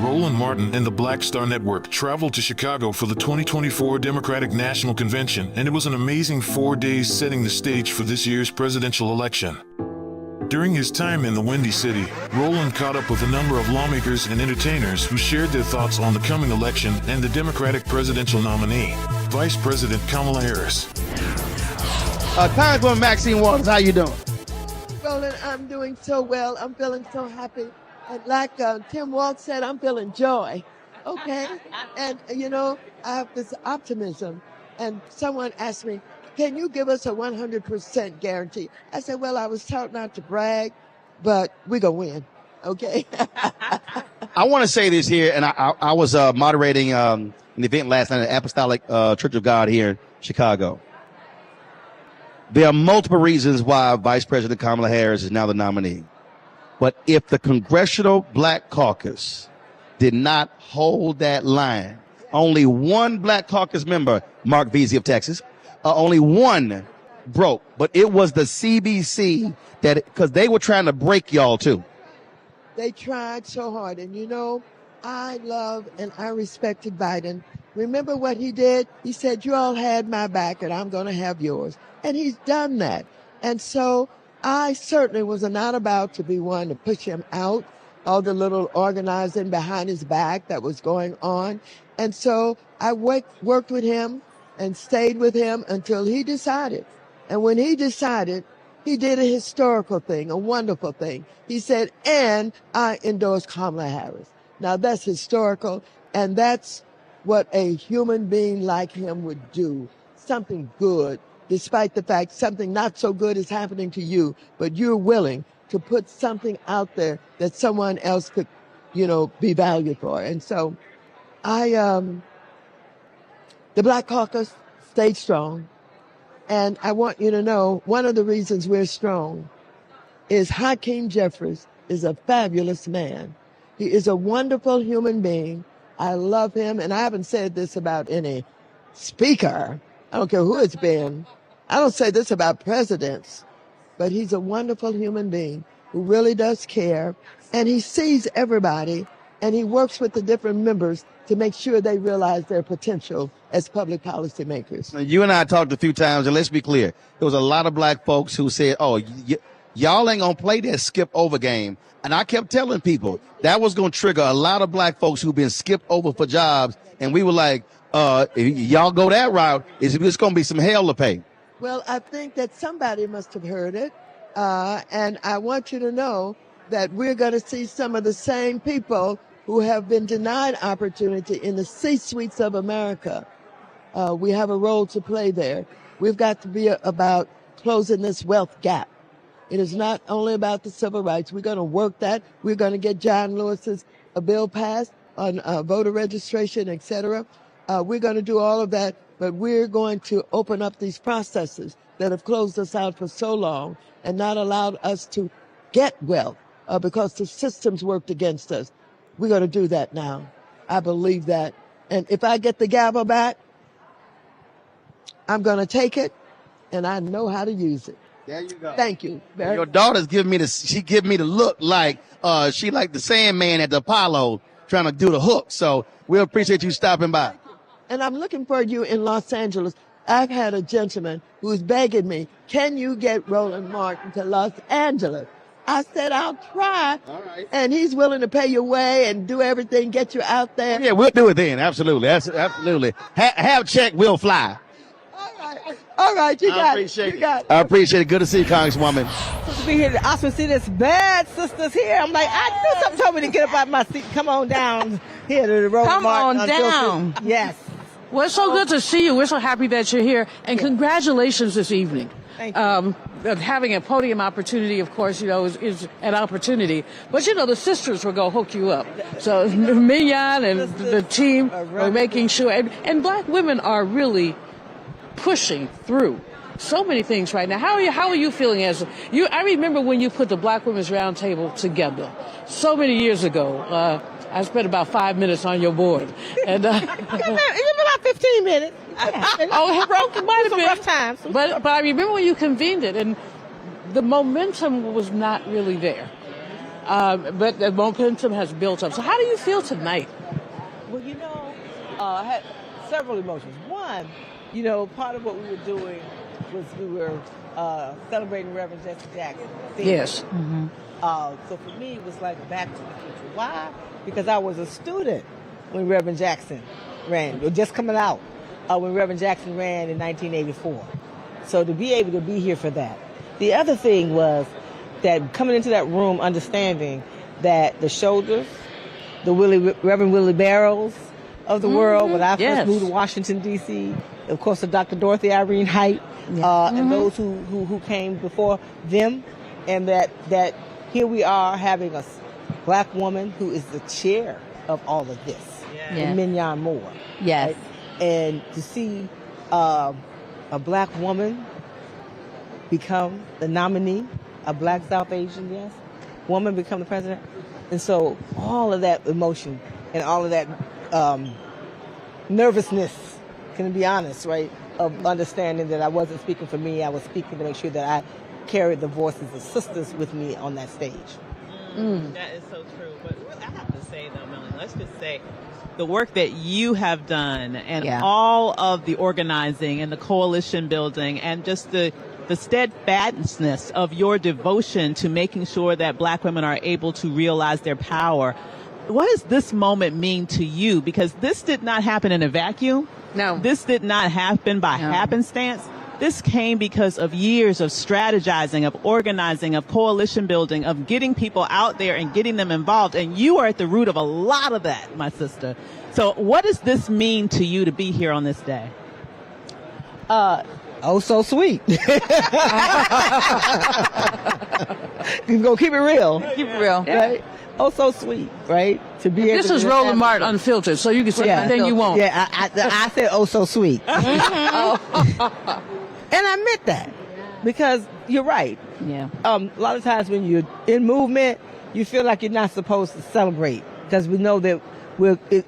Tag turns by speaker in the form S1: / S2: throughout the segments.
S1: Roland Martin and the Black Star Network traveled to Chicago for the 2024 Democratic National Convention, and it was an amazing 4 days setting the stage for this year's presidential election. During his time in the Windy City, Roland caught up with a number of lawmakers and entertainers who shared their thoughts on the coming election and the Democratic presidential nominee, Vice President Kamala Harris.
S2: Congresswoman Maxine Waters, how you doing?
S3: Roland, I'm doing so well. I'm feeling so happy. And like Tim Waltz said, I'm feeling joy. Okay? And, you know, I have this optimism. And someone asked me, can you give us a 100% guarantee? I said, well, I was taught not to brag, but we're going to win. Okay?
S2: I want to say this here, and I was moderating an event last night at Apostolic Church of God here in Chicago. There are multiple reasons why Vice President Kamala Harris is now the nominee. But if the Congressional Black Caucus did not hold that line, only one Black Caucus member, Mark Veazey of Texas, only one broke. But it was the CBC because they were trying to break y'all too.
S3: They tried so hard. And, you know, I love and I respected Biden. Remember what he did? He said, you all had my back and I'm going to have yours. And he's done that. And so I certainly was not about to be one to push him out, all the little organizing behind his back that was going on. And so I worked with him and stayed with him until he decided. And when he decided, he did a historical thing, a wonderful thing. He said, and I endorse Kamala Harris. Now that's historical, and that's what a human being like him would do. Something good, despite the fact something not so good is happening to you, but you're willing to put something out there that someone else could, you know, be valued for. And so the Black Caucus stayed strong. And I want you to know, one of the reasons we're strong is Hakeem Jeffries is a fabulous man. He is a wonderful human being. I love him. And I haven't said this about any speaker. I don't care who it's been. I don't say this about presidents. But he's a wonderful human being who really does care. And he sees everybody. And he works with the different members to make sure they realize their potential as public policy makers.
S2: You and I talked a few times, and let's be clear. There was a lot of Black folks who said, oh, y'all ain't going to play that skip over game. And I kept telling people that was going to trigger a lot of Black folks who've been skipped over for jobs. And we were like, if y'all go that route, it's going to be some hell to pay.
S3: Well, I think that somebody must have heard it. And I want you to know that we're going to see some of the same people who have been denied opportunity in the C-suites of America. We have a role to play there. We've got to be about closing this wealth gap. It is not only about the civil rights. We're going to work that. We're going to get John Lewis's bill passed on voter registration, et cetera. We're going to do all of that, but we're going to open up these processes that have closed us out for so long and not allowed us to get wealth because the systems worked against us. We're going to do that now. I believe that. And if I get the gavel back, I'm going to take it, and I know how to use it.
S2: There you go.
S3: Thank you.
S2: Your daughter's giving me the look like she like the Sandman at the Apollo trying to do the hook. So we appreciate you stopping by.
S3: And I'm looking for you in Los Angeles. I've had a gentleman who's begging me, can you get Roland Martin to Los Angeles? I said, I'll try.
S2: All right.
S3: And he's willing to pay your way and do everything, get you out there.
S2: Yeah, we'll do it then. Absolutely. Absolutely. Have check, we'll fly.
S3: All right, you got it.
S2: I appreciate it. Good to see you, Congresswoman.
S4: To be here to also see this bad sisters here. I'm like, I knew something told me to get up out my seat. Come on down here to the road.
S5: Come on down.
S4: Yes.
S5: Well, it's so good to see you. We're so happy that you're here. And congratulations this evening.
S4: Thank you.
S5: Having a podium opportunity, of course, you know, is an opportunity. But, you know, the sisters will go hook you up. So Mignon and the team are making sure. And Black women are really pushing through so many things right now. How are you feeling as you? I remember when you put the Black Women's Roundtable together so many years ago. I spent about 5 minutes on your board, and
S4: Even about 15 minutes.
S5: It might have been
S4: rough times.
S5: But I remember when you convened it, and the momentum was not really there. but the momentum has built up. So how do you feel tonight?
S4: Well, I had several emotions. One, part of what we were doing was we were celebrating Reverend Jesse Jackson.
S5: Yes.
S4: Mm-hmm. So for me, it was like Back to the Future. Why? Because I was a student when Reverend Jackson ran, or just coming out when Reverend Jackson ran in 1984. So to be able to be here for that. The other thing was that coming into that room, understanding that the shoulders, the Reverend Willie Barrows of the world, when I first moved to Washington, D.C., of course, the Dr. Dorothy Irene Height, and those who came before them, and that here we are having a black woman who is the chair of all of this, Mignon Moore.
S6: Yes.
S4: Right? And to see a black woman become the nominee, a black South Asian, woman become the president. And so all of that emotion and all of that nervousness, can be honest, right, of understanding that I wasn't speaking for me, I was speaking to make sure that I carried the voices of sisters with me on that stage.
S7: That is so true. But I have to say, though, Melanie, let's just say the work that you have done and all of the organizing and the coalition building and just the steadfastness of your devotion to making sure that black women are able to realize their power. What does this moment mean to you? Because this did not happen in a vacuum.
S5: No.
S7: This did not happen by happenstance. This came because of years of strategizing, of organizing, of coalition building, of getting people out there and getting them involved. And you are at the root of a lot of that, my sister. So what does this mean to you to be here on this day?
S4: Oh, so sweet. You go keep it real.
S6: Keep it real.
S4: Right? Oh, so sweet, right? To be
S5: This is Roland Martin Unfiltered, so you can say anything you want.
S4: Yeah, I said, oh, so sweet. And I meant that because you're right.
S6: Yeah.
S4: A lot of times when you're in movement, you feel like you're not supposed to celebrate because we know that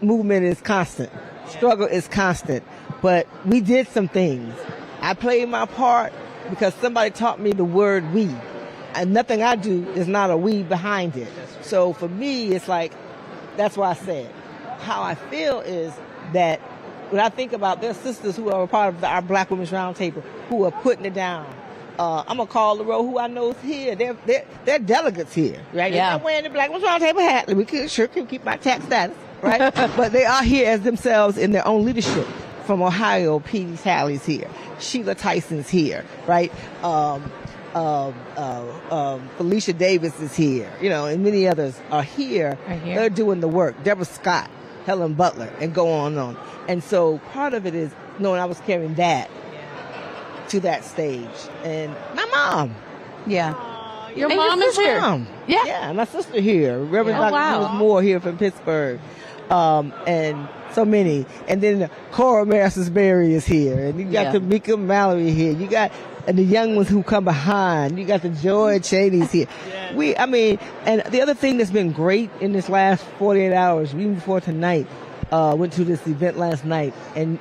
S4: movement is constant. Struggle is constant. But we did some things. I played my part because somebody taught me the word we. And nothing I do is not a we behind it. So for me, it's like, that's why I said, how I feel is that when I think about their sisters who are a part of our Black Women's Roundtable who are putting it down, I'm going to call the roll who I know is here. They're delegates here, right?
S6: Yeah.
S4: They're not wearing the Black Women's Roundtable hat. We can keep my tax status, right? But they are here as themselves in their own leadership. From Ohio, Petey Sally's here. Sheila Tyson's here, right? Felicia Davis is here, and many others are here. They're doing the work. Deborah Scott, Helen Butler, and go on and on. And so part of it is knowing I was carrying that to that stage. And my mom.
S6: Yeah.
S5: Your mom is here.
S6: Yeah.
S4: Yeah, my sister here. Reverend Dr. Wes Moore here from Pittsburgh. And so many. And then Cora Masters-Berry is here. And you got Tamika Mallory here. You got the young ones who come behind. You got the Joy Cheney's here. And the other thing that's been great in this last 48 hours, even before tonight, went to this event last night. And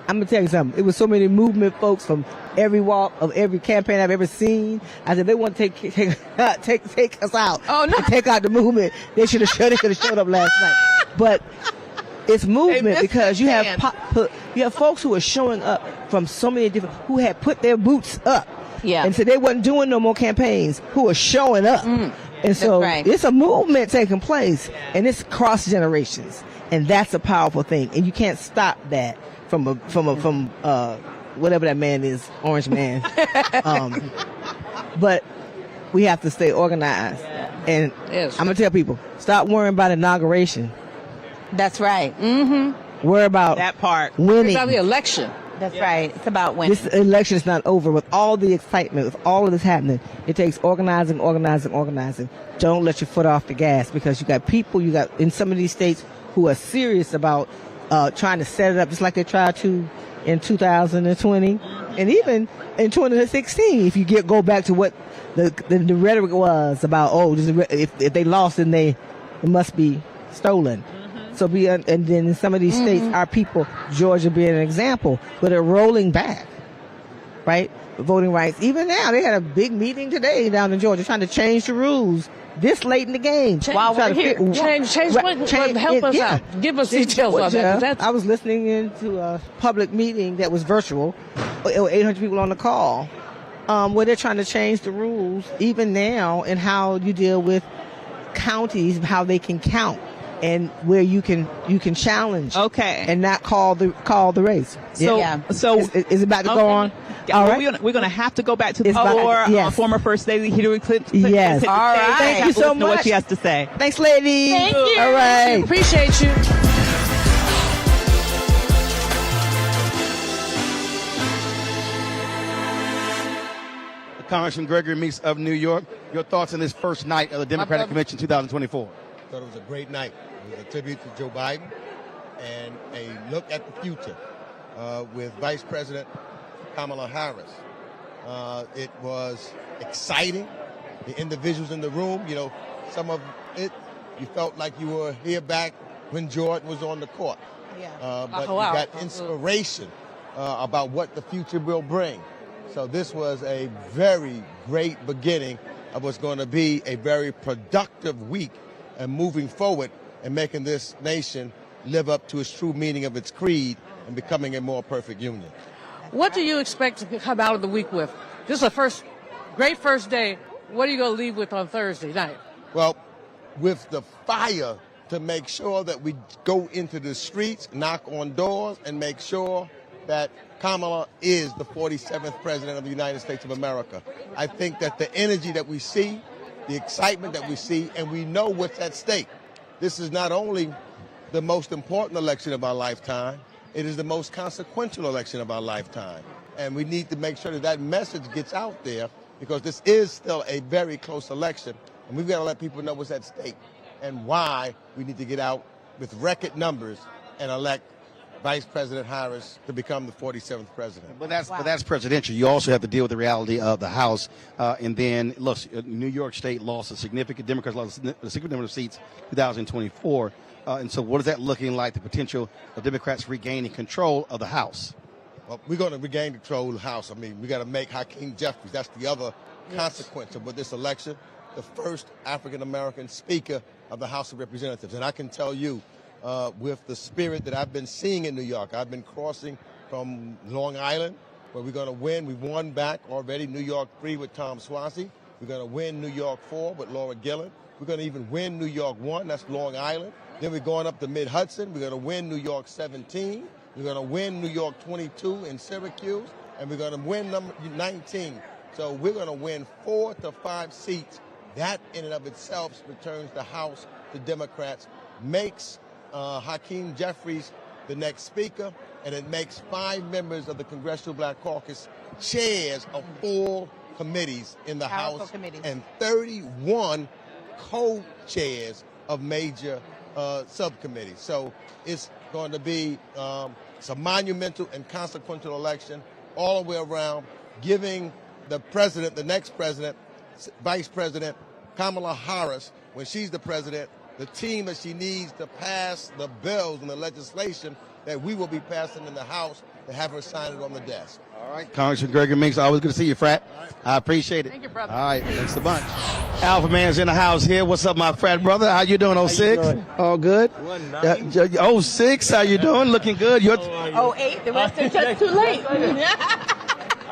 S4: I'm going to tell you something. It was so many movement folks from every walk of every campaign I've ever seen. I said, they want to take us out.
S6: Oh, no.
S4: Take out the movement. They could have showed up last night. But it's movement because you have folks who are showing up from so many different, who had put their boots up.
S6: Yeah.
S4: And so they wasn't doing no more campaigns, who are showing up. And so it's a movement taking place, and it's cross generations. And that's a powerful thing. And you can't stop that from whatever that man is, Orange Man. But we have to stay organized. And I'm going to tell people, stop worrying about inauguration.
S6: That's right. Mm-hmm.
S4: Worry about
S7: that part.
S4: Winning.
S5: About the election.
S6: That's right. It's about winning.
S4: This election is not over. With all the excitement, with all of this happening, it takes organizing. Don't let your foot off the gas because you got people, in some of these states who are serious about trying to set it up just like they tried to in 2020 and even in 2016. If you go back to what the rhetoric was about, if they lost, then it must be stolen. So and then in some of these states, our people, Georgia being an example, but they're rolling back, right? Voting rights. Even now, they had a big meeting today down in Georgia trying to change the rules this late in the game.
S6: While we're here.
S5: Help us out. Give us details on that.
S4: I was listening into a public meeting that was virtual. There were 800 people on the call, where they're trying to change the rules even now in how you deal with counties, how they can count, and where you can challenge.
S7: Okay.
S4: And not call the race.
S7: So
S4: is it about to go on? All right.
S7: We're going to have to go back to the floor. Former First Lady Hillary Clinton.
S4: Yes.
S7: All
S6: right.
S4: Thank you so much.
S7: What she has to say.
S4: Thanks, lady.
S6: Thank you.
S4: All right.
S5: Appreciate you.
S2: Congressman Gregory Meeks of New York, your thoughts on this first night of the Democratic Convention 2024?
S8: I thought it was a great night. It was a tribute to Joe Biden and a look at the future with Vice President Kamala Harris. It was exciting. The individuals in the room, some of it, you felt like you were here back when Jordan was on the court. But you got inspiration about what the future will bring. So this was a very great beginning of what's going to be a very productive week and moving forward and making this nation live up to its true meaning of its creed and becoming a more perfect union.
S5: What do you expect to come out of the week with? This is a great first day. What are you going to leave with on Thursday night?
S8: Well, with the fire to make sure that we go into the streets, knock on doors, and make sure that Kamala is the 47th President of the United States of America. I think that the energy that we see, the excitement that we see, and we know what's at stake. This is not only the most important election of our lifetime, it is the most consequential election of our lifetime. And we need to make sure that message gets out there because this is still a very close election. And we've got to let people know what's at stake and why we need to get out with record numbers and elect Vice President Harris to become the 47th president.
S2: But that's presidential. You also have to deal with the reality of the House. And then, look, New York State lost a significant, Democrats lost a significant number of seats in 2024. And so what is that looking like, the potential of Democrats regaining control of the House?
S8: Well, we're going to regain control of the House. I mean, we got to make Hakeem Jeffries. That's the other consequence of this election, the first African-American Speaker of the House of Representatives. And I can tell you, with the spirit that I've been seeing in New York. I've been crossing from Long Island, where we're going to win. We won back already New York 3 with Tom Swazi. We're going to win New York 4 with Laura Gillen. We're going to even win New York 1. That's Long Island. Then we're going up to Mid-Hudson. We're going to win New York 17. We're going to win New York 22 in Syracuse. And we're going to win number 19. So we're going to win 4 to 5 seats. That in and of itself returns the House to Democrats, makes Hakeem Jeffries the next speaker, and it makes 5 members of the Congressional Black Caucus chairs of 4 committees in the House and 31 co-chairs of major subcommittees. So it's going to be it's a monumental and consequential election all the way around, giving the president, the next president, Vice President Kamala Harris, when she's the president, the team that she needs to pass the bills and the legislation that we will be passing in the House to have her sign it on the desk.
S2: All right, Congressman Gregory Meeks, always good to see you, frat. I appreciate it.
S5: Thank you, brother.
S2: All right, thanks a bunch. Alpha Man's in the house here. What's up, my frat brother? How you doing, 06? All good? 06, how you doing? Looking good. You're
S6: 08, the rest are just too late.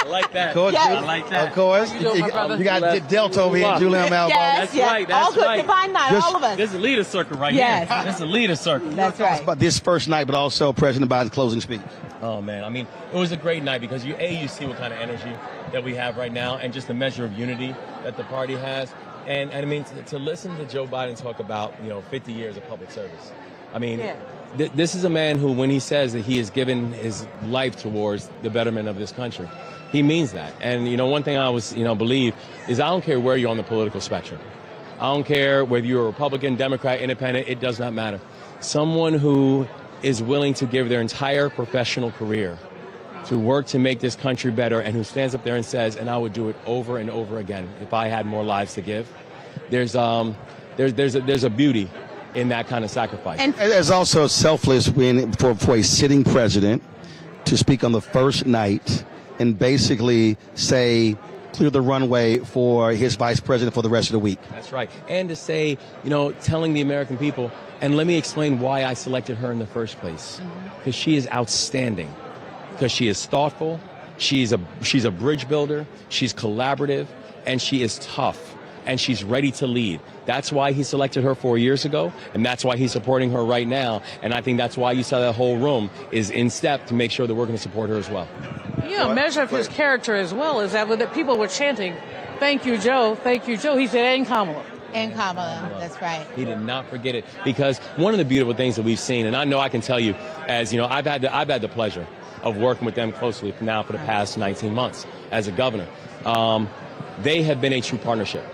S9: I like that.
S2: Of course,
S6: yes.
S9: I like that.
S2: Of course.
S5: You doing, my brother?
S2: You got Delta over here, Julian Malvo.
S6: Yes,
S9: That's right, that's
S6: all good,
S9: right.
S6: divine night, all of us.
S9: This is a leader circle right
S6: Yes.
S9: here. This is a leader circle.
S6: That's right.
S2: About this first night, but also President Biden's closing speech.
S9: Oh, man. I mean, it was a great night because you see what kind of energy that we have right now and just the measure of unity that the party has. And I mean, to listen to Joe Biden talk about, 50 years of public service. I mean, this is a man who, when he says that he has given his life towards the betterment of this country, he means that. And, one thing I always, believe is I don't care where you're on the political spectrum. I don't care whether you're a Republican, Democrat, Independent, it does not matter. Someone who is willing to give their entire professional career to work to make this country better and who stands up there and says, and I would do it over and over again if I had more lives to give. There's a beauty in that kind of sacrifice.
S2: And there's also selfless for a sitting president to speak on the first night and basically say clear the runway for his vice president for the rest of the week.
S9: That's right. And to say, telling the American people, and let me explain why I selected her in the first place. Because she is outstanding. Because she is thoughtful. She's a bridge builder. She's collaborative. And she is tough. And she's ready to lead. That's why he selected her 4 years ago, and that's why he's supporting her right now. And I think that's why you saw that whole room is in step to make sure that we're going to support her as well.
S5: A measure of his character as well is that when the people were chanting, "Thank you, Joe, thank you, Joe," he said, "And Kamala."
S6: And Kamala, that's right.
S9: He did not forget it, because one of the beautiful things that we've seen, and I know I can tell you, as I've had the pleasure of working with them closely now for the past 19 months as a governor. They have been a true partnership.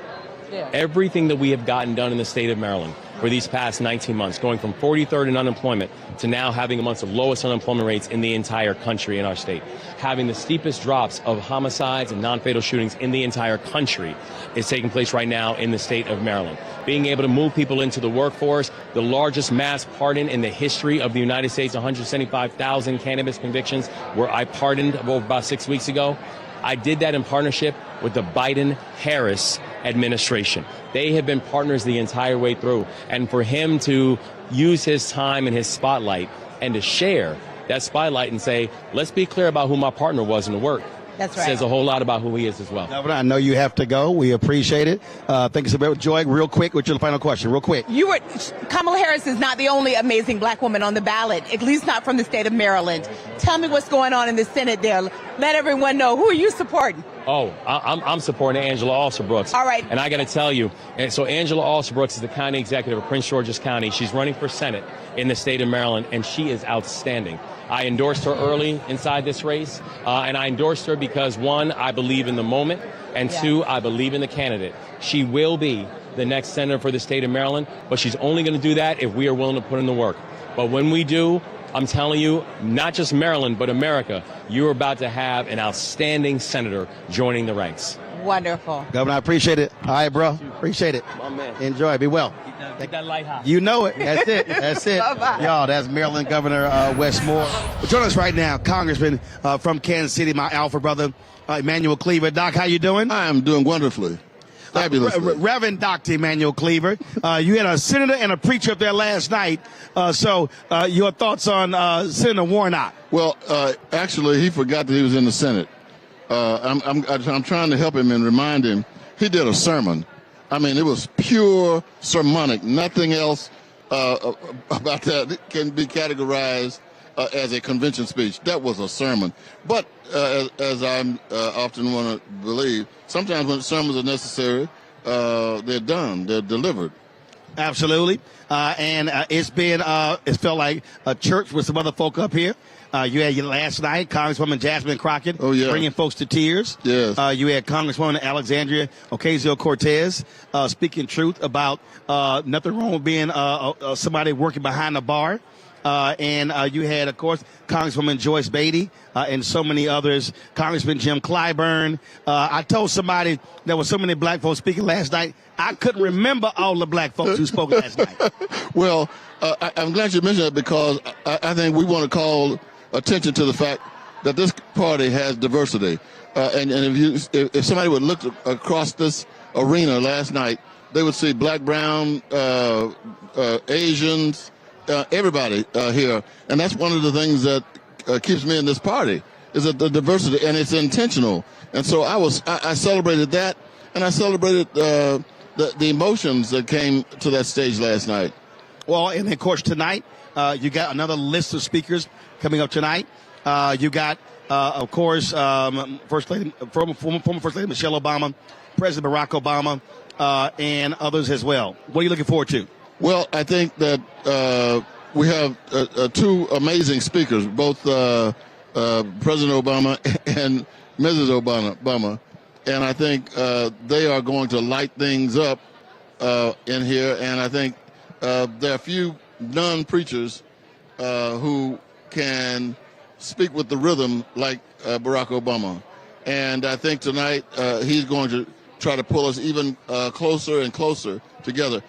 S5: Yeah.
S9: Everything that we have gotten done in the state of Maryland for these past 19 months, going from 43rd in unemployment to now having amongst the lowest unemployment rates in the entire country in our state, having the steepest drops of homicides and non-fatal shootings in the entire country is taking place right now in the state of Maryland. Being able to move people into the workforce, the largest mass pardon in the history of the United States, 175,000 cannabis convictions, where I pardoned about 6 weeks ago. I did that in partnership with the Biden-Harris administration. They have been partners the entire way through. And for him to use his time and his spotlight and to share that spotlight and say, let's be clear about who my partner was in the work.
S6: That's right.
S9: Says a whole lot about who he is as well.
S2: Governor, I know you have to go. We appreciate it. Thank you so much. Joy, real quick, what's your final question? Real quick.
S6: Kamala Harris is not the only amazing black woman on the ballot, at least not from the state of Maryland. Tell me what's going on in the Senate there. Let everyone know. Who are you supporting?
S9: Oh, I'm supporting Angela Alsobrooks.
S6: All right.
S9: And I got to tell you, and so Angela Alsobrooks is the county executive of Prince George's County. She's running for Senate in the state of Maryland, and she is outstanding. I endorsed her early inside this race, and I endorsed her because, one, I believe in the moment, and two, I believe in the candidate. She will be the next senator for the state of Maryland, but she's only going to do that if we are willing to put in the work. But when we do, I'm telling you, not just Maryland, but America, you're about to have an outstanding senator joining the ranks.
S6: Wonderful.
S2: Governor, I appreciate it. All right, bro. Appreciate it.
S9: My man.
S2: Enjoy. Be well.
S9: Keep that light high.
S2: You know it. That's it. That's it.
S6: Bye-bye.
S2: Y'all, that's Maryland Governor Wes Moore. Well, join us right now, Congressman from Kansas City, my alpha brother, Emanuel Cleaver. Doc, how you doing?
S10: I am doing wonderfully. Fabulously.
S2: Reverend Dr. Emanuel Cleaver, you had a senator and a preacher up there last night. So your thoughts on Senator Warnock?
S10: Well, actually, he forgot that he was in the Senate. I'm trying to help him and remind him. He did a sermon. I mean, it was pure sermonic. Nothing else about that can be categorized as a convention speech. That was a sermon. But as I often want to believe, sometimes when sermons are necessary, they're done. They're delivered.
S2: Absolutely. And it felt like a church with some other folk up here. You had last night, Congresswoman Jasmine Crockett, bringing folks to tears.
S10: Yes.
S2: You had Congresswoman Alexandria Ocasio-Cortez speaking truth about nothing wrong with being somebody working behind the bar. And you had, of course, Congresswoman Joyce Beatty and so many others, Congressman Jim Clyburn. I told somebody there were so many black folks speaking last night, I couldn't remember all the black folks who spoke last night.
S10: Well, I'm glad you mentioned that because I think we want to call attention to the fact that this party has diversity. And if somebody would look across this arena last night, they would see black, brown, Asians, everybody here. And that's one of the things that keeps me in this party is that the diversity, and it's intentional. And so I celebrated that, and I celebrated the emotions that came to that stage last night.
S2: Well, and of course tonight, you got another list of speakers coming up tonight. You got, of course, former First Lady Michelle Obama, President Barack Obama, and others as well. What are you looking forward to?
S10: Well, I think that we have two amazing speakers, both President Obama and Mrs. Obama. And I think they are going to light things up in here. And I think there are a few non-preachers who can speak with the rhythm like Barack Obama. And I think tonight he's going to try to pull us even closer and closer together.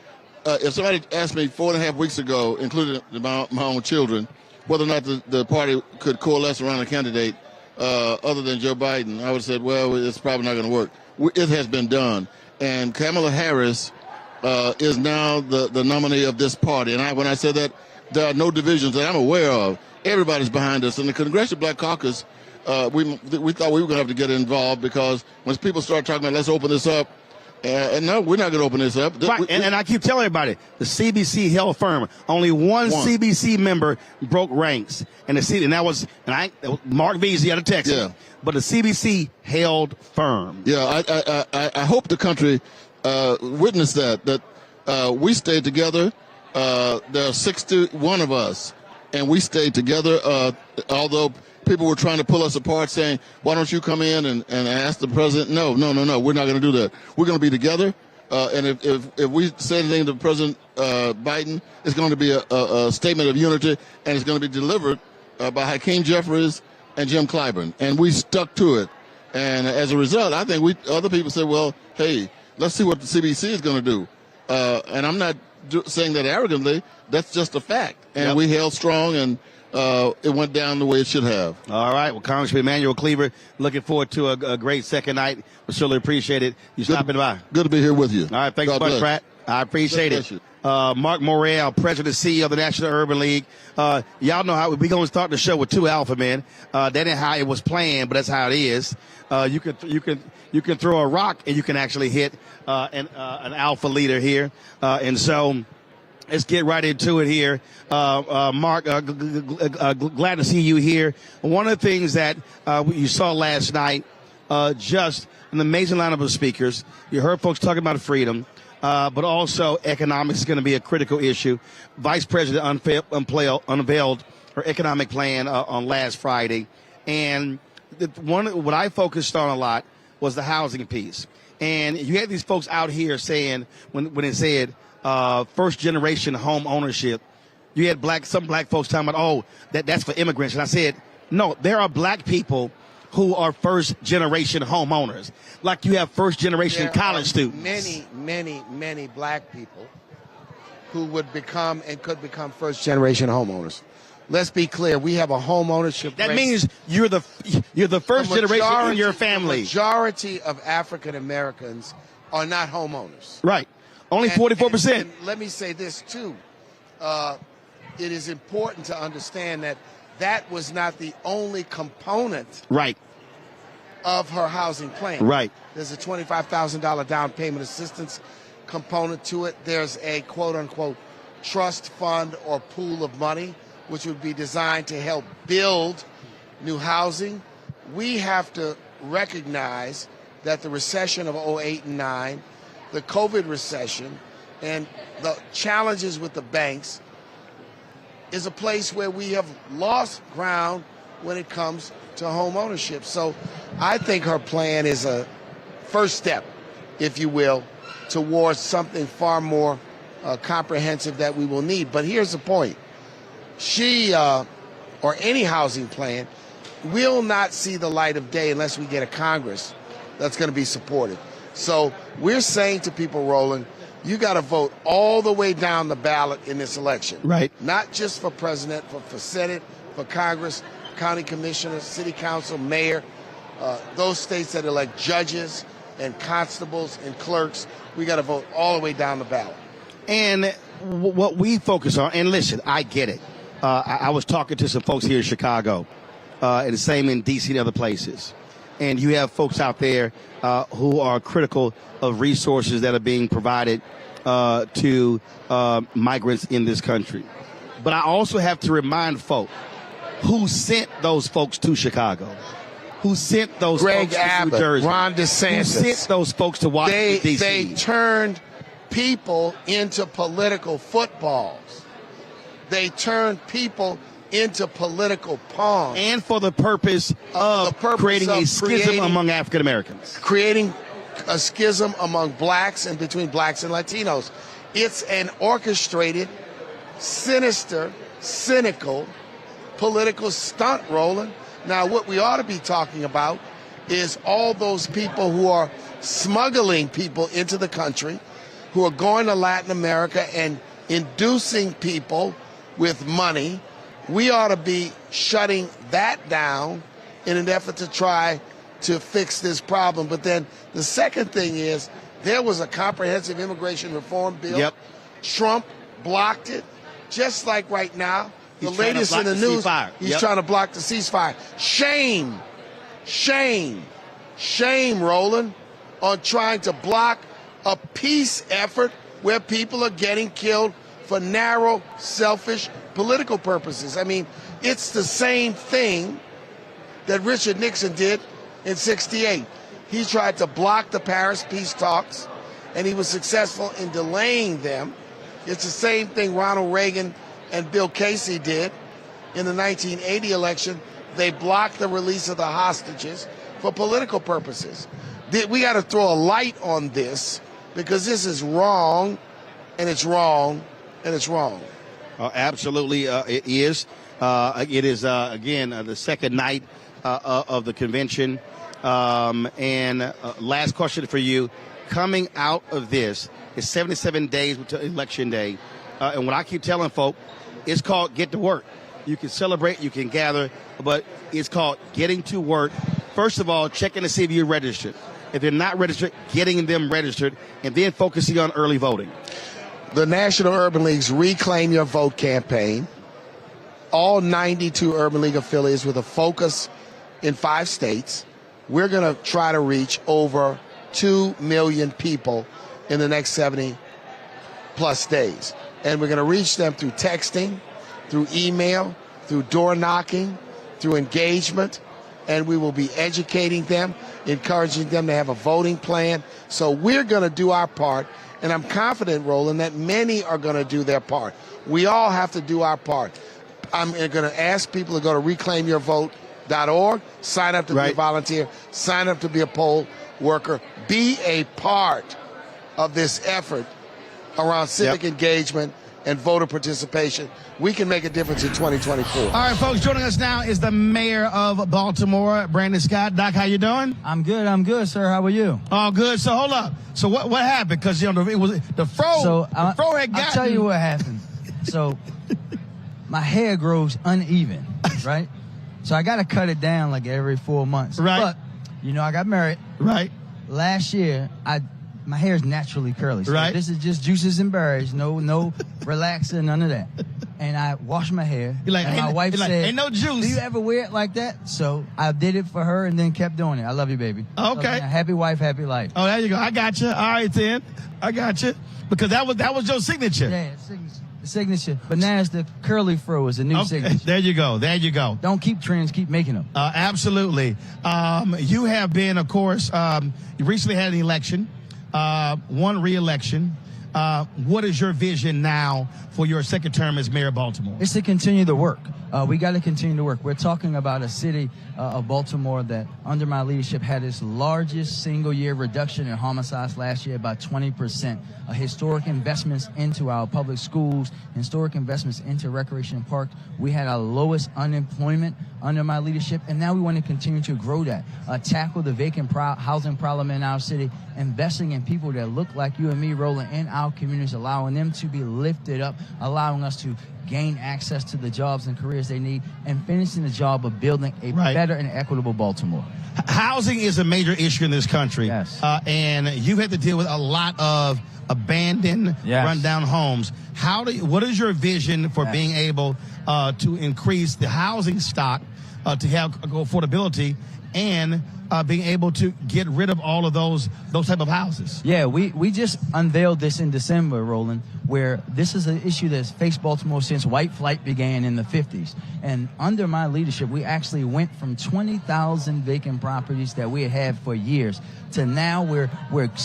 S10: If somebody asked me 4.5 weeks ago, including my own children, whether or not the party could coalesce around a candidate, other than Joe Biden, I would have said, well, it's probably not going to work. It has been done. And Kamala Harris is now the nominee of this party. And when I said that, there are no divisions that I'm aware of. Everybody's behind us. And the Congressional Black Caucus, we thought we were going to have to get involved because when people start talking about let's open this up, and no, we're not going to open this up.
S2: Right, and I keep telling everybody, the CBC held firm. Only one CBC member broke ranks, and that was Mark Veazey out of Texas. Yeah. But the CBC held firm.
S10: Yeah, I hope the country witnessed that we stayed together. There are 61 of us, and we stayed together, although people were trying to pull us apart saying, why don't you come in and ask the president? No, we're not going to do that. We're going to be together. And if we say anything to President Biden, it's going to be a statement of unity, and it's going to be delivered by Hakeem Jeffries and Jim Clyburn. And we stuck to it. And as a result, I think other people said, well, hey, let's see what the CBC is going to do. And I'm not saying that arrogantly. That's just a fact. And we held strong, and it went down the way it should have.
S2: All right. Well, Congressman Emanuel Cleaver, looking forward to a great second night. We surely appreciate it. You stopping by.
S10: Good to be here with you.
S2: All right. Thanks so much, Pratt. I appreciate it. Mark Morrell, President and CEO of the National Urban League. Y'all know how we're going to start the show with two alpha men. That ain't how it was planned, but that's how it is. You can throw a rock and you can actually hit an alpha leader here. And so let's get right into it here. Mark, glad to see you here. One of the things that you saw last night, just an amazing lineup of speakers. You heard folks talking about freedom. But also economics is going to be a critical issue. Vice President unveiled her economic plan on last Friday. And what I focused on a lot was the housing piece. And you had these folks out here saying, when it said first-generation home ownership, you had some black folks talking about, that's for immigrants. And I said, no, there are black people who are first-generation homeowners. Like you have first-generation college students.
S11: Many black people who would become and could become first-generation homeowners. Let's be clear. We have a home ownership rate.
S2: That means you're the first generation in your family.
S11: The majority of African Americans are not homeowners.
S2: Right. Only 44%.
S11: And let me say this, too. It is important to understand that was not the only component of her housing plan.
S2: Right.
S11: There's a $25,000 down payment assistance component to it. There's a quote-unquote trust fund or pool of money, which would be designed to help build new housing. We have to recognize that the recession of 08 and 09, the COVID recession, and the challenges with the banks is a place where we have lost ground when it comes to home ownership. So I think her plan is a first step, if you will, towards something far more comprehensive that we will need. But here's the point. She, or any housing plan, will not see the light of day unless we get a Congress that's going to be supportive. So we're saying to people, Roland, you got to vote all the way down the ballot in this election.
S2: Right.
S11: Not just for president, but for Senate, for Congress, county commissioners, city council, mayor, those states that elect judges and constables and clerks. We got to vote all the way down the ballot.
S2: And what we focus on, and listen, I get it. I was talking to some folks here in Chicago, and the same in D.C. and other places. And you have folks out there who are critical of resources that are being provided to migrants in this country. But I also have to remind folk who sent those folks to Chicago, who sent those
S11: Greg
S2: folks
S11: Abbott,
S2: to New Jersey,
S11: Ron DeSantis,
S2: who sent those folks to Washington, D.C.
S11: They turned people into political footballs. They turned people into political pawns.
S2: And for the purpose of creating a schism among African Americans.
S11: Creating a schism among blacks and between blacks and Latinos. It's an orchestrated, sinister, cynical political stunt, Roland. Now, what we ought to be talking about is all those people who are smuggling people into the country, who are going to Latin America and inducing people with money. We ought to be shutting that down in an effort to try to fix this problem. But then the second thing is there was a comprehensive immigration reform bill.
S2: Yep.
S11: Trump blocked it, just like right now. The
S2: He's trying to
S11: latest
S2: block
S11: in the
S2: the
S11: news,
S2: ceasefire.
S11: he's
S2: Yep.
S11: trying to block the ceasefire. Shame, shame, shame, Roland, on trying to block a peace effort where people are getting killed for narrow, selfish political purposes. I mean, it's the same thing that Richard Nixon did in '68. He tried to block the Paris peace talks, and he was successful in delaying them. It's the same thing Ronald Reagan and Bill Casey did in the 1980 election. They blocked the release of the hostages for political purposes. We got to throw a light on this because this is wrong, and it's wrong, and it's wrong.
S2: Absolutely, it is. It is, again, the second night of the convention. And last question for you. Coming out of this, it's 77 days until Election Day. And what I keep telling folk, it's called get to work. You can celebrate, you can gather, but it's called getting to work. First of all, checking to see if you're registered. If they're not registered, getting them registered, and then focusing on early voting.
S11: The National Urban League's Reclaim Your Vote campaign, all 92 Urban League affiliates with a focus in 5 states. We're going to try to reach over 2 million people in the next 70 plus days. And we're going to reach them through texting, through email, through door knocking, through engagement. And we will be educating them, encouraging them to have a voting plan. So we're going to do our part. And I'm confident, Roland, that many are going to do their part. We all have to do our part. I'm going to ask people to go to reclaimyourvote.org, sign up to be a volunteer, sign up to be a poll worker, be a part of this effort around civic engagement and voter participation. We can make a difference in 2024.
S12: All right, folks, joining us now is the mayor of Baltimore, Brandon Scott. Doc, how you doing?
S13: I'm good, sir. How are you?
S12: All good. So hold up. So what happened? Because it was the fro.
S13: So
S12: the fro had gotten.
S13: I'll tell you what happened. So my hair grows uneven, right? So I got to cut it down like every 4 months.
S12: Right.
S13: But I got married.
S12: Right.
S13: Last year, my hair is naturally curly. So
S12: right.
S13: This is just juices and berries. No relaxer, none of that. And I washed my hair.
S12: You're like,
S13: and my wife said,
S12: ain't no juice.
S13: Do you ever wear it like that? So I did it for her and then kept doing it. I love you, baby.
S12: Okay.
S13: Happy wife, happy life.
S12: Oh, there you go. I got you. All right, then. I got you. Because that was your signature.
S13: Yeah, signature. But now it's the curly fro is the new signature.
S12: There you go.
S13: Don't keep trends, keep making them.
S12: Absolutely. You have been, of course, you recently had an election, won re-election. What is your vision now for your second term as mayor of Baltimore?
S13: It's to continue the work. We got to continue to work. We're talking about a city of Baltimore that, under my leadership, had its largest single-year reduction in homicides last year by 20%. Historic investments into our public schools, historic investments into recreation parks. We had our lowest unemployment under my leadership, and now we want to continue to grow that. Tackle the vacant housing problem in our city, investing in people that look like you and me, Roland, in our communities, allowing them to be lifted up, allowing us to gain access to the jobs and careers they need, and finishing the job of building a better and equitable Baltimore.
S12: Housing is a major issue in this country.
S13: Yes.
S12: And you had to deal with a lot of abandoned, rundown homes. What is your vision for being able to increase the housing stock to have affordability and being able to get rid of all of those type of houses?
S13: Yeah, we just unveiled this in December, Roland, where this is an issue that's faced Baltimore since white flight began in the 50s. And under my leadership, we actually went from 20,000 vacant properties that we had for years to now we're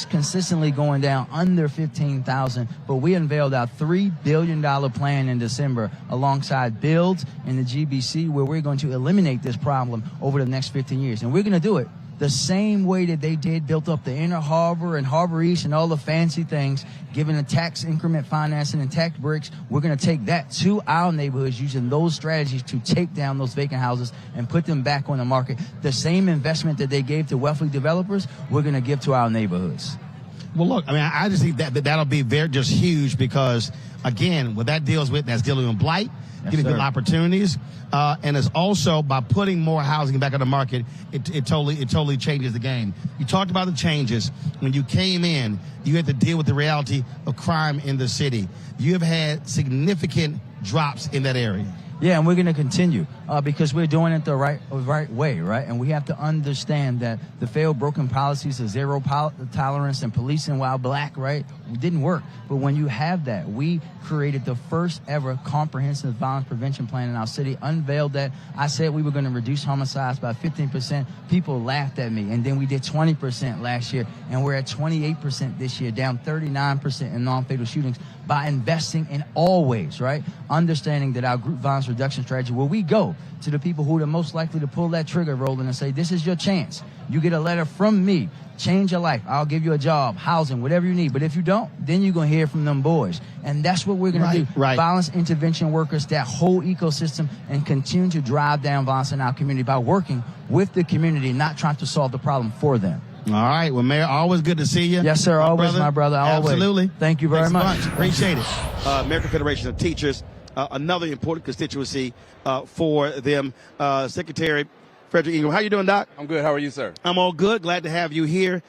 S13: consistently going down under 15,000. But we unveiled our $3 billion plan in December alongside Builds and the GBC, where we're going to eliminate this problem over the next 15 years. And we're going to do it the same way that they built up the Inner Harbor and Harbor East and all the fancy things, given the tax increment financing and tax breaks. We're going to take that to our neighborhoods using those strategies to take down those vacant houses and put them back on the market. The same investment that they gave to wealthy developers, we're going to give to our neighborhoods.
S12: Well, look, I mean, I just think that'll be just huge because, again, what that deals with, that's dealing with blight, giving people opportunities, and it's also by putting more housing back on the market, it totally changes the game. You talked about the changes. When you came in, you had to deal with the reality of crime in the city. You have had significant drops in that area.
S13: Yeah, and we're going to continue because we're doing it the right way, right? And we have to understand that the failed broken policies of zero tolerance and policing while black, right, didn't work. But when you have that, we created the first ever comprehensive violence prevention plan in our city, unveiled that. I said we were going to reduce homicides by 15%. People laughed at me. And then we did 20% last year, and we're at 28% this year, down 39% in non-fatal shootings by investing in all ways, right? Understanding that our group violence reduction strategy, where we go to the people who are the most likely to pull that trigger, Roland, and say, this is your chance. You get a letter from me. Change your life. I'll give you a job, housing, whatever you need. But if you don't, then you're going to hear from them boys. And that's what we're going to do.
S12: Right.
S13: Violence intervention workers, that whole ecosystem, and continue to drive down violence in our community by working with the community, not trying to solve the problem for them.
S12: All right. Well, Mayor, always good to see you.
S13: Yes, sir. Always, my brother. Always.
S12: Absolutely.
S13: Thank you very much.
S12: Appreciate it. American Federation of Teachers, another important constituency for them. Secretary Frederick Ingram. How you doing, Doc?
S14: I'm good. How are you, sir?
S12: I'm all good. Glad to have you here.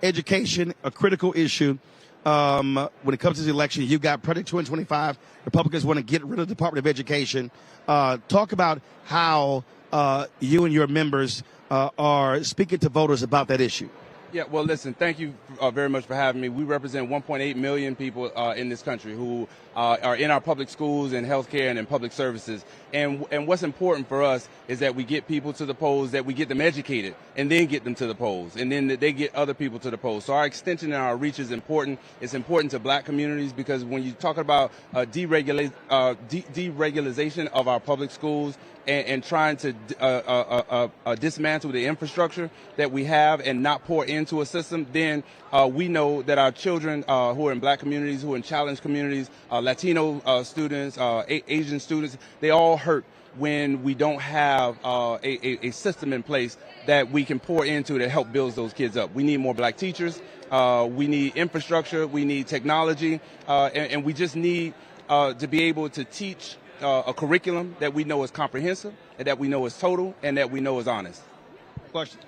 S12: Education, a critical issue. When it comes to the election, you've got Project 2025. Republicans want to get rid of the Department of Education. Talk about how you and your members are speaking to voters about that issue.
S14: Yeah, well, listen, thank you very much for having me. We represent 1.8 million people in this country who are in our public schools and healthcare and in public services. And what's important for us is that we get people to the polls, that we get them educated, and then get them to the polls, and then that they get other people to the polls. So our extension and our reach is important. It's important to black communities because when you talk about deregulation of our public schools, and trying to dismantle the infrastructure that we have and not pour into a system, then we know that our children who are in black communities, who are in challenged communities, Latino students, Asian students, they all hurt when we don't have a system in place that we can pour into to help build those kids up. We need more black teachers. We need infrastructure. We need technology. And we just need to be able to teach a curriculum that we know is comprehensive, and that we know is total, and that we know is honest.
S12: Question.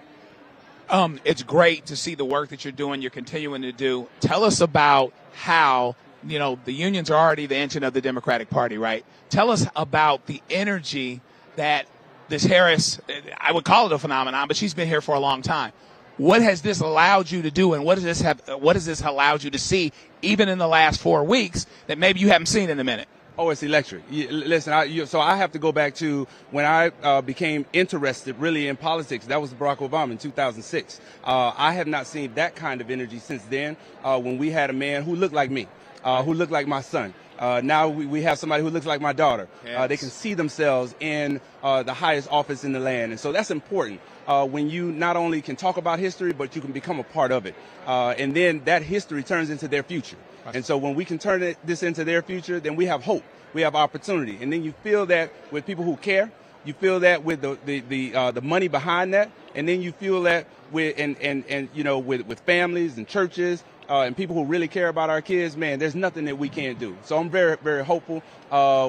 S15: It's great to see the work that you're doing, you're continuing to do. Tell us about how, the unions are already the engine of the Democratic Party, right? Tell us about the energy that this Harris, I would call it a phenomenon, but she's been here for a long time. What has this allowed you to do, and what has this allowed you to see, even in the last 4 weeks, that maybe you haven't seen in a minute?
S14: Oh, it's electric. Listen, so I have to go back to when I became interested really in politics. That was Barack Obama in 2006. I have not seen that kind of energy since then when we had a man who looked like me, who looked like my son. Now we have somebody who looks like my daughter. Yes. They can see themselves in the highest office in the land. And so that's important when you not only can talk about history, but you can become a part of it. And then that history turns into their future. And so when we can turn this into their future, then we have hope. We have opportunity. And then you feel that with people who care. You feel that with the money behind that. And then you feel that with with families and churches and people who really care about our kids. Man, there's nothing that we can't do. So I'm very, very hopeful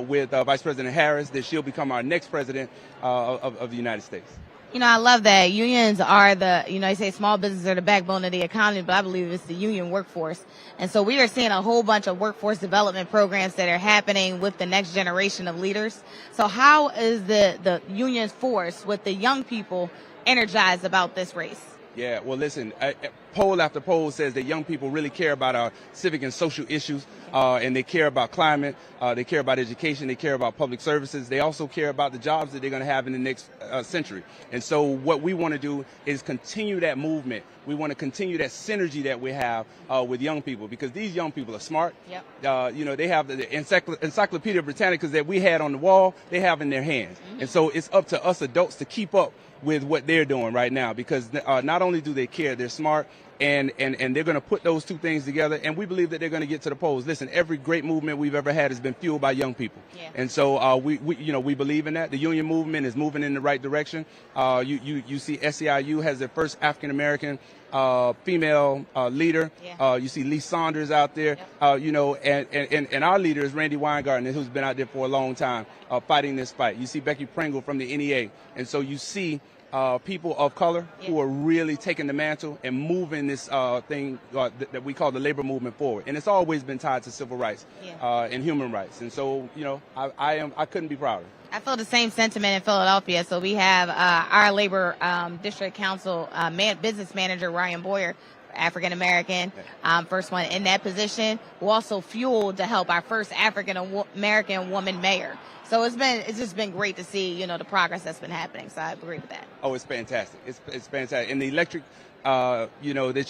S14: with Vice President Harris that she'll become our next president of the United States.
S16: I love that. Unions are they say small businesses are the backbone of the economy, but I believe it's the union workforce. And so we are seeing a whole bunch of workforce development programs that are happening with the next generation of leaders. So how is the union force with the young people energized about this race?
S14: Yeah, well, listen, poll after poll says that young people really care about our civic and social issues, and they care about climate, they care about education, they care about public services. They also care about the jobs that they're going to have in the next century. And so what we want to do is continue that movement. We want to continue that synergy that we have with young people, because these young people are smart. Yep. They have the Encyclopedia Britannica that we had on the wall, they have in their hands. Mm-hmm. And so it's up to us adults to keep up with what they're doing right now, because not only do they care, they're smart, and they're going to put those two things together, and we believe that they're going to get to the polls. Listen, every great movement we've ever had has been fueled by young people, and so we believe in that. The union movement is moving in the right direction. You see SEIU has their first African American female leader. You see Lee Saunders out there, and our leader is Randy Weingarten, who's been out there for a long time fighting this fight. You see Becky Pringle from the NEA, and so you see people of color who are really taking the mantle and moving this thing that we call the labor movement forward. And it's always been tied to civil rights and human rights. And so, I couldn't be prouder.
S16: I feel the same sentiment in Philadelphia. So we have our labor district council business manager, Ryan Boyer, African American, first one in that position, who also fueled to help our first African American woman mayor. So it's just been great to see, the progress that's been happening. So I agree with that.
S14: Oh, it's fantastic. It's fantastic. And the electric, that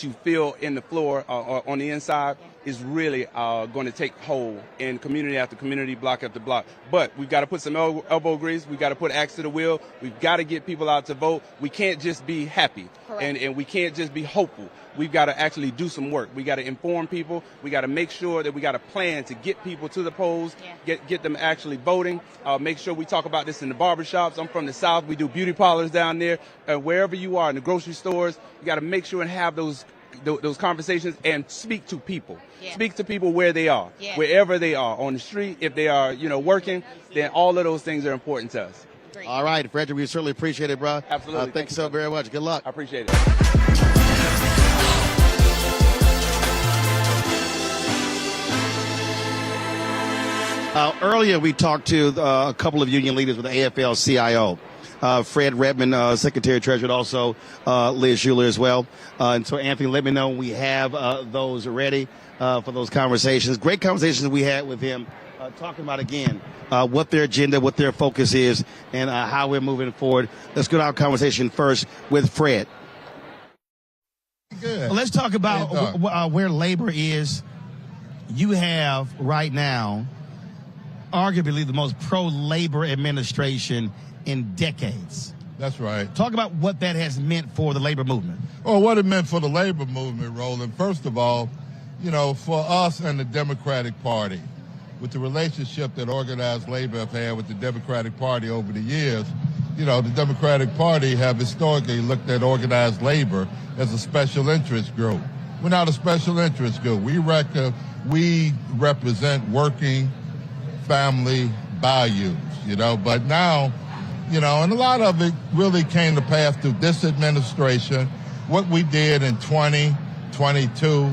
S14: you feel in the floor or on the inside is really going to take hold in community after community, block after block. But we've got to put some elbow grease. We've got to put axe to the wheel. We've got to get people out to vote. We can't just be happy and we can't just be hopeful. We've got to actually do some work. We got to inform people. We got to make sure that we got a plan to get people to the polls, get them actually voting. Make sure we talk about this in the barbershops. I'm from the South. We do beauty parlors down there. Wherever you are, in the grocery stores, you got to make sure and have those conversations and speak to people. Speak to people where they are, wherever they are, on the street. If they are, working, then all of those things are important to us.
S2: Great. All right, Frederick, we certainly appreciate it, bro.
S14: Absolutely.
S2: Thank you so very much. Good luck.
S14: I appreciate it.
S2: Earlier, we talked to a couple of union leaders with the AFL-CIO. Fred Redmond, Secretary Treasurer, and also Liz Schuler as well. And so, Anthony, let me know when we have those ready for those conversations. Great conversations we had with him, talking about, again, what their agenda, what their focus is, and how we're moving forward. Let's go to our conversation first with Fred.
S12: Good. Well, let's talk about where labor is. You have right now arguably the most pro-labor administration in decades.
S17: That's right.
S12: Talk about what that has meant for the labor movement.
S17: Well, what it meant for the labor movement, Roland, first of all, for us and the Democratic Party, with the relationship that organized labor have had with the Democratic Party over the years, the Democratic Party have historically looked at organized labor as a special interest group. We're not a special interest group. We represent working family values, but now, and a lot of it really came to pass through this administration. What we did in 2022,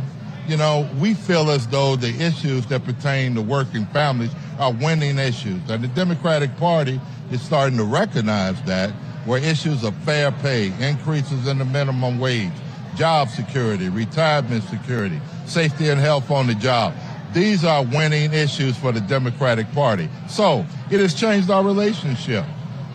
S17: we feel as though the issues that pertain to working families are winning issues. And the Democratic Party is starting to recognize that, where issues of fair pay, increases in the minimum wage, job security, retirement security, safety and health on the job. These are winning issues for the Democratic Party. So it has changed our relationship.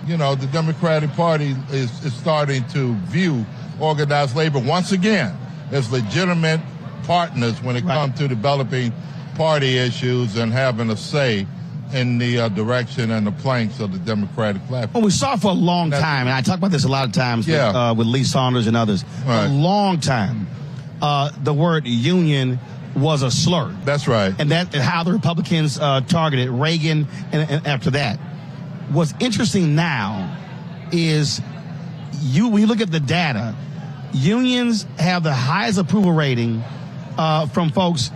S17: The Democratic Party is starting to view organized labor once again as legitimate partners when it comes to developing party issues and having a say in the direction and the planks of the Democratic platform.
S12: Well, we saw for a long time, and I talk about this a lot of times with Lee Saunders and others, a long time, the word union was a slur.
S17: That's right.
S12: And that's how the Republicans targeted Reagan and after that. What's interesting now is when you look at the data, unions have the highest approval rating from folks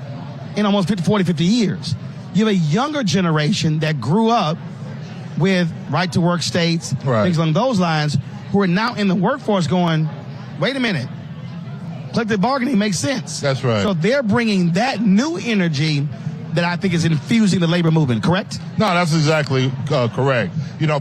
S12: in almost 50 years. You have a younger generation that grew up with right-to-work states, things along those lines, who are now in the workforce going, wait a minute, collective bargaining makes sense.
S17: That's right.
S12: So they're bringing that new energy that I think is infusing the labor movement, correct?
S17: No, that's exactly correct.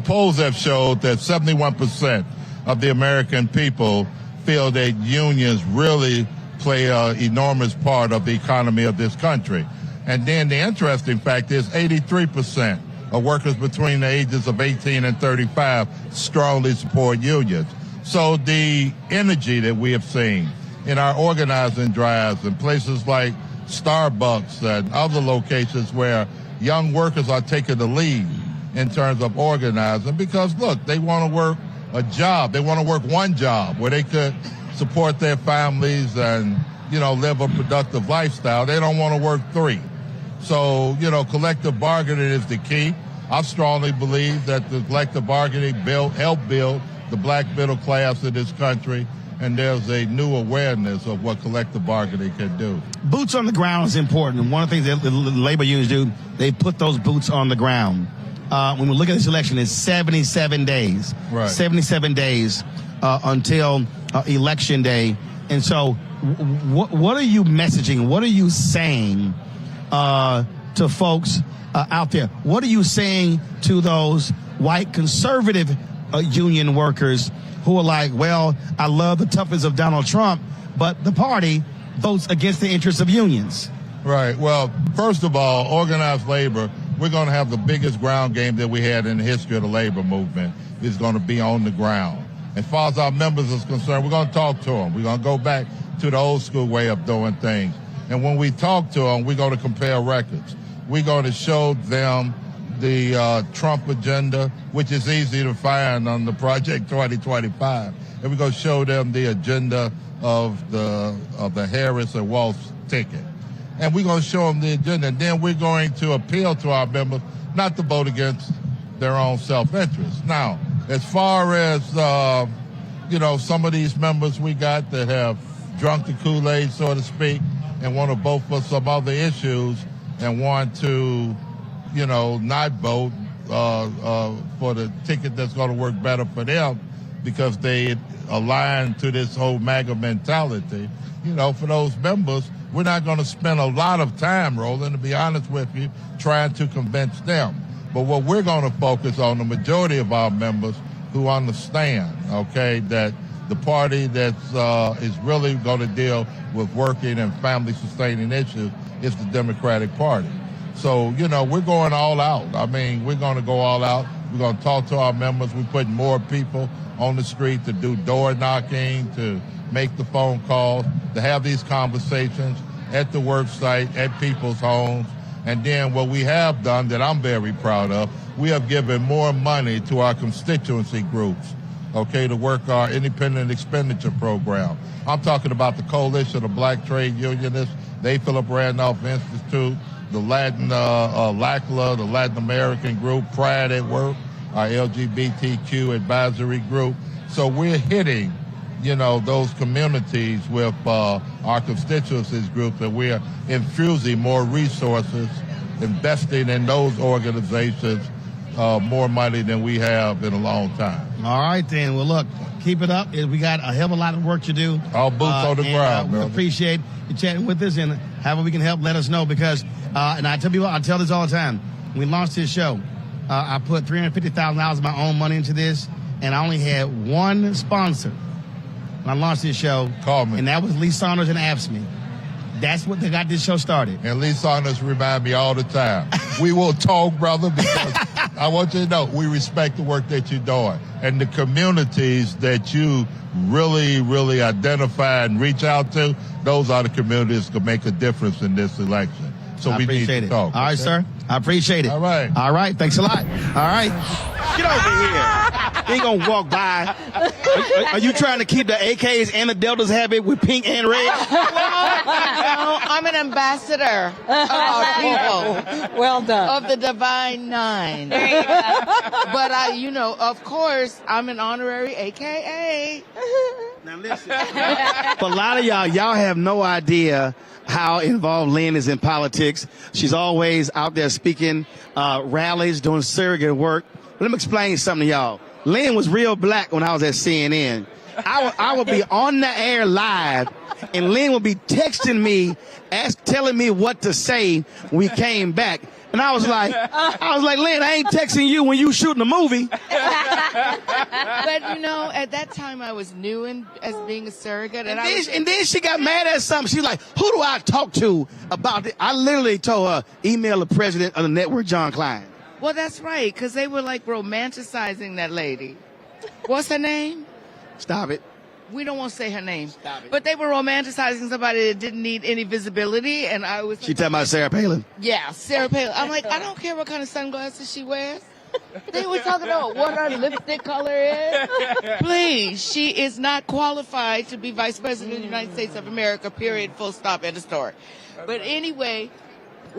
S17: Polls have showed that 71% of the American people feel that unions really play an enormous part of the economy of this country. And then the interesting fact is 83% of workers between the ages of 18 and 35 strongly support unions. So the energy that we have seen in our organizing drives in places like Starbucks and other locations where young workers are taking the lead in terms of organizing because, look, they want to work a job. They want to work one job where they could support their families and live a productive lifestyle. They don't want to work 3. So, collective bargaining is the key. I strongly believe that the collective bargaining helped build the black middle class in this country, and there's a new awareness of what collective bargaining can do.
S12: Boots on the ground is important. And one of the things that the labor unions do, they put those boots on the ground. When we look at this election, it's 77 days.
S17: Right.
S12: 77 days until Election Day. And so what are you messaging? What are you saying to folks out there? What are you saying to those white conservative union workers who are like, well, I love the toughness of Donald Trump, but the party votes against the interests of unions?
S17: Right. Well, first of all, organized labor, we're going to have the biggest ground game that we had in the history of the labor movement. Is going to be on the ground. As far as our members is concerned, we're going to talk to them. We're going to go back to the old school way of doing things. And when we talk to them, we're going to compare records. We're going to show them the Trump agenda, which is easy to find on the Project 2025. And we're going to show them the agenda of the Harris and Walsh ticket. And we're going to show them the agenda. And then we're going to appeal to our members not to vote against their own self-interest. Now, as far as, some of these members we got that have drunk the Kool-Aid, so to speak, and want to vote for some other issues and want to, not vote for the ticket that's going to work better for them because they align to this whole MAGA mentality, for those members, we're not going to spend a lot of time, Roland, to be honest with you, trying to convince them. But what we're going to focus on, the majority of our members who understand, that the party that's is really going to deal with working and family-sustaining issues is the Democratic Party. So, we're going all out. I mean, we're going to go all out. We're going to talk to our members. We're putting more people on the street to do door knocking, to make the phone calls, to have these conversations at the work site, at people's homes. And then what we have done that I'm very proud of, we have given more money to our constituency groups, to work our independent expenditure program. I'm talking about the Coalition of Black Trade Unionists, the Philip Randolph Institute, the Latin LACLA, the Latin American group, Pride at Work, our LGBTQ advisory group. So we're hitting those communities with our constituencies groups, and we're infusing more resources, investing in those organizations more money than we have in a long time.
S12: All right, then. Well, look, keep it up. We got a hell of a lot of work to do.
S17: All boots on the ground,
S12: we
S17: brother.
S12: appreciate you chatting with us, and however we can help, let us know, because, and I tell people, I tell this all the time, when we launched this show, I put $350,000 of my own money into this, and I only had one sponsor when I launched this show.
S17: Call me.
S12: And that was Lee Saunders and AFSCME. That's what they got this show started.
S17: And Lee Saunders remind me all the time. We will talk, brother, because I want you to know we respect the work that you're doing. And the communities that you really, really identify and reach out to, those are the communities that can make a difference in this election. So we need to talk.
S12: All right, sir. I appreciate it.
S17: All right.
S12: All right. Thanks a lot. All right. Get over here. You ain't going to walk by. Are you trying to keep the AKs and the Deltas happy with pink and red?
S18: No, I'm an ambassador of our people.
S4: Well done.
S18: Of the Divine Nine.
S16: There you go.
S18: But of course, I'm an honorary AKA.
S12: Now listen. For a lot of y'all have no idea how involved Lynn is in politics. She's always out there speaking, rallies, doing surrogate work. Let me explain something to y'all. Lynn was real black when I was at CNN. I would be on the air live, and Lynn would be texting me, telling me what to say when we came back. And I was like, Lynn, I ain't texting you when you shooting a movie.
S18: But at that time I was new as being a surrogate,
S12: and then she got mad at something. She's like, "Who do I talk to about it?" I literally told her, email the president of the network, John Klein.
S18: Well, that's right, because they were like romanticizing that lady. What's her name?
S12: Stop it.
S18: We don't want to say her name.
S12: Stop it.
S18: But they were romanticizing somebody that didn't need any visibility, and I was.
S12: She talking about Sarah Palin.
S18: Yeah, Sarah Palin. I'm like, I don't care what kind of sunglasses she wears. They were talking about what her lipstick color is. Please, she is not qualified to be Vice President of the United States of America, period, full stop, end of story. But anyway,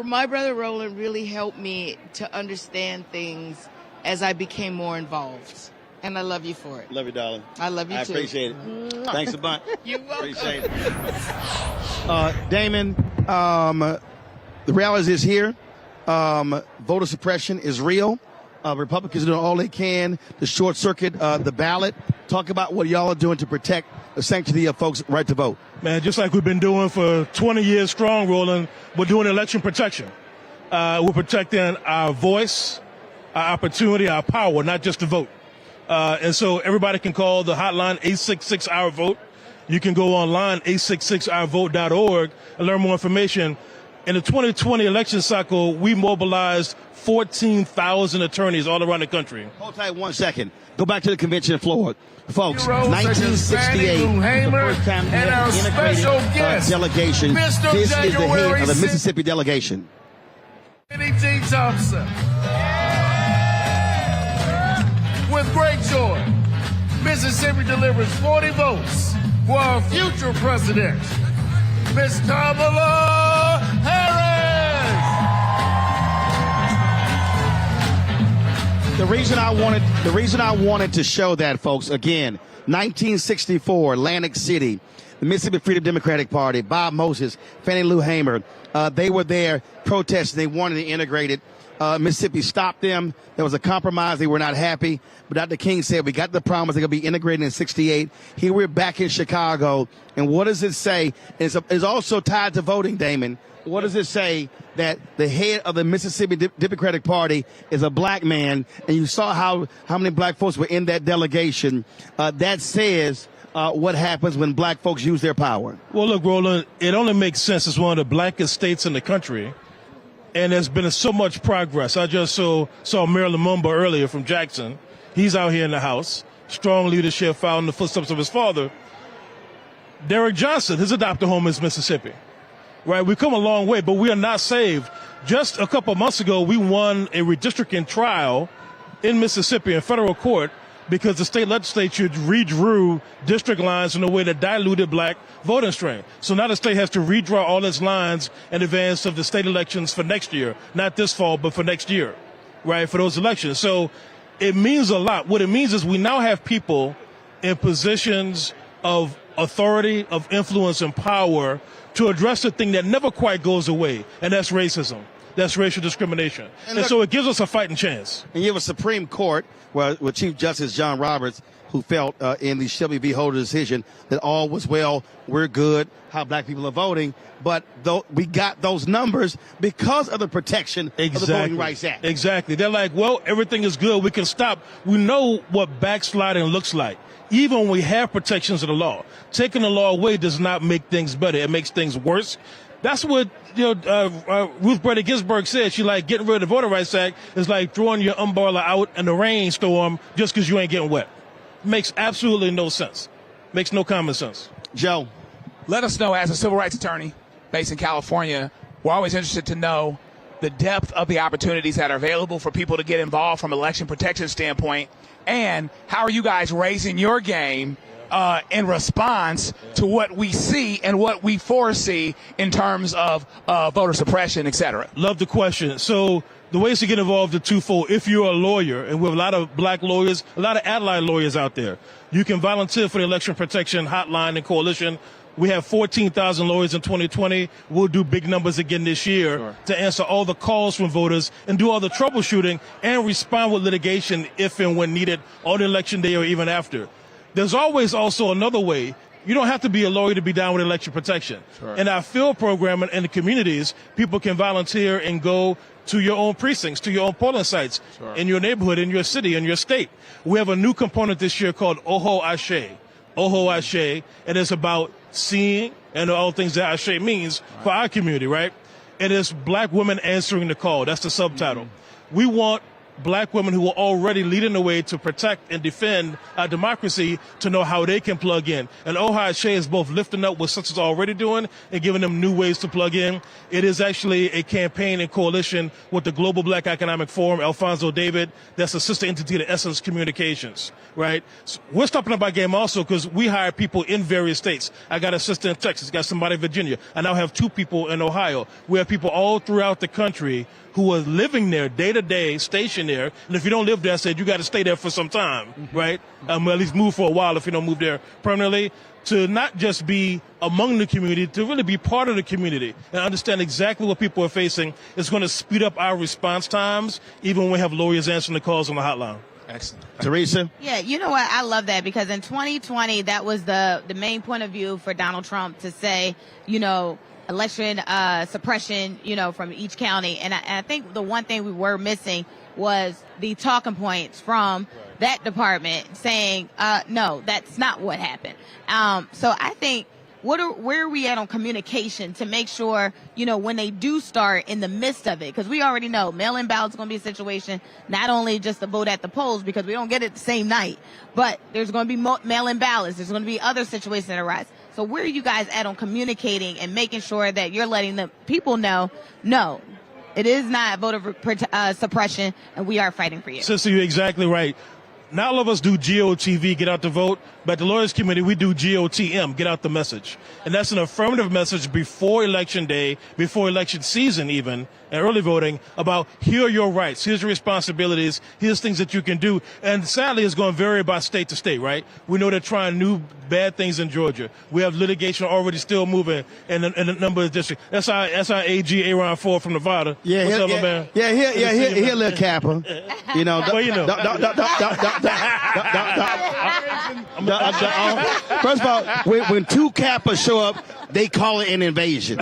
S18: my brother Roland really helped me to understand things as I became more involved. And I love you for it.
S2: Love you, darling.
S18: I love you, too.
S2: I appreciate it.
S18: Mwah.
S2: Thanks a bunch.
S18: You're welcome.
S2: Appreciate it. Damon, the reality is here. Voter suppression is real. Republicans are doing all they can to short circuit the ballot. Talk about what y'all are doing to protect the sanctity of folks' right to vote.
S19: Man, just like we've been doing for 20 years strong, Roland, we're doing election protection. We're protecting our voice, our opportunity, our power, not just to vote. And so everybody can call the hotline 866-OUR-VOTE. You can go online, 866ourvote.org, and learn more information. In the 2020 election cycle, we mobilized 14,000 attorneys all around the country.
S2: Hold tight 1 second. Go back to the convention floor. Folks, 1968, the first time we had an integrated delegation. This is the head of the Mississippi delegation.
S20: T. Thompson. With great joy, Mississippi delivers 40 votes for our future president, Miss Kamala Harris.
S2: The reason I wanted to show that, folks, again, 1964, Atlantic City, the Mississippi Freedom Democratic Party, Bob Moses, Fannie Lou Hamer, they were there protesting. They wanted to integrate it. Mississippi stopped them. There was a compromise. They were not happy. But Dr. King said, we got the promise they're going to be integrated in 68. Here we're back in Chicago. And what does it say? It's also tied to voting, Damon. What does it say? That the head of the Mississippi Democratic Party is a black man. And you saw how many black folks were in that delegation. That says what happens when black folks use their power.
S19: Well, look, Roland, it only makes sense. It's one of the blackest states in the country. And there's been so much progress. I just saw Mayor Lumumba earlier from Jackson. He's out here in the House. Strong leadership, following the footsteps of his father. Derrick Johnson, his adopted home is Mississippi. Right? We've come a long way, but we are not saved. Just a couple of months ago, we won a redistricting trial in Mississippi in federal court because the state legislature redrew district lines in a way that diluted black voting strength. So now the state has to redraw all its lines in advance of the state elections for next year. Not this fall, but for next year, right, for those elections. So it means a lot. What it means is we now have people in positions of authority, of influence, and power to address the thing that never quite goes away, and that's racism. That's racial discrimination. And so it gives us a fighting chance.
S2: And you have a Supreme Court with Chief Justice John Roberts, who felt in the Shelby v. Holder decision that all was well, we're good, how black people are voting. But we got those numbers because of the protection of the Voting Rights Act.
S19: Exactly. They're like, well, everything is good. We can stop. We know what backsliding looks like. Even when we have protections of the law. Taking the law away does not make things better. It makes things worse. That's what Ruth Bader Ginsburg said. She like getting rid of the Voting Rights Act is like throwing your umbrella out in the rainstorm just because you ain't getting wet. Makes absolutely no sense. Makes no common sense.
S2: Joe,
S15: let us know, as a civil rights attorney based in California, we're always interested to know the depth of the opportunities that are available for people to get involved from an election protection standpoint, and how are you guys raising your game in response to what we see and what we foresee in terms of voter suppression, et cetera?
S19: Love the question. So the ways to get involved are twofold. If you're a lawyer, and we have a lot of black lawyers, a lot of allied lawyers out there, you can volunteer for the Election Protection Hotline and Coalition. We have 14,000 lawyers in 2020. We'll do big numbers again this year to answer all the calls from voters and do all the troubleshooting and respond with litigation if and when needed on election day or even after. There's always also another way. You don't have to be a lawyer to be down with election protection. Sure. In our field program in the communities, people can volunteer and go to your own precincts, to your own polling sites, in your neighborhood, in your city, in your state. We have a new component this year called Oho Ashe. Oho Ashe, and it's about seeing and all things that Ashe means for our community, right? It is black women answering the call. That's the subtitle. We want black women who are already leading the way to protect and defend our democracy to know how they can plug in. And Ohio Shea is both lifting up what sisters are already doing and giving them new ways to plug in. It is actually a campaign and coalition with the Global Black Economic Forum, Alfonso David, that's a sister entity to Essence Communications, right? So we're stepping up our game also because we hire people in various states. I got a sister in Texas, got somebody in Virginia. I now have 2 people in Ohio. We have people all throughout the country who are living there day to day, stationed there. And if you don't live there, I said you got to stay there for some time, right? At least move for a while if you don't move there permanently. To not just be among the community, to really be part of the community and understand exactly what people are facing. It's going to speed up our response times, even when we have lawyers answering the calls on the hotline.
S15: Excellent.
S2: Teresa?
S16: Yeah, you know what? I love that because in 2020, that was the main point of view for Donald Trump to say, you know, election suppression, you know, from each county. And I think the one thing we were missing was the talking points from that department saying, no, that's not what happened. So I think where are we at on communication to make sure, you know, when they do start in the midst of it, because we already know mail-in ballots going to be a situation, not only just to vote at the polls because we don't get it the same night, but there's going to be mail-in ballots. There's going to be other situations that arise. So where are you guys at on communicating and making sure that you're letting the people know, no, it is not voter suppression, and we are fighting for you?
S19: Sister, you're exactly right. Not all of us do GOTV, get out the vote, but the Lawyers Committee, we do GOTM, get out the message. And that's an affirmative message before Election Day, before election season even, and early voting, about here are your rights, here's your responsibilities, here's things that you can do. And sadly, it's going to vary by state to state, right? We know they're trying new bad things in Georgia. We have litigation already still moving in a number of districts. That's our AG, Aaron Ford from Nevada.
S2: Yeah,
S19: what's up,
S2: yeah,
S19: my man?
S2: Yeah, he a little capper. You know,
S19: well, you know.
S2: First of all, when 2 Kappas show up, they call it an invasion.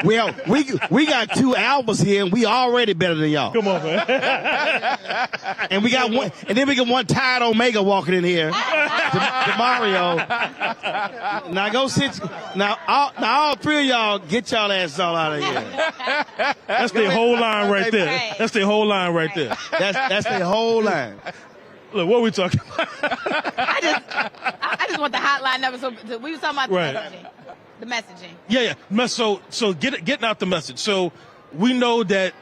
S2: Well, we got 2 Albas here, and we already better than y'all.
S19: Come on, man.
S2: And we got one, and then we got one tired Omega walking in here, Mario. Now go sit. Now all 3 of y'all get y'all ass all out of here.
S19: That's the whole line right there. That's the whole line right there.
S2: That's the whole line.
S19: Look, what are we talking about?
S16: I just want the hotline number. So we were talking about the messaging.
S19: Yeah. So getting out the message. So we know that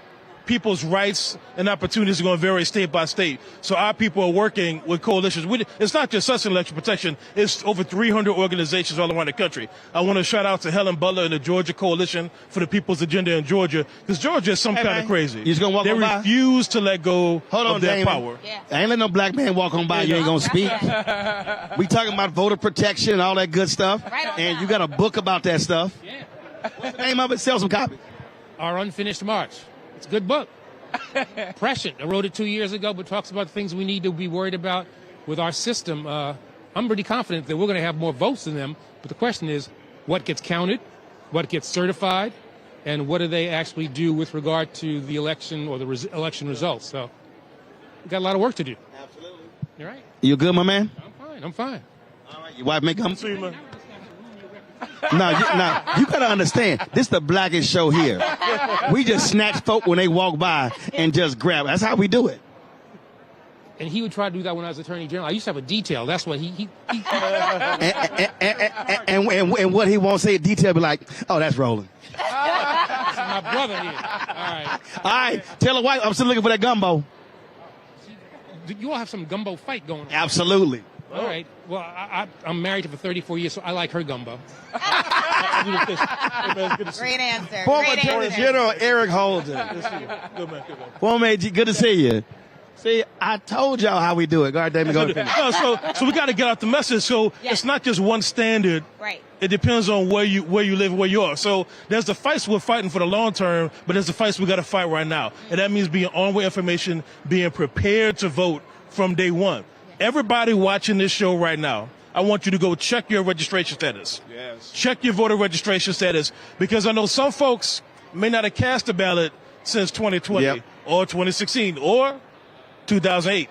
S19: people's rights and opportunities are going to vary state by state. So our people are working with coalitions. It's not just us in election protection. It's over 300 organizations all around the country. I want to shout out to Helen Butler and the Georgia Coalition for the People's Agenda in Georgia, because Georgia is some kind of crazy.
S2: You just gonna walk
S19: they
S2: on by?
S19: refuse to let go
S2: of
S19: their
S2: Damon.
S19: power.
S16: Yeah.
S2: I ain't let no black man walk on by. You ain't gonna speak. We talking about voter protection and all that good stuff. And you got a book about that stuff.
S21: Yeah.
S2: What's the name of it? Sell some copies.
S21: Our Unfinished March. It's a good book. Prescient. I wrote it 2 years ago, but talks about things we need to be worried about with our system. I'm pretty confident that we're going to have more votes than them, but the question is, what gets counted, what gets certified, and what do they actually do with regard to the election or the election results? So we've got a lot of work to do.
S2: Absolutely.
S21: You're right.
S2: You good, my man?
S21: I'm fine.
S2: All right. Your wife make come?
S19: See you, man.
S2: No, you gotta understand. This is the blackest show here. We just snatch folk when they walk by and just grab it. That's how we do it.
S21: And he would try to do that when I was Attorney General. I used to have a detail. That's what he
S2: and what he won't say in detail, be like, oh, that's Roland.
S21: That's my brother here. All
S2: right. Tell the wife I'm still looking for that gumbo.
S21: You all have some gumbo fight going on.
S2: Absolutely.
S21: All right. Well, I'm married to her for 34 years, so I like her gumbo.
S16: Great answer.
S2: Former Attorney General Eric Holden.
S19: Good man.
S2: Former AG, good to see you. See, I told y'all how we do it. God damn it, go finish.
S19: No, so we got to get out the message. So it's not just one standard.
S16: Right.
S19: It depends on where you live, where you are. So there's the fights we're fighting for the long term, but there's the fights we got to fight right now, and that means being on with information, being prepared to vote from day one. Everybody watching this show right now, I want you to go check your registration status.
S15: Yes.
S19: Check your voter registration status, because I know some folks may not have cast a ballot since 2020 or 2016 or 2008,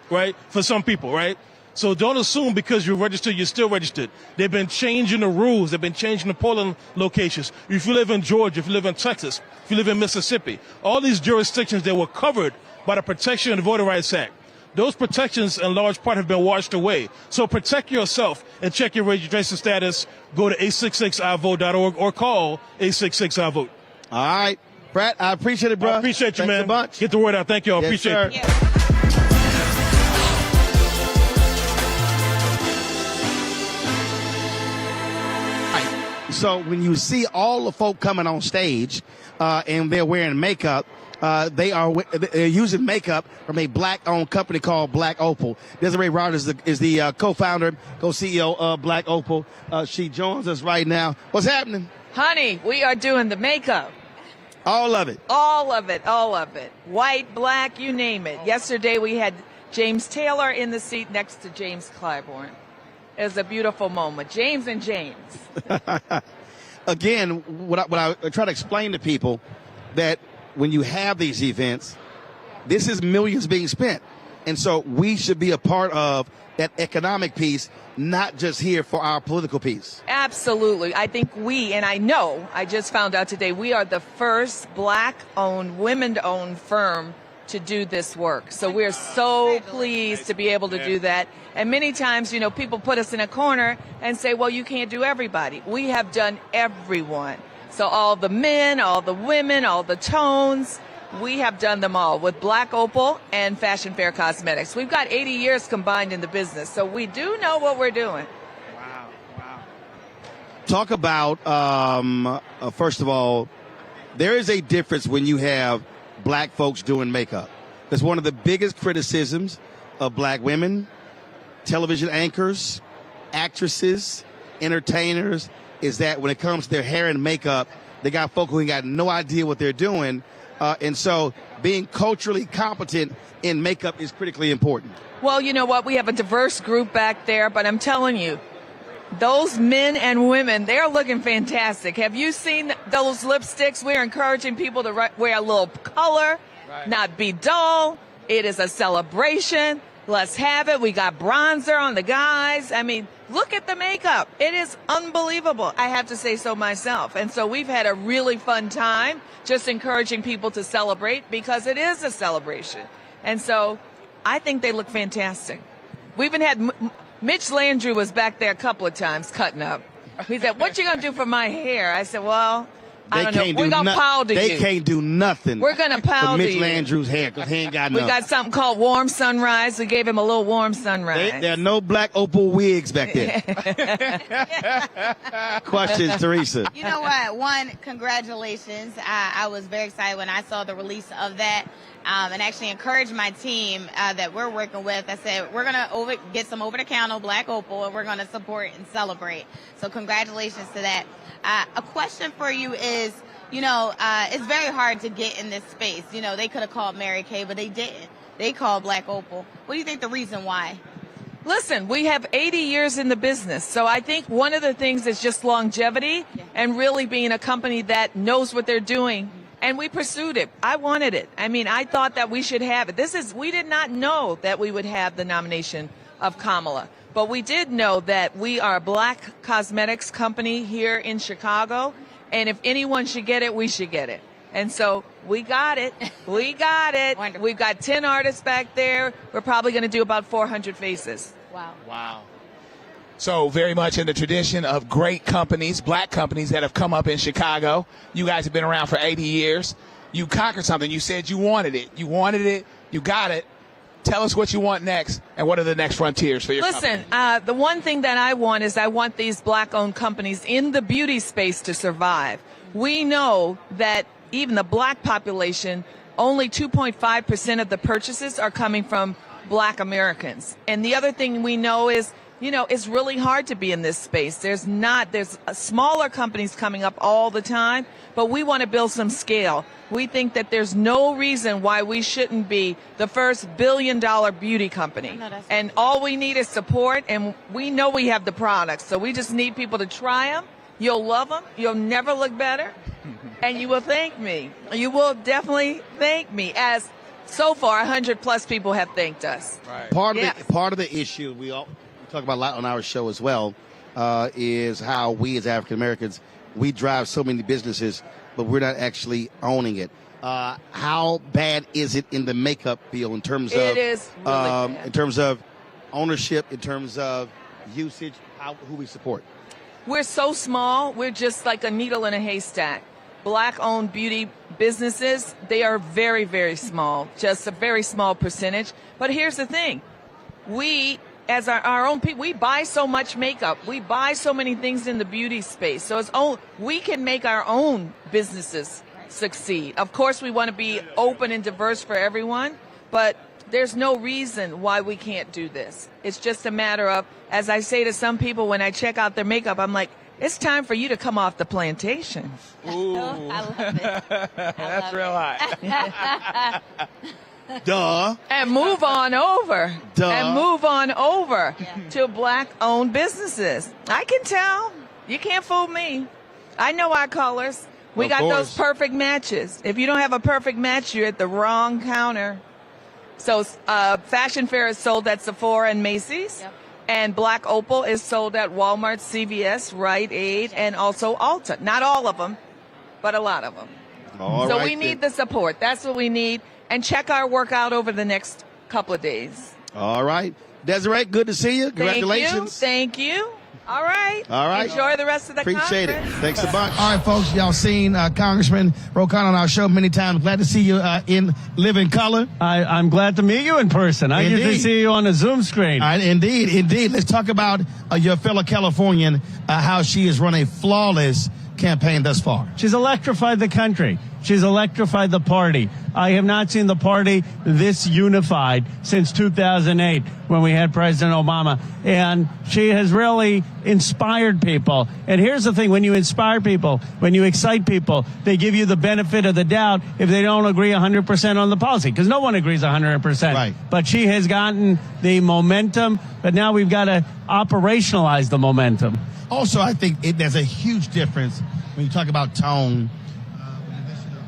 S19: right? For some people, right? So don't assume because you're registered, you're still registered. They've been changing the rules. They've been changing the polling locations. If you live in Georgia, if you live in Texas, if you live in Mississippi, all these jurisdictions that were covered by the Protection of the Voter Rights Act, those protections in large part have been washed away. So protect yourself and check your registration status. Go to 866iVote.org or call 866iVote.
S2: All right. Brad, I appreciate it, bro.
S19: I appreciate you,
S2: Thanks
S19: man.
S2: a bunch.
S19: Get the word out. Thank you all.
S2: Yes,
S19: Appreciate
S2: sir.
S19: it.
S2: Yeah. So when you see all the folk coming on stage and they're wearing makeup, they're using makeup from a black-owned company called Black Opal. Desiree Rogers is the co-founder, co-CEO of Black Opal. She joins us right now. What's happening?
S1: Honey, we are doing the makeup.
S2: All of it.
S1: All of it. All of it. White, black, you name it. Yesterday we had James Taylor in the seat next to James Clyburn. It was a beautiful moment. James and James.
S2: Again, what I try to explain to people that when you have these events, this is millions being spent. And so we should be a part of that economic piece, not just here for our political piece.
S1: Absolutely. I think I just found out today, we are the first black-owned, women-owned firm to do this work. So we're so pleased to be able to do that. And many times, people put us in a corner and say, well, you can't do everybody. We have done everyone. So all the men, all the women, all the tones, we have done them all with Black Opal and Fashion Fair Cosmetics. We've got 80 years combined in the business, so we do know what we're doing.
S2: Talk about, first of all, there is a difference when you have black folks doing makeup. That's one of the biggest criticisms of black women, television anchors, actresses, entertainers, is that when it comes to their hair and makeup, they got folk who ain't got no idea what they're doing. And so being culturally competent in makeup is critically important.
S1: Well, you know what? We have a diverse group back there, but I'm telling you, those men and women, they're looking fantastic. Have you seen those lipsticks? We're encouraging people to wear a little color, not be dull. It is a celebration. Let's have it. We got bronzer on the guys. I mean, look at the makeup. It is unbelievable. I have to say so myself. And so we've had a really fun time just encouraging people to celebrate because it is a celebration. And so I think they look fantastic. We even had Mitch Landrieu was back there a couple of times cutting up. He said, what you going to do for my hair? I said, well, I don't know. We're going to powder you.
S2: They can't do nothing.
S1: We're going to powder
S2: Mitch
S1: you.
S2: Landrieu's hair because he ain't got nothing.
S1: We got something called Warm Sunrise. We gave him a little Warm Sunrise.
S2: There are no Black Opal wigs back there. Question, Teresa.
S16: You know what? One, congratulations. I was very excited when I saw the release of that. And actually encouraged my team that we're working with. I said, we're going to get some over-the-counter Black Opal, and we're going to support and celebrate. So congratulations to that. A question for you is, it's very hard to get in this space. They could have called Mary Kay, but they didn't. They called Black Opal. What do you think the reason why?
S1: Listen, we have 80 years in the business. So I think one of the things is just longevity and really being a company that knows what they're doing. And we pursued it. I wanted it. I mean, I thought that we should have it. We did not know that we would have the nomination of Kamala. But we did know that we are a black cosmetics company here in Chicago. And if anyone should get it, we should get it. And so we got it. We got it. Wonderful. We've got 10 artists back there. We're probably going to do about 400 faces.
S15: Wow. So very much in the tradition of great companies, black companies that have come up in Chicago. You guys have been around for 80 years. You conquered something. You said you wanted it. You wanted it. You got it. Tell us what you want next and what are the next frontiers for your company.
S1: Listen, the one thing that I want is I want these black-owned companies in the beauty space to survive. We know that even the black population, only 2.5% of the purchases are coming from black Americans. And the other thing we know is, it's really hard to be in this space. There's smaller companies coming up all the time, but we want to build some scale. We think that there's no reason why we shouldn't be the first billion-dollar beauty company. And all we need is support, and we know we have the products. So we just need people to try them. You'll love them. You'll never look better. And you will thank me. You will definitely thank me. As so far, 100+ people have thanked us.
S14: Right.
S2: Part of the issue we talk about a lot on our show as well is how we as African Americans, we drive so many businesses, but we're not actually owning it. How bad is it in the makeup field in terms of
S1: it is really bad.
S2: In terms of ownership, in terms of usage, who we support?
S1: We're so small. We're just like a needle in a haystack. Black-owned beauty businesses, they are very, very small, just a very small percentage. But here's the thing. We, as our own people, we buy so much makeup. We buy so many things in the beauty space. So we can make our own businesses succeed. Of course, we want to be open and diverse for everyone, but there's no reason why we can't do this. It's just a matter of, as I say to some people when I check out their makeup, I'm like, it's time for you to come off the plantation.
S16: Ooh. I love it.
S14: That's real high.
S2: Duh.
S1: And move on over.
S2: Duh.
S1: And move on over to black-owned businesses. I can tell. You can't fool me. I know our colors. We got those perfect matches. If you don't have a perfect match, you're at the wrong counter. So Fashion Fair is sold at Sephora and Macy's. Yep. And Black Opal is sold at Walmart, CVS, Rite Aid, and also Ulta. Not all of them, but a lot of them. So we need the support. That's what we need. And check our work out over the next couple of days.
S2: All right. Desiree, good to see you. Congratulations.
S1: Thank you. All right. Enjoy the rest of the conference.
S2: Appreciate it. Thanks a bunch.
S12: All right, folks. Y'all seen Congressman Rokan on our show many times. Glad to see you in living color.
S3: I'm glad to meet you in person. I usually see you on a Zoom screen.
S12: All right, indeed. Let's talk about your fellow Californian, how she has run a flawless campaign thus far.
S3: She's electrified the country. She's electrified the party. I have not seen the party this unified since 2008 when we had President Obama. And she has really inspired people. And here's the thing. When you inspire people, when you excite people, they give you the benefit of the doubt if they don't agree 100% on the policy. Because no one agrees 100%.
S12: Right.
S3: But she has gotten the momentum. But now we've got to operationalize the momentum.
S12: Also, I think there's a huge difference when you talk about tone.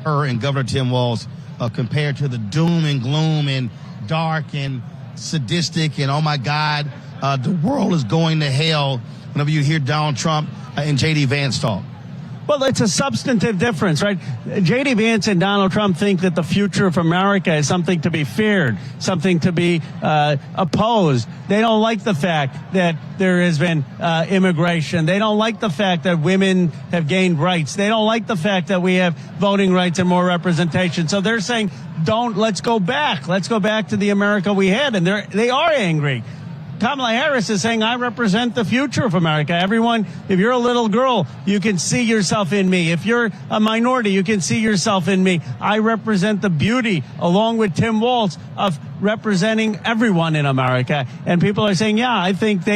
S12: Her and Governor Tim Walz compared to the doom and gloom and dark and sadistic and, oh, my God, the world is going to hell whenever you hear Donald Trump and J.D. Vance talk.
S3: Well, it's a substantive difference, right? J.D. Vance and Donald Trump think that the future of America is something to be feared, something to be opposed. They don't like the fact that there has been immigration. They don't like the fact that women have gained rights. They don't like the fact that we have voting rights and more representation. So they're saying, let's go back. Let's go back to the America we had. And they are angry. Kamala Harris is saying, I represent the future of America. Everyone, if you're a little girl, you can see yourself in me. If you're a minority, you can see yourself in me. I represent the beauty, along with Tim Walz, of representing everyone in America. And people are saying, yeah, I think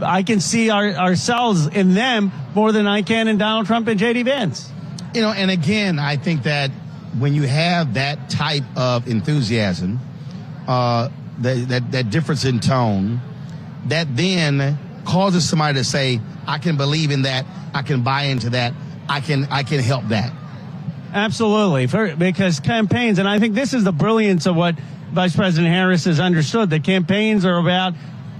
S3: I can see ourselves in them more than I can in Donald Trump and J.D. Vance.
S12: And again, I think that when you have that type of enthusiasm, that difference in tone, that then causes somebody to say, I can believe in that, I can buy into that, I can help that.
S3: Absolutely, because campaigns, and I think this is the brilliance of what Vice President Harris has understood, that campaigns are about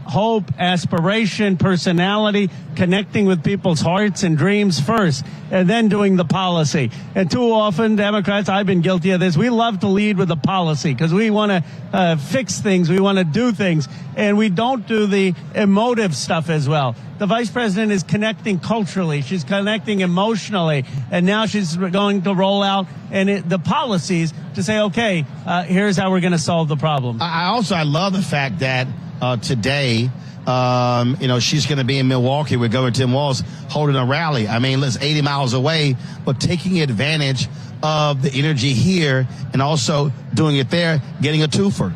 S3: hope, aspiration, personality, connecting with people's hearts and dreams first, and then doing the policy. And too often, Democrats, I've been guilty of this, we love to lead with the policy because we want to fix things, we want to do things, and we don't do the emotive stuff as well. The vice president is connecting culturally, she's connecting emotionally, and now she's going to roll out the policies to say, okay, here's how we're going to solve the problem.
S12: I love the fact that today, she's going to be in Milwaukee with Governor Tim Walz holding a rally. I mean, it's 80 miles away, but taking advantage of the energy here and also doing it there, getting a twofer.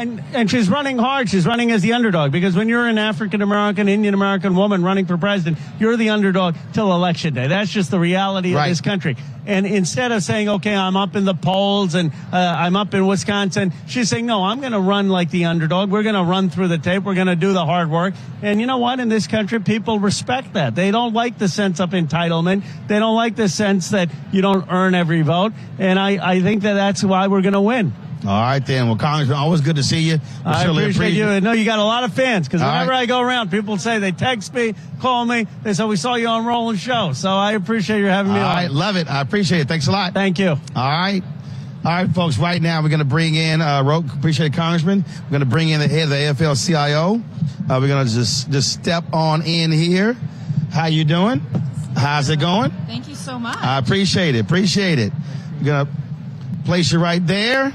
S3: And she's running hard. She's running as the underdog, because when you're an African-American, Indian-American woman running for president, you're the underdog till Election Day. That's just the reality of this country. And instead of saying, okay, I'm up in the polls and I'm up in Wisconsin, she's saying, no, I'm going to run like the underdog. We're going to run through the tape. We're going to do the hard work. And you know what? In this country, people respect that. They don't like the sense of entitlement. They don't like the sense that you don't earn every vote. And I think that that's why we're going to win.
S12: All right, then. Well, Congressman, always good to see you.
S3: I appreciate you. I know you got a lot of fans because whenever I go around, people say they text me, call me. They say, we saw you on Roland's show. So I appreciate you having me on.
S12: All right, love it. I appreciate it. Thanks a lot.
S3: Thank you.
S12: All right. All right, folks, right now we're going to bring in, appreciate it, Congressman. We're going to bring in the head of the AFL-CIO. We're going to just step on in here. How you doing? How's it going?
S7: Thank you so much.
S12: I appreciate it. Appreciate it. We're going to place you right there.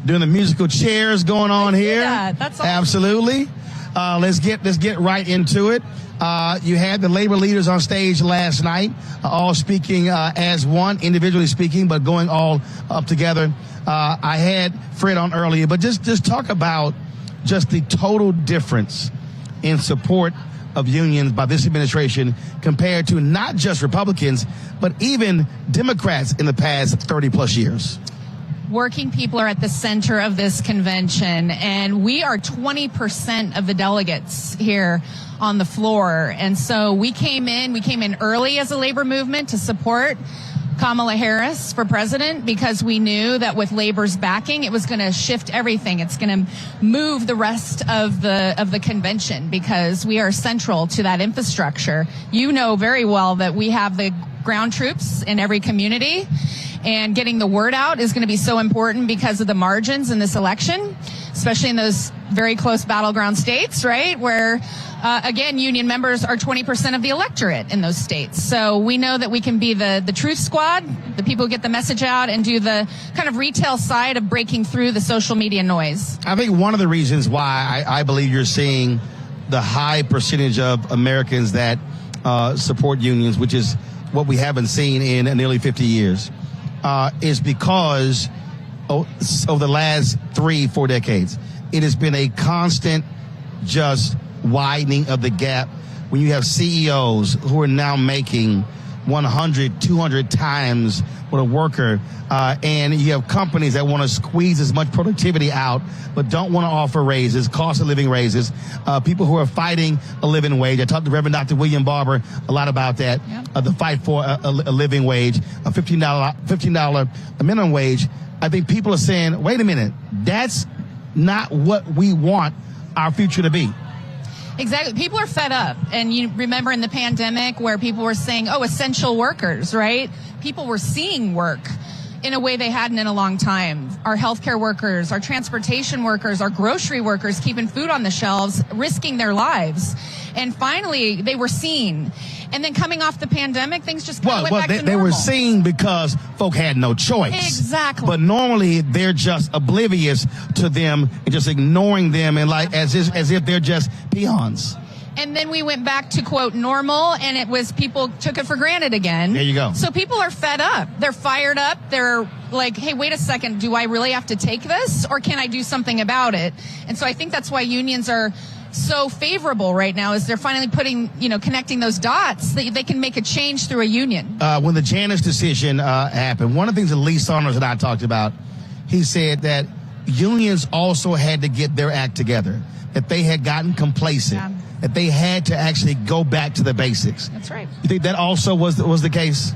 S12: Doing the musical chairs going on here.
S7: That's awesome.
S12: Absolutely. Let's get right into it. You had the labor leaders on stage last night, all speaking as one, individually speaking, but going all up together. I had Fred on earlier, but just talk about just the total difference in support of unions by this administration compared to not just Republicans, but even Democrats in the past 30 plus years.
S7: Working people are at the center of this convention, and we are 20% of the delegates here on the floor. And so we came in early as a labor movement to support Kamala Harris for president because we knew that with labor's backing, it was going to shift everything. It's going to move the rest of the convention because we are central to that infrastructure. You know very well that we have the ground troops in every community, and getting the word out is going to be so important because of the margins in this election, especially in those very close battleground states, right? Where, again, union members are 20% of the electorate in those states. So we know that we can be the truth squad, the people who get the message out and do the kind of retail side of breaking through the social media noise.
S12: I think one of the reasons why I believe you're seeing the high percentage of Americans that support unions, which is what we haven't seen in nearly 50 years, is because over the last 3-4 decades, it has been a constant just widening of the gap when you have CEOs who are now making 100, 200 times what a worker, and you have companies that want to squeeze as much productivity out but don't want to offer raises, cost of living raises, people who are fighting a living wage. I talked to Reverend Dr. William Barber a lot about that, the fight for a living wage, a $15 minimum wage. I think people are saying, wait a minute, that's not what we want our future to be.
S7: Exactly. People are fed up. And you remember in the pandemic where people were saying, oh, essential workers, right? People were seeing work in a way they hadn't in a long time. Our healthcare workers, our transportation workers, our grocery workers keeping food on the shelves, risking their lives. And finally, they were seen. And then coming off the pandemic, things just kind of went back to normal.
S12: They were seen because folk had no choice.
S7: Exactly.
S12: But normally they're just oblivious to them and just ignoring them and like as if they're just peons.
S7: And then we went back to, quote, normal, and it was people took it for granted again.
S12: There you go.
S7: So people are fed up. They're fired up. They're like, hey, wait a second. Do I really have to take this, or can I do something about it? And so I think that's why unions are so favorable right now, is they're finally putting, connecting those dots that they can make a change through a union.
S12: When the Janus decision happened, one of the things that Lee Saunders and I talked about, he said that unions also had to get their act together, that they had gotten complacent. Yeah. That they had to actually go back to the basics.
S7: That's right.
S12: You think that also was the case?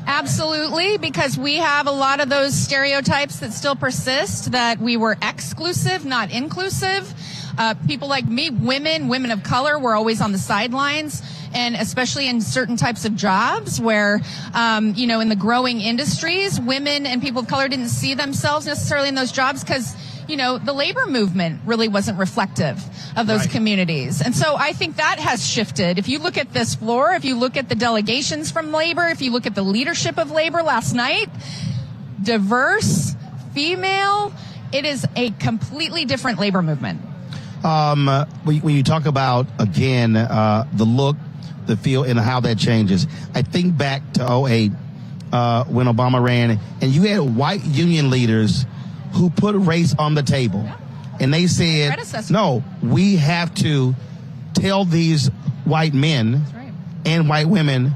S7: Absolutely, because we have a lot of those stereotypes that still persist, that we were exclusive, not inclusive. People like me, women of color, were always on the sidelines, and especially in certain types of jobs where, in the growing industries, women and people of color didn't see themselves necessarily in those jobs because the labor movement really wasn't reflective of those communities. And so I think that has shifted. If you look at this floor, if you look at the delegations from labor, if you look at the leadership of labor last night, diverse, female, it is a completely different labor movement.
S12: When you talk about, again, the look, the feel, and how that changes, I think back to 2008 when Obama ran, and you had white union leaders who put race on the table. And they said, no, we have to tell these white men and white women,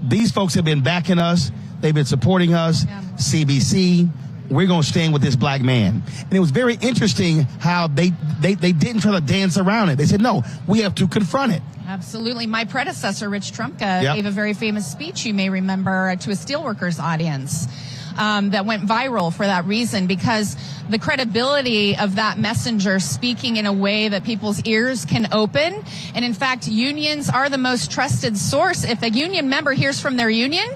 S12: these folks have been backing us, they've been supporting us, CBC, we're going to stand with this black man. And it was very interesting how they didn't try to dance around it. They said, no, we have to confront it.
S7: Absolutely. My predecessor, Rich Trumka, gave a very famous speech, you may remember, to a steelworkers audience. that went viral for that reason, because the credibility of that messenger speaking in a way that people's ears can open. And in fact, unions are the most trusted source. If a union member hears from their union,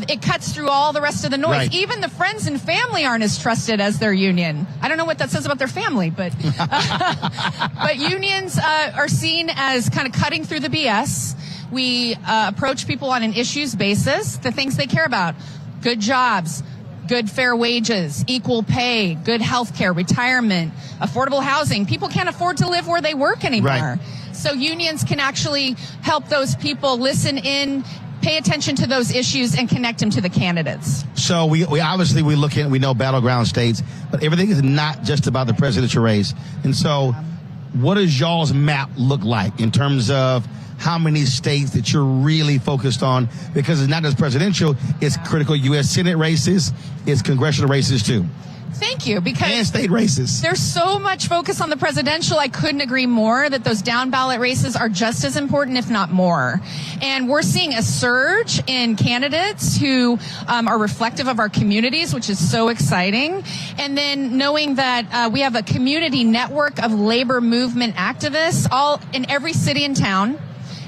S7: it cuts through all the rest of the noise.
S2: Right.
S7: Even the friends and family aren't as trusted as their union. I don't know what that says about their family, but but unions are seen as kind of cutting through the BS. We approach people on an issues basis, the things they care about: good jobs, good fair wages, equal pay, good health care, retirement, affordable housing. People can't afford to live where they work anymore.
S2: Right.
S7: So unions can actually help those people listen in, pay attention to those issues, and connect them to the candidates.
S2: So we obviously we know battleground states, but everything is not just about the presidential race. And so what does y'all's map look like in terms of how many states that you're really focused on? Because it's not just presidential, it's critical U.S. Senate races, it's congressional races too.
S7: Thank you, because
S2: and state races.
S7: There's so much focus on the presidential. I couldn't agree more that those down ballot races are just as important, if not more. And we're seeing a surge in candidates who are reflective of our communities, which is so exciting. And then knowing that we have a community network of labor movement activists all in every city and town,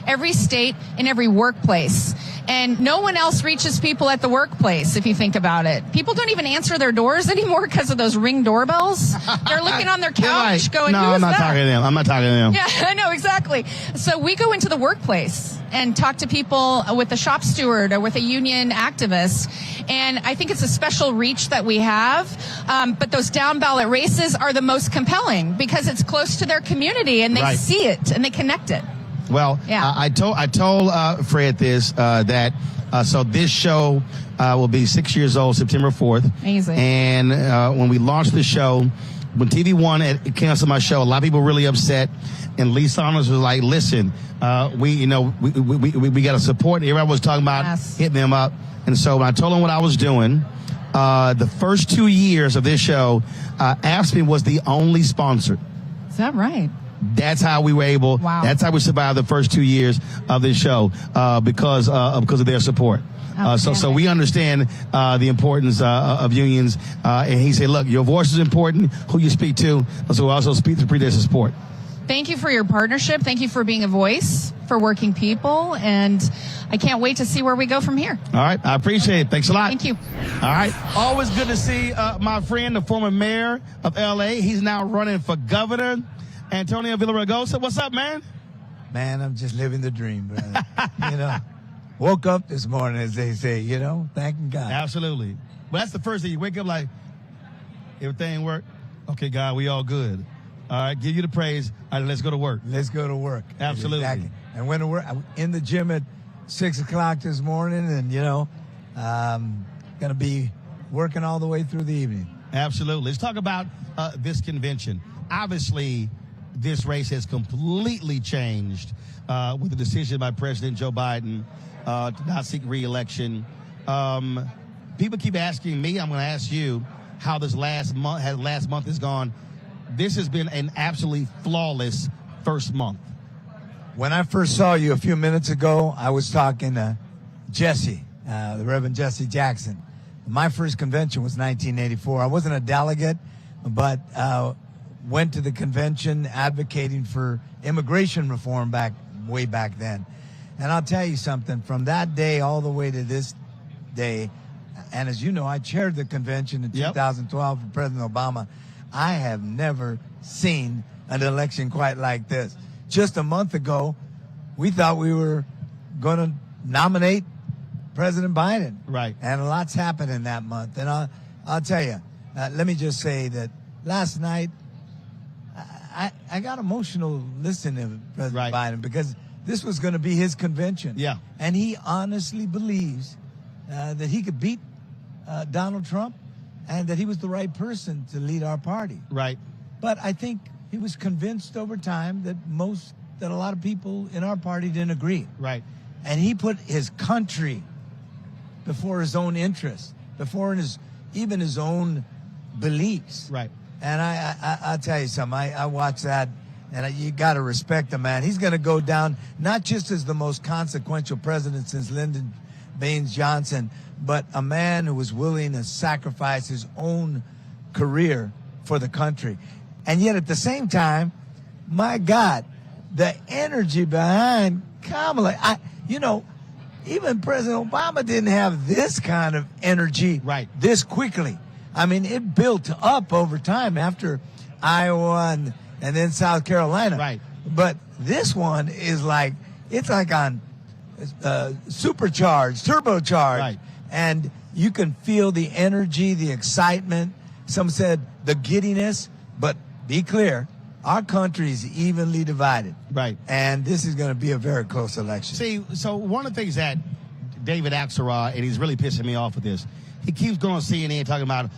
S7: every state, in every workplace. And no one else reaches people at the workplace, if you think about it. People don't even answer their doors anymore because of those Ring doorbells. They're looking on their couch going,
S2: no,
S7: who is
S2: I'm not
S7: that?
S2: talking to them. I'm not talking to them.
S7: Yeah, I know, exactly. So we go into the workplace and talk to people with a shop steward or with a union activist. And I think it's a special reach that we have. But those down ballot races are the most compelling because it's close to their community and they
S2: Right.
S7: see it and they connect it.
S2: Well,
S7: Yeah.
S2: I told Fred this, that so this show will be 6 years old, September 4th.
S7: Amazing.
S2: And when we launched the show, when TV One had canceled my show, a lot of people were really upset. And Lee Saunders was like, listen, we got to support. Everybody was talking about hitting them up. And so when I told them what I was doing, the first 2 years of this show, AFSCME was the only sponsor.
S7: Is that right?
S2: That's how we were able.
S7: Wow.
S2: That's how we survived the first 2 years of this show because of their support. So we understand the importance of unions. And he said, "Look, your voice is important. Who you speak to, so we also speak to their support."
S7: Thank you for your partnership. Thank you for being a voice for working people. And I can't wait to see where we go from here.
S2: All right. I appreciate it. Thanks a lot.
S7: Thank you.
S2: All right. Always good to see my friend, the former mayor of L.A. He's now running for governor, Antonio Villaraigosa. What's up, man?
S8: Man, I'm just living the dream, brother. Woke up this morning, as they say, thanking God.
S2: Absolutely. Well, that's the first thing. You wake up like, everything work? Okay, God, we all good. All right, give you the praise. All right, let's go to work.
S8: Let's go to work.
S2: Absolutely.
S8: Exactly. And when to work, I'm in the gym at 6 o'clock this morning, and, going to be working all the way through the evening.
S2: Absolutely. Let's talk about this convention. Obviously, this race has completely changed with the decision by President Joe Biden to not seek re-election. People keep asking me, I'm going to ask you, how this last month has gone. This has been an absolutely flawless first month.
S8: When I first saw you a few minutes ago, I was talking to Jesse, the Reverend Jesse Jackson. My first convention was 1984. I wasn't a delegate, but went to the convention advocating for immigration reform way back then. And I'll tell you something, from that day all the way to this day, and as you know, I chaired the convention in 2012 for President Obama. I have never seen an election quite like this. Just a month ago, we thought we were going to nominate President Biden.
S2: Right.
S8: And a lot's happened in that month. And I'll tell you, let me just say that last night, I got emotional listening to President Biden because this was going to be his convention.
S2: Yeah.
S8: And he honestly believes that he could beat Donald Trump and that he was the right person to lead our party.
S2: Right.
S8: But I think he was convinced over time that a lot of people in our party didn't agree.
S2: Right.
S8: And he put his country before his own interests, before even his own beliefs.
S2: Right.
S8: And I'll tell you something. I watched that, and you got to respect the man. He's going to go down not just as the most consequential president since Lyndon Baines Johnson, but a man who was willing to sacrifice his own career for the country. And yet at the same time, my God, the energy behind Kamala, even President Obama didn't have this kind of energy this quickly. I mean, it built up over time after Iowa and then South Carolina.
S12: Right.
S8: But this one is like, it's like on supercharged, turbocharged.
S12: Right.
S8: And you can feel the energy, the excitement. Some said the giddiness, but be clear, our country is evenly divided.
S12: Right.
S8: And this is going to be a very close election.
S12: See, so one of the things that David Axelrod, and he's really pissing me off with this, he keeps going on CNN talking about,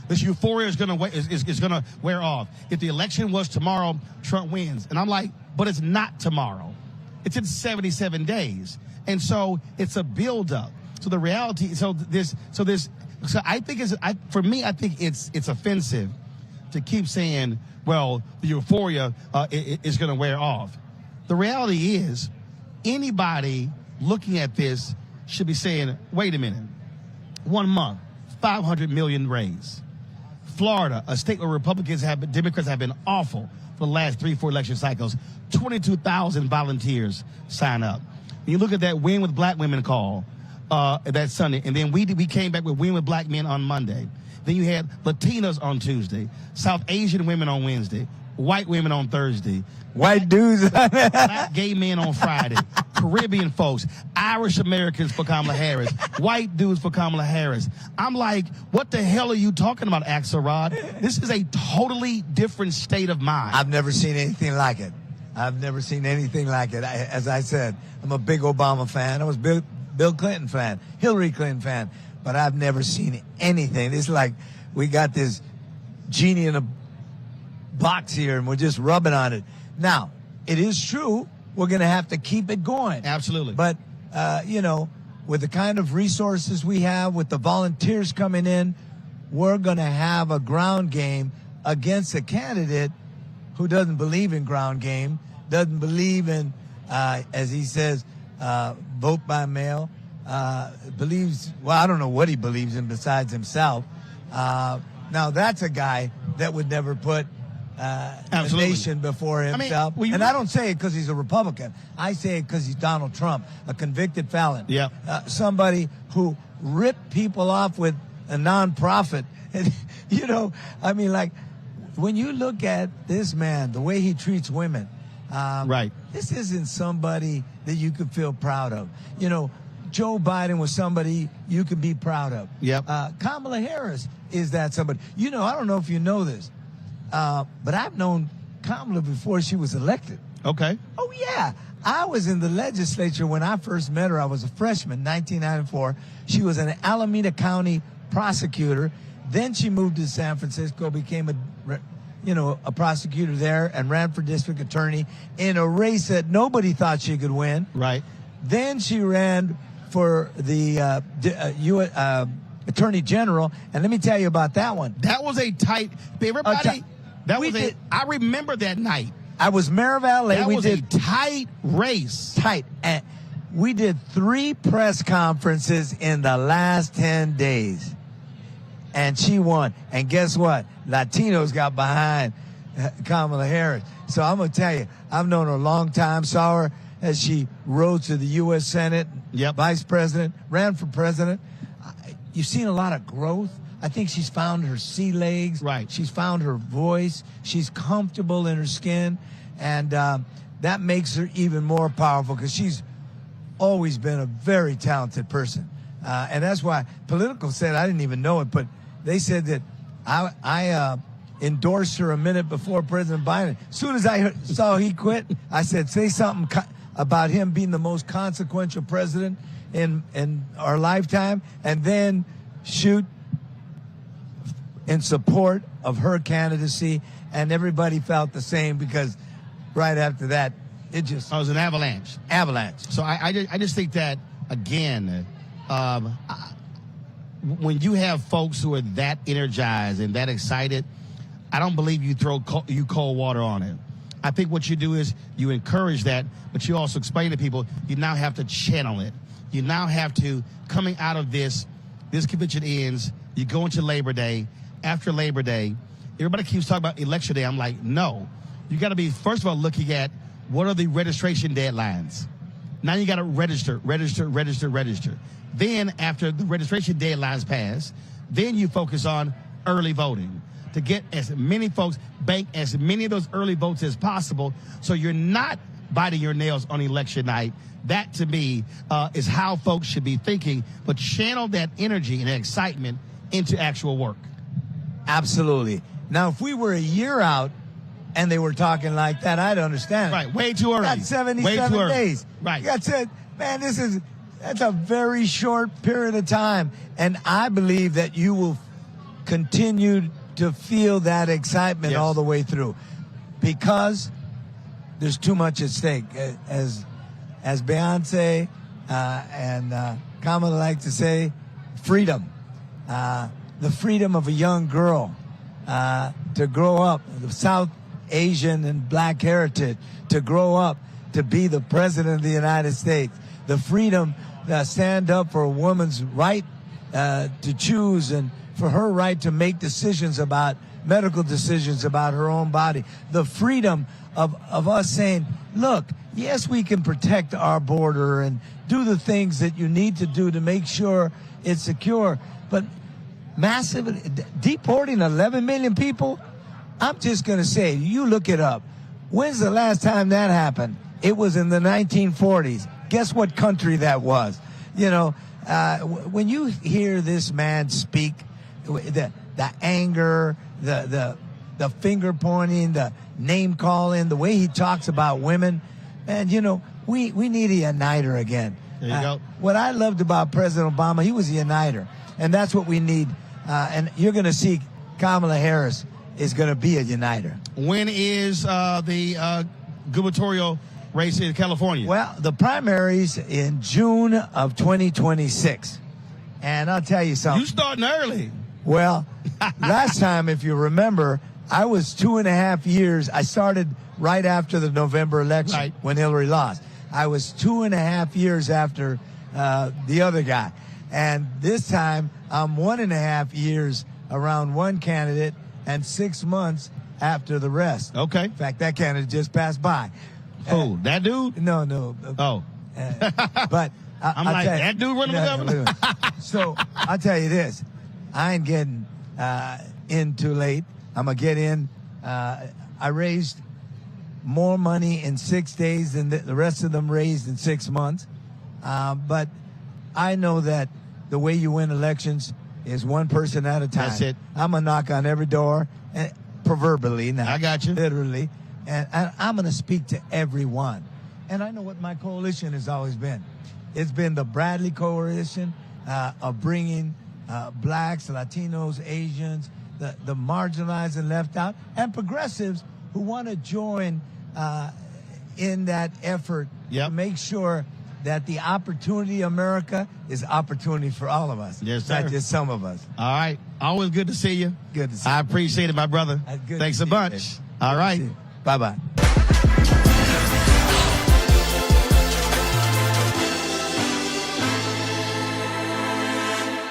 S12: this euphoria is going to wear off. If the election was tomorrow, Trump wins. And I'm like, but it's not tomorrow. It's in 77 days. And so it's a buildup. So the reality, so I think I think it's offensive to keep saying, well, the euphoria is going to wear off. The reality is, anybody looking at this should be saying, wait a minute, 1 month, 500 million raised. Florida, a state where Democrats have been awful for the last 3-4 election cycles, 22,000 volunteers sign up. When you look at that Win with Black Women call that Sunday, and then we came back with Win with Black Men on Monday. Then you had Latinas on Tuesday, South Asian women on Wednesday, white women on Thursday,
S8: white dudes,
S12: black gay men on Friday, Caribbean folks, Irish Americans for Kamala Harris, white dudes for Kamala Harris. I'm like, what the hell are you talking about, Axelrod? This is a totally different state of mind.
S8: I've never seen anything like it. As I said, I'm a big Obama fan. I was Bill Clinton fan, Hillary Clinton fan. But I've never seen anything. It's like we got this genie in a box here and we're just rubbing on it. Now, it is true we're going to have to keep it going.
S12: Absolutely.
S8: But, with the kind of resources we have, with the volunteers coming in, we're going to have a ground game against a candidate who doesn't believe in ground game, doesn't believe in, as he says, vote by mail. Believes, well, I don't know what he believes in besides himself. Now, that's a guy that would never put the nation before himself. And I don't say it because he's a Republican. I say it because he's Donald Trump, a convicted felon.
S12: Yeah.
S8: Somebody who ripped people off with a nonprofit. And, when you look at this man, the way he treats women, this isn't somebody that you could feel proud of. Joe Biden was somebody you could be proud of.
S12: Yep.
S8: Kamala Harris is that somebody. I don't know if you know this, but I've known Kamala before she was elected.
S12: Okay.
S8: Oh, yeah. I was in the legislature when I first met her. I was a freshman, 1994. She was an Alameda County prosecutor. Then she moved to San Francisco, became a prosecutor there, and ran for district attorney in a race that nobody thought she could win.
S12: Right.
S8: Then she ran for the Attorney General, and let me tell you about that one.
S12: That was a tight. Everybody, I remember that night.
S8: I was mayor of LA.
S12: That was a tight race.
S8: Tight, and we did 3 press conferences in the last 10 days, and she won. And guess what? Latinos got behind Kamala Harris. So I'm gonna tell you, I've known her a long time. Saw her as she rose to the U.S. Senate, vice president, ran for president. You've seen a lot of growth. I think she's found her sea legs.
S12: Right.
S8: She's found her voice. She's comfortable in her skin. And that makes her even more powerful because she's always been a very talented person. And that's why Politico said, I didn't even know it, but they said that I endorsed her a minute before President Biden. As soon as I saw he quit, I said, say something about him being the most consequential president in our lifetime, and then shoot in support of her candidacy. And everybody felt the same because right after that, it was
S12: an avalanche.
S8: So
S12: I just think that, again, when you have folks who are that energized and that excited, I don't believe you throw cold water on it. I think what you do is you encourage that, but you also explain to people you now have to channel it. You now have to, coming out of this convention ends, you go into Labor Day. After Labor Day, everybody keeps talking about Election Day. I'm like, no. You got to be, first of all, looking at what are the registration deadlines. Now you got to register. Then after the registration deadlines pass, then you focus on early voting to get as many folks, bank as many of those early votes as possible so you're not biting your nails on election night. That, to me, is how folks should be thinking, but channel that energy and excitement into actual work.
S8: Absolutely. Now, if we were a year out and they were talking like that, I'd understand.
S12: Right, way too early.
S8: That's 77 days.
S12: Right.
S8: That's it. Man, that's a very short period of time. And I believe that you will continue to feel that excitement all the way through because there's too much at stake. As Beyonce and Kamala like to say, freedom. The freedom of a young girl to grow up, the South Asian and black heritage, to grow up to be the president of the United States. The freedom to stand up for a woman's right to choose and for her right to make decisions about medical decisions about her own body. The freedom of us saying, look, yes, we can protect our border and do the things that you need to do to make sure it's secure, but deporting 11 million people, I'm just going to say, you look it up. When's the last time that happened? It was in the 1940s. Guess what country that was? You know, when you hear this man speak, the anger, the finger pointing, the name calling, the way he talks about women, and you know, we need a uniter again.
S12: There you go.
S8: What I loved about President Obama, he was a uniter, and that's what we need. And you're going to see Kamala Harris is going to be a uniter.
S12: When is the gubernatorial race in California?
S8: Well, the primaries in June of 2026. And I'll tell you something.
S12: You starting early.
S8: Well, last time, if you remember, I was 2.5 years. I started right after the November election when Hillary lost. I was 2.5 years after the other guy. And this time, I'm 1.5 years around one candidate and 6 months after the rest.
S12: Okay.
S8: In fact, that candidate just passed by.
S12: Oh, that dude?
S8: No.
S12: Oh.
S8: But
S12: I'm like, that dude running for governor?
S8: So I'll tell you this. I ain't getting in too late. I'm going to get in. I raised more money in 6 days than the rest of them raised in 6 months. But I know that the way you win elections is one person at a time.
S12: That's it.
S8: I'm going to knock on every door, proverbially now.
S12: I got you.
S8: Literally. And I'm going to speak to everyone. And I know what my coalition has always been. It's been the Bradley Coalition of bringing blacks, Latinos, Asians, the marginalized and left out, and progressives who want to join in that effort to make sure that the opportunity America is opportunity for all of us.
S12: Yes, sir.
S8: Not just some of us.
S12: All right. Always good to see you.
S8: Good to see
S12: I
S8: you.
S12: appreciate it, my brother. Thanks a bunch. All right.
S8: Bye-bye.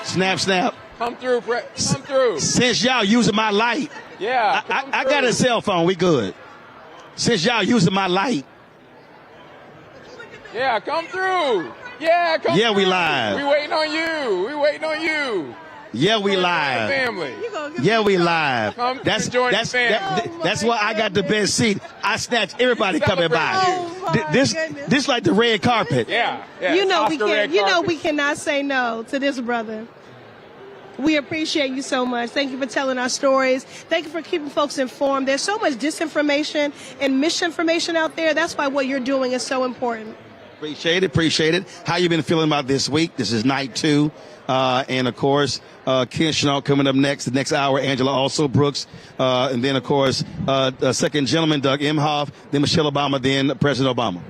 S2: Snap.
S5: Come through, Come through.
S2: Since y'all using my light.
S5: Yeah.
S2: I got a cell phone. We good. Since y'all using my light.
S5: Yeah, come through. Yeah, come through.
S2: Yeah, we live.
S5: We waiting on you.
S2: Yeah, we live.
S5: Family.
S2: Yeah, we live.
S5: Come join the family.
S2: That's why I got the best seat. I snatch everybody coming by. This like the red carpet.
S5: Yeah.
S22: You know we cannot say no to this brother. We appreciate you so much. Thank you for telling our stories. Thank you for keeping folks informed. There's so much disinformation and misinformation out there. That's why what you're doing is so important.
S2: Appreciate it. How you been feeling about this week? This is night 2. And, of course, Ken Chenault coming up next, the next hour, Angela also Brooks. And then, of course, second gentleman, Doug Emhoff, then Michelle Obama, then President Obama.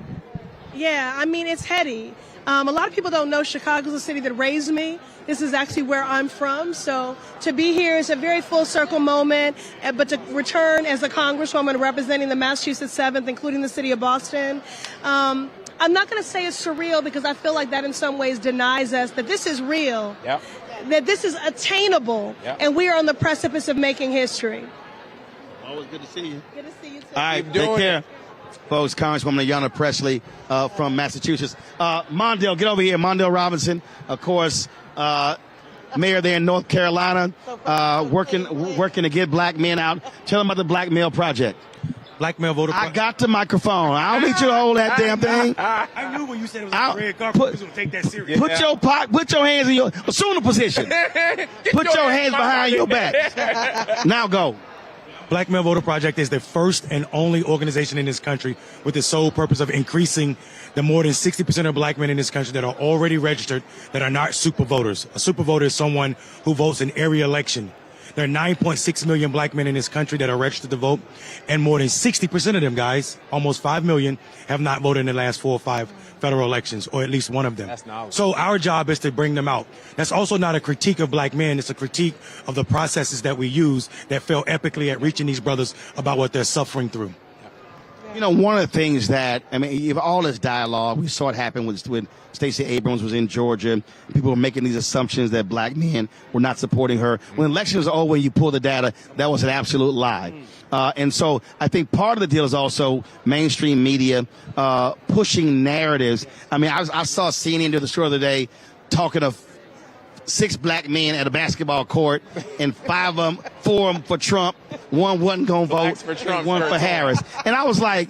S22: Yeah, I mean, it's heady. A lot of people don't know Chicago's the city that raised me. This is actually where I'm from. So to be here is a very full circle moment. But to return as a Congresswoman representing the Massachusetts 7th, including the city of Boston, I'm not going to say it's surreal because I feel like that in some ways denies us that this is real, that this is attainable, and we are on the precipice of making history.
S2: Always good to see you.
S22: Good to see you too.
S2: All right, take care. Folks, Congresswoman Ayanna Pressley from Massachusetts. Mondale, get over here. Mondale Robinson, of course, mayor there in North Carolina, working to get black men out. Tell them about the Black Male Project.
S6: Black Male Voter Project.
S2: I got the microphone. I don't need you to hold that damn thing.
S6: I knew when you said it was a red carpet, you was going to take that serious.
S2: Put your hands in your assume the position. Put your hands behind your back. Now go.
S6: Black Male Voter Project is the first and only organization in this country with the sole purpose of increasing the more than 60% of black men in this country that are already registered that are not super voters. A super voter is someone who votes in every election. There are 9.6 million black men in this country that are registered to vote, and more than 60% of them, guys, almost 5 million, have not voted in the last 4 or 5 federal elections, or at least one of them. So our job is to bring them out. That's also not a critique of black men. It's a critique of the processes that we use that fail epically at reaching these brothers about what they're suffering through.
S2: You know, one of the things that, I mean, you have all this dialogue. We saw it happen when Stacey Abrams was in Georgia. People were making these assumptions that black men were not supporting her. When elections are over, you pull the data. That was an absolute lie. And so I think part of the deal is also mainstream media pushing narratives. I mean, I saw CNN do the story the other day talking of 6 black men at a basketball court, and 4 of them for Trump. One wasn't going to vote, and 1 for Harris. And I was like,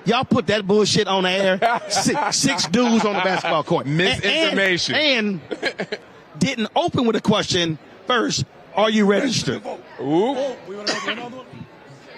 S2: y'all put that bullshit on the air? 6 dudes on the basketball court.
S5: Misinformation.
S2: And didn't open with a question first, are you registered?
S6: Ooh.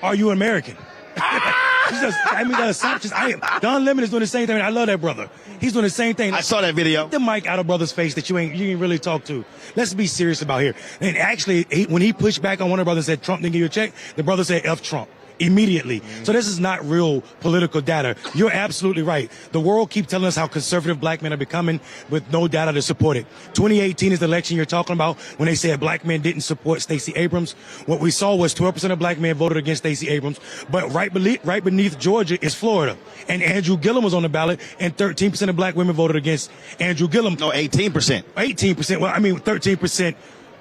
S6: Are you American? The assumptions. Don Lemon is doing the same thing. I love that brother. He's doing the same thing.
S2: I saw that video.
S6: Get the mic out of brother's face that you ain't really talk to. Let's be serious about here. And actually, when he pushed back on one of the brothers and said Trump didn't give you a check, the brother said F Trump immediately. So this is not real political data. You're absolutely right. The world keeps telling us how conservative black men are becoming with no data to support it. 2018 is the election you're talking about when they said black men didn't support Stacey Abrams. What we saw was 12% of black men voted against Stacey Abrams, but right beneath Georgia is Florida. And Andrew Gillum was on the ballot, and 13% of black women voted against Andrew Gillum.
S2: No, 18%.
S6: 18%. Well, I mean, 13%.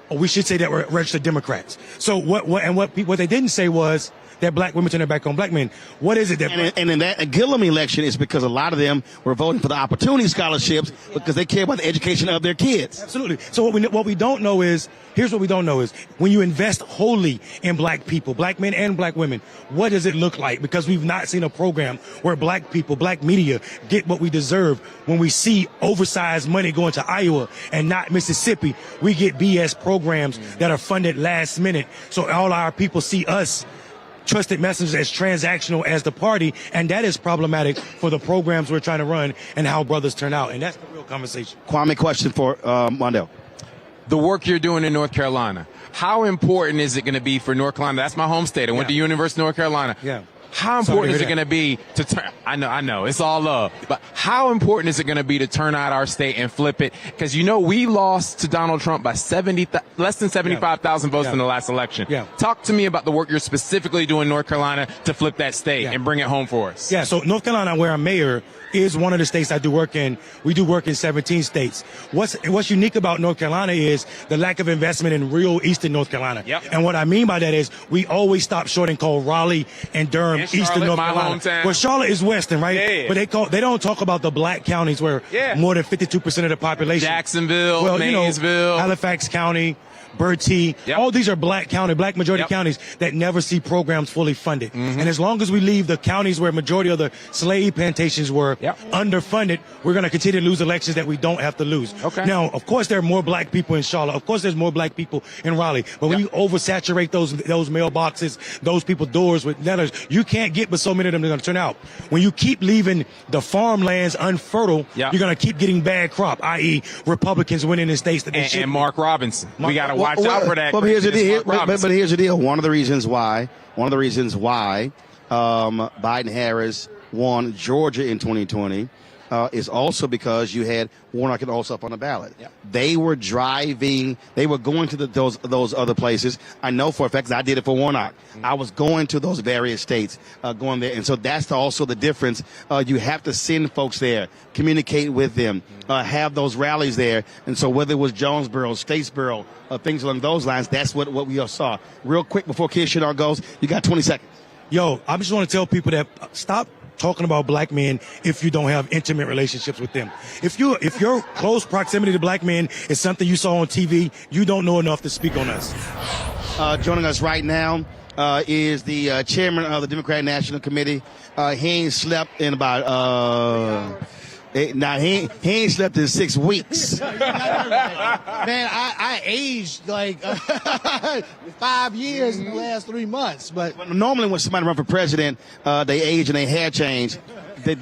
S6: Or we should say that we're registered Democrats. So what they didn't say was that black women turn their back on black men. What is it that...
S2: And in that Gillum election, it's because a lot of them were voting for the opportunity scholarships because they care about the education of their kids.
S6: Absolutely. So what we don't know is, here's what we don't know is, when you invest wholly in black people, black men and black women, what does it look like? Because we've not seen a program where black people, black media get what we deserve. When we see oversized money going to Iowa and not Mississippi, we get BS programs that are funded last minute. So all our people see us trusted messengers as transactional as the party, and that is problematic for the programs we're trying to run and how brothers turn out, and that's the real conversation.
S2: Kwame, question for Mondale.
S5: The work you're doing in North Carolina, how important is it going to be for North Carolina? That's my home state. I went to University of North Carolina.
S6: Yeah.
S5: How important is it going to be to turn? I know, it's all love. But how important is it going to be to turn out our state and flip it? Because, you know, we lost to Donald Trump by less than 75,000 votes in the last election.
S6: Yeah.
S5: Talk to me about the work you're specifically doing in North Carolina to flip that state and bring it home for us.
S6: Yeah, so North Carolina, where I'm mayor, is one of the states I do work in. We do work in 17 states. What's unique about North Carolina is the lack of investment in real Eastern North Carolina.
S5: Yep.
S6: And what I mean by that is we always stop short and call Raleigh and Durham Eastern North Carolina.
S5: Hometown.
S6: Well, Charlotte is Western, right?
S5: Yeah.
S6: But they don't talk about the black counties where more than 52% of the population.
S5: Jacksonville, Maysville,
S6: Halifax County, Bertie, all these are black majority counties that never see programs fully funded. And as long as we leave the counties where majority of the slave plantations were underfunded, we're going to continue to lose elections that we don't have to lose.
S5: Okay.
S6: Now, of course, there are more black people in Charlotte. Of course, there's more black people in Raleigh. But when you oversaturate those mailboxes, those people doors with letters, you can't get but so many of them that are going to turn out. When you keep leaving the farmlands unfertile, you're going to keep getting bad crop, i.e. Republicans winning in states that they shouldn't.
S5: And Mark Robinson. We got to watch out for that.
S2: But here's the deal. But here's the deal. One of the reasons why Biden Harris won Georgia in 2020 is also because you had Warnock and Ossoff on the ballot. They were driving, they were going to those other places. I know for a fact, 'cause I did it for Warnock. I was going to those various states, going there. And so that's also the difference. You have to send folks there, communicate with them, have those rallies there. And so whether it was Jonesboro, Statesboro, things along those lines, that's what we all saw. Real quick before Kishnar goes, you got 20 seconds.
S6: Yo, I just want to tell people that stop talking about black men if you don't have intimate relationships with them. If your close proximity to black men is something you saw on TV, you don't know enough to speak on us.
S2: Joining us right now is the chairman of the Democratic National Committee. He ain't slept in about he ain't slept in 6 weeks.
S9: Man, I aged like 5 years in the last 3 months. But
S2: normally when somebody run for president, they age and they hair change.
S5: He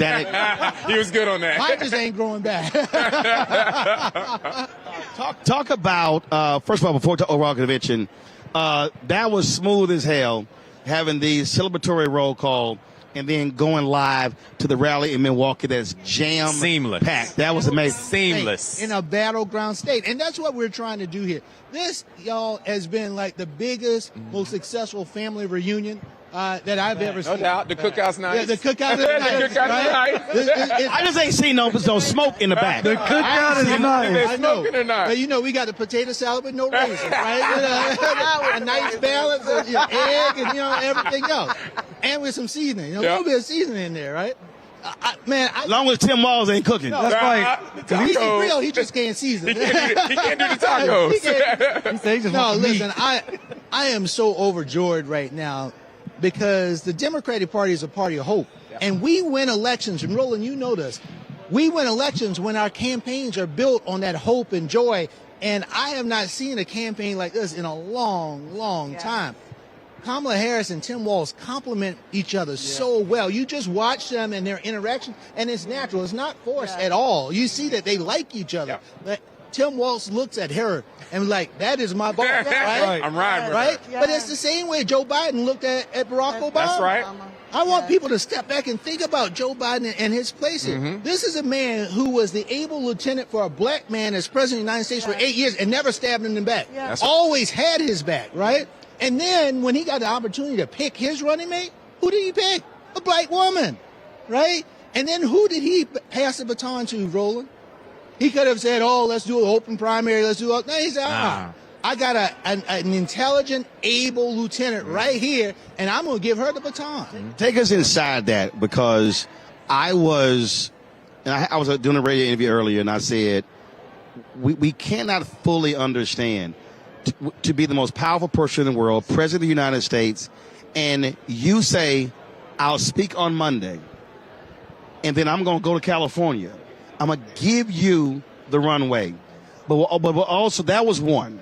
S5: was good on that.
S9: Mine just ain't growing back.
S2: Talk about, first of all, before the overall convention, that was smooth as hell, having the celebratory roll call and then going live to the rally in Milwaukee that's
S5: seamless
S2: packed. That was amazing.
S5: Seamless.
S9: In a battleground state. And that's what we're trying to do here. This, y'all, has been like the biggest, most successful family reunion that I've ever seen.
S5: No doubt. The cookout's nice.
S9: Yeah, the cookout is nice.
S2: I just ain't seen no smoke in the back.
S9: The cookout is nice. I know.
S5: Smoking or not?
S9: But, you know, we got the potato salad with no raisins, right? A nice balance of egg and, everything else. And with some seasoning. A little bit of seasoning in there, right?
S2: As long as Tim Walls ain't cooking.
S9: That's right. He's real. He just can't season.
S5: He can't do the tacos.
S9: No, listen, I am so overjoyed right now because the Democratic Party is a party of hope. And we win elections, and Roland, you know this. We win elections when our campaigns are built on that hope and joy. And I have not seen a campaign like this in a long, long time. Kamala Harris and Tim Walz complement each other so well. You just watch them and their interaction, and it's natural. It's not forced at all. You see that they like each other. But Tim Walz looks at her and like, that is my boss, right?
S5: I'm riding
S9: right? But it's the same way Joe Biden looked at Barack Obama.
S5: That's right.
S9: I want people to step back and think about Joe Biden and his place here. This is a man who was the able lieutenant for a black man as president of the United States for 8 years and never stabbed him in the back. Always had his back, right? And then when he got the opportunity to pick his running mate, who did he pick? A black woman, right? And then who did he pass the baton to, Roland? He could have said, oh, let's do an open primary, let's do it. No, he said, I got an intelligent, able lieutenant right here, and I'm going to give her the baton.
S2: Take us inside that, because I was doing a radio interview earlier, and I said, we cannot fully understand to be the most powerful person in the world, president of the United States, and you say, I'll speak on Monday, and then I'm going to go to California. I'm going to give you the runway. But also, that was one.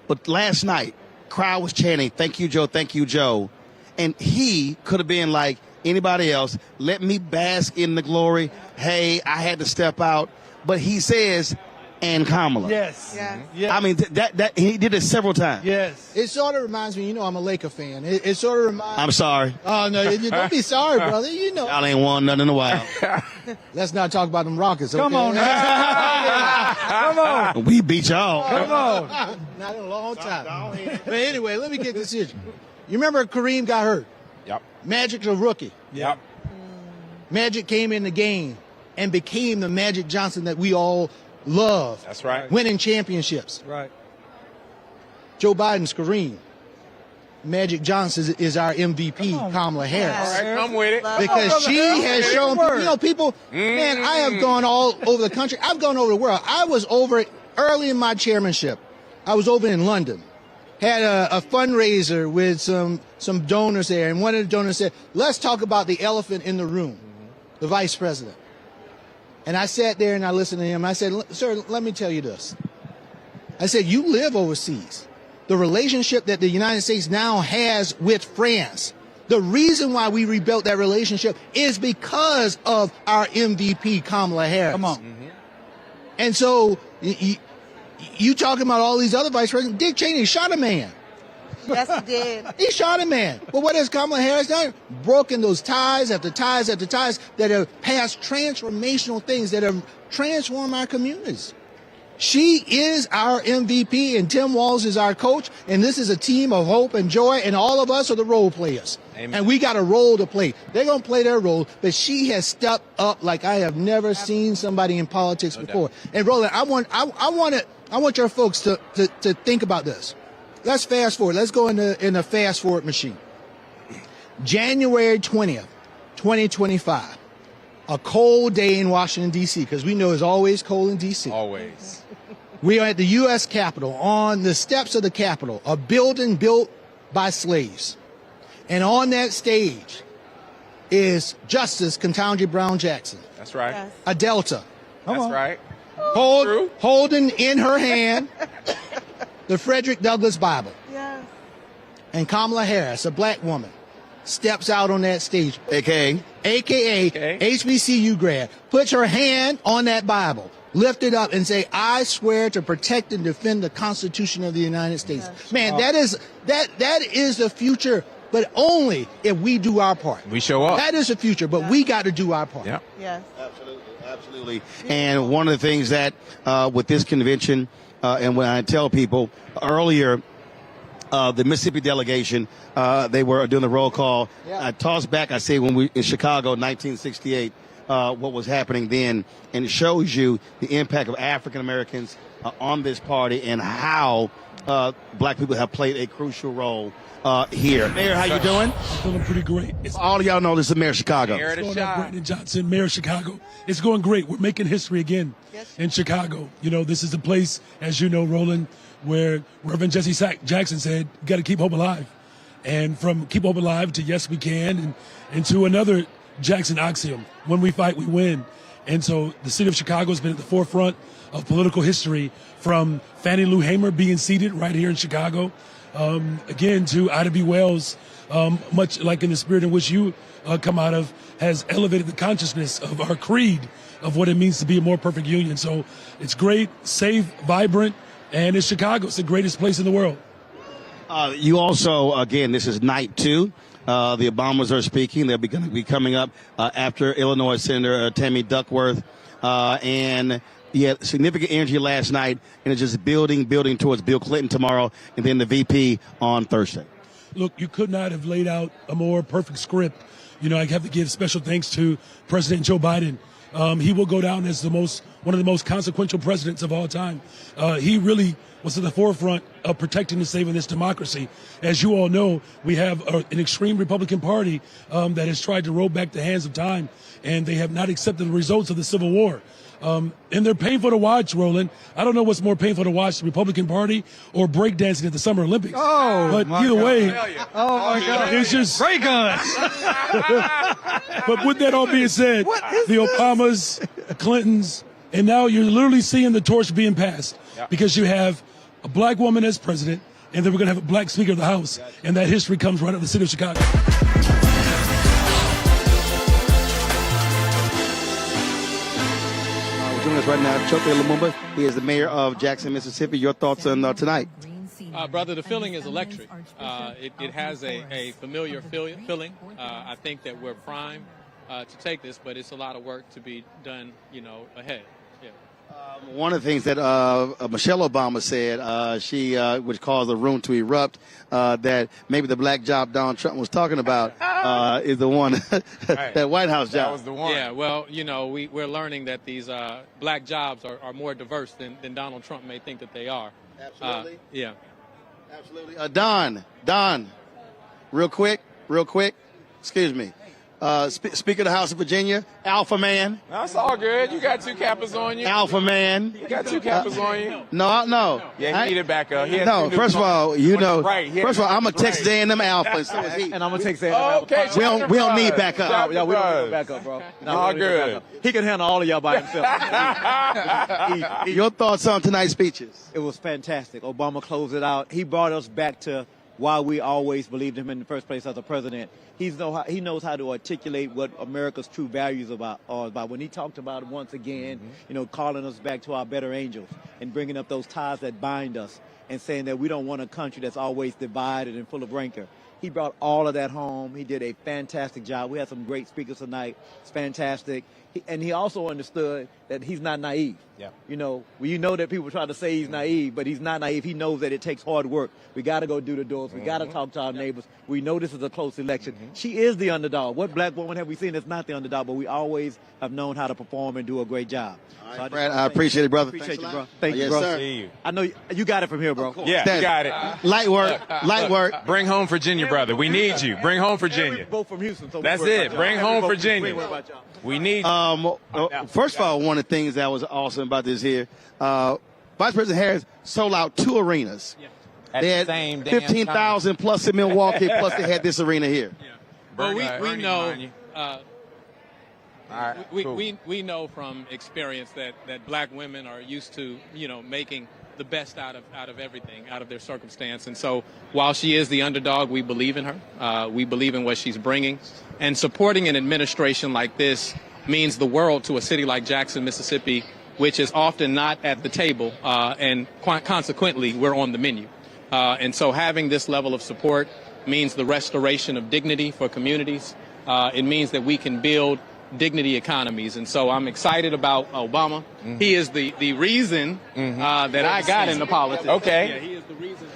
S2: But last night, crowd was chanting, thank you, Joe, thank you, Joe. And he could have been like anybody else, let me bask in the glory. Hey, I had to step out. But he says, and Kamala.
S9: Yes.
S2: I mean, that he did it several times.
S9: Yes. It sort of reminds me, I'm a Laker fan. It sort of reminds
S2: I'm sorry.
S9: Oh, no, don't be sorry, brother.
S2: Y'all ain't won nothing in a while.
S9: Let's not talk about them Rockets, okay?
S2: Come on,
S9: Come on.
S2: We beat y'all.
S9: Come on. Not in a long time. But anyway, let me get this here. You remember Kareem got hurt?
S5: Yep.
S9: Magic's a rookie.
S5: Yep.
S9: Magic came in the game and became the Magic Johnson that we all love.
S5: That's right.
S9: Winning championships.
S5: Right.
S9: Joe Biden's Kareem. Magic Johnson is our MVP, Kamala Harris.
S5: All right, come with it.
S9: Because she has shown people, man, I have gone all over the country. I've gone over the world. I was over early in my chairmanship. I was over in London. Had a fundraiser with some donors there. And one of the donors said, let's talk about the elephant in the room, the vice president. And I sat there and I listened to him. I said, sir, let me tell you this. I said, you live overseas. The relationship that the United States now has with France, the reason why we rebuilt that relationship is because of our MVP, Kamala Harris.
S13: Come on.
S9: And so you talking about all these other vice presidents. Dick Cheney shot a man.
S4: Yes, he did.
S9: He shot a man. But what has Kamala Harris done? Broken those ties after ties after ties that have passed transformational things that have transformed our communities. She is our MVP, and Tim Walz is our coach, and this is a team of hope and joy, and all of us are the role players. Amen. And we got a role to play. They're going to play their role, but she has stepped up like I have never seen somebody in politics before. And Roland, I want your folks to think about this. Let's fast forward. Let's go in the fast forward machine. January 20th, 2025. A cold day in Washington, D.C., because we know it's always cold in D.C.
S5: Always.
S9: We are at the U.S. Capitol, on the steps of the Capitol, a building built by slaves. And on that stage is Justice Ketanji Brown Jackson.
S5: That's right. Yes.
S9: A Delta.
S5: That's right.
S9: Holding in her hand the Frederick Douglass Bible.
S4: Yes.
S9: And Kamala Harris, a black woman, steps out on that stage, AKA HBCU grad, puts her hand on that Bible, lift it up and say, I swear to protect and defend the Constitution of the United States. Man, that is the future, but only if we do our part.
S5: We show up.
S9: That is the future, but we got to do our part.
S5: Yeah.
S4: Yes.
S2: Absolutely. And one of the things that with this convention, and when I tell people earlier, the Mississippi delegation, they were doing the roll call. I tossed back, I say, when we in Chicago, 1968, what was happening then, and it shows you the impact of African Americans on this party and how black people have played a crucial role here. Mayor, how you doing?
S10: I'm feeling pretty great.
S2: All of y'all know this is Mayor of Chicago.
S10: What's going on, Brandon Johnson, Mayor of Chicago. It's going great. We're making history again in Chicago. You know, this is a place, as you know, Roland, where Reverend Jesse Jackson said, you got to keep hope alive. And from keep hope alive to yes, we can, and to another Jackson axiom, when we fight, we win. And so the city of Chicago has been at the forefront of political history, from Fannie Lou Hamer being seated right here in Chicago, again, to Ida B. Wells, much like in the spirit in which you come out of, has elevated the consciousness of our creed of what it means to be a more perfect union. So it's great, safe, vibrant, and it's Chicago. It's the greatest place in the world.
S2: You also, again, this is night 2. The Obamas are speaking. They're going to be coming up after Illinois Senator Tammy Duckworth. And he had significant energy last night, and it's just building towards Bill Clinton tomorrow, and then the VP on Thursday.
S10: Look, you could not have laid out a more perfect script. You know, I have to give special thanks to President Joe Biden. He will go down as one of the most consequential presidents of all time. He really was at the forefront of protecting and saving this democracy. As you all know, we have an extreme Republican Party that has tried to roll back the hands of time, and they have not accepted the results of the Civil War. And they're painful to watch, Roland. I don't know what's more painful to watch, the Republican Party or breakdancing at the Summer Olympics.
S11: Oh,
S10: but either way,
S11: oh my God,
S10: it's just
S11: break guns.
S10: But with that all being said, the Obamas, Clintons, and now you're literally seeing the torch being passed because you have a black woman as president, and then we're going to have a black Speaker of the House, and that history comes right out of the city of Chicago.
S2: Joining us right now, Choke Lumumba. He is the mayor of Jackson, Mississippi. Your thoughts on tonight?
S23: Brother, the feeling is electric. It has a familiar feeling. I think that we're primed to take this, but it's a lot of work to be done, ahead. Yeah.
S2: One of the things that Michelle Obama said, she which caused the room to erupt, that maybe the black job Donald Trump was talking about is the one, that White House job.
S23: That was the one. Yeah, well, we're learning that these black jobs are more diverse than Donald Trump may think that they are.
S2: Absolutely.
S23: Yeah.
S2: Absolutely. Don, real quick. Excuse me. Speaker of the House of Virginia, Alpha Man.
S5: That's all good. You got 2 cappers on you.
S2: Alpha Man.
S5: You got 2 cappers on you.
S2: No.
S5: Yeah, he need it back up.
S2: No, first of all, I'm a Texas A&M Alpha, and so is he.
S11: And I'm gonna take A&M.
S2: Okay, we don't need backup.
S11: Yeah, we don't need backup, bro.
S5: All good.
S11: He can handle all of y'all by himself.
S2: Your thoughts on tonight's speeches?
S11: It was fantastic. Obama closed it out. He brought us back to why we always believed him in the first place as a president. He knows how to articulate what America's true values are about. When he talked about it once again, calling us back to our better angels and bringing up those ties that bind us. and saying that we don't want a country that's always divided and full of rancor. He brought all of that home. He did a fantastic job. We had some great speakers tonight. It's fantastic. And he also understood that he's not naive.
S5: Yeah.
S11: You know that people try to say he's naive, but he's not naive. He knows that it takes hard work. We got to go do the doors. We got to talk to our neighbors. We know this is a close election. She is the underdog. What black woman have we seen that's not the underdog? But we always have known how to perform and do a great job.
S2: All right, Brad, I appreciate it, brother.
S11: Appreciate you, bro.
S2: Thank you,
S11: bro.
S2: sir.
S5: See you.
S11: I know you got it from here, bro.
S5: Yeah, you got it.
S2: Light work, light work.
S5: Bring home Virginia, brother. We need you. Bring home Virginia.
S11: We're both from Houston. So
S5: That's it. Bring home Virginia. We need.
S2: First of all, one of the things that was awesome about this here, Vice President Harris sold out 2 arenas.
S5: At
S2: They
S5: the
S2: had
S5: same damn
S2: 15,000 plus in Milwaukee, plus they had this arena here.
S23: Well, we know.
S5: All right,
S23: We know from experience that black women are used to making the best out of everything, out of their circumstance. And so while she is the underdog, we believe in her. We believe in what she's bringing. And supporting an administration like this means the world to a city like Jackson, Mississippi, which is often not at the table. And consequently, we're on the menu. And so having this level of support means the restoration of dignity for communities. It means that we can build dignity economies. And so I'm excited about Obama. He is the reason that I got into politics.
S5: Okay.
S23: Yeah, he is the reason.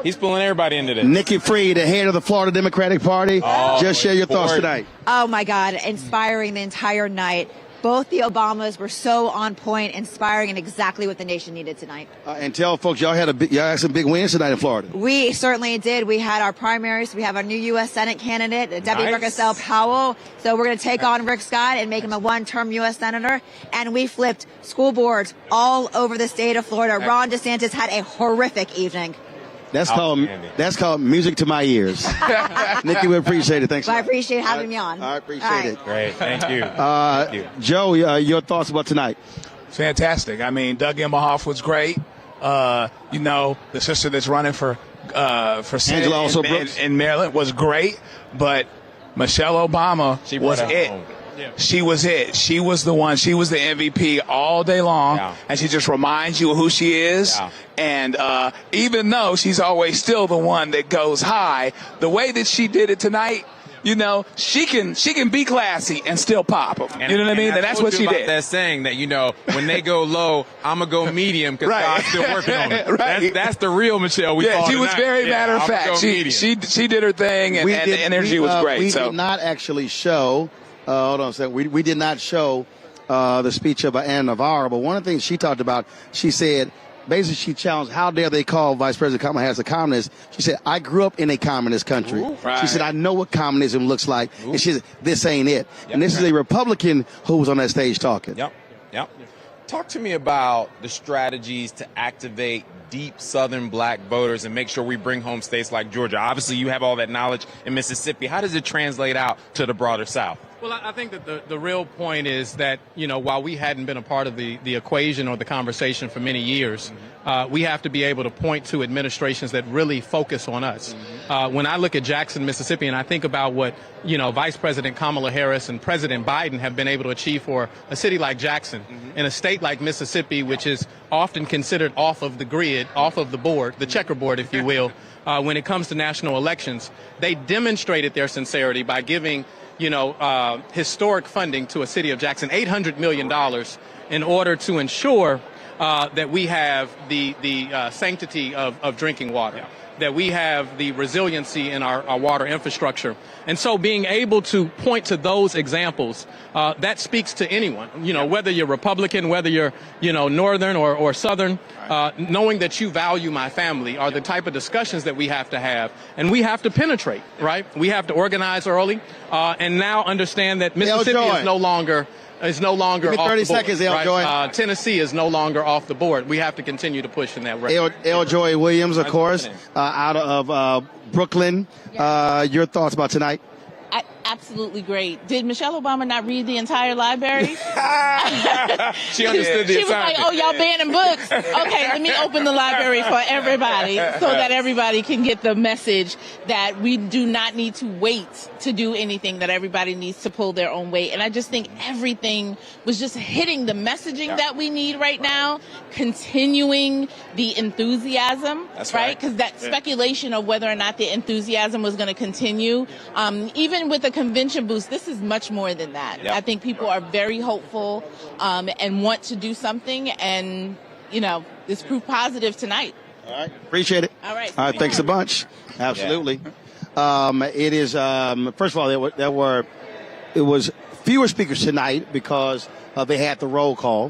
S5: He's pulling everybody into this.
S2: Nikki Freed, the head of the Florida Democratic Party. Just share your thoughts tonight.
S17: Oh, my God. Inspiring the entire night. Both the Obamas were so on point, inspiring, and exactly what the nation needed tonight.
S2: And tell folks, y'all had some big wins tonight in Florida.
S17: We certainly did. We had our primaries. We have our new U.S. Senate candidate, Debbie
S5: Nice.
S17: Brickasell Powell. So we're going to take on Rick Scott and make him a one-term U.S. Senator. And we flipped school boards all over the state of Florida. Ron DeSantis had a horrific evening.
S2: That's called music to my ears. Nikki, we appreciate it. Thanks.
S17: So I appreciate having me on.
S2: I appreciate it.
S5: Great. Thank you.
S2: Joe, your thoughts about tonight?
S15: Fantastic. I mean, Doug Emmerhoff was great. The sister that's running for Senate
S2: Angela also Brooks.
S15: in Maryland was great, but Michelle Obama was it.
S5: Home.
S23: Yeah.
S15: She was it. She was the one. She was the MVP all day long, and she just reminds you of who she is.
S5: Yeah.
S15: And even though she's always still the one that goes high, the way that she did it tonight, she can be classy and still pop them. You know what I mean? And that's what she did.
S5: That saying that when they go low, I'm gonna go medium because God's still working on it.
S15: Right.
S5: That's the real Michelle.
S15: She was very matter of fact. She did her thing, and the energy was great.
S2: We did not actually show. Hold on a second. We did not show the speech of Anna Navarro, but one of the things she talked about, she said, basically she challenged, how dare they call Vice President Kamala Harris a communist? She said, I grew up in a communist country.
S5: Ooh, right.
S2: She said, I know what communism looks like.
S5: Ooh.
S2: And she said, this ain't it. And this is a Republican who was on that stage talking.
S5: Yep. Talk to me about the strategies to activate deep Southern black voters and make sure we bring home states like Georgia. Obviously, you have all that knowledge in Mississippi. How does it translate out to the broader South?
S23: Well, I think that the real point is that, while we hadn't been a part of the equation or the conversation for many years, we have to be able to point to administrations that really focus on us. When I look at Jackson, Mississippi, and I think about what, Vice President Kamala Harris and President Biden have been able to achieve for a city like Jackson, in a state like Mississippi, which is often considered off of the grid, off of the board, the checkerboard, if you will, when it comes to national elections, they demonstrated their sincerity by giving historic funding to a city of Jackson, $800 million, in order to ensure that we have the sanctity of drinking water, that we have the resiliency in our water infrastructure. And so being able to point to those examples, that speaks to anyone, whether you're Republican, whether you're, Northern or Southern, knowing that you value my family are the type of discussions that we have to have. And we have to penetrate, right? We have to organize early and now understand that Mississippi is no longer off the board.
S2: 30 seconds,
S23: right? Tennessee is no longer off the board. We have to continue to push in that direction.
S2: L. Joy Williams, of course, out of Brooklyn. Your thoughts about tonight?
S18: absolutely great. Did Michelle Obama not read the entire library?
S5: She understood the
S18: She was like, oh, y'all banning books. Okay, let me open the library for everybody so that everybody can get the message that we do not need to wait to do anything, that everybody needs to pull their own weight. And I just think everything was just hitting the messaging that we need right now, continuing the enthusiasm, right? Because that speculation of whether or not the enthusiasm was going to continue, even with the convention boost, this is much more than that. I think people are very hopeful and want to do something, and, you know, it's proof positive tonight.
S2: All right. Appreciate it.
S18: All right.
S2: Thanks a bunch. Absolutely. It is, first of all, it was fewer speakers tonight because they had the roll call,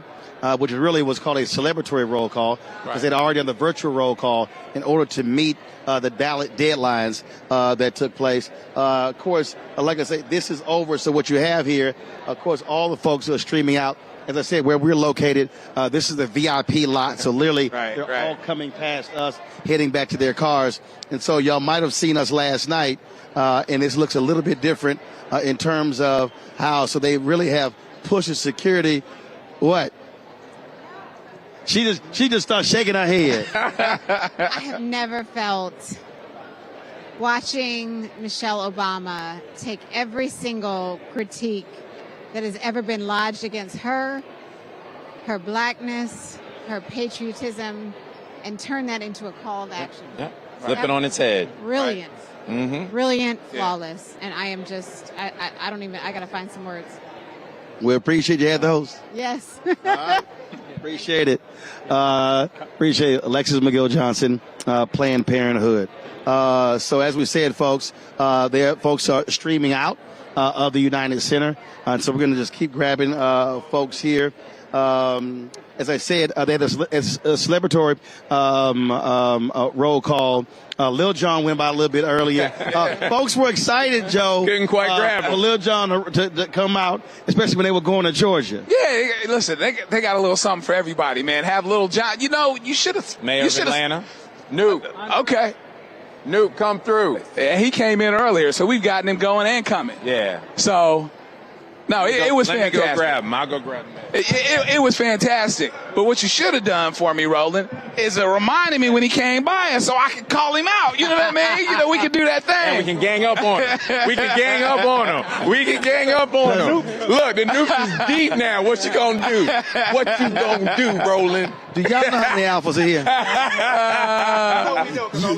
S2: which really was called a celebratory roll call, because they'd already done the virtual roll call in order to meet the ballot deadlines that took place. Of course, like I say, this is over. So what you have here, of course, all the folks who are streaming out, as I said, where we're located, this is the VIP lot. So literally, they're all coming past us, heading back to their cars. And so y'all might have seen us last night, and this looks a little bit different in terms of how. So they really have pushed the security. What? She just started shaking her head.
S20: I have never felt, watching Michelle Obama take every single critique that has ever been lodged against her, her blackness, her patriotism, and turn that into a call to action.
S5: Flip it on its head.
S20: Brilliant.
S5: Mm-hmm.
S20: Brilliant, flawless. And I am just, I don't even, I got to find some words.
S2: We appreciate you had those.
S20: Yes.
S2: Appreciate it. Appreciate it. Alexis McGill Johnson, Planned Parenthood. So as we said, folks, folks are streaming out of the United Center. And so we're going to just keep grabbing folks here. As I said, they had a celebratory roll call. Lil Jon went by a little bit earlier. Folks were excited, Joe.
S5: Couldn't quite grab him.
S2: For Lil Jon to come out, especially when they were going to Georgia.
S15: Yeah, listen, they got a little something for everybody, man. Have Lil Jon. You know, you should have.
S5: Mayor of Atlanta. Noop.
S15: Okay.
S5: Noop, come through.
S15: Yeah, he came in earlier, so we've gotten him going and coming.
S5: Yeah.
S15: So, no, it was fantastic.
S5: Let me go grab him. I'll go grab him.
S15: It was fantastic. But what you should have done for me, Roland, is reminding me when he came by, and so I could call him out. You know what I mean? You know, we could do that thing.
S5: And we can gang up on him. We can gang up on him. We can gang up on him. Look, the nuke is deep now. What you gonna do? What you gonna do, Roland?
S2: Do y'all know how many alphas are here?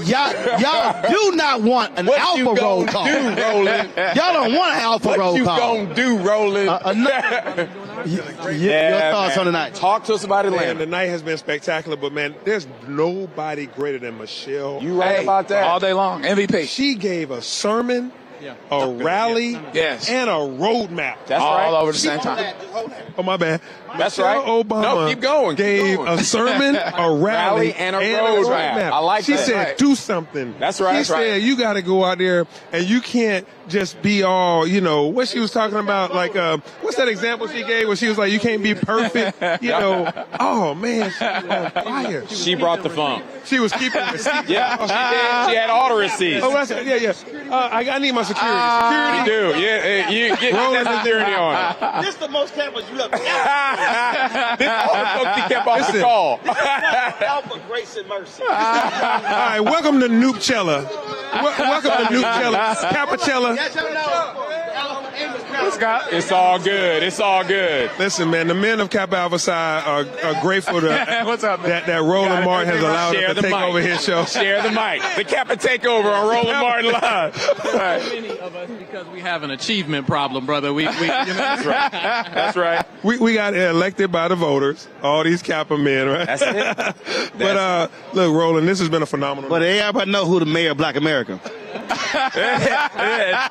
S2: y'all do not want an alpha roll call.
S5: Do, Roland?
S2: Y'all don't want an alpha roll call.
S5: What you gonna do, Roland?
S2: Your thoughts on the night?
S5: Talk to us about Atlanta.
S21: Man, the night has been spectacular, but man, there's nobody greater than Michelle.
S5: You right about that?
S15: All day long. MVP.
S21: She gave a sermon, a rally, and a roadmap.
S5: That's
S15: all
S5: right.
S15: All over the same time.
S21: Oh, my bad.
S5: That's
S21: Michelle
S5: right.
S21: Obama
S5: No, keep going.
S21: gave a sermon, a rally,
S5: and a roadmap. I like
S21: she
S5: that.
S21: She said,
S5: right.
S21: do something.
S5: That's right.
S21: She
S5: That's
S21: said,
S5: right.
S21: you got to go out there, and you can't just be all, you know, what she was talking about, like, what's that example she gave where she was like, you can't be perfect, you know. Oh, man, she was on fire.
S5: She brought the funk.
S21: She was keeping the receipts.
S5: Yeah, she did. She had all the receipts.
S21: Oh, that's it. Yeah. I need my security. Security.
S5: You do. Yeah, you get that security on.
S2: This is the most cameras you have ever.
S5: This all the folks he kept off the call.
S2: Alpha, grace, and mercy.
S21: All right, welcome to Noopchella. Welcome to Noopchella. Capicella.
S5: It's all good. It's all good.
S21: Listen, man, the men of Kappa Alpha Psi are grateful
S15: What's up, man?
S21: that Roland Martin has allowed us to take over his show.
S5: Share the mic. The Kappa takeover on Roland Martin Live.
S23: Many of us, because we have an achievement problem, brother. You know,
S5: that's right. That's right.
S21: We got elected by the voters. All these Kappa men, right?
S5: That's it.
S21: But look, Roland, this has been a phenomenal.
S2: But everybody know who the mayor of Black America.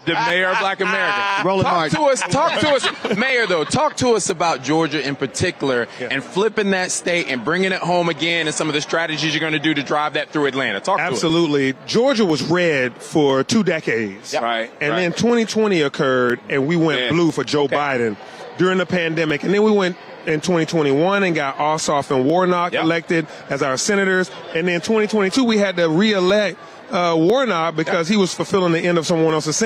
S5: The mayor of Black America.
S2: Roland
S5: Talk to us, Mayor, though. Talk to us about Georgia in particular and flipping that state and bringing it home again and some of the strategies you're going to do to drive that through Atlanta. Talk to us.
S21: Absolutely. Georgia was red for 2 decades.
S5: Yep.
S15: Right.
S21: And then 2020 occurred, and we went blue for Joe Biden during the pandemic. And then we went in 2021 and got Ossoff and Warnock elected as our senators. And then 2022, we had to re-elect Warnock because he was fulfilling the end of someone else's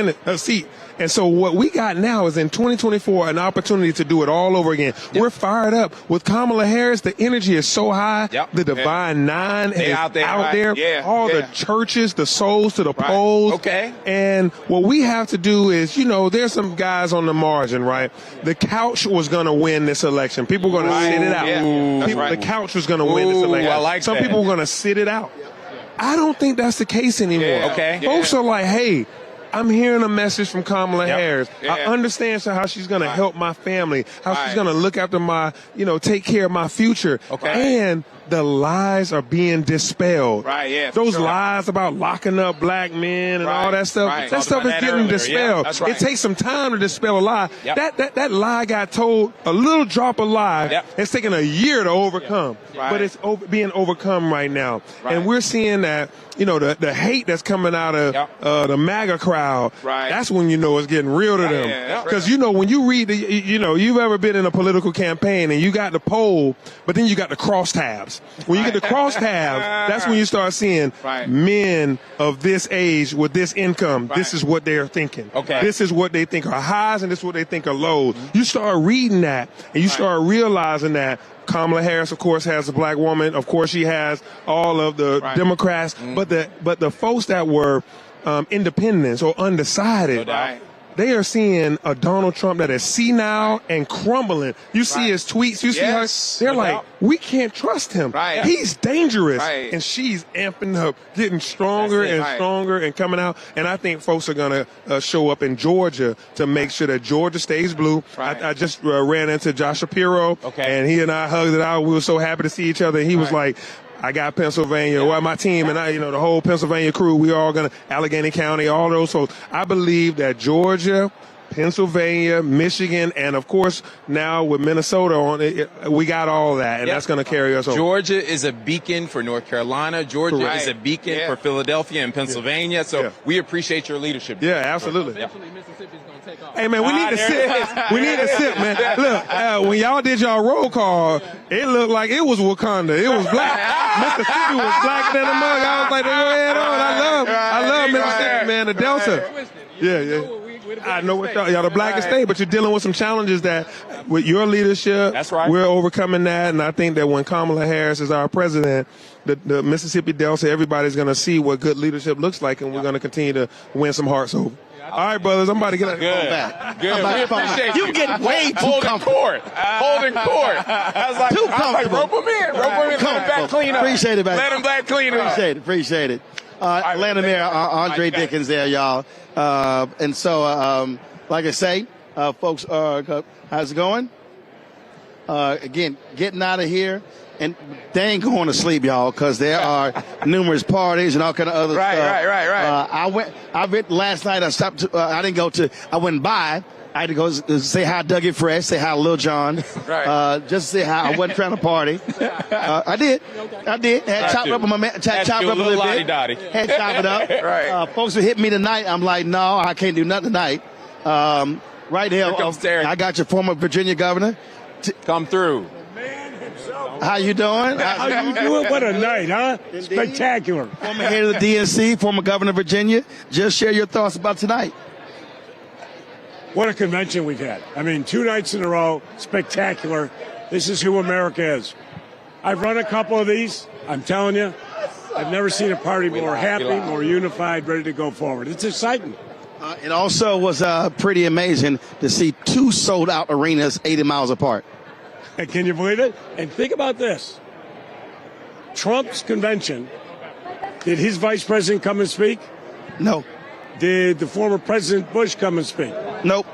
S21: seat. And so what we got now is in 2024 an opportunity to do it all over again. Yep. We're fired up with Kamala Harris. The energy is so high. Yep. The Divine Nine is out there.
S15: Yeah.
S21: All the churches, the souls to the polls.
S15: Okay.
S21: And what we have to do is, there's some guys on the margin, right? The couch was going to win this election. People are going to sit it out.
S15: Yeah.
S21: The couch was going to win this election.
S15: I like
S21: some
S15: that.
S21: people are going to sit it out. I don't think that's the case anymore.
S15: Yeah. Okay.
S21: Folks are like, hey, I'm hearing a message from Kamala Harris.
S15: Yeah.
S21: I understand how she's going to help my family, how she's going to look after my, take care of my future.
S15: Okay.
S21: And the lies are being dispelled.
S15: Right, yeah.
S21: Those lies about locking up black men and all that stuff, that stuff is getting dispelled.
S15: Yeah, that's right.
S21: It takes some time to dispel a lie.
S15: Yep.
S21: That lie got told, a little drop of lie.
S15: Yep.
S21: It's taking a year to overcome.
S15: Right.
S21: But it's being overcome right now.
S15: Right.
S21: And we're seeing that, the hate that's coming out of the MAGA crowd,
S15: Right.
S21: that's when it's getting real to them.
S15: Yeah,
S21: Because, when you read, you've ever been in a political campaign and you got the poll, but then you got the crosstabs. When you get the crosstabs, that's when you start seeing men of this age with this income, this is what they're thinking.
S15: Okay.
S21: This is what they think are highs and this is what they think are lows. You start reading that and you start realizing that Kamala Harris, of course, has a black woman. Of course, she has all of the Democrats. But the folks that were independents or undecided, they are seeing a Donald Trump that is senile and crumbling. You see his tweets. You see her. They're like, we can't trust him.
S15: Right.
S21: He's dangerous.
S15: Right.
S21: And she's amping up, getting stronger and stronger and coming out. And I think folks are going to show up in Georgia to make sure that Georgia stays blue.
S15: Right.
S21: I just ran into Josh Shapiro. And he and I hugged it out. We were so happy to see each other. And he was like, I got Pennsylvania, my team and I, the whole Pennsylvania crew, we all going to Allegheny County, all those. So I believe that Georgia, Pennsylvania, Michigan, and of course now with Minnesota on it, we got all that, and that's going to carry us over.
S5: Georgia is a beacon for North Carolina. Georgia is a beacon for Philadelphia and Pennsylvania. So we appreciate your leadership.
S21: Yeah, absolutely.
S23: Eventually, Mississippi's going to take off.
S21: Hey, man, we need to sit. We need to sit, man. Look, when y'all did y'all roll call, it looked like it was Wakanda. It was black. Mississippi was blacker than a mug. I was like, go ahead on. I love Mississippi, man. The Delta. Yeah. I know what y'all the blackest state, but you're dealing with some challenges that with your leadership, we're overcoming that. And I think that when Kamala Harris is our president, the Mississippi Delta, everybody's going to see what good leadership looks like, and we're going to continue to win some hearts over. All right, brothers, I'm about to get back.
S5: Good. We appreciate
S2: you. Get way too comfortable.
S5: Holding court. I was like,
S2: too comfortable.
S5: Rope him in. Let him back clean up.
S2: Appreciate it, man.
S5: Let him back clean up.
S2: Appreciate it. Atlanta Mayor Andre Dickens there, y'all. And so, like I say, folks, how's it going? Again, getting out of here. And they ain't going to sleep, y'all, because there are numerous parties and all kind of other stuff.
S15: Right.
S2: I went last night. I stopped. I didn't go to. I went by. I had to go say hi to Dougie Fresh, say hi to Lil Jon. Just say hi. I wasn't trying to party. I did. Had chopped up with my man. Chopped up a little bit. Had chopped it up. Folks were hitting me tonight. I'm like, no, I can't do nothing tonight. Right here. I got your former Virginia governor.
S5: Come through.
S2: How you doing?
S14: How you doing? What a night, huh? Indeed. Spectacular.
S2: Former head of the DNC, former governor of Virginia. Just share your thoughts about tonight.
S14: What a convention we've had. I mean, 2 nights in a row, spectacular. This is who America is. I've run a couple of these. I'm telling you, I've never seen a party more happy, more unified, ready to go forward. It's exciting.
S2: It also was pretty amazing to see 2 sold-out arenas 80 miles apart.
S14: Can you believe it? And think about this. Trump's convention, did his vice president come and speak?
S2: No.
S14: Did the former President Bush come and speak?
S2: Nope.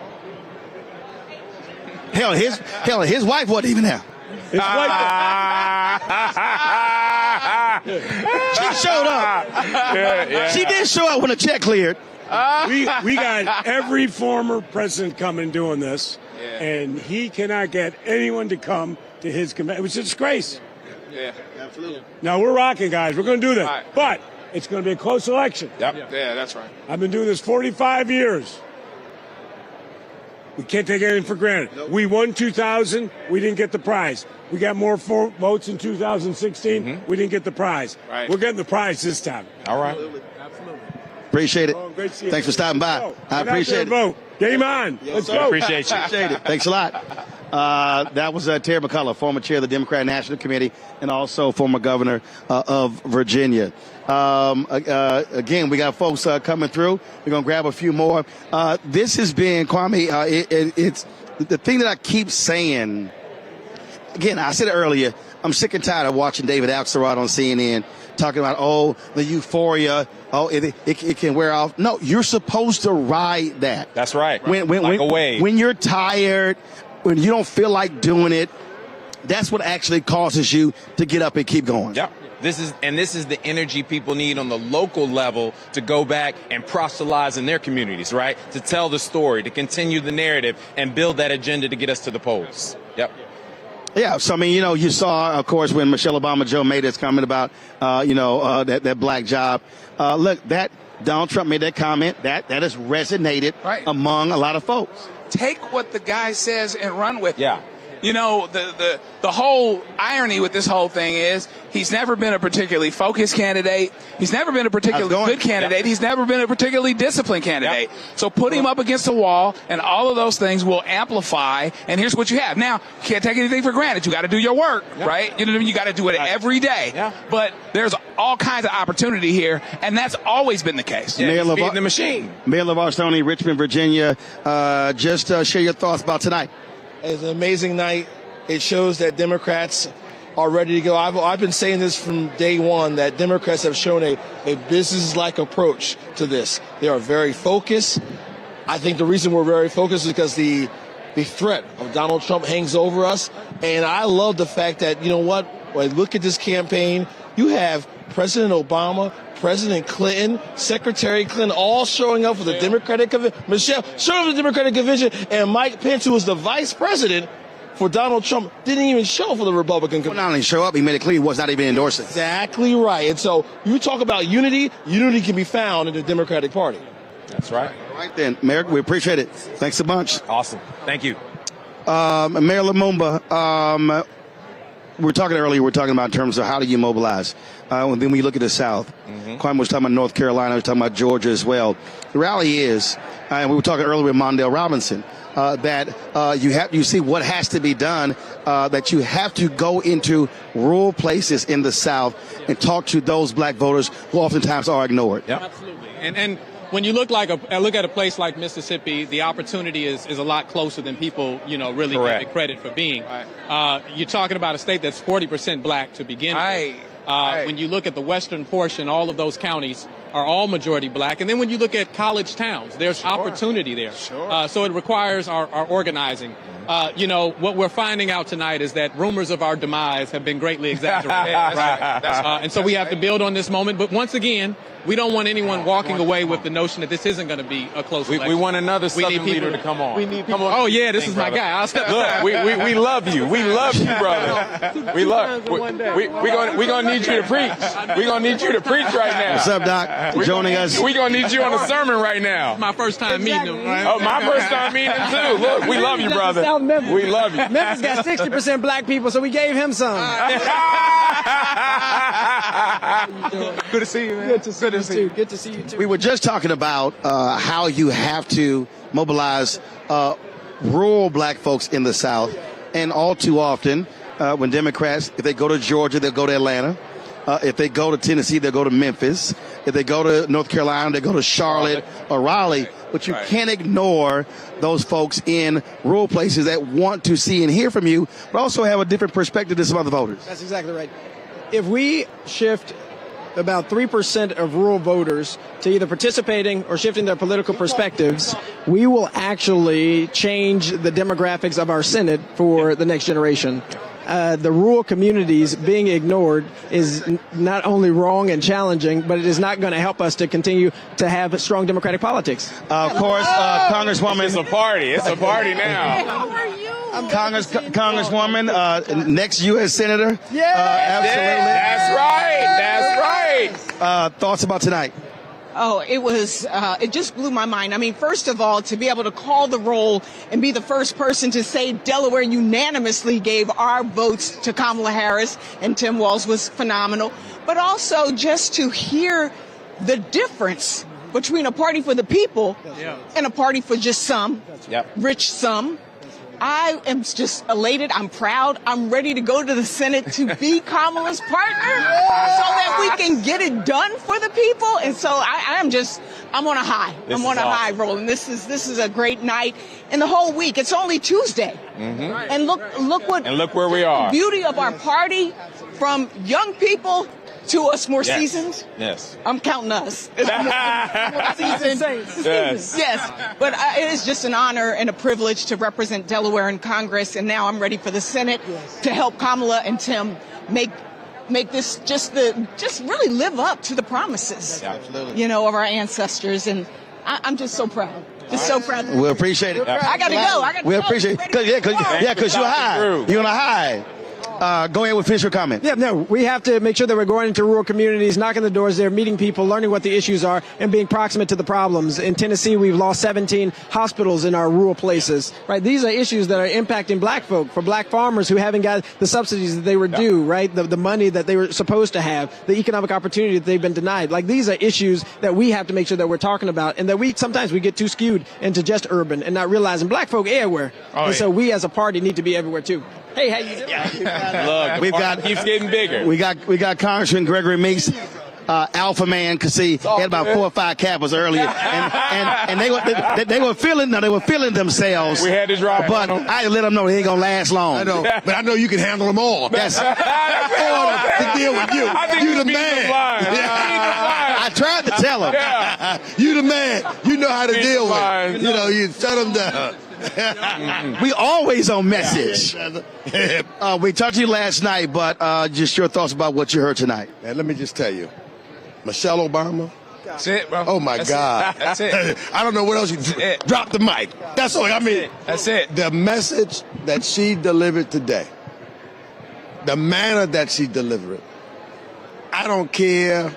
S2: Hell, his wife wasn't even there.
S14: His wife.
S2: She showed up. She did show up when the check cleared.
S14: We got every former president coming doing this. And he cannot get anyone to come to his convention. It was a disgrace.
S15: Yeah, absolutely.
S14: Now, we're rocking, guys. We're going to do that. Right. But it's going to be a close election.
S15: Yep. Yeah, that's right.
S14: I've been doing this 45 years. We can't take anything for granted. Nope. We won 2000. We didn't get the prize. We got more votes in 2016. Mm-hmm. We didn't get the prize. Right. We're getting the prize this time.
S5: All right.
S2: Appreciate it.
S14: Oh, great to see you.
S2: Thanks for stopping by. I appreciate it.
S14: Vote. Game on. Let's go.
S2: Appreciate it. Thanks a lot. That was Terry McCullough, former chair of the Democratic National Committee and also former governor of Virginia. Again, we got folks coming through. We're going to grab a few more. This has been, Kwame, it's the thing that I keep saying. Again, I said it earlier, I'm sick and tired of watching David Axelrod on CNN talking about, the euphoria, it can wear off. No, you're supposed to ride that.
S5: That's right.
S2: Like a wave. When you're tired, when you don't feel like doing it, that's what actually causes you to get up and keep going.
S5: Yep. This is the energy people need on the local level to go back and proselytize in their communities, right? To tell the story, to continue the narrative, and build that agenda to get us to the polls. Yep.
S2: Yeah, so I mean, you saw, of course, when Michelle Obama Joe made his comment about, that black job. Look, that Donald Trump made that comment that has resonated among a lot of folks.
S15: Take what the guy says and run with it.
S5: Yeah.
S15: The whole irony with this whole thing is he's never been a particularly focused candidate. He's never been a particularly good candidate. Yep. He's never been a particularly disciplined candidate. Yep. So put him up against the wall, and all of those things will amplify. And here's what you have. Now, you can't take anything for granted. You got to do your work, right? You got to do it every day. Yeah. But there's all kinds of opportunity here, and that's always been the case.
S5: Yeah, Mayor the machine.
S2: Mayor LeVar Stoney, Richmond, Virginia. Just share your thoughts about tonight.
S1: It's an amazing night. It shows that Democrats are ready to go. I've been saying this from day one, that Democrats have shown a business-like approach to this. They are very focused. I think the reason we're very focused is because the threat of Donald Trump hangs over us. And I love the fact that, when I look at this campaign, you have President Obama, President Clinton, Secretary Clinton, all showing up for the Democratic Convention. Michelle showing up for the Democratic Convention, and Mike Pence, who was the vice president for Donald Trump, didn't even show up for the Republican Convention.
S2: Well, not only show up, he made it clear he was not even endorsing.
S1: Exactly right. And so you talk about unity can be found in the Democratic Party.
S5: That's right.
S2: All right then, Mayor, we appreciate it. Thanks a bunch.
S5: Awesome. Thank you.
S2: Mayor Lumumba, we were talking about in terms of how do you mobilize. Then when you look at the South, Kwame was talking about North Carolina, we was talking about Georgia as well. The reality is, and we were talking earlier with Mondale Robinson, that you see what has to be done, that you have to go into rural places in the South and talk to those black voters who oftentimes are ignored.
S23: Yep. Absolutely. And when you look at a place like Mississippi, the opportunity is a lot closer than people, really give it credit for being. Right. You're talking about a state that's 40% black to begin with. When you look at the western portion, all of those counties are all majority black. And then when you look at college towns, there's opportunity there. So it requires our organizing. What we're finding out tonight is that rumors of our demise have been greatly exaggerated. And so we have to build on this moment. But once again, we don't want anyone walking away with the notion that this isn't going to be a close election.
S5: We want another Southern leader to come on.
S23: Oh, yeah, this is my guy. I'll step
S5: aside. Look, we love you. We love you, brother. We're going to need you to preach. We're going to need you to preach right now.
S2: What's up, Doc? Joining us.
S5: We're going to need you on a sermon right now.
S23: My first time meeting him. Right?
S5: Oh, my first time meeting him, too. Look, we love you, brother. We love you.
S16: Memphis got 60% black people, so we gave him some.
S5: Good to see you, man.
S16: Good to see you, too. Good to see you, too.
S2: We were just talking about how you have to mobilize rural black folks in the South. And all too often, when Democrats, if they go to Georgia, they'll go to Atlanta. If they go to Tennessee, they'll go to Memphis. If they go to North Carolina, they go to Charlotte or Raleigh. But you can't ignore those folks in rural places that want to see and hear from you, but also have a different perspective than some other voters.
S16: That's exactly right. If we shift about 3% of rural voters to either participating or shifting their political perspectives, we will actually change the demographics of our Senate for the next generation. The rural communities being ignored is not only wrong and challenging, but it is not going to help us to continue to have strong democratic politics.
S2: Of course, Congresswoman.
S5: It's a party. It's a party now.
S16: How are you?
S2: Congresswoman, next U.S. Senator.
S16: Yeah.
S2: Absolutely.
S5: That's right. That's right.
S2: Thoughts about tonight?
S19: Oh, it just blew my mind. I mean, first of all, to be able to call the roll and be the first person to say Delaware unanimously gave our votes to Kamala Harris and Tim Walz was phenomenal. But also just to hear the difference between a party for the people and a party for just some, rich some. I am just elated. I'm proud. I'm ready to go to the Senate to be Kamala's partner so that we can get it done for the people. And so I'm on a high. I'm on a high, Roland. This is a great night. And the whole week, it's only Tuesday. And look
S5: where we are.
S19: The beauty of our party, from young people to us more seasoned.
S5: Yes.
S19: I'm counting us.
S5: Yes.
S19: Yes. But it is just an honor and a privilege to represent Delaware in Congress. And now I'm ready for the Senate to help Kamala and Tim make this just really live up to the promises, of our ancestors. And I'm just so proud. Just so proud.
S2: We appreciate it.
S19: I got to go.
S2: We appreciate it. Because you're high. You're on a high. Go ahead with finish your comment.
S16: Yeah, no, we have to make sure that we're going into rural communities, knocking the doors there, meeting people, learning what the issues are, and being proximate to the problems. In Tennessee, we've lost 17 hospitals in our rural places, right? These are issues that are impacting black folk, for black farmers who haven't got the subsidies that they were due, right? The money that they were supposed to have, the economic opportunity that they've been denied. Like, these are issues that we have to make sure that we're talking about, and that sometimes we get too skewed into just urban and not realizing black folk everywhere. So we as a party need to be everywhere too. Hey, how you doing?
S5: Look, keeps getting bigger.
S2: We got Congressman Gregory Meeks, alpha man, because he had about 4 or 5 Kappas earlier, and they were feeling themselves.
S5: We had to drop,
S2: but I let them know they ain't gonna last long.
S3: I know, but I know you can handle them all.
S2: Yes.
S3: To deal with you. You the man.
S2: I tried to tell him.
S3: You the man. You know how to deal with. You shut them down.
S2: We always on message. We talked to you last night, but just your thoughts about what you heard tonight.
S3: Man, let me just tell you, Michelle Obama.
S5: That's it, bro.
S3: Oh my God.
S5: That's it.
S3: I don't know what else you drop the mic. That's all I mean.
S5: That's it.
S3: The message that she delivered today, the manner that she delivered it. I don't care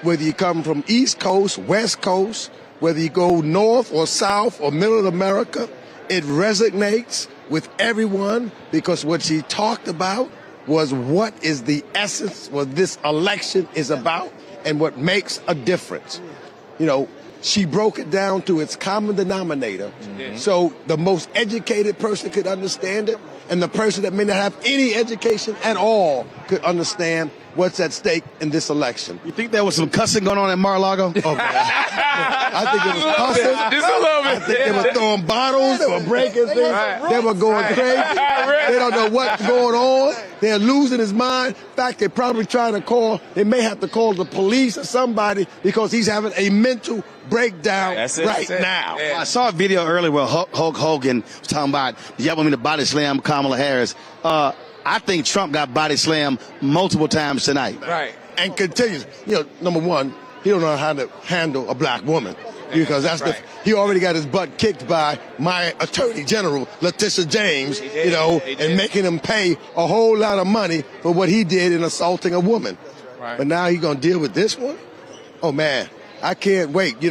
S3: whether you come from East Coast, West Coast, whether you go north or south or middle of America. It resonates with everyone because what she talked about was what is the essence, what this election is about, and what makes a difference. She broke it down to its common denominator, so the most educated person could understand it, and the person that may not have any education at all could understand what's at stake in this election.
S2: You think there was some cussing going on in Mar-a-Lago?
S3: Oh, I think it was cussing.
S5: Just a little bit.
S3: I think they were throwing bottles. They were breaking things. They were going crazy. They don't know what's going on. They're losing his mind. In fact, they're probably they may have to call the police or somebody because he's having a mental breakdown now.
S2: Yeah. I saw a video earlier where Hulk Hogan was talking about, y'all want me to body slam Kamala Harris. I think Trump got body slammed multiple times tonight.
S3: Right. And continues. Number one, he don't know how to handle a black woman. Because he already got his butt kicked by my Attorney General, Letitia James, and making him pay a whole lot of money for what he did in assaulting a woman. Right. But now he's going to deal with this one? Oh, man. I can't wait.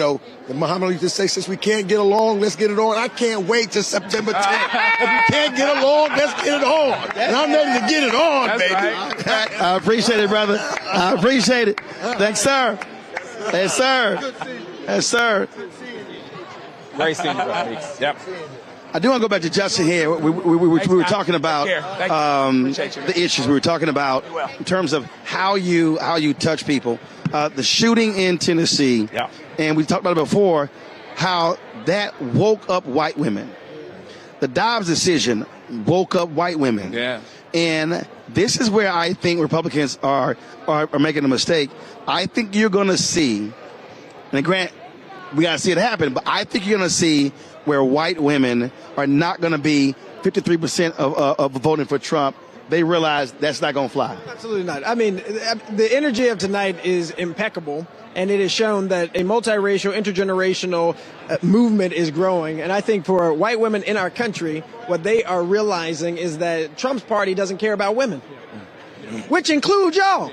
S3: Muhammad used to say, since we can't get along, let's get it on. I can't wait till September 10th. If we can't get along, let's get it on. And I'm ready to get it on, baby.
S2: Right. I appreciate it, brother. I appreciate it. Thanks, sir. Yes, sir. Yes, sir.
S5: Great seeing you, brother. Yep.
S2: I do want to go back to Justin here. We were talking about the issues. We were talking about in terms of how you touch people. The shooting in Tennessee, and we talked about it before, how that woke up white women. The Dobbs decision woke up white women.
S5: Yeah.
S2: And this is where I think Republicans are making a mistake. I think you're going to see, and Grant, we got to see it happen, but I think you're going to see where white women are not going to be 53% of voting for Trump. They realize that's not going to fly.
S16: Absolutely not. I mean, the energy of tonight is impeccable, and it has shown that a multiracial, intergenerational movement is growing. And I think for white women in our country, what they are realizing is that Trump's party doesn't care about women, which includes y'all.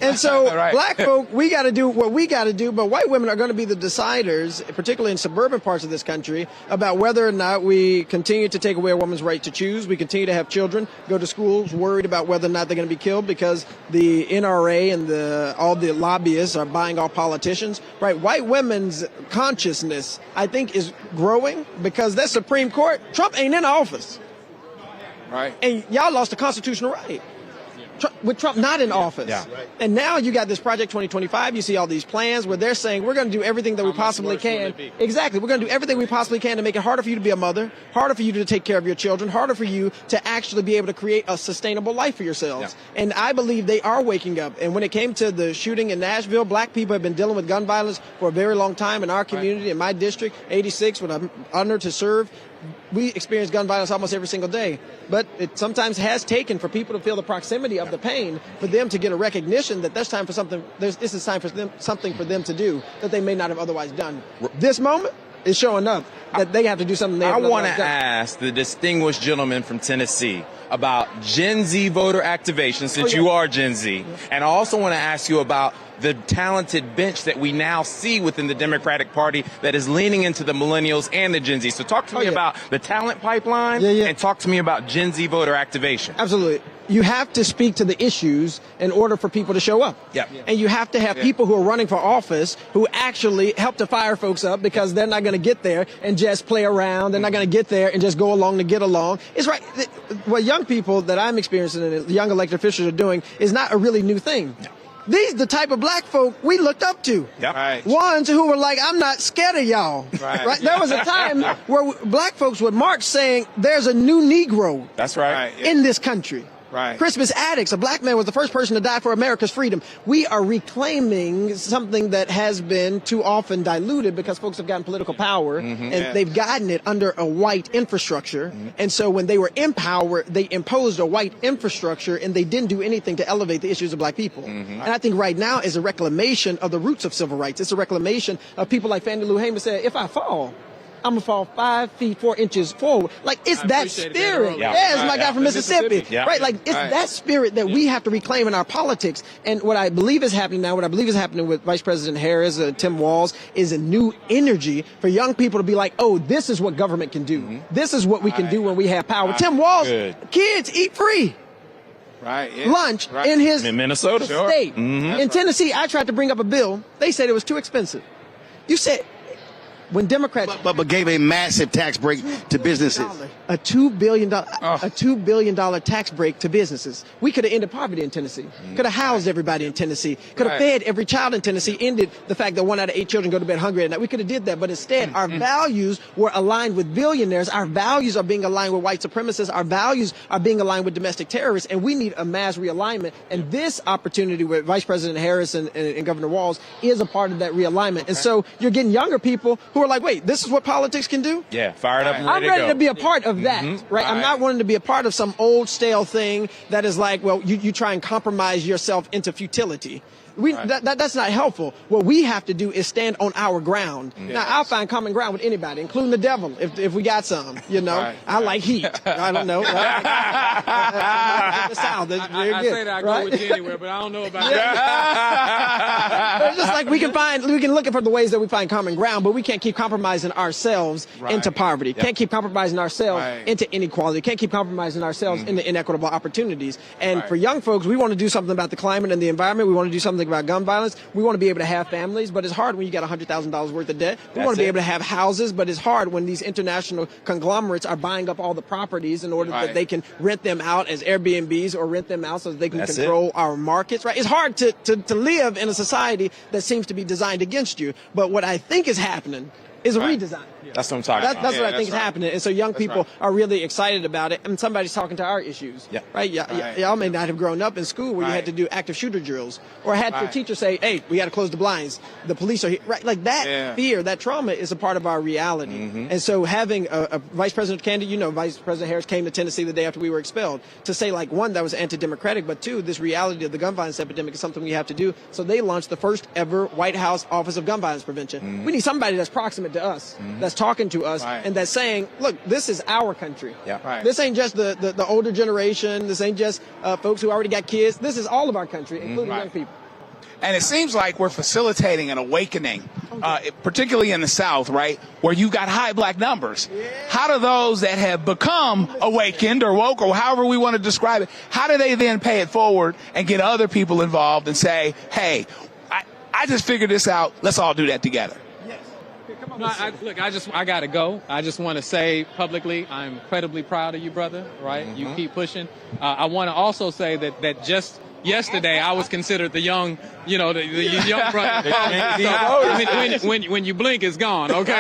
S16: And so
S5: Right.
S16: black folk, we got to do what we got to do, but white women are going to be the deciders, particularly in suburban parts of this country, about whether or not we continue to take away a woman's right to choose. We continue to have children go to schools worried about whether or not they're going to be killed because the NRA and all the lobbyists are buying off politicians. Right? White women's consciousness, I think, is growing because that Supreme Court, Trump ain't in office.
S15: Right.
S16: And y'all lost the constitutional right. With Trump not in office.
S5: Yeah.
S16: And now you got this Project 2025. You see all these plans where they're saying we're going to do everything that we possibly can. Exactly. We're going to do everything we possibly can to make it harder for you to be a mother, harder for you to take care of your children, harder for you to actually be able to create a sustainable life for yourselves. Yeah. And I believe they are waking up. And when it came to the shooting in Nashville, black people have been dealing with gun violence for a very long time in our community, in my district, 86, when I'm honored to serve. We experience gun violence almost every single day, but it sometimes has taken for people to feel the proximity of the pain, for them to get a recognition that there's time for something. This is time for them, something for them to do that they may not have otherwise done. This moment is showing up that they have to do something.
S5: I want to ask the distinguished gentleman from Tennessee about Gen Z voter activation, since you are Gen Z, and I also want to ask you about the talented bench that we now see within the Democratic Party that is leaning into the millennials and the Gen Z. So talk to me about the talent pipeline and talk to me about Gen Z voter activation.
S16: Absolutely. You have to speak to the issues in order for people to show up.
S5: Yeah.
S16: And you have to have people who are running for office who actually help to fire folks up, because they're not going to get there and just play around. They're not going to get there and just go along to get along. It's right. What young people that I'm experiencing and the young elected officials are doing is not a really new thing. No. These the type of black folk we looked up to.
S5: Yep. Right.
S16: Ones who were like, I'm not scared of y'all.
S5: Right.
S16: There was a time where black folks would march saying, there's a new Negro
S5: That's right.
S16: in this country.
S15: Right.
S16: Crispus Attucks, a black man, was the first person to die for America's freedom. We are reclaiming something that has been too often diluted because folks have gotten political power and they've gotten it under a white infrastructure. And so when they were in power, they imposed a white infrastructure and they didn't do anything to elevate the issues of black people. And I think right now is a reclamation of the roots of civil rights. It's a reclamation of people like Fannie Lou Hamer said, if I fall, I'm going to fall 5 feet 4 inches forward. Like, it's that spirit. It's my guy from Mississippi. Right? Like, it's that spirit that we have to reclaim in our politics. And what I believe is happening now, what I believe is happening with Vice President Harris, Tim Walz, is a new energy for young people to be like, oh, this is what government can do. This is what we can do when we have power. Tim Walz, kids eat free. Lunch in his
S5: Minnesota
S16: state. In Tennessee, I tried to bring up a bill. They said it was too expensive. You said, when Democrats
S2: but gave a massive tax break to businesses,
S16: a $2 billion tax break to businesses. We could have ended poverty in Tennessee. Could have housed everybody in Tennessee. Could have fed every child in Tennessee. Ended the fact that 1 out of 8 children go to bed hungry at night. We could have did that, but instead, our values were aligned with billionaires. Our values are being aligned with white supremacists. Our values are being aligned with domestic terrorists, and we need a mass realignment. And this opportunity with Vice President Harris and Governor Walz is a part of that realignment. And so you're getting younger people who are like, wait, this is what politics can do?
S5: Yeah, fired up and
S16: I'm
S5: ready
S16: ready
S5: to go.
S16: to be a part of that, right? I'm not wanting to be a part of some old stale thing that is like, well, you try and compromise yourself into futility. That's not helpful. What we have to do is stand on our ground. Now, I'll find common ground with anybody, including the devil, if we got some, you know. I like heat. I don't know. The South.
S23: I say that I go with you anywhere, but I don't know about that.
S16: It's just like we can look for the ways that we find common ground, but we can't keep compromising ourselves into poverty. Can't keep compromising ourselves into inequality. Can't keep compromising ourselves into inequitable opportunities. And for young folks, we want to do something about the climate and the environment. We want to do something about gun violence. We want to be able to have families, but it's hard when you got $100,000 worth of debt. We want to be able to have houses, but it's hard when these international conglomerates are buying up all the properties in order that they can rent them out as Airbnbs or rent them out so that they can control our markets, right? It's hard to live in a society that seems to be designed against you. But what I think is happening is a redesign.
S5: That's what I'm talking about.
S16: That's what I think is happening. And so young people are really excited about it. And somebody's talking to our issues. Right? Y'all may not have grown up in school where you had to do active shooter drills or had your teacher say, hey, we got to close the blinds. The police are here. Right? Like that fear, that trauma is a part of our reality. And so having a vice president candidate, you know, Vice President Harris came to Tennessee the day after we were expelled to say, like, one, that was anti-democratic, but two, this reality of the gun violence epidemic is something we have to do. So they launched the first ever White House Office of Gun Violence Prevention. We need somebody that's proximate to us, that's talking to us, and that's saying, look, this is our country.
S15: Yeah. Right.
S16: This ain't just the older generation. This ain't just folks who already got kids. This is all of our country, including young people.
S15: And it seems like we're facilitating an awakening, particularly in the South, right, where you've got high black numbers. How do those that have become awakened or woke or however we want to describe it, how do they then pay it forward and get other people involved and say, hey, I just figured this out. Let's all do that together.
S23: No, look, I got to go. I just want to say publicly, I'm incredibly proud of you, brother, right? You keep pushing. I want to also say that just yesterday I was considered the young, the young brother. So when you blink, it's gone, okay?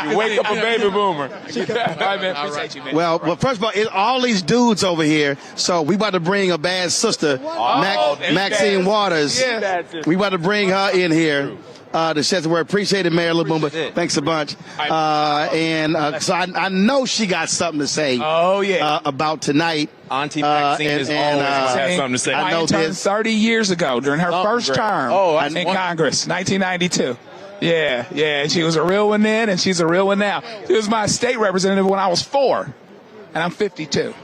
S15: You wake up a baby boomer. All right, man. Appreciate you, man.
S2: Well, first of all, it's all these dudes over here. So we about to bring a bad sister, Maxine Waters.
S15: Yeah.
S2: We about to bring her in here. To say the word. Appreciate it, Mayor LaBoomba. Thanks a bunch. So I know she got something to say.
S15: Oh, yeah.
S2: About tonight.
S7: Auntie Maxine is always has something to say.
S15: I know turned 30 years ago during her first term in Congress, 1992. Yeah, and she was a real one then, and she's a real one now. She was my state representative when I was 4, and I'm 52.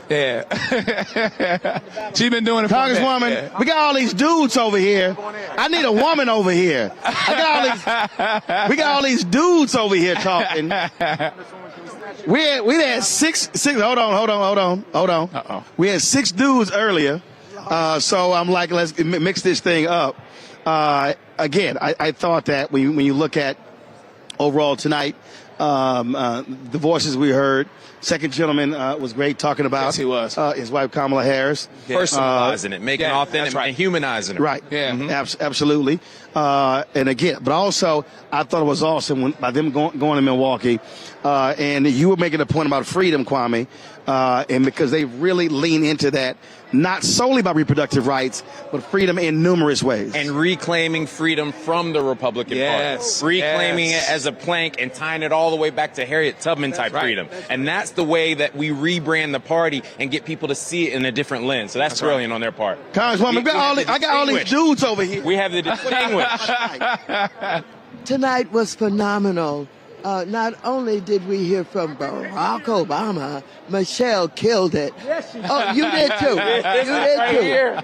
S15: Yeah. She's been doing it for
S2: Congresswoman,
S15: yeah.
S2: We got all these dudes over here. I need a woman over here. We got all these dudes over here talking. We had six. Hold on.
S15: Uh-oh.
S2: We had 6 dudes earlier. So I'm like, let's mix this thing up. Again, I thought that when you look at overall tonight, the voices we heard. Second gentleman was great talking about
S15: yes, he was.
S2: His wife Kamala Harris.
S7: Personalizing it, making authentic and humanizing it.
S2: Right.
S15: Yeah.
S2: Absolutely. And again, but also I thought it was awesome by them going to Milwaukee. And you were making a point about freedom, Kwame. And because they really lean into that, not solely by reproductive rights, but freedom in numerous ways.
S7: And reclaiming freedom from the Republican Party. Reclaiming it as a plank and tying it all the way back to Harriet Tubman type freedom. And that's the way that we rebrand the party and get people to see it in a different lens. So that's brilliant on their part.
S2: Congresswoman, I got all these dudes over here.
S7: We have the distinguished.
S8: Tonight was phenomenal. Not only did we hear from Barack Obama, Michelle killed it. Oh, you did too.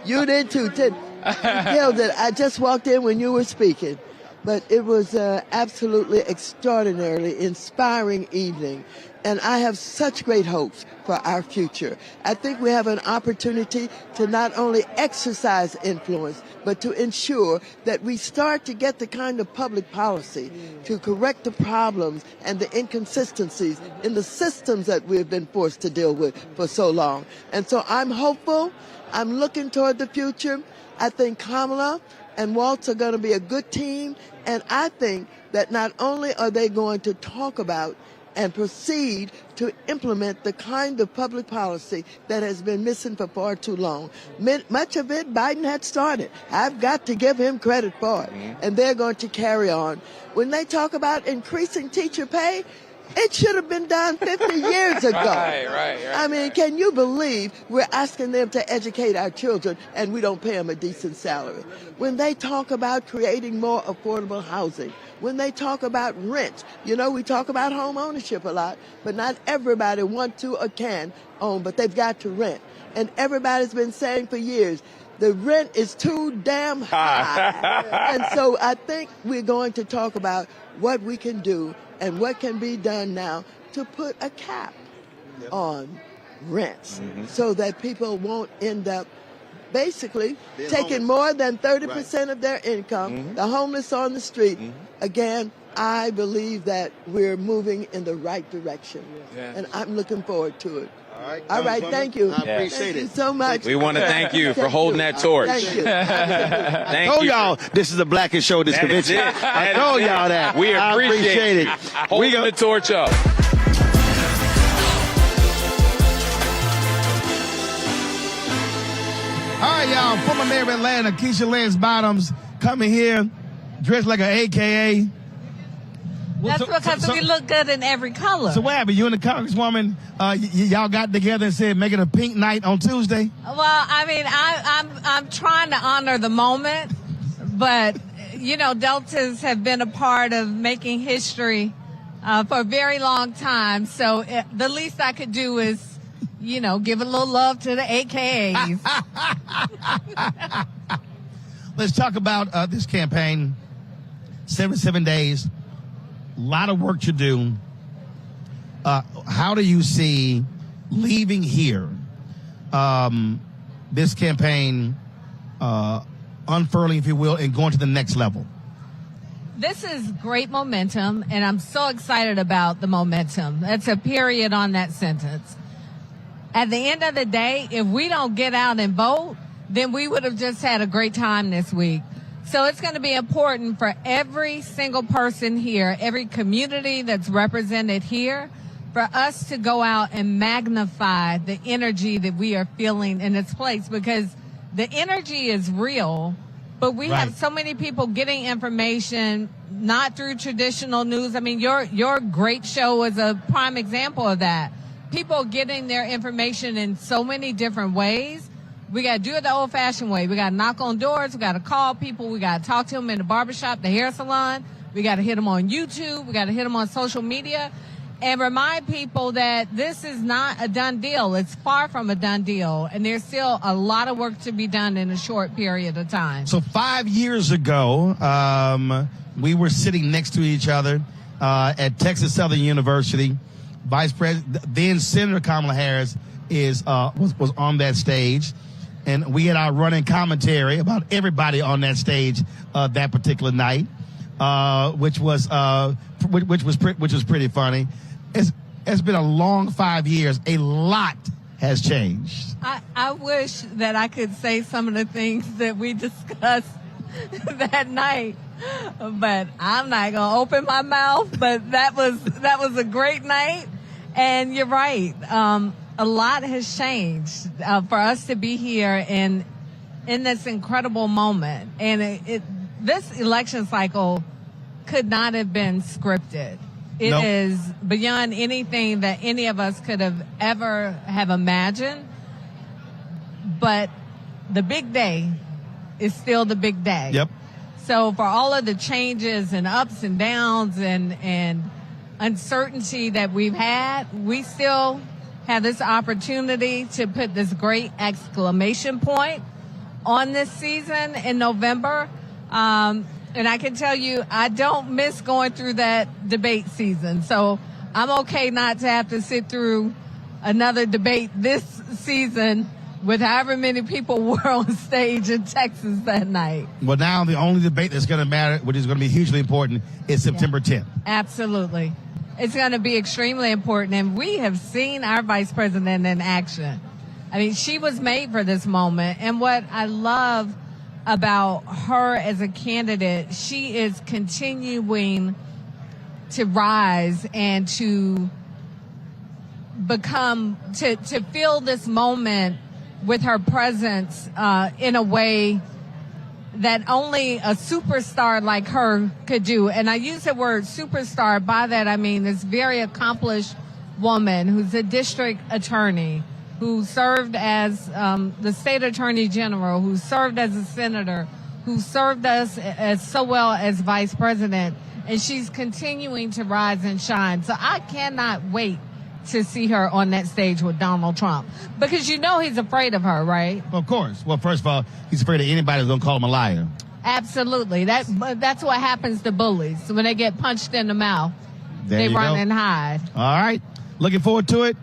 S8: You did too. You killed it. I just walked in when you were speaking. But it was absolutely extraordinarily inspiring evening. And I have such great hopes for our future. I think we have an opportunity to not only exercise influence, but to ensure that we start to get the kind of public policy to correct the problems and the inconsistencies in the systems that we've been forced to deal with for so long. And so I'm hopeful. I'm looking toward the future. I think Kamala and Waltz are going to be a good team. And I think that not only are they going to talk about and proceed to implement the kind of public policy that has been missing for far too long. Much of it Biden had started. I've got to give him credit for it. And they're going to carry on. When they talk about increasing teacher pay, it should have been done 50 years ago.
S15: Right.
S8: I mean, can you believe we're asking them to educate our children and we don't pay them a decent salary? When they talk about creating more affordable housing, when they talk about rent, we talk about home ownership a lot, but not everybody wants to or can own, but they've got to rent. And everybody's been saying for years, the rent is too damn high. And so I think we're going to talk about what we can do and what can be done now to put a cap on rents so that people won't end up basically taking more than 30% of their income, the homeless on the street. Again, I believe that we're moving in the right direction, and I'm looking forward to it. All right, thank you.
S2: I appreciate
S8: it. Thank you so much.
S7: We want to thank you for holding that torch.
S8: Thank you.
S2: I told y'all this is the blackest show at this convention. I told y'all that.
S7: We appreciate
S2: it.
S7: Holding the torch up.
S2: All right, y'all. Former mayor of Atlanta, Keisha Lance Bottoms, coming here dressed like an AKA.
S12: That's because we look good in every color.
S2: So what happened? You and the Congresswoman, y'all got together and said make it a pink night on Tuesday?
S12: Well, I mean, I'm trying to honor the moment, but Deltas have been a part of making history for a very long time. So the least I could do is, give a little love to the AKAs.
S2: Let's talk about this campaign. 77 days, a lot of work to do. How do you see leaving here, this campaign unfurling, if you will, and going to the next level?
S12: This is great momentum, and I'm so excited about the momentum. That's a period on that sentence. At the end of the day, if we don't get out and vote, then we would have just had a great time this week. So it's going to be important for every single person here, every community that's represented here, for us to go out and magnify the energy that we are feeling in this place, because the energy is real, but we have so many people getting information not through traditional news. I mean, your great show is a prime example of that. People getting their information in so many different ways. We got to do it the old-fashioned way. We got to knock on doors. We got to call people. We got to talk to them in the barbershop, the hair salon. We got to hit them on YouTube. We got to hit them on social media and remind people that this is not a done deal. It's far from a done deal, and there's still a lot of work to be done in a short period of time.
S2: So 5 years ago, we were sitting next to each other at Texas Southern University. Vice President, then Senator Kamala Harris was on that stage, and we had our running commentary about everybody on that stage that particular night, which was pretty funny. It's been a long 5 years. A lot has changed.
S12: I wish that I could say some of the things that we discussed that night, but I'm not gonna open my mouth. But that was a great night, and you're right. A lot has changed for us to be here in this incredible moment, and this election cycle could not have been scripted. It is beyond anything that any of us could have ever have imagined. But the big day is still the big day.
S2: Yep.
S12: So for all of the changes and ups and downs and uncertainty that we've had, we still have this opportunity to put this great exclamation point on this season in November. And I can tell you, I don't miss going through that debate season. So I'm okay not to have to sit through another debate this season with however many people were on stage in Texas that night.
S2: Well, now the only debate that's going to matter, which is going to be hugely important, is September 10th.
S12: Absolutely. It's going to be extremely important. And we have seen our vice president in action. I mean, she was made for this moment. And what I love about her as a candidate, she is continuing to rise and to fill this moment with her presence in a way that only a superstar like her could do. And I use the word superstar. By that I mean this very accomplished woman who's a district attorney, who served as the state attorney general, who served as a senator, who served us as so well as vice president. And she's continuing to rise and shine. So I cannot wait to see her on that stage with Donald Trump, because he's afraid of her, right?
S2: Of course. Well, first of all, he's afraid of anybody who's going to call him a liar.
S12: Absolutely. That's what happens to bullies. When they get punched in the mouth, they run and hide.
S2: All right. Looking forward to it.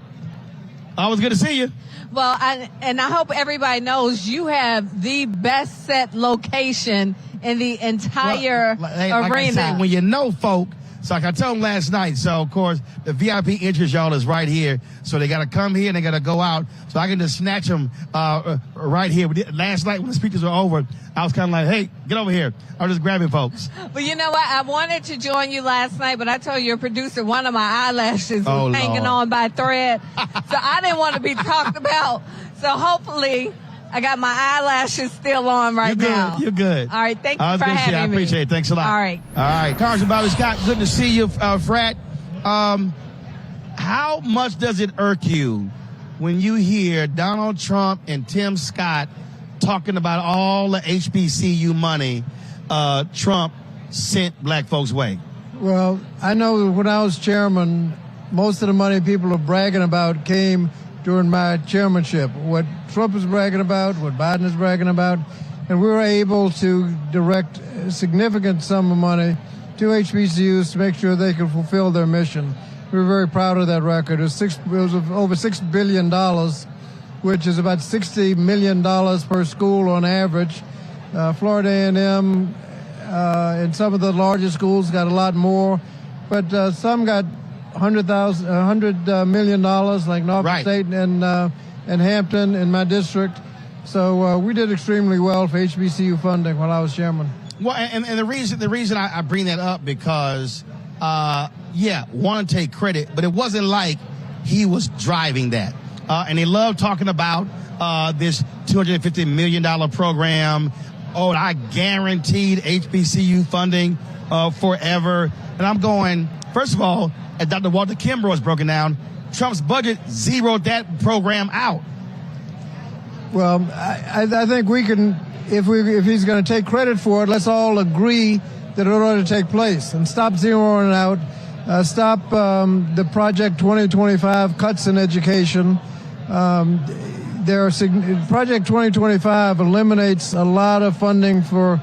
S2: Always good to see you.
S12: Well, I hope everybody knows you have the best set location in the entire arena.
S2: Like I said, when you know folk, so like I told them last night, so of course the VIP interest, y'all, is right here. So they got to come here and they got to go out. So I can just snatch them right here. Last night when the speeches were over, I was kind of like, hey, get over here. I was just grabbing folks.
S12: Well, you know what? I wanted to join you last night, but I told your producer one of my eyelashes was hanging on by a thread. So I didn't want to be talked about. So hopefully I got my eyelashes still on right now.
S2: You're good.
S12: All right. Thank you for having me.
S2: I appreciate it. Thanks a lot.
S12: All right.
S2: All right. Congresswoman Scott, good to see you, Frat. How much does it irk you when you hear Donald Trump and Tim Scott talking about all the HBCU money Trump sent black folks' way?
S6: Well, I know when I was chairman, most of the money people are bragging about came during my chairmanship. What Trump is bragging about, what Biden is bragging about, and we were able to direct a significant sum of money to HBCUs to make sure they could fulfill their mission. We were very proud of that record. It was over $6 billion, which is about $60 million per school on average. Florida A&M and some of the larger schools got a lot more, but some got $100 million, like Norfolk State and Hampton in my district. So we did extremely well for HBCU funding while I was chairman.
S2: Well, and the reason I bring that up because, want to take credit, but it wasn't like he was driving that. And they love talking about this $250 million program. Oh, I guaranteed HBCU funding forever. And I'm going, first of all, as Dr. Walter Kimbrough has broken down, Trump's budget zeroed that program out.
S6: Well, I think we can, if he's going to take credit for it, let's all agree that it ought to take place and stop zeroing it out. Stop the Project 2025 cuts in education. Project 2025 eliminates a lot of funding for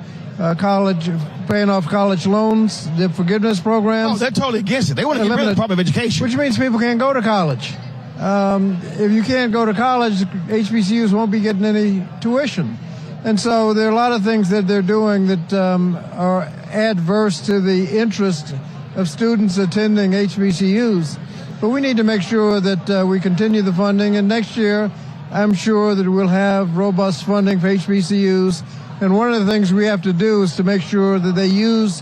S6: college, paying off college loans, the forgiveness programs.
S2: Oh, they're totally against it. They want to get rid of the Department of Education.
S6: Which means people can't go to college. If you can't go to college, HBCUs won't be getting any tuition. And so there are a lot of things that they're doing that are adverse to the interest of students attending HBCUs. But we need to make sure that we continue the funding. And next year, I'm sure that we'll have robust funding for HBCUs. And one of the things we have to do is to make sure that they use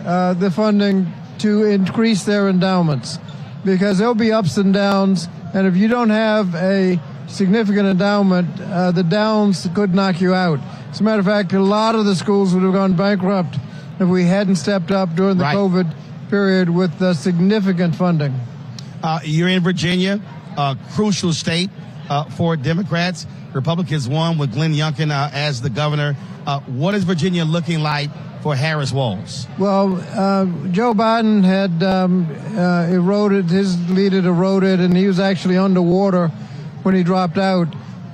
S6: the funding to increase their endowments, because there'll be ups and downs. And if you don't have a significant endowment, the downs could knock you out. As a matter of fact, a lot of the schools would have gone bankrupt if we hadn't stepped up during the COVID period with significant funding.
S2: You're in Virginia, a crucial state for Democrats. Republicans won with Glenn Youngkin as the governor. What is Virginia looking like for Harris-Walz?
S6: Well, Joe Biden had eroded, his lead had eroded, and he was actually underwater when he dropped out.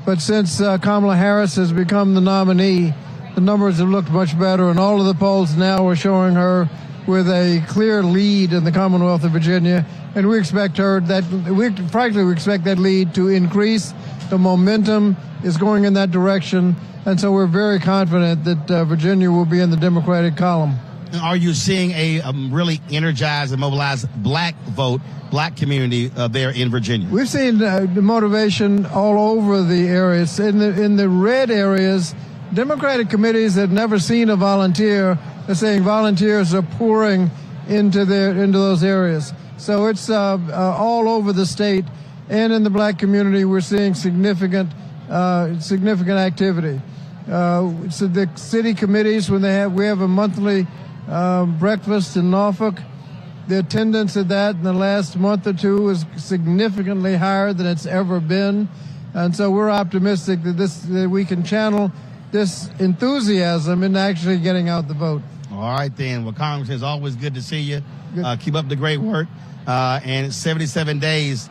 S6: But since Kamala Harris has become the nominee, the numbers have looked much better, and all of the polls now are showing her with a clear lead in the Commonwealth of Virginia. And we expect we expect that lead to increase. The momentum is going in that direction. And so we're very confident that Virginia will be in the Democratic column.
S2: Are you seeing a really energized and mobilized black vote, black community there in Virginia?
S6: We've seen the motivation all over the areas. In the red areas, Democratic committees that never seen a volunteer are saying volunteers are pouring into those areas. So it's all over the state, and in the black community, we're seeing significant activity. So the city committees, we have a monthly breakfast in Norfolk. The attendance at that in the last month or two is significantly higher than it's ever been, and so we're optimistic that we can channel this enthusiasm into actually getting out the vote.
S2: All right, then. Well, Congressman, it's always good to see you. Keep up the great work. And 77 days,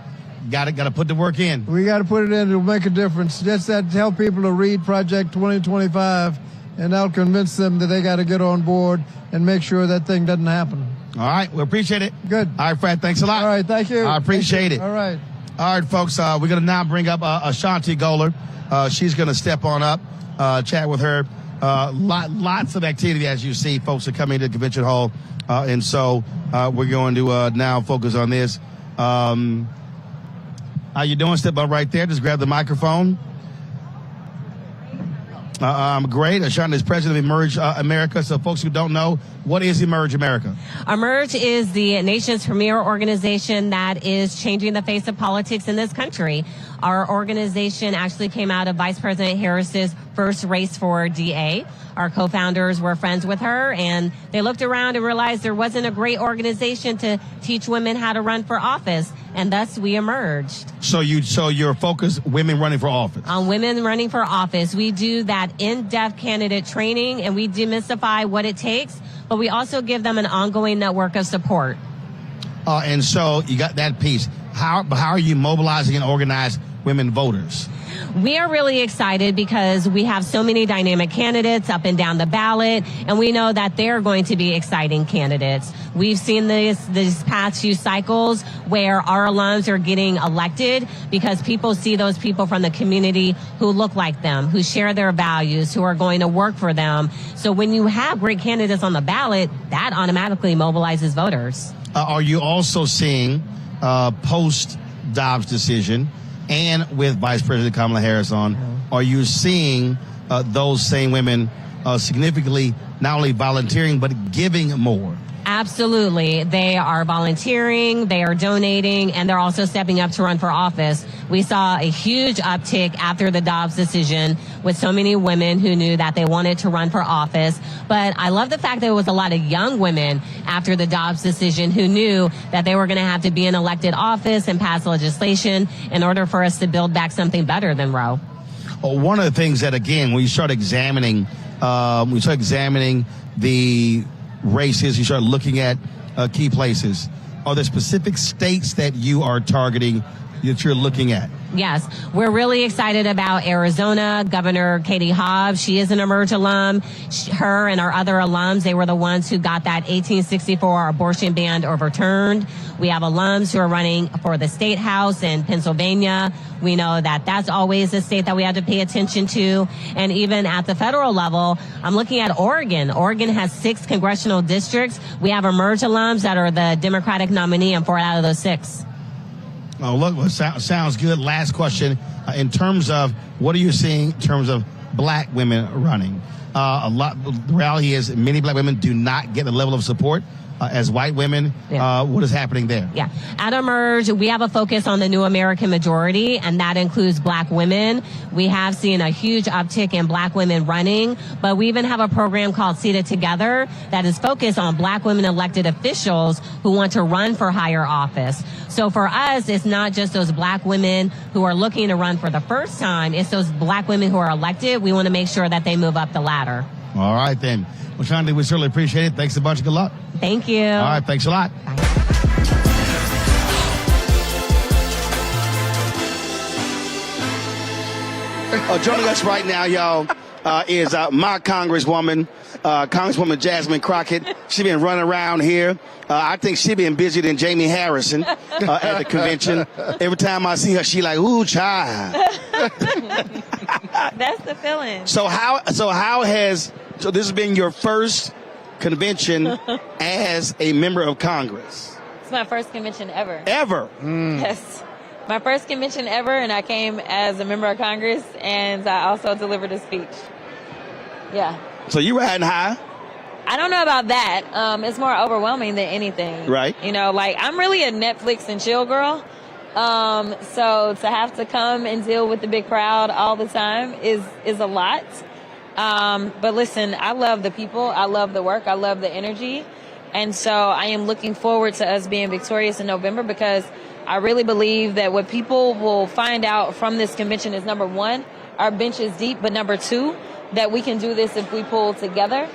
S2: got to put the work in.
S6: We got to put it in. It'll make a difference. Just that, tell people to read Project 2025, and that'll convince them that they got to get on board and make sure that thing doesn't happen.
S2: All right. We appreciate it.
S6: Good.
S2: All right, Fred. Thanks a lot.
S6: All right. Thank you.
S2: I appreciate it.
S6: All right.
S2: All right, folks. We're going to now bring up Ashanti Goler. She's going to step on up, chat with her. Lots of activity, as you see. Folks are coming to the convention hall. And so we're going to now focus on this. How you doing? Step up right there. Just grab the microphone. I'm great. Ashanti is president of Emerge America. So folks who don't know, what is Emerge America?
S13: Emerge is the nation's premier organization that is changing the face of politics in this country. Our organization actually came out of Vice President Harris's first race for DA. Our co-founders were friends with her, and they looked around and realized there wasn't a great organization to teach women how to run for office. and thus we emerged.
S2: So you're focused women running for office.
S13: On women running for office, we do that in-depth candidate training, and we demystify what it takes, but we also give them an ongoing network of support.
S2: And so you got that piece. How are you mobilizing and organizing women voters?
S13: We are really excited because we have so many dynamic candidates up and down the ballot, and we know that they're going to be exciting candidates. We've seen these past few cycles where our alums are getting elected because people see those people from the community who look like them, who share their values, who are going to work for them. So when you have great candidates on the ballot, that automatically mobilizes voters.
S2: Are you also seeing post-Dobbs decision and with Vice President Kamala Harris on, are you seeing those same women significantly not only volunteering but giving more?
S13: Absolutely. They are volunteering, they are donating, and they're also stepping up to run for office. We saw a huge uptick after the Dobbs decision with so many women who knew that they wanted to run for office. But I love the fact that there was a lot of young women after the Dobbs decision who knew that they were going to have to be in elected office and pass legislation in order for us to build back something better than Roe.
S2: Well, one of the things that, again, when you start examining the races, you start looking at key places. Are there specific states that you are targeting, that you're looking at?
S13: Yes, we're really excited about Arizona. Governor Katie Hobbs, she is an Emerge alum. Her and our other alums, they were the ones who got that 1864 abortion ban overturned. We have alums who are running for the state house in Pennsylvania. We know that that's always a state that we have to pay attention to. And even at the federal level, I'm looking at Oregon. Oregon has 6 congressional districts. We have Emerge alums that are the Democratic nominee in 4 out of those 6.
S2: Oh, look, sounds good. Last question. In terms of what are you seeing in terms of black women running? The reality is many black women do not get the level of support as white women. Yeah. What is happening there?
S13: Yeah. At Emerge, we have a focus on the new American majority, and that includes black women. We have seen a huge uptick in black women running, but we even have a program called Seated Together that is focused on black women elected officials who want to run for higher office. So for us, it's not just those black women who are looking to run for the first time. It's those black women who are elected. We want to make sure that they move up the ladder.
S2: All right, then. Well, Shandi, we certainly appreciate it. Thanks a bunch. Good luck.
S13: Thank you.
S2: All right, thanks a lot.
S13: Bye.
S2: Joining us right now, y'all, is my Congresswoman, Congresswoman Jasmine Crockett. She's been running around here. I think she's been busier than Jaime Harrison at the convention. Every time I see her, she like, ooh, child.
S4: That's the feeling.
S2: So this has been your first convention as a member of Congress?
S4: It's my first convention ever.
S2: Ever?
S4: Yes. My first convention ever, and I came as a member of Congress, and I also delivered a speech. Yeah.
S2: So you riding high?
S4: I don't know about that. It's more overwhelming than anything.
S2: Right.
S4: You know, like, I'm really a Netflix and chill girl. So to have to come and deal with the big crowd all the time is a lot. But listen, I love the people. I love the work. I love the energy. And so I am looking forward to us being victorious in November, because I really believe that what people will find out from this convention is, number one, our bench is deep, but number two, that we can do this if we pull together.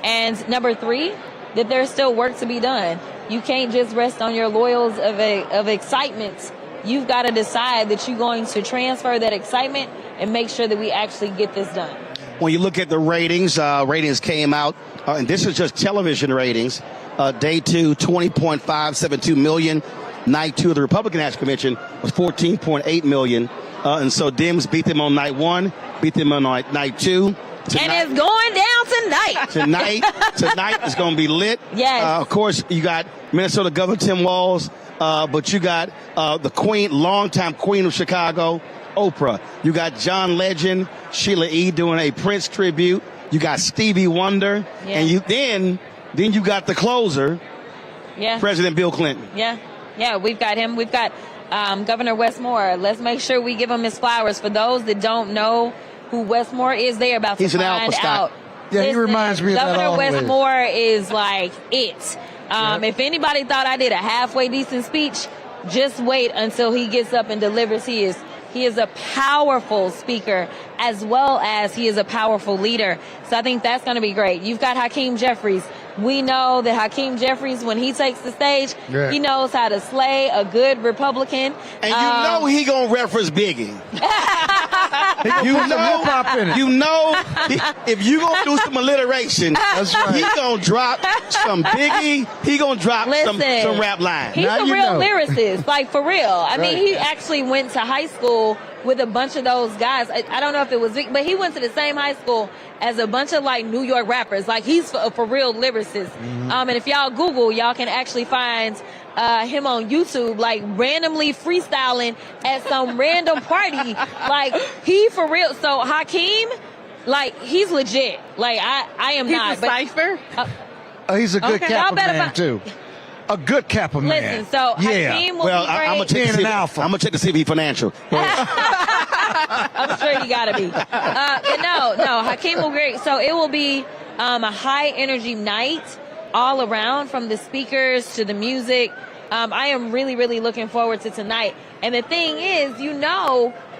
S4: And number three, that there's still work to be done. You can't just rest on your laurels of excitement. You've got to decide that you're going to transfer that excitement and make sure that we actually get this done.
S2: When you look at the ratings, ratings came out, and this is just television ratings. Day 2, 20.572 million. Night 2 of the Republican National Convention was 14.8 million. And so Dems beat them on night 1, beat them on night 2.
S4: Tonight, and it's going down tonight. Tonight
S2: is going to be lit.
S4: Yes.
S2: Of course, you got Minnesota Governor Tim Walz, but you got the queen, longtime queen of Chicago, Oprah. You got John Legend, Sheila E. doing a Prince tribute. You got Stevie Wonder, and then you got the closer, President Bill Clinton.
S4: Yeah, we've got him. We've got Governor Wes Moore. Let's make sure we give him his flowers. For those that don't know who Wes Moore is, they are about to find out.
S21: Yeah, he reminds me of that
S4: Governor
S21: always.
S4: Wes Moore is like it. If anybody thought I did a halfway decent speech, just wait until he gets up and delivers. He is a powerful speaker as well as he is a powerful leader. So I think that's going to be great. You've got Hakeem Jeffries. We know that Hakeem Jeffries, when he takes the stage, he knows how to slay a good Republican.
S2: And you know he gonna reference Biggie. You know, if you gonna do some alliteration, he gonna drop some Biggie. He gonna drop some rap lines.
S4: He's a real lyricist, like for real. I mean, he actually went to high school with a bunch of those guys. I don't know if it was Vic, but he went to the same high school as a bunch of like New York rappers. Like he's for real lyricist. And if y'all Google, y'all can actually find him on YouTube, like randomly freestyling at some random party. Like he for real. So Hakeem, like he's legit. Like I am not.
S18: He's a cipher.
S9: He's a good Kappa man too. A good Kappa man.
S4: Listen, so Hakeem will be great.
S2: I'm gonna check to see if he's financial.
S4: I'm sure he gotta be. But no, Hakeem will be great. So it will be a high energy night all around, from the speakers to the music. I am really, really looking forward to tonight. And the thing is,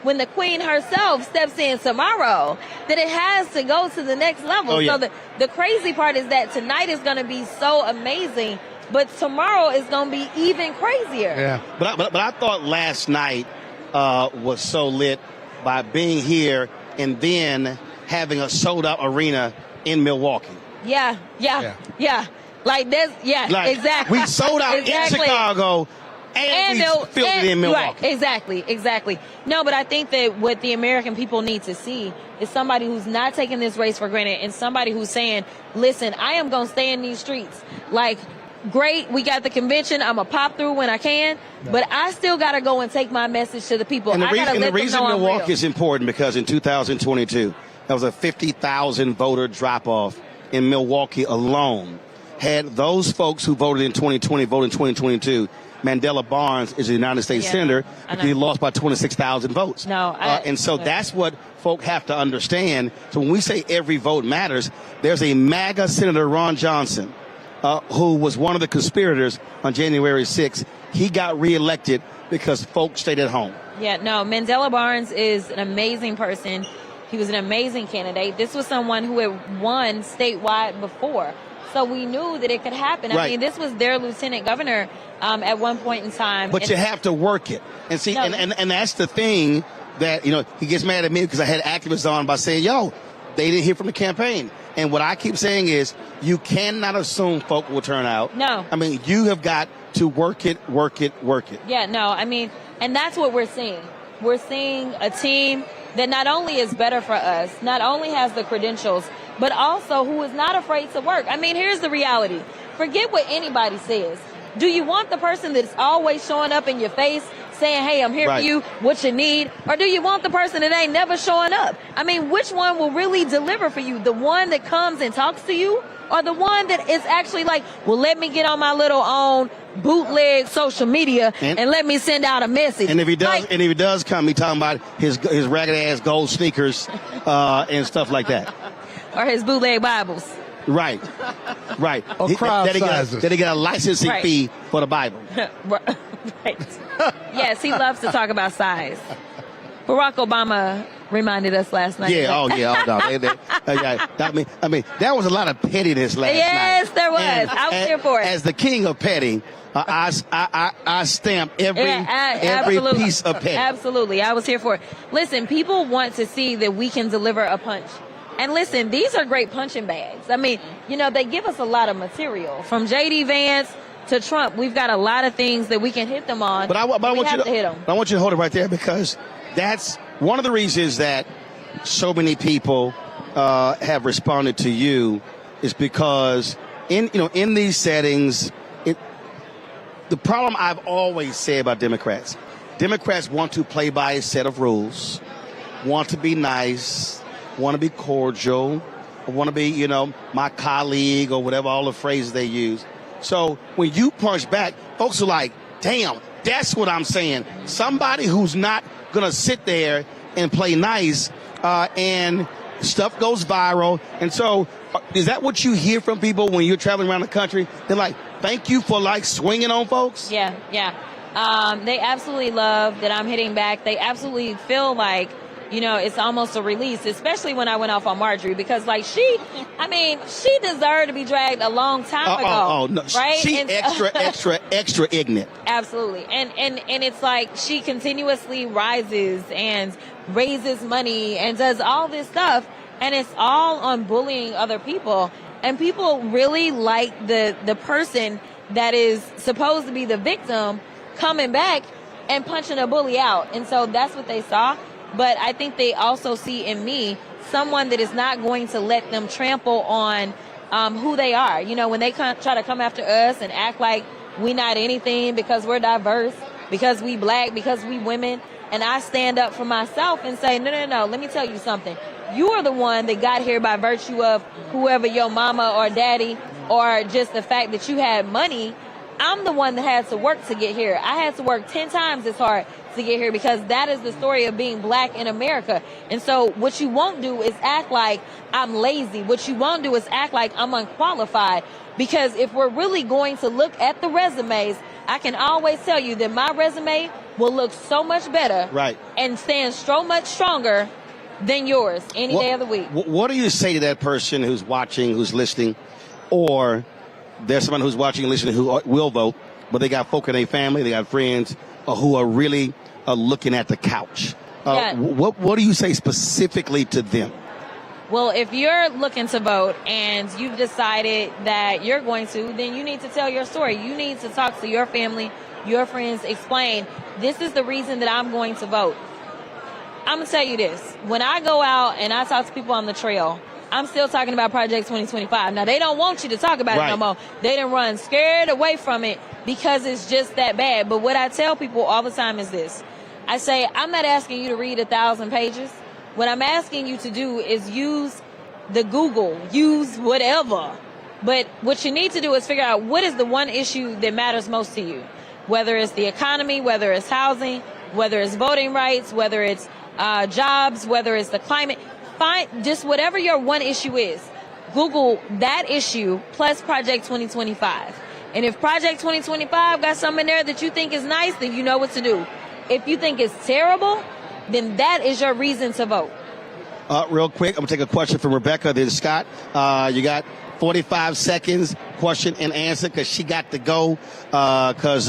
S4: when the Queen herself steps in tomorrow, that it has to go to the next level. So the crazy part is that tonight is going to be so amazing, but tomorrow is going to be even crazier.
S2: Yeah. But I thought last night was so lit by being here and then having a sold-out arena in Milwaukee.
S4: Yeah. Like this, exactly.
S2: We sold out in Chicago, and we filled it in Milwaukee.
S4: Right, exactly. No, but I think that what the American people need to see is somebody who's not taking this race for granted, and somebody who's saying, listen, I am going to stay in these streets. Like, great, we got the convention, I'm going to pop through when I can, but I still got to go and take my message to the people.
S2: And
S4: I got to let them know I'm real.
S2: the reason Milwaukee is important, because in 2022, there was a 50,000 voter drop-off in Milwaukee alone. Had those folks who voted in 2020 voted in 2022, Mandela Barnes is a United States Senator, because he lost by 26,000 votes. And so that's what folk have to understand. So when we say every vote matters, there's a MAGA Senator, Ron Johnson, who was one of the conspirators on January 6th. He got reelected because folks stayed at home.
S4: Yeah, no, Mandela Barnes is an amazing person. He was an amazing candidate. This was someone who had won statewide before. So we knew that it could happen. I mean, this was their lieutenant governor at one point in time.
S2: But you have to work it. And see, and that's the thing that, he gets mad at me because I had activists on by saying, they didn't hear from the campaign. And what I keep saying is, you cannot assume folk will turn out.
S4: No.
S2: I mean, you have got to work it.
S4: Yeah, no, I mean, and that's what we're seeing. We're seeing a team that not only is better for us, not only has the credentials, but also who is not afraid to work. I mean, here's the reality. Forget what anybody says. Do you want the person that's always showing up in your face saying, hey, I'm here for you, what you need? Or do you want the person that ain't never showing up? I mean, which one will really deliver for you? The one that comes and talks to you, or the one that is actually like, well, let me get on my little own bootleg social media and let me send out a message.
S2: And if he does come, he talking about his ragged ass gold sneakers and stuff like that.
S4: Or his bootleg Bibles.
S2: Right.
S9: Or crowd sizes.
S2: That he got a licensing fee for the Bible.
S4: Right. Yes, he loves to talk about size. Barack Obama reminded us last night.
S2: I mean, there was a lot of pettiness last night.
S4: Yes, there was. I was here for it.
S2: As the king of petty, I stamp every piece of petty.
S4: Absolutely, I was here for it. Listen, people want to see that we can deliver a punch. And listen, these are great punching bags. I mean, they give us a lot of material. From J.D. Vance to Trump, we've got a lot of things that we can hit them on.
S2: But I want you to
S4: hit them.
S2: I want you to hold it right there, because that's one of the reasons that so many people have responded to you, is because in these settings, the problem I've always said about Democrats want to play by a set of rules, want to be nice, want to be cordial, want to be, my colleague, or whatever, all the phrases they use. So when you punch back, folks are like, damn, that's what I'm saying. Somebody who's not going to sit there and play nice, and stuff goes viral. And so is that what you hear from people when you're traveling around the country? They're like, thank you for swinging on folks?
S4: Yeah. They absolutely love that I'm hitting back. They absolutely feel like, it's almost a release, especially when I went off on Marjorie, because she deserved to be dragged a long time ago.
S2: No.
S4: Right?
S2: She extra ignorant.
S4: Absolutely. And it's like she continuously rises and raises money and does all this stuff, and it's all on bullying other people. And people really like the person that is supposed to be the victim coming back and punching a bully out. And so that's what they saw. But I think they also see in me someone that is not going to let them trample on who they are. When they try to come after us and act like we not anything because we're diverse, because we black, because we women, and I stand up for myself and say, no, let me tell you something. You are the one that got here by virtue of whoever your mama or daddy, or just the fact that you had money. I'm the one that had to work to get here. I had to work 10 times as hard to get here, because that is the story of being black in America. And so what you won't do is act like I'm lazy. What you won't do is act like I'm unqualified. Because if we're really going to look at the resumes, I can always tell you that my resume will look so much better,
S2: right,
S4: and stand so much stronger than yours any day of the week.
S2: What do you say to that person who's watching, who's listening, or there's someone who's watching and listening who will vote, but they got folk in their family, they got friends who are really looking at the couch? What do you say specifically to them?
S4: Well, if you're looking to vote and you've decided that you're going to, then you need to tell your story. You need to talk to your family, your friends, explain, this is the reason that I'm going to vote. I'm going to tell you this. When I go out and I talk to people on the trail, I'm still talking about Project 2025. Now, they don't want you to talk about it no more. They done run scared away from it because it's just that bad. But what I tell people all the time is this. I say, I'm not asking you to read 1,000 pages. What I'm asking you to do is use the Google, use whatever. But what you need to do is figure out what is the one issue that matters most to you. Whether it's the economy, whether it's housing, whether it's voting rights, whether it's jobs, whether it's the climate. Find just whatever your one issue is. Google that issue plus Project 2025. And if Project 2025 got something in there that you think is nice, then you know what to do. If you think it's terrible, then that is your reason to vote.
S2: Real quick, I'm going to take a question from Rebecca, then Scott. You got 45 seconds, question and answer, because she got to go, because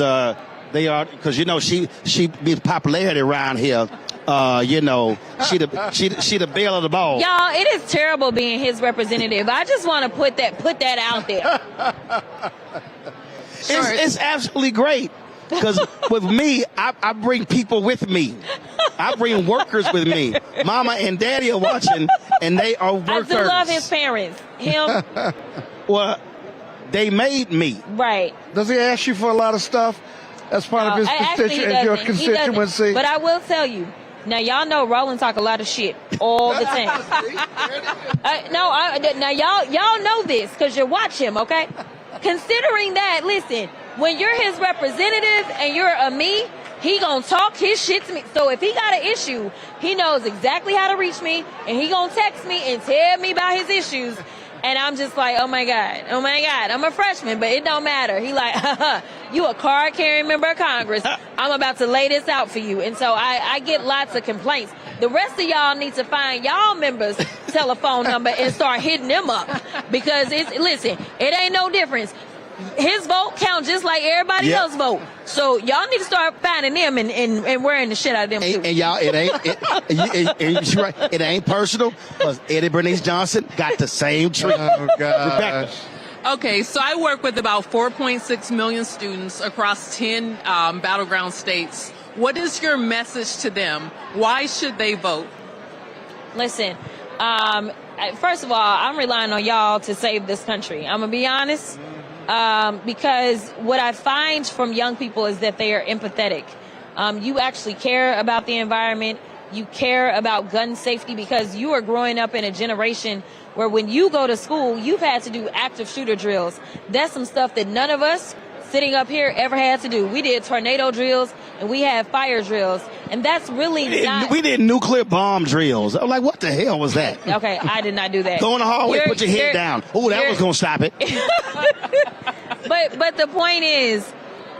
S2: she be popularity around here. She the belle of the ball.
S4: Y'all, it is terrible being his representative. I just want to put that out there.
S2: It's absolutely great. Because with me, I bring people with me. I bring workers with me. Mama and daddy are watching, and they are workers.
S4: I do love his parents. Him.
S2: Well, they made me.
S4: Right.
S9: Does he ask you for a lot of stuff as part of his your constituency?
S4: But I will tell you. Now, y'all know Roland talk a lot of shit all the time. Now, y'all know this because you watch him, okay? Considering that, listen, when you're his representative and you're a me, he gonna talk his shit to me. So if he got an issue, he knows exactly how to reach me, and he gonna text me and tell me about his issues. And I'm just like, oh my God, I'm a freshman, but it don't matter. He like, you a card-carrying member of Congress. I'm about to lay this out for you. And so I get lots of complaints. The rest of y'all need to find y'all members' telephone number and start hitting them up. Because listen, it ain't no difference. His vote count just like everybody else's vote. So y'all need to start finding them and wearing the shit out of them too.
S2: And y'all, it ain't personal, because Eddie Bernice Johnson got the same treat.
S9: Oh, God.
S2: Rebecca.
S10: Okay, so I work with about 4.6 million students across 10 battleground states. What is your message to them? Why should they vote?
S4: Listen, first of all, I'm relying on y'all to save this country. I'm going to be honest. Because what I find from young people is that they are empathetic. You actually care about the environment. You care about gun safety because you are growing up in a generation where when you go to school, you've had to do active shooter drills. That's some stuff that none of us sitting up here ever had to do. We did tornado drills and we had fire drills. And that's really
S2: we did nuclear bomb drills. I'm like, what the hell was that?
S4: Okay, I did not do that.
S2: Go in the hallway, put your head down. Oh, that was going to stop it.
S4: But the point is,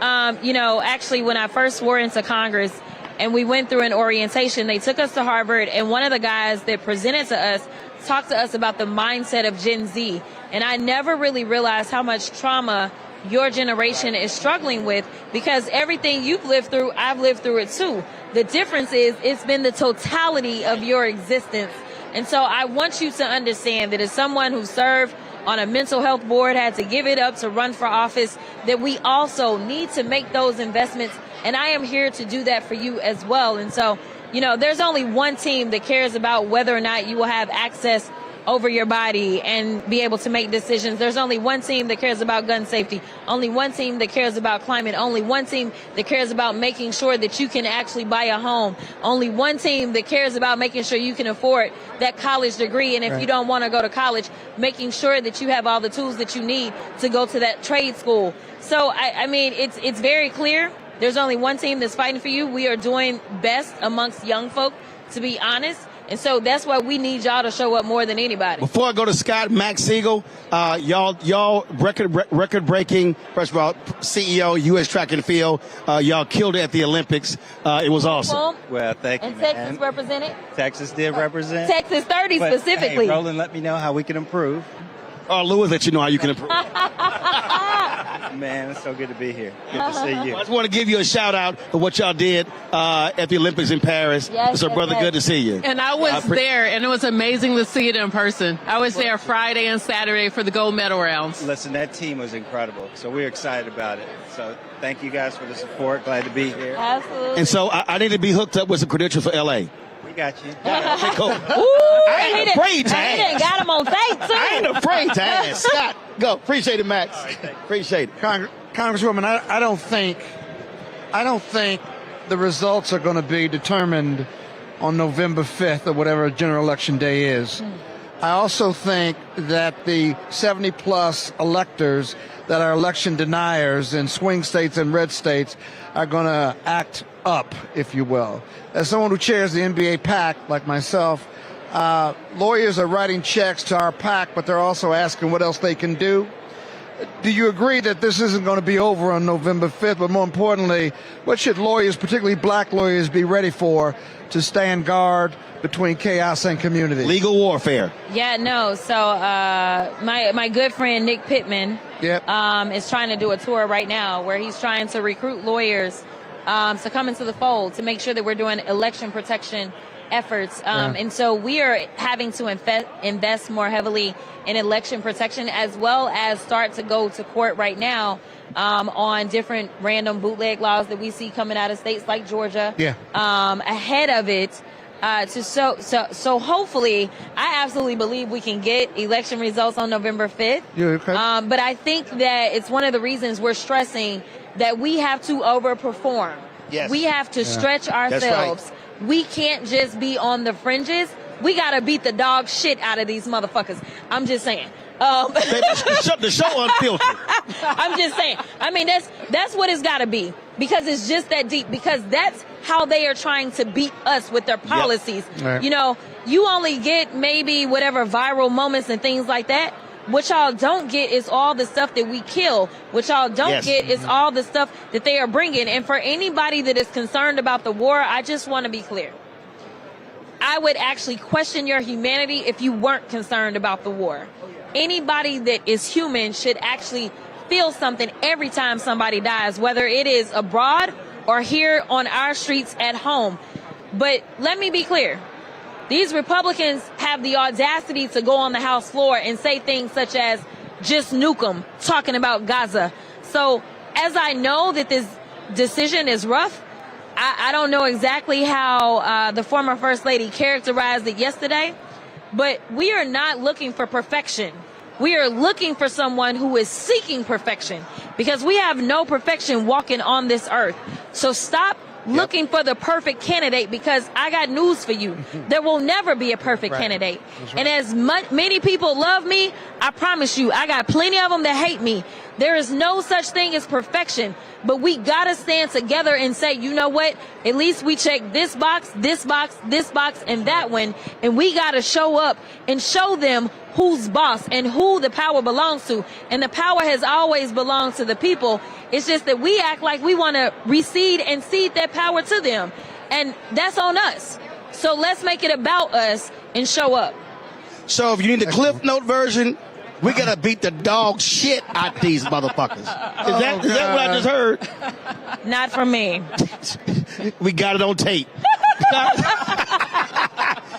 S4: actually when I first swore into Congress and we went through an orientation, they took us to Harvard, and one of the guys that presented to us talked to us about the mindset of Gen Z. And I never really realized how much trauma your generation is struggling with, because everything you've lived through, I've lived through it too. The difference is it's been the totality of your existence. And so I want you to understand that as someone who served on a mental health board, had to give it up to run for office, that we also need to make those investments. And I am here to do that for you as well. And so, there's only one team that cares about whether or not you will have access over your body and be able to make decisions. There's only one team that cares about gun safety, only one team that cares about climate, only one team that cares about making sure that you can actually buy a home, only one team that cares about making sure you can afford that college degree, and if you don't want to go to college, making sure that you have all the tools that you need to go to that trade school. So, it's very clear. There's only one team that's fighting for you. We are doing best amongst young folk, to be honest. And so that's why we need y'all to show up more than anybody.
S2: Before I go to Scott, Max Siegel, y'all record breaking. First of all, CEO, U.S. Track and Field. Y'all killed it at the Olympics. It was awesome.
S11: Well, thank you,
S4: and
S11: man.
S4: Texas represented.
S11: Texas did represent.
S4: Texas 30
S11: but,
S4: specifically.
S11: Hey, Roland, let me know how we can improve.
S2: Lewis, let you know how you can improve.
S11: Man, it's so good to be here. Good to see you.
S2: I just want to give you a shout out for what y'all did at the Olympics in Paris.
S4: Yes,
S2: so, brother, good to see you.
S10: And I was there, and it was amazing to see it in person. I was there Friday and Saturday for the gold medal rounds.
S11: Listen, that team was incredible. So we're excited about it. So thank you guys for the support. Glad to be here.
S4: Absolutely.
S2: And so I need to be hooked up with some credentials for L.A.
S11: We got you.
S2: Okay, cool.
S4: I
S2: ain't afraid to ask.
S4: He done got him on tape, too.
S2: I ain't afraid to ask. Scott, go. Appreciate it, Max. Appreciate it.
S9: Congresswoman, I don't think the results are going to be determined on November 5th or whatever general election day is. I also think that the 70-plus electors that are election deniers in swing states and red states are going to act up, if you will. As someone who chairs the NBA PAC, like myself, lawyers are writing checks to our PAC, but they're also asking what else they can do. Do you agree that this isn't going to be over on November 5th? But more importantly, what should lawyers, particularly black lawyers, be ready for to stand guard between chaos and community?
S2: Legal warfare.
S4: Yeah, no. So my good friend Nick Pittman is trying to do a tour right now where he's trying to recruit lawyers to come into the fold to make sure that we're doing election protection efforts. And so we are having to invest more heavily in election protection, as well as start to go to court right now on different random bootleg laws that we see coming out of states like Georgia. Ahead of it. So hopefully, I absolutely believe we can get election results on November 5th. But I think that it's one of the reasons we're stressing that we have to overperform.
S2: Yes.
S4: We have to stretch ourselves. We can't just be on the fringes. We got to beat the dog shit out of these motherfuckers. I'm just saying.
S2: The show unfiltered.
S4: I'm just saying. I mean, that's what it's got to be, because it's just that deep, because that's how they are trying to beat us with their policies. You know, you only get maybe whatever viral moments and things like that. What y'all don't get is all the stuff that we kill. What y'all don't get is all the stuff that they are bringing. And for anybody that is concerned about the war, I just want to be clear. I would actually question your humanity if you weren't concerned about the war. Anybody that is human should actually feel something every time somebody dies, whether it is abroad or here on our streets at home. But let me be clear. These Republicans have the audacity to go on the House floor and say things such as, just nuke them, talking about Gaza. So as I know that this decision is rough, I don't know exactly how the former First Lady characterized it yesterday, but we are not looking for perfection. We are looking for someone who is seeking perfection, because we have no perfection walking on this earth. So stop looking for the perfect candidate, because I got news for you. There will never be a perfect candidate. And as many people love me, I promise you, I got plenty of them that hate me. There is no such thing as perfection, but we gotta stand together and say, you know what? At least we check this box, this box, this box, and that one, and we gotta show up and show them who's boss and who the power belongs to. And the power has always belonged to the people. It's just that we act like we want to recede and cede that power to them. And that's on us. So let's make it about us and show up.
S2: So if you need the Cliff Note version, we got to beat the dog shit out these motherfuckers. Is that what I just heard?
S4: Not from me.
S2: We got it on tape.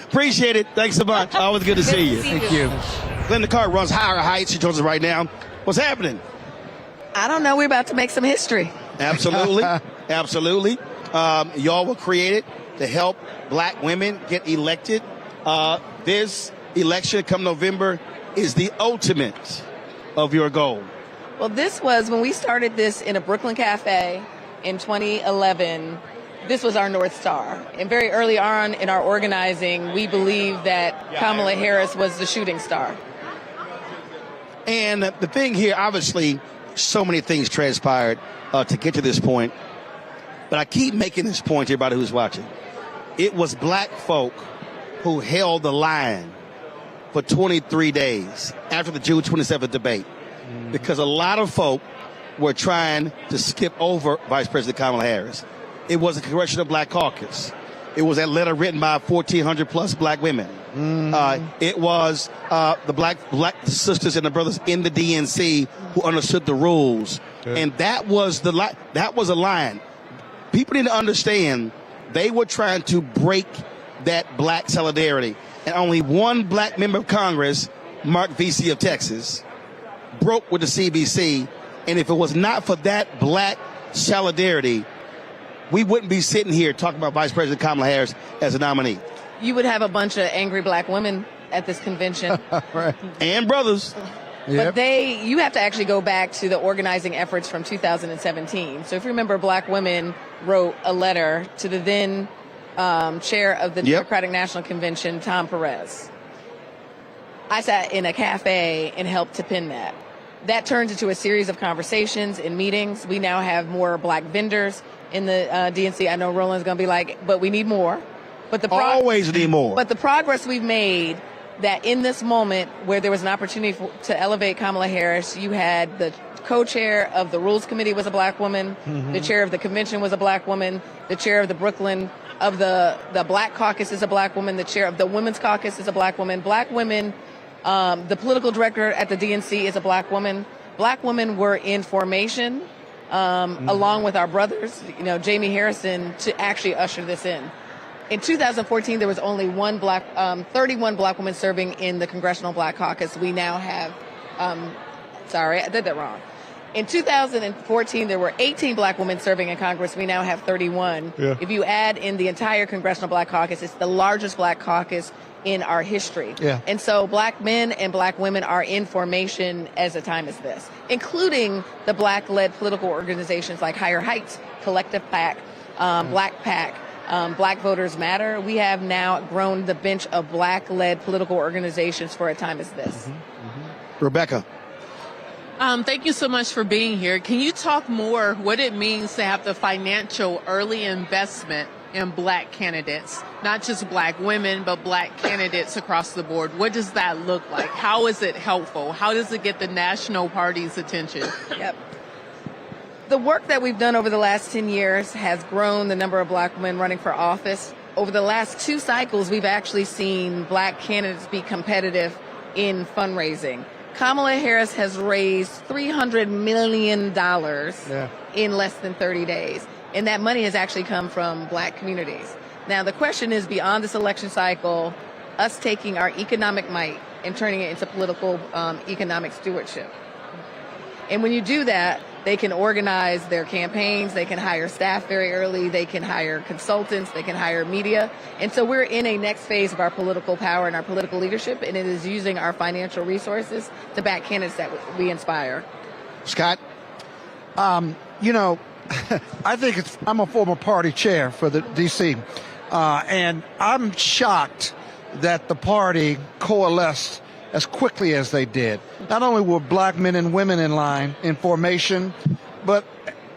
S2: Appreciate it. Thanks so much. Always good to see you.
S4: Thank you.
S2: Linda Carr runs Higher Heights. She joins us right now. What's happening?
S17: I don't know. We're about to make some history.
S2: Absolutely. Absolutely. Y'all were created to help black women get elected. This election come November is the ultimate of your goal.
S17: Well, this was when we started this in a Brooklyn cafe in 2011. This was our North Star. And very early on in our organizing, we believed that Kamala Harris was the shooting star.
S2: And the thing here, obviously, so many things transpired to get to this point. But I keep making this point to everybody who's watching. It was black folk who held the line for 23 days after the June 27th debate. Because a lot of folk were trying to skip over Vice President Kamala Harris. It was a Congressional Black Caucus. It was that letter written by 1,400 plus black women. It was the black sisters and the brothers in the DNC who understood the rules. And that was a line. People need to understand they were trying to break that black solidarity. And only one black member of Congress, Mark Vesey of Texas, broke with the CBC. And if it was not for that black solidarity, we wouldn't be sitting here talking about Vice President Kamala Harris as a nominee.
S17: You would have a bunch of angry black women at this convention.
S2: Right. And brothers.
S17: But you have to actually go back to the organizing efforts from 2017. So if you remember, black women wrote a letter to the then chair of the Democratic National Convention, Tom Perez. I sat in a cafe and helped to pin that. That turned into a series of conversations and meetings. We now have more black vendors in the DNC. I know Roland's going to be like, but we need more. But
S2: always need more.
S17: But the progress we've made, that in this moment where there was an opportunity to elevate Kamala Harris, you had the co-chair of the Rules Committee was a black woman, the chair of the convention was a black woman, the chair of the Brooklyn of the Black Caucus is a black woman, the chair of the Women's Caucus is a black woman. Black women, the political director at the DNC is a black woman. Black women were in formation along with our brothers, Jaime Harrison, to actually usher this in. In 2014, there was only 31 black women serving in the Congressional Black Caucus. We now have, sorry, I did that wrong. In 2014, there were 18 black women serving in Congress. We now have 31. Yeah. If you add in the entire Congressional Black Caucus, it's the largest black caucus in our history. Yeah. And so black men and black women are in formation as a time as this, including the black-led political organizations like Higher Heights, Collective PAC, Black PAC, Black Voters Matter. We have now grown the bench of black-led political organizations for a time as this.
S2: Rebecca.
S10: Thank you so much for being here. Can you talk more what it means to have the financial early investment in black candidates, not just black women, but black candidates across the board? What does that look like? How is it helpful? How does it get the national party's attention?
S17: Yep. The work that we've done over the last 10 years has grown the number of black women running for office. Over the last 2 cycles, we've actually seen black candidates be competitive in fundraising. Kamala Harris has raised $300 million in less than 30 days. And that money has actually come from black communities. Now, the question is, beyond this election cycle, us taking our economic might and turning it into political economic stewardship. And when you do that, they can organize their campaigns, they can hire staff very early, they can hire consultants, they can hire media. And so we're in a next phase of our political power and our political leadership, and it is using our financial resources to back candidates that we inspire.
S2: Scott?
S9: I think I'm a former party chair for the D.C., and I'm shocked that the party coalesced as quickly as they did. Not only were black men and women in line in formation, but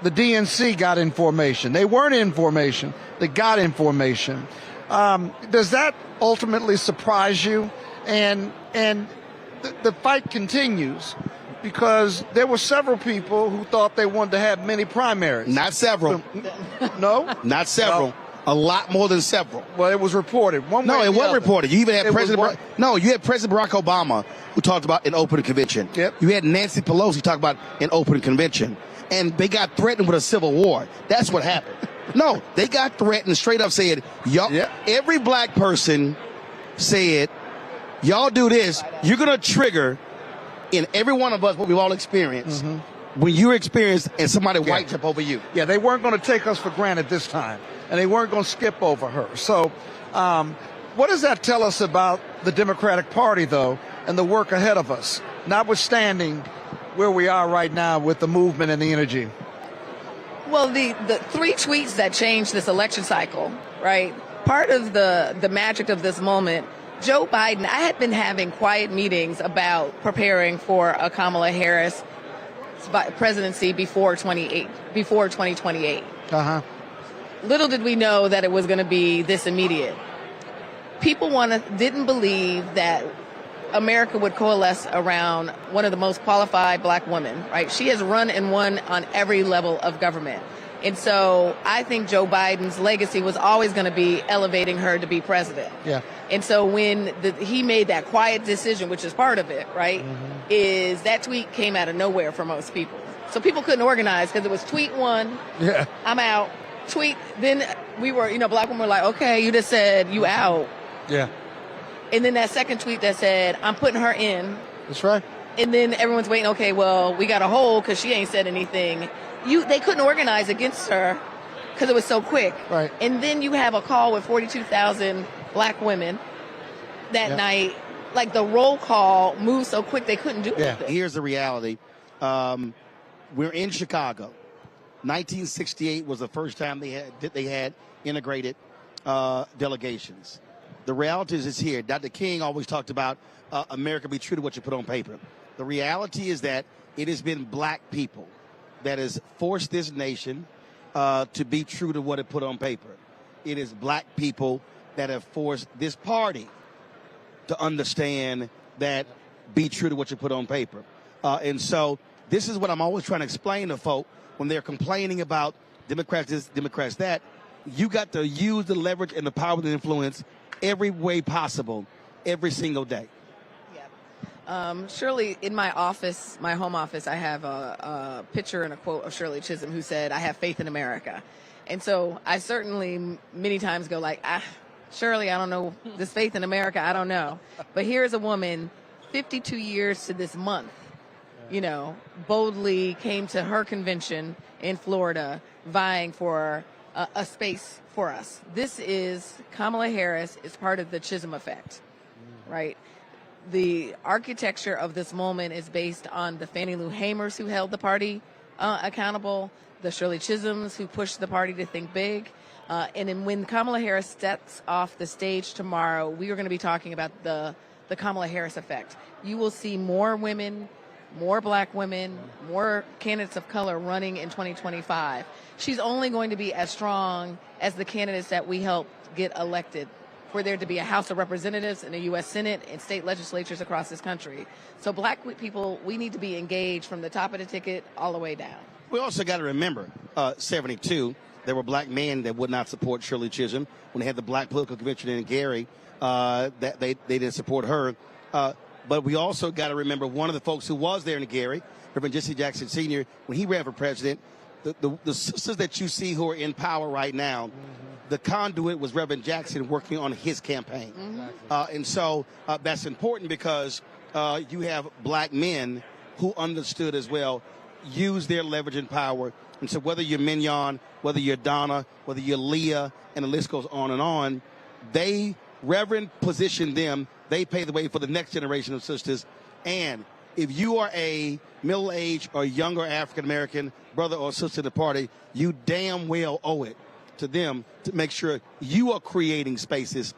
S9: the DNC got in formation. They weren't in formation. They got in formation. Does that ultimately surprise you? And the fight continues because there were several people who thought they wanted to have many primaries.
S2: Not several.
S9: No?
S2: Not several. A lot more than several.
S9: Well, it was reported.
S2: It wasn't reported. You even had you had President Barack Obama who talked about an open convention.
S9: Yep.
S2: You had Nancy Pelosi talk about an open convention. And they got threatened with a civil war. That's what happened. No, they got threatened, straight up said, y'all, every black person said, y'all do this, you're going to trigger in every one of us what we've all experienced. When you experience and somebody white jump over you.
S9: Yeah, they weren't going to take us for granted this time. And they weren't going to skip over her. So what does that tell us about the Democratic Party, though, and the work ahead of us, notwithstanding where we are right now with the movement and the energy?
S17: Well, the 3 tweets that changed this election cycle, right? Part of the magic of this moment, Joe Biden, I had been having quiet meetings about preparing for a Kamala Harris presidency before 2028. Little did we know that it was going to be this immediate. People didn't believe that America would coalesce around one of the most qualified black women, right? She has run and won on every level of government. And so I think Joe Biden's legacy was always going to be elevating her to be president.
S9: Yeah.
S17: And so when he made that quiet decision, which is part of it, right, is that tweet came out of nowhere for most people. So people couldn't organize because it was tweet 1, I'm out, tweet, then we were, black women were like, okay, you just said you out.
S9: Yeah.
S17: And then that second tweet that said, I'm putting her in.
S9: That's right.
S17: And then everyone's waiting, okay, well, we got a hold because she ain't said anything. They couldn't organize against her because it was so quick.
S9: Right.
S17: And then you have a call with 42,000 black women that night. Like the roll call moved so quick they couldn't do anything.
S2: Here's the reality. We're in Chicago. 1968 was the first time they had integrated delegations. The reality is it's here. Dr. King always talked about America be true to what you put on paper. The reality is that it has been black people that has forced this nation to be true to what it put on paper. It is black people that have forced this party to understand that be true to what you put on paper. And so this is what I'm always trying to explain to folk when they're complaining about Democrats this, Democrats that. You got to use the leverage and the power and influence every way possible, every single day.
S17: Shirley, in my office, my home office, I have a picture and a quote of Shirley Chisholm who said, I have faith in America. And so I certainly many times go like, Shirley, I don't know, this faith in America, I don't know. But here's a woman, 52 years to this month, boldly came to her convention in Florida, vying for a space for us. This is Kamala Harris is part of the Chisholm effect, right? The architecture of this moment is based on the Fannie Lou Hamers who held the party accountable, the Shirley Chisholms who pushed the party to think big. And then when Kamala Harris steps off the stage tomorrow, we are going to be talking about the Kamala Harris effect. You will see more women, more black women, more candidates of color running in 2025. She's only going to be as strong as the candidates that we helped get elected for there to be a House of Representatives and a U.S. Senate and state legislatures across this country. So black people, we need to be engaged from the top of the ticket all the way down.
S2: We also got to remember, 72, there were black men that would not support Shirley Chisholm. When they had the black political convention in Gary, that they didn't support her. But we also got to remember one of the folks who was there in Gary, Reverend Jesse Jackson Sr., when he ran for president, the sisters that you see who are in power right now, the conduit was Reverend Jackson working on his campaign. And so that's important because you have black men who understood as well, use their leverage and power. And so whether you're Mignon, whether you're Donna, whether you're Leah, and the list goes on, Reverend positioned them. They pave the way for the next generation of sisters. And if you are a middle-aged or younger African-American brother or sister in the party, you damn well owe it to them to make sure you are creating spaces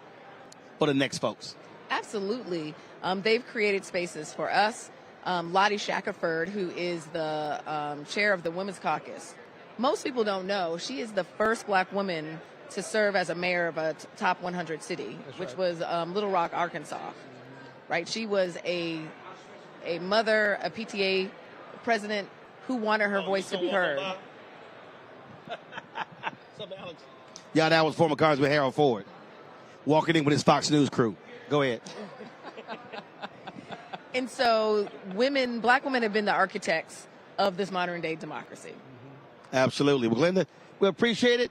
S2: for the next folks.
S17: Absolutely. They've created spaces for us. Lottie Shackelford, who is the chair of the Women's Caucus. Most people don't know she is the first black woman to serve as a mayor of a top 100 city, which was Little Rock, Arkansas. Right? She was a mother, a PTA president who wanted her voice to be heard.
S2: Yeah, that was former Congressman Harold Ford walking in with his Fox News crew. Go ahead.
S17: And so black women have been the architects of this modern day democracy.
S2: Absolutely. Well, Glenda, we appreciate it.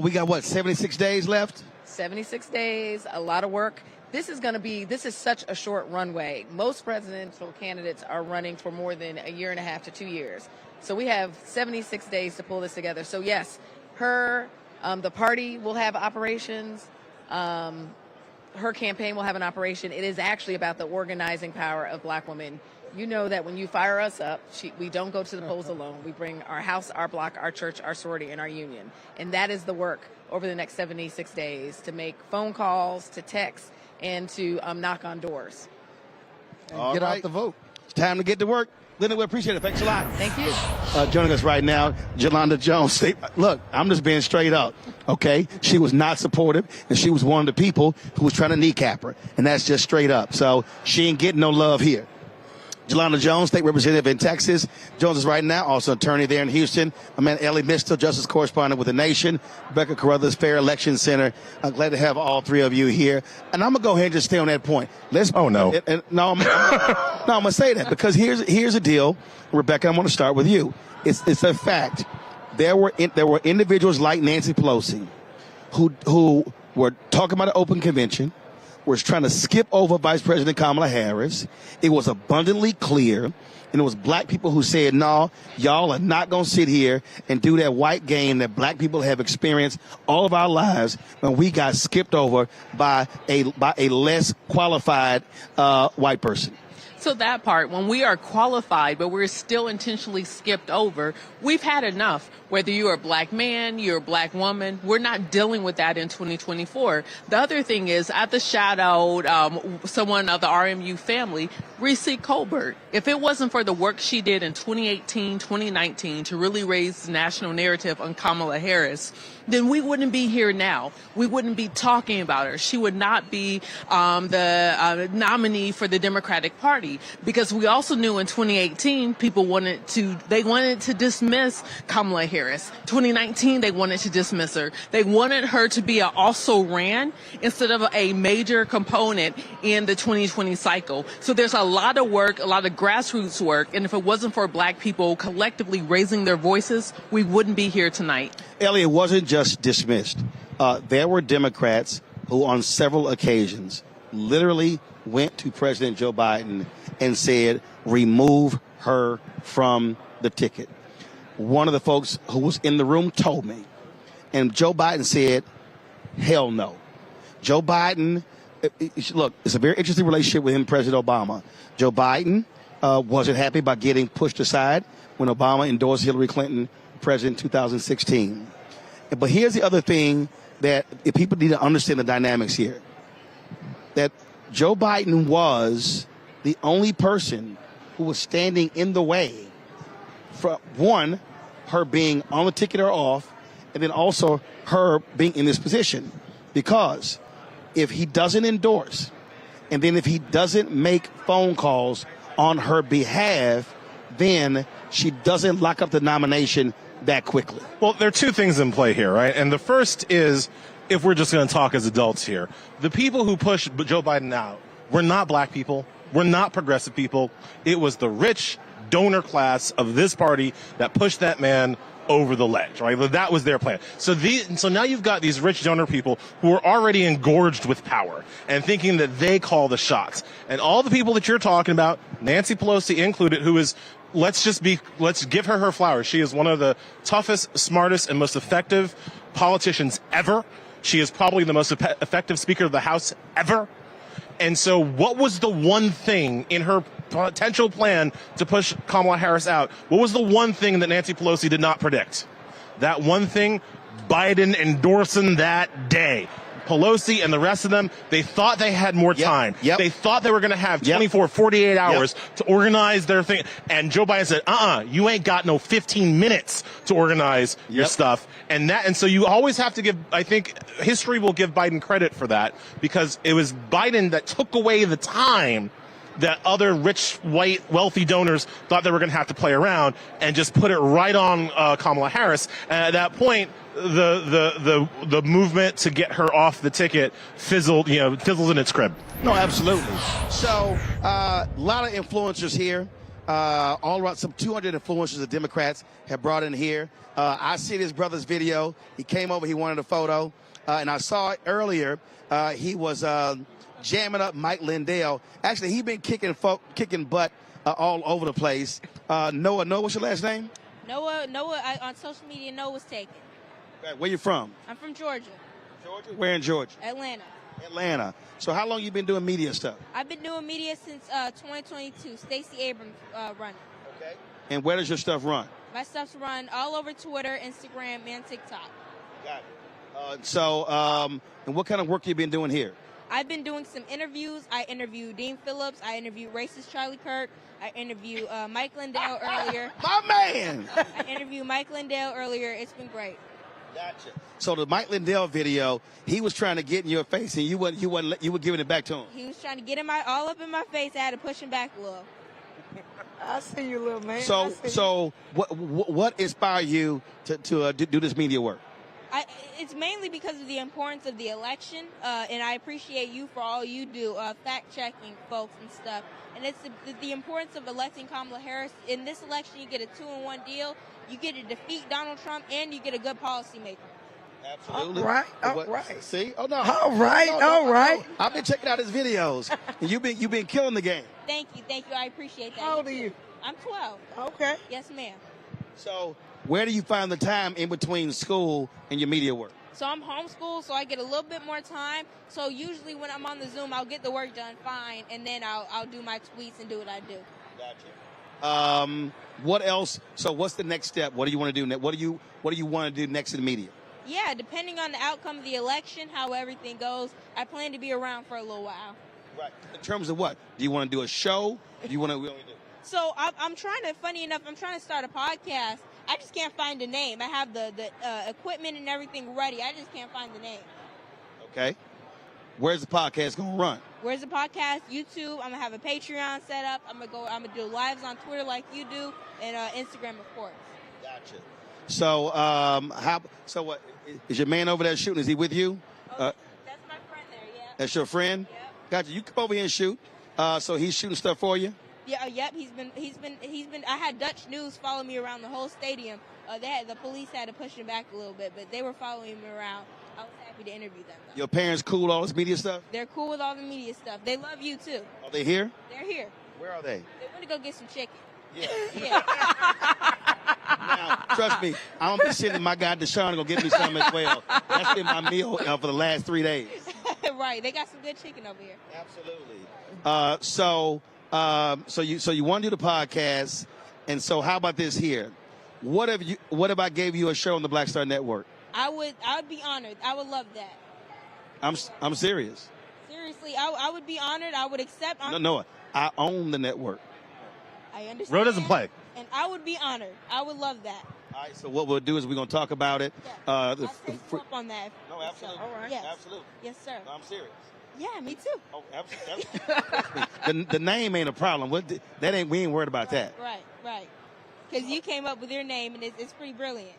S2: We got, 76 days left?
S17: 76 days, a lot of work. This is such a short runway. Most presidential candidates are running for more than a year and a half to 2 years. So we have 76 days to pull this together. So yes, the party will have operations. Her campaign will have an operation. It is actually about the organizing power of black women. You know that when you fire us up, we don't go to the polls alone. We bring our house, our block, our church, our sorority, and our union. And that is the work over the next 76 days to make phone calls, to text, and to knock on doors.
S2: And
S9: get out the vote.
S2: It's time to get to work. Linda, we appreciate it. Thanks a lot.
S17: Thank you.
S2: Joining us right now, Yolanda Jones. Look, I'm just being straight up, okay? She was not supportive, and she was one of the people who was trying to kneecap her, and that's just straight up. So she ain't getting no love here. Yolanda Jones, state representative in Texas. Jones is right now also attorney there in Houston. Ellie Mistel, justice correspondent with The Nation. Rebecca Carruthers, Fair Election Center. I'm glad to have all three of you here. And I'm going to go ahead and just stay on that point.
S14: Oh, no.
S2: I'm going to say that because here's the deal. Rebecca, I'm going to start with you. It's a fact. There were individuals like Nancy Pelosi who were talking about an open convention, was trying to skip over Vice President Kamala Harris. It was abundantly clear, and it was black people who said, no, y'all are not going to sit here and do that white game that black people have experienced all of our lives when we got skipped over by a less qualified white person.
S10: So that part, when we are qualified, but we're still intentionally skipped over, we've had enough. Whether you're a black man, you're a black woman, we're not dealing with that in 2024. The other thing is, I just shadowed someone of the RMU family, Reese Colbert. If it wasn't for the work she did in 2018, 2019 to really raise the national narrative on Kamala Harris, then we wouldn't be here now. We wouldn't be talking about her. She would not be the nominee for the Democratic Party, because we also knew in 2018 people wanted to dismiss Kamala Harris. 2019 they wanted to dismiss her. They wanted her to be an also ran instead of a major component in the 2020 cycle. So there's a lot of work, a lot of grassroots work, and if it wasn't for black people collectively raising their voices, we wouldn't be here tonight.
S2: Elliot, wasn't just dismissed. There were Democrats who on several occasions literally went to President Joe Biden and said, remove her from the ticket. One of the folks who was in the room told me, and Joe Biden said, hell no. Joe Biden, look, it's a very interesting relationship with him and President Obama. Joe Biden wasn't happy about getting pushed aside when Obama endorsed Hillary Clinton president in 2016. But here's the other thing that people need to understand the dynamics here. That Joe Biden was the only person who was standing in the way for, one, her being on the ticket or off, and then also her being in this position. Because if he doesn't endorse, and then if he doesn't make phone calls on her behalf, then she doesn't lock up the nomination that quickly.
S14: Well, there are two things in play here, right? And the first is, if we're just going to talk as adults here, the people who pushed Joe Biden out were not black people, were not progressive people. It was the rich donor class of this party that pushed that man over the ledge, right? That was their plan. So now you've got these rich donor people who are already engorged with power and thinking that they call the shots. And all the people that you're talking about, Nancy Pelosi included, who is, let's give her flowers. She is one of the toughest, smartest, and most effective politicians ever. She is probably the most effective Speaker of the House ever. And so what was the one thing in her potential plan to push Kamala Harris out? What was the one thing that Nancy Pelosi did not predict? That one thing, Biden endorsing that day. Pelosi and the rest of them, they thought they had more time.
S2: Yep.
S14: They thought they were going to have 24, 48 hours to organize their thing. And Joe Biden said, you ain't got no 15 minutes to organize your stuff. And so you always have to give, I think history will give Biden credit for that, because it was Biden that took away the time that other rich, white, wealthy donors thought they were going to have to play around, and just put it right on Kamala Harris. And at that point, the movement to get her off the ticket fizzles in its crib.
S2: No, absolutely. So, a lot of influencers here. All around, some 200 influencers the Democrats have brought in here. I see this brother's video. He came over, he wanted a photo. And I saw it earlier. He was jamming up Mike Lindell. Actually, he's been kicking butt all over the place. Noah, what's your last name?
S1: Noah, on social media, Noah's taken.
S2: Where you from?
S1: I'm from Georgia.
S2: Georgia? Where in Georgia?
S1: Atlanta.
S2: So how long you been doing media stuff?
S1: I've been doing media since 2022. Stacey Abrams running.
S2: Okay. And where does your stuff run?
S1: My stuff's run all over Twitter, Instagram, and TikTok.
S2: Got it. And what kind of work you been doing here?
S1: I've been doing some interviews. I interviewed Dean Phillips. I interviewed racist Charlie Kirk. I interviewed Mike Lindell earlier.
S2: My man!
S1: I interviewed Mike Lindell earlier. It's been great.
S2: Gotcha. So the Mike Lindell video, he was trying to get in your face, and you were giving it back to him.
S1: He was trying to get all up in my face. I had to push him back a little.
S8: I see you, little man.
S2: So what inspired you to do this media work?
S1: It's mainly because of the importance of the election, and I appreciate you for all you do, fact-checking folks and stuff. And it's the importance of electing Kamala Harris. In this election, you get a 2-in-1 deal. You get to defeat Donald Trump, and you get a good policymaker.
S2: Absolutely.
S8: All right.
S2: See? Oh, no.
S8: All right.
S2: I've been checking out his videos, and you've been killing the game.
S1: Thank you. I appreciate that.
S8: How old are you?
S1: I'm 12.
S8: Okay.
S1: Yes, ma'am.
S2: So where do you find the time in between school and your media work?
S1: So I'm homeschooled, so I get a little bit more time. So usually when I'm on the Zoom, I'll get the work done fine, and then I'll do my tweets and do what I do.
S2: Gotcha. What else? So what's the next step? What do you want to do? What do you want to do next in the media?
S1: Yeah, depending on the outcome of the election, how everything goes, I plan to be around for a little while.
S2: Right. In terms of what? Do you want to do a show? Do you want to really do?
S1: So I'm trying to start a podcast. I just can't find a name. I have the equipment and everything ready. I just can't find the name.
S2: Okay. Where's the podcast going to run?
S1: Where's the podcast? YouTube. I'm going to have a Patreon set up. I'm going to do lives on Twitter like you do, and Instagram, of course.
S2: Gotcha. So, so what, is your man over there shooting? Is he with you?
S1: That's my friend there, yeah.
S2: That's your friend?
S1: Yeah.
S2: Gotcha. You come over here and shoot. So he's shooting stuff for you?
S1: Yeah, yep. He's been. I had Dutch News follow me around the whole stadium. The police had to push him back a little bit, but they were following me around. I was happy to interview them, though.
S2: Your parents cool with all this media stuff?
S1: They're cool with all the media stuff. They love you too.
S2: Are they here?
S1: They're here.
S2: Where are they?
S1: They went to go get some chicken.
S2: Yeah. Now, trust me, I'm gonna be sending my guy Deshaun to go get me some as well. That's been my meal for the last 3 days.
S1: Right. They got some good chicken over here.
S2: Absolutely. So you want to do the podcast, and so how about this here? What if I gave you a show on the Black Star Network?
S1: I would be honored. I would love that.
S2: I'm serious.
S1: Seriously, I would be honored. I would accept.
S2: No, I own the network.
S1: I understand.
S2: Ro doesn't play.
S1: And I would be honored. I would love that.
S2: All right. So what we'll do is we're gonna talk about it.
S1: Yeah. I'll take you up on that.
S2: No, absolutely.
S1: All right. Yes.
S2: Absolutely.
S1: Yes, sir.
S2: No, I'm serious.
S1: Yeah, me too.
S2: Oh, absolutely. the name ain't a problem. We ain't worried about that.
S1: Right. Because you came up with your name, and it's pretty brilliant.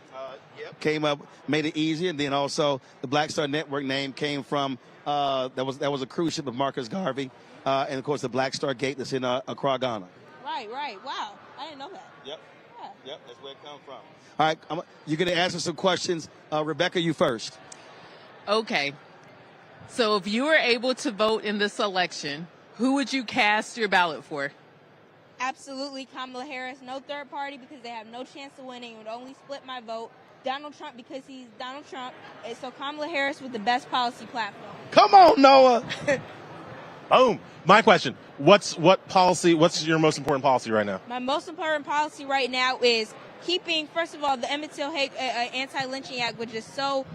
S2: Yep. Came up, made it easier, and then also the Black Star Network name came from that was a cruise ship of Marcus Garvey, and of course the Black Star Gate that's in Accra, Ghana.
S1: Right. Wow, I didn't know that.
S2: Yep. Yeah. Yep. That's where it comes from. All right, you're gonna answer some questions. Rebecca, you first.
S10: Okay. So if you were able to vote in this election, who would you cast your ballot for?
S1: Absolutely Kamala Harris. No third party because they have no chance of winning. It would only split my vote. Donald Trump because he's Donald Trump. And so Kamala Harris with the best policy platform.
S2: Come on, Noah.
S14: Boom. My question: What's your most important policy right now?
S1: My most important policy right now is keeping, first of all, the Emmett Till Anti-Lynching Act, which is so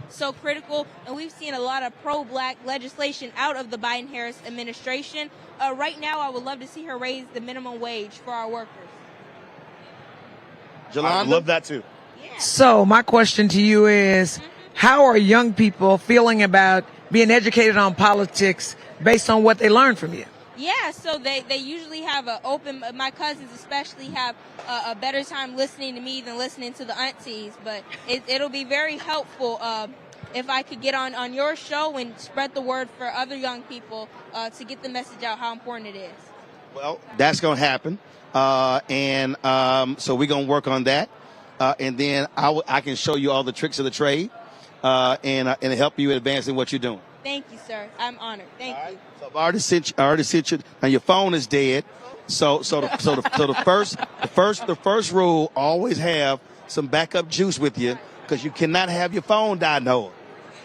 S1: critical, and we've seen a lot of pro-black legislation out of the Biden-Harris administration. Right now, I would love to see her raise the minimum wage for our workers.
S14: I love that too.
S19: So my question to you is, how are young people feeling about being educated on politics based on what they learned from you?
S1: Yeah, so they usually have my cousins especially have a better time listening to me than listening to the aunties, but it'll be very helpful if I could get on your show and spread the word for other young people to get the message out how important it is.
S2: Well, that's going to happen. So we're going to work on that. And then I can show you all the tricks of the trade and help you advance in what you're doing.
S1: Thank you, sir. I'm honored. Thank you.
S2: So I've already sent you. Now your phone is dead. So the first rule, always have some backup juice with you, because you cannot have your phone die, Noah.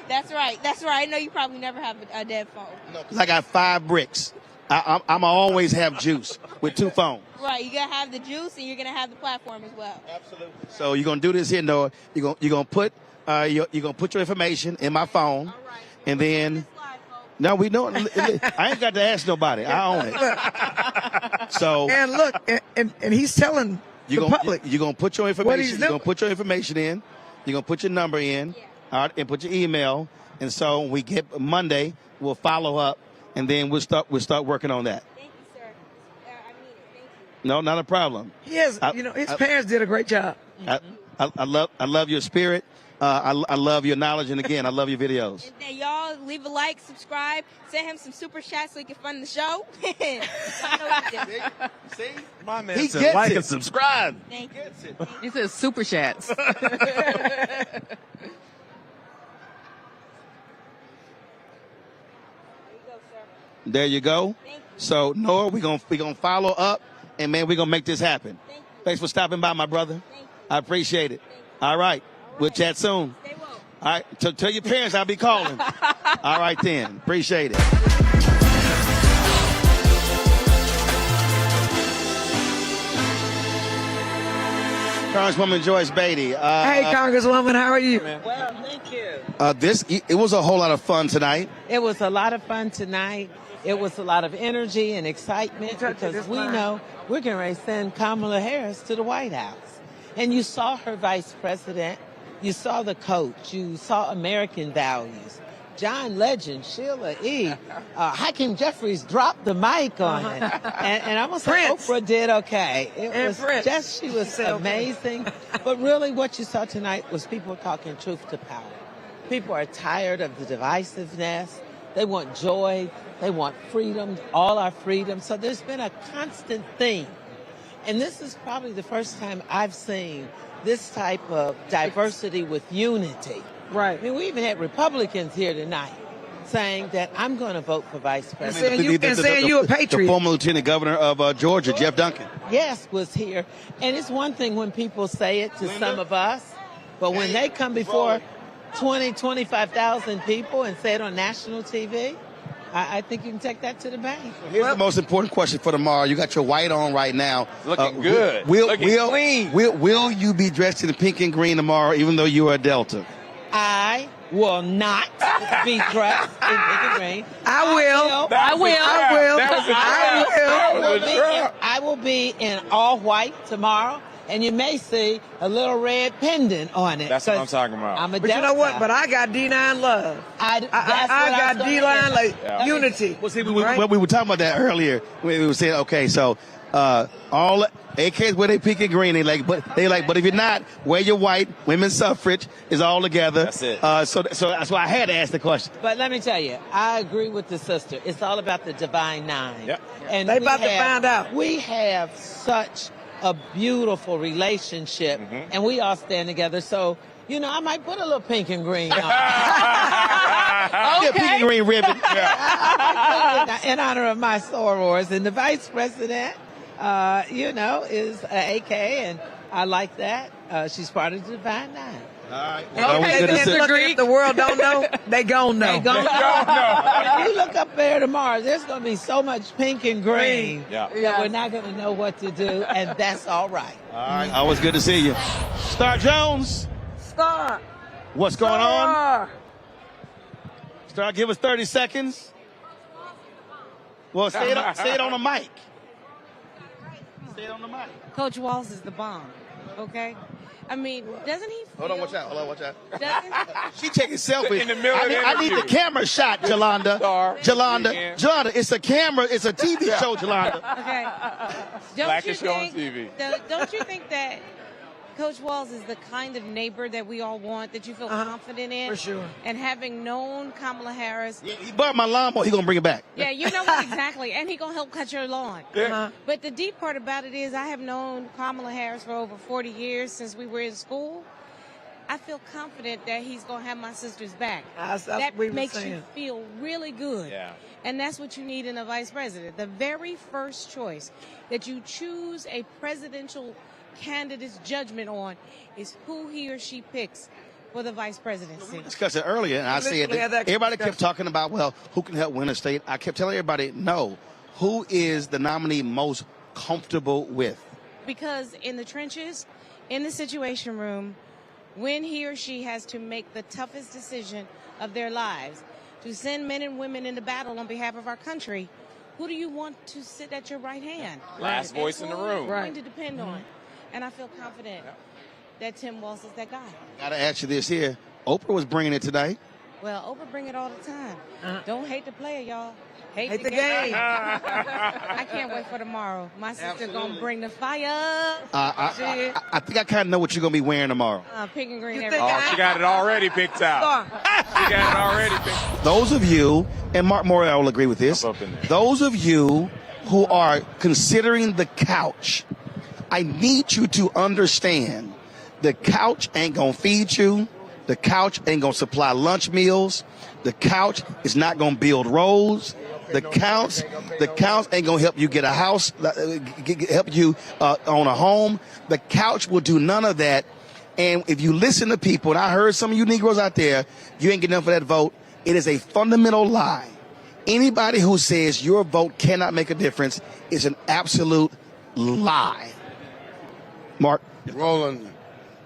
S1: That's right. I know you probably never have a dead phone.
S2: No, because I got 5 bricks. I'm always have juice with 2 phones.
S1: Right, you're gonna have the juice and you're gonna have the platform as well.
S2: Absolutely. So you're gonna do this here, Noah. You're gonna put your information in my phone, and then. No, we know. I ain't got to ask nobody. I own it. So
S19: and look, and he's telling the public.
S2: You're gonna put your information.
S19: What he's
S2: You're gonna put your information in. You're gonna put your number in, all right, and put your email. And so when we get Monday, we'll follow up, and then we'll start working on that.
S1: Thank you, sir. I mean it. Thank you.
S2: No, not a problem.
S19: He has, his parents did a great job.
S2: I love your spirit. I love your knowledge, and again, I love your videos.
S1: And then y'all leave a like, subscribe, send him some super chats so he can fund the show.
S2: See?
S14: My man
S2: He
S14: said
S2: gets
S14: like
S2: it.
S14: and subscribe.
S1: Thank you.
S10: He says super chats.
S2: There you go. So Noah, we're gonna follow up, and man, we're gonna make this happen. Thanks for stopping by, my brother. I appreciate it. All right. We'll chat soon. All right. Tell your parents I'll be calling. All right then. Appreciate it. Congresswoman Joyce Beatty.
S19: Hey, Congresswoman, how are you?
S20: Well, thank you.
S2: It was a whole lot of fun tonight.
S20: It was a lot of fun tonight. It was a lot of energy and excitement because we know we're getting ready to send Kamala Harris to the White House. And you saw her vice president. You saw the coach. You saw American values. John Legend, Sheila E. Hakeem Jeffries dropped the mic on it. And I must say Oprah did okay. She was amazing. But really what you saw tonight was people talking truth to power. People are tired of the divisiveness. They want joy. They want freedom, all our freedom. So there's been a constant theme. And this is probably the first time I've seen this type of diversity with unity.
S19: Right.
S20: I mean, we even had Republicans here tonight saying that I'm going to vote for vice president.
S19: Saying you're a patriot.
S2: The former lieutenant governor of Georgia, Jeff Duncan.
S20: Yes, was here. And it's one thing when people say it to some of us, but when they come before 25,000 people and say it on national TV, I think you can take that to the bank.
S2: Here's the most important question for tomorrow. You got your white on right now.
S7: Looking good.
S2: Looking
S7: clean.
S2: Will you be dressed in the pink and green tomorrow, even though you are a Delta?
S20: I will not be dressed in pink and green.
S19: I will.
S20: I will be in all white tomorrow. And you may see a little red pendant on it.
S7: That's what I'm talking about.
S20: I'm a
S19: But you know what? But I got D9 love. I got D9 unity.
S2: Well, see, we were talking about that earlier. We were saying, okay, so all AKs wear their pink and green. But if you're not, wear your white. Women's suffrage is all together.
S7: That's it.
S2: So that's why I had to ask the question.
S20: But let me tell you, I agree with the sister. It's all about the Divine Nine.
S7: Yep.
S20: And
S19: they about to find out.
S20: We have such a beautiful relationship, and we all stand together. So, I might put a little pink and green on.
S2: Yeah, pink and green ribbon.
S20: In honor of my sorors. And the vice president, is AK, and I like that. She's part of the Divine Nine.
S2: right.
S19: If the world don't know, they gon' know.
S20: They gon' know. If you look up there tomorrow, there's going to be so much pink and green that we're not going to know what to do, and that's all right.
S2: All right. Always good to see you. Star Jones.
S19: Star.
S2: What's going on? Star, give us 30 seconds. Well, say it on the mic. Say it on the mic.
S3: Coach Walls is the bomb, okay? I mean, doesn't he feel...
S2: Hold on, watch out.
S3: Doesn't
S2: She taking selfies.
S7: In the middle of the
S2: I need the camera shot, Jolanda. Jolanda, it's a camera. It's a TV show, Jolanda.
S3: Okay.
S7: Blackest show on TV.
S3: Don't you think that Coach Walls is the kind of neighbor that we all want, that you feel confident in?
S19: For sure.
S3: And having known Kamala Harris...
S2: He bought my lawnmower. He going to bring it back.
S3: Yeah, you know what, exactly. And he going to help cut your lawn. But the deep part about it is I have known Kamala Harris for over 40 years since we were in school. I feel confident that he's going to have my sister's back. That makes you feel really good.
S7: Yeah.
S3: And that's what you need in a vice president. The very first choice that you choose a presidential candidate's judgment on is who he or she picks for the vice presidency.
S2: We discussed it earlier, and I said that everybody kept talking about, well, who can help win a state? I kept telling everybody, no. Who is the nominee most comfortable with?
S3: Because in the trenches, in the Situation Room, when he or she has to make the toughest decision of their lives, to send men and women into battle on behalf of our country, who do you want to sit at your right hand?
S7: Last voice in the room.
S3: Who are you going to depend on? And I feel confident that Tim Walz is that guy.
S2: Got to ask you this here. Oprah was bringing it tonight.
S3: Well, Oprah bring it all the time. Don't hate the player, y'all.
S19: Hate the game.
S3: I can't wait for tomorrow. My sister going to bring the fire.
S2: I think I kind of know what you're going to be wearing tomorrow.
S3: Pink and green.
S7: Oh, she got it already picked out. She got it already picked out.
S2: Those of you, and Mark Morrell will agree with this, those of you who are considering the couch, I need you to understand the couch ain't going to feed you. The couch ain't going to supply lunch meals. The couch is not going to build roads. The couch ain't going to help you get a house, help you own a home. The couch will do none of that. And if you listen to people, and I heard some of you Negroes out there, you ain't getting enough for that vote. It is a fundamental lie. Anybody who says your vote cannot make a difference is an absolute lie. Mark?
S5: Roland,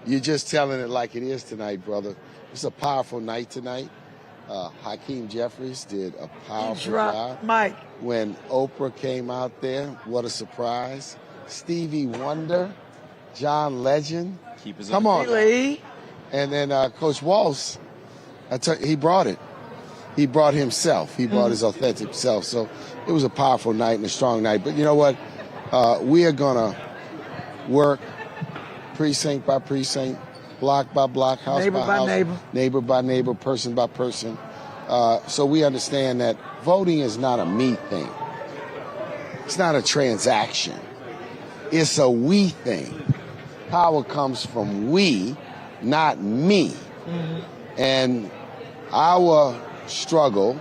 S5: you're just telling it like it is tonight, brother. It's a powerful night tonight. Hakeem Jeffries did a powerful job.
S19: Mike.
S5: When Oprah came out there, what a surprise. Stevie Wonder, John Legend. Come on.
S19: Lee.
S5: And then Coach Walz, he brought it. He brought himself. He brought his authentic self. So it was a powerful night and a strong night. But you know what? We are going to work precinct by precinct, block by block, house
S19: neighbor
S5: by
S19: house,
S5: neighbor by neighbor, person by person. So we understand that voting is not a me thing. It's not a transaction. It's a we thing. Power comes from we, not me. And our struggle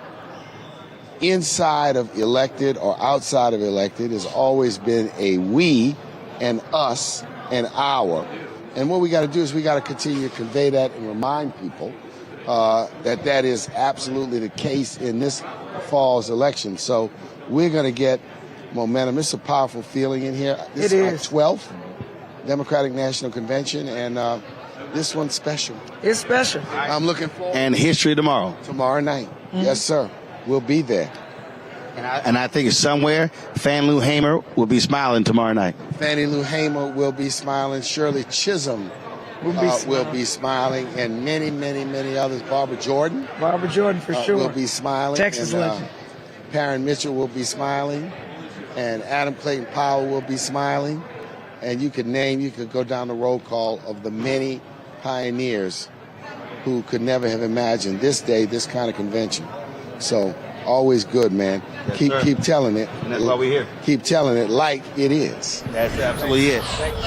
S5: inside of elected or outside of elected has always been a we and us and our. And what we got to do is we got to continue to convey that and remind people that is absolutely the case in this fall's election. So we're going to get momentum. It's a powerful feeling in here. This is our 12th Democratic National Convention, and this one's special.
S19: It's special.
S5: I'm looking forward.
S2: And history tomorrow.
S5: Tomorrow night. Yes, sir. We'll be there.
S2: And I think somewhere, Fannie Lou Hamer will be smiling tomorrow night.
S5: Fannie Lou Hamer will be smiling. Shirley Chisholm will be smiling. And many, many, many others. Barbara Jordan.
S19: Barbara Jordan, for sure.
S5: Will be smiling.
S19: Texas legend.
S5: Perrin Mitchell will be smiling. And Adam Clayton Powell will be smiling. And you could go down the roll call of the many pioneers who could never have imagined this day, this kind of convention. So always good, man.
S2: Yes,
S5: keep telling it.
S2: And that's why we're here.
S5: Keep telling it like it is.
S2: That's absolutely it.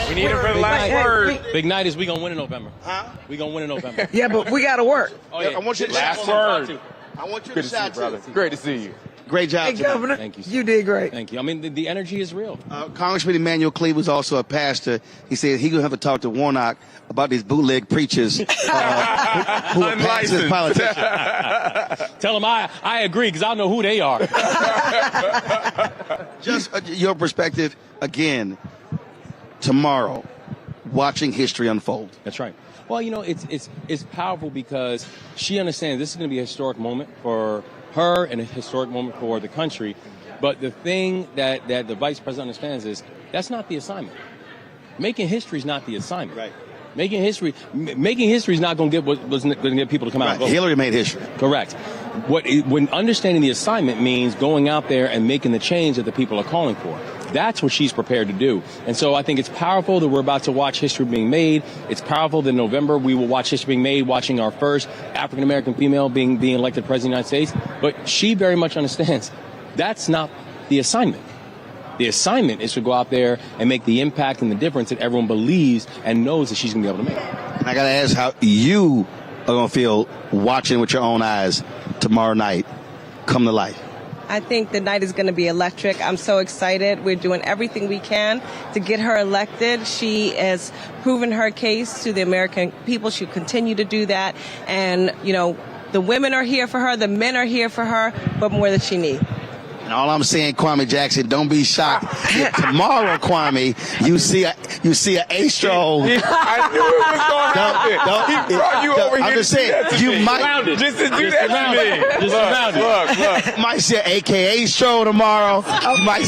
S7: We need him for the last word.
S22: Big night is we gonna win in November. We gonna win in November.
S19: Yeah, but we gotta work.
S22: Oh, yeah.
S2: I want you to
S7: last word.
S2: I want you
S7: Good
S2: to
S7: to see you,
S2: shout
S7: brother.
S2: too.
S7: Great to see you.
S2: Great job,
S19: Hey, Governor.
S22: Thank you.
S19: You did great.
S22: Thank you. I mean, the energy is real.
S2: Congressman Emanuel Cleaver is also a pastor. He said he's going to have to talk to Warnock about these bootleg preachers who are past politicians.
S22: Tell them I agree because I know who they are.
S2: Just your perspective, again, tomorrow, watching history unfold.
S22: That's right. Well, you know, it's powerful because she understands this is going to be a historic moment for her and a historic moment for the country. But the thing that the vice president understands is that's not the assignment. Making history is not the assignment.
S2: Right.
S22: Making history is not going to get what's going to get people to come out and vote.
S2: Hillary made history.
S22: Correct. When understanding the assignment means going out there and making the change that the people are calling for. That's what she's prepared to do. And so I think it's powerful that we're about to watch history being made. It's powerful that in November we will watch history being made, watching our first African-American female being elected president of the United States. But she very much understands that's not the assignment. The assignment is to go out there and make the impact and the difference that everyone believes and knows that she's going to be able to make.
S2: And I got to ask how you are going to feel watching with your own eyes tomorrow night come to life.
S15: I think the night is going to be electric. I'm so excited. We're doing everything we can to get her elected. She has proven her case to the American people. She'll continue to do that. And, you know, the women are here for her. The men are here for her. But more than she needs.
S2: And all I'm saying, Kwame Jackson, don't be shocked if tomorrow, Kwame, you see an A-stroll.
S7: I knew it was going to happen. He brought you over here.
S2: I'm just saying, you might
S7: just to do that to me. Look.
S2: You might see an AKA stroll tomorrow. You might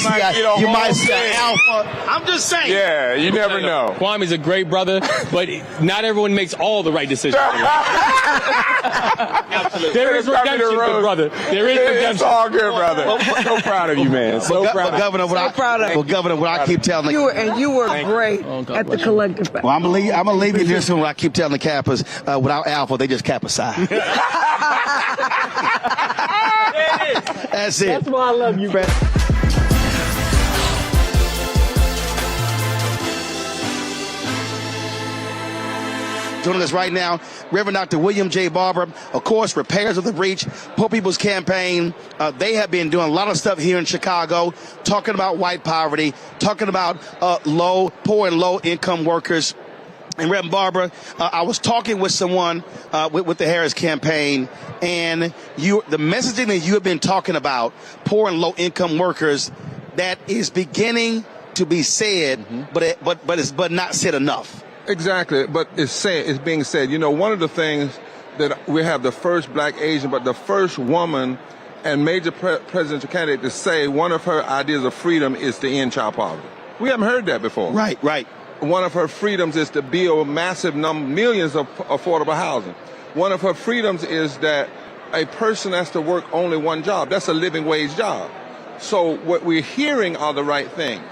S2: see an Alpha. I'm just saying.
S7: Yeah, you never know.
S22: Kwame's a great brother, but not everyone makes all the right decisions. There is redemption, good brother. There is redemption.
S7: It's all good, brother. So proud of you, man. So proud.
S2: Governor, what I keep telling
S19: You were great at the collective.
S2: Well, I'm gonna leave you this one. What I keep telling the Kappas, without Alpha, they just Kappa side. That's it.
S22: That's why I love you, man.
S2: Joining us right now, Reverend Dr. William J. Barber, of course, Repairers of the Breach, Poor People's Campaign. They have been doing a lot of stuff here in Chicago, talking about white poverty, talking about poor and low income workers. And Reverend Barber, I was talking with someone with the Harris campaign, and the messaging that you have been talking about, poor and low income workers, that is beginning to be said, but not said enough.
S21: Exactly, but it's being said. You know, one of the things that we have the first black Asian, but the first woman and major presidential candidate to say one of her ideas of freedom is to end child poverty. We haven't heard that before.
S2: Right.
S21: One of her freedoms is to build massive millions of affordable housing. One of her freedoms is that a person has to work only one job. That's a living wage job. So what we're hearing are the right things.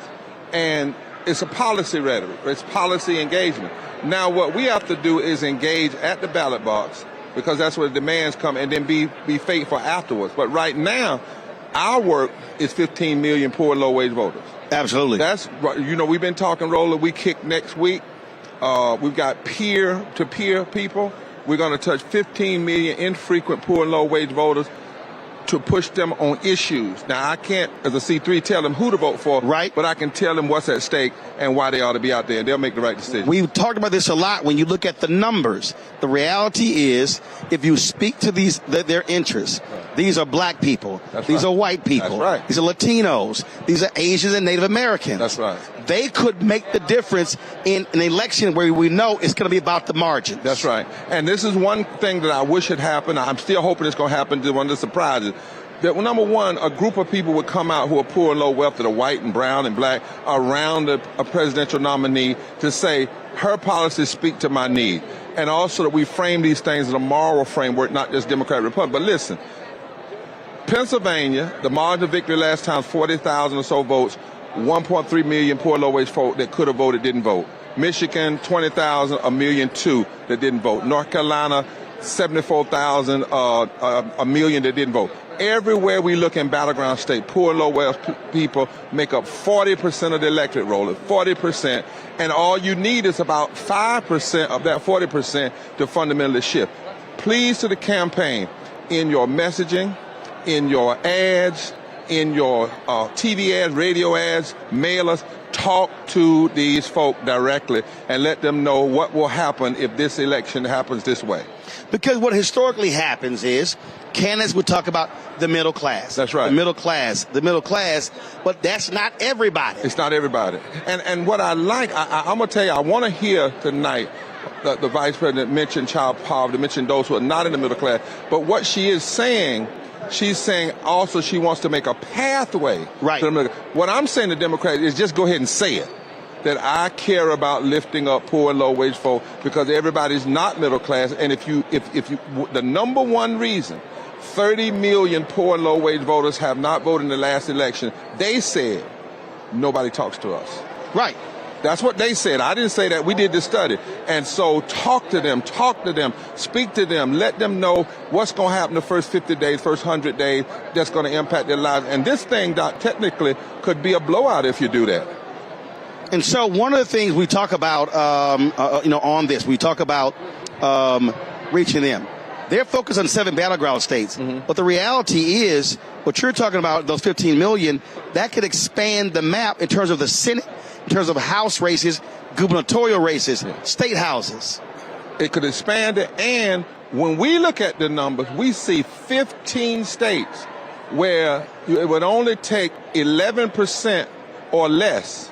S21: And it's a policy rhetoric. It's policy engagement. Now, what we have to do is engage at the ballot box, because that's where the demands come, and then be faithful afterwards. But right now, our work is 15 million poor, low-wage voters.
S2: Absolutely.
S21: That's, you know, we've been talking, Roland, we kick next week. We've got peer-to-peer people. We're going to touch 15 million infrequent poor and low-wage voters to push them on issues. Now, I can't, as a C3, tell them who to vote for, right? But I can tell them what's at stake and why they ought to be out there, and they'll make the right decision.
S2: We've talked about this a lot. When you look at the numbers, the reality is, if you speak to their interests, these are black people, these are white people, these are Latinos, these are Asians and Native Americans.
S21: That's right.
S2: They could make the difference in an election where we know it's going to be about the margins.
S21: That's right. And this is one thing that I wish had happened. I'm still hoping it's going to happen. One of the surprises. That, well, number one, a group of people would come out who are poor and low wealth, that are white and brown and black, around a presidential nominee to say, her policies speak to my need. And also that we frame these things in a moral framework, not just Democrat, Republican. But listen, Pennsylvania, the margin of victory last time, 40,000 or so votes, 1.3 million poor low-wage folk that could have voted didn't vote. Michigan, 20,000, 1.2 million that didn't vote. North Carolina, 74,000, 1 million that didn't vote. Everywhere we look in battleground state, poor and low-wealth people make up 40% of the electorate roll, 40%, and all you need is about 5% of that 40% to fundamentally shift. Please, to the campaign, in your messaging, in your ads,
S12: in your TV ads, radio ads, mailers. Talk to these folk directly and let them know what will happen if this election happens this way.
S2: Because what historically happens is candidates would talk about the middle class.
S12: That's right.
S2: The middle class, but that's not everybody.
S12: It's not everybody. And what I like, I'm going to tell you, I want to hear tonight the Vice President mention child poverty, mention those who are not in the middle class. But what she is saying, she's saying also she wants to make a pathway.
S2: Right.
S12: To the middle. What I'm saying to Democrats is just go ahead and say it. That I care about lifting up poor and low wage folk because everybody's not middle class. And if you, the number one reason 30 million poor and low wage voters have not voted in the last election, they said nobody talks to us.
S2: Right.
S12: That's what they said. I didn't say that. We did the study. And so talk to them, speak to them, let them know what's going to happen the first 50 days, first 100 days that's going to impact their lives. And this thing, Doc, technically could be a blowout if you do that.
S2: And so one of the things we talk about, on this, we talk about reaching them. They're focused on 7 battleground states. Mm-hmm. But the reality is, what you're talking about, those 15 million, that could expand the map in terms of the Senate, in terms of House races, gubernatorial races, state houses.
S12: It could expand it. And when we look at the numbers, we see 15 states where it would only take 11% or less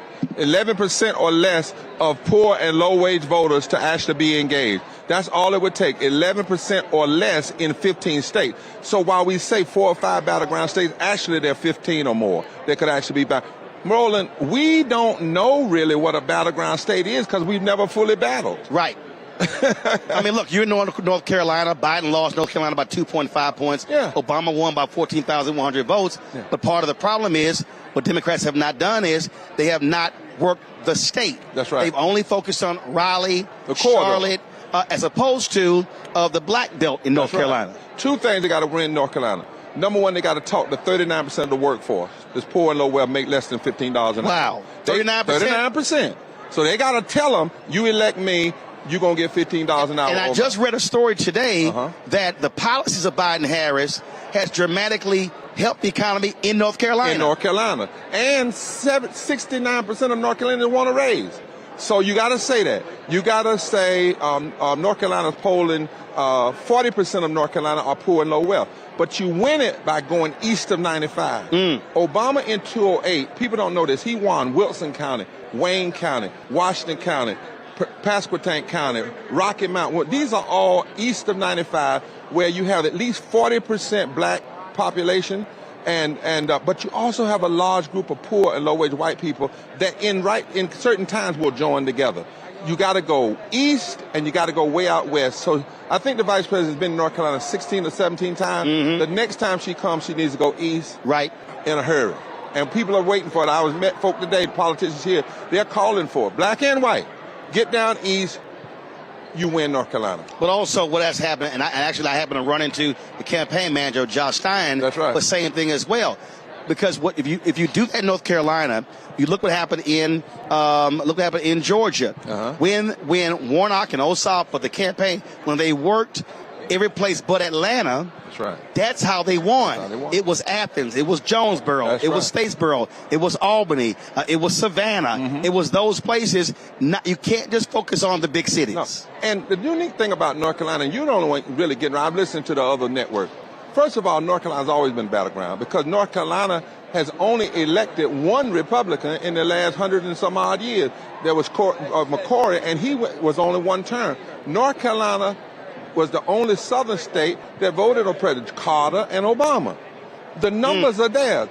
S12: of poor and low wage voters to actually be engaged. That's all it would take, 11% or less in 15 states. So while we say 4 or 5 battleground states, actually there are 15 or more that could actually be back. Roland, we don't know really what a battleground state is because we've never fully battled.
S2: Right. I mean, look, you're in North Carolina. Biden lost North Carolina by 2.5 points.
S12: Yeah.
S2: Obama won by 14,100 votes. Yeah. But part of the problem is what Democrats have not done is they have not worked the state.
S12: That's right.
S2: They've only focused on Raleigh,
S12: the
S2: Charlotte, as opposed to the Black Belt in North Carolina.
S12: Right. 2 things they got to win in North Carolina. Number one, they got to talk to 39% of the workforce. This poor and low wealth make less than $15 an hour.
S2: Wow. 39%?
S12: 39%. So they got to tell them, you elect me, you're going to get $15 an hour.
S2: And I just read a story today that the policies of Biden-Harris has dramatically helped the economy in North Carolina.
S12: In North Carolina. And 69% of North Carolinians want to raise. So you got to say that. You got to say North Carolina's polling, 40% of North Carolina are poor and low wealth. But you win it by going east of 95. Obama in 2008, people don't know this, he won Wilson County, Wayne County, Washington County, Pasquotank County, Rocky Mount. These are all east of 95 where you have at least 40% black population. But you also have a large group of poor and low-wage white people that in certain times will join together. You got to go east and you got to go way out west. So I think the vice president has been in North Carolina 16 or 17 times. The next time she comes, she needs to go east.
S2: Right.
S12: In a hurry. And people are waiting for it. I met folk today, politicians here, they're calling for it. Black and white. Get down east. You win North Carolina.
S2: But also what has happened, and I happened to run into the campaign manager, Josh Stein,
S12: that's right,
S2: the same thing as well. Because if you do that in North Carolina, you look what happened in Georgia. When Warnock and Ossoff for the campaign, when they worked every place but Atlanta,
S12: that's right.
S2: That's how they won. It was Athens, it was Jonesboro, it was Statesboro, it was Albany, it was Savannah, it was those places. You can't just focus on the big cities.
S12: No. And the unique thing about North Carolina, and you don't really get around, I've listened to the other network. First of all, North Carolina's always been battleground because North Carolina has only elected one Republican in the last 100 and some odd years. There was McCory, and he was only one term. North Carolina was the only southern state that voted on President Carter and Obama. The numbers are there.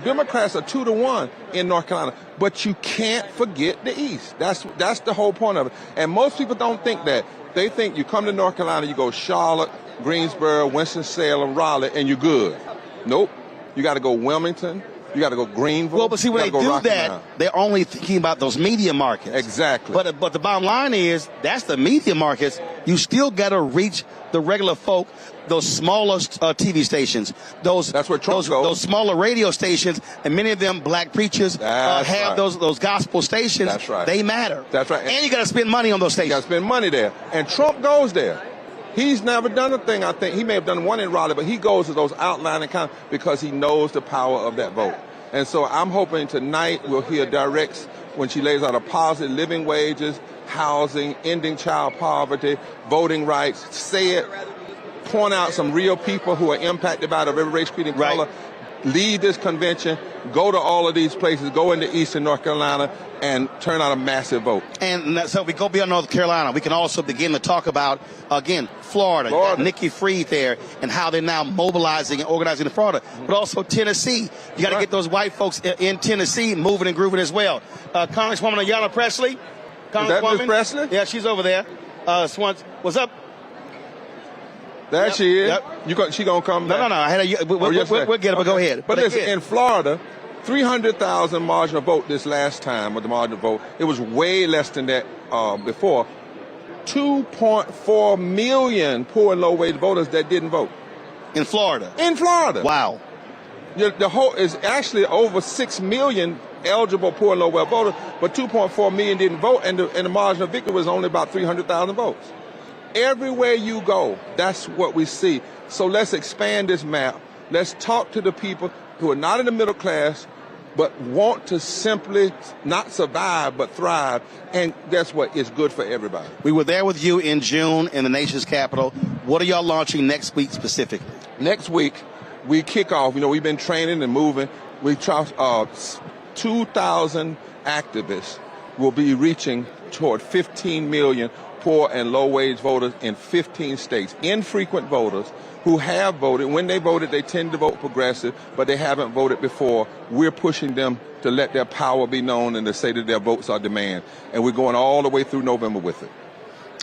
S12: Democrats are 2-1 in North Carolina, but you can't forget the East. That's the whole point of it. And most people don't think that. They think you come to North Carolina, you go Charlotte, Greensboro, Winston-Salem, Raleigh, and you're good. Nope. You got to go Wilmington. You got to go Greenville.
S2: Well, but see, when they do that, they're only thinking about those media markets.
S12: Exactly.
S2: But the bottom line is, that's the media markets. You still got to reach the regular folk, those smaller TV stations, those smaller radio stations, and many of them black preachers have those gospel stations.
S12: That's right.
S2: They matter.
S12: That's right.
S2: And you got to spend money on those stations.
S12: You got to spend money there. And Trump goes there. He's never done a thing, I think. He may have done one in Raleigh, but he goes to those outlying counties because he knows the power of that vote. And so I'm hoping tonight we'll hear directs when she lays out a policy, living wages, housing, ending child poverty, voting rights, say it, point out some real people who are impacted by it of every race, creed, and color, lead this convention, go to all of these places, go into Eastern North Carolina, and turn out a massive vote.
S2: And so we go beyond North Carolina. We can also begin to talk about, again, Florida. Nikki Fried there and how they're now mobilizing and organizing in Florida. But also Tennessee. You got to get those white folks in Tennessee moving and grooving as well. Congresswoman Ayanna Pressley.
S12: Is that Ms. Pressley?
S2: Yeah, she's over there. Swan, what's up?
S12: There she is. She gonna come back?
S2: No. I had we'll get her, but go ahead.
S12: But listen, in Florida, 300,000 margin of vote this last time with the margin of vote. It was way less than that before. 2.4 million poor and low-wage voters that didn't vote.
S2: In Florida?
S12: In Florida.
S2: Wow.
S12: The whole is actually over 6 million eligible poor and low-wage voters, but 2.4 million didn't vote, and the margin of victory was only about 300,000 votes. Everywhere you go, that's what we see. So let's expand this map. Let's talk to the people who are not in the middle class, but want to simply not survive, but thrive. And guess what? It's good for everybody.
S2: We were there with you in June in the nation's capital. What are y'all launching next week specifically?
S12: Next week, we kick off. We've been training and moving. We try 2,000 activists will be reaching toward 15 million poor and low-wage voters in 15 states, infrequent voters who have voted. When they voted, they tend to vote progressive, but they haven't voted before. We're pushing them to let their power be known and to say that their votes are demand. And we're going all the way through November with it.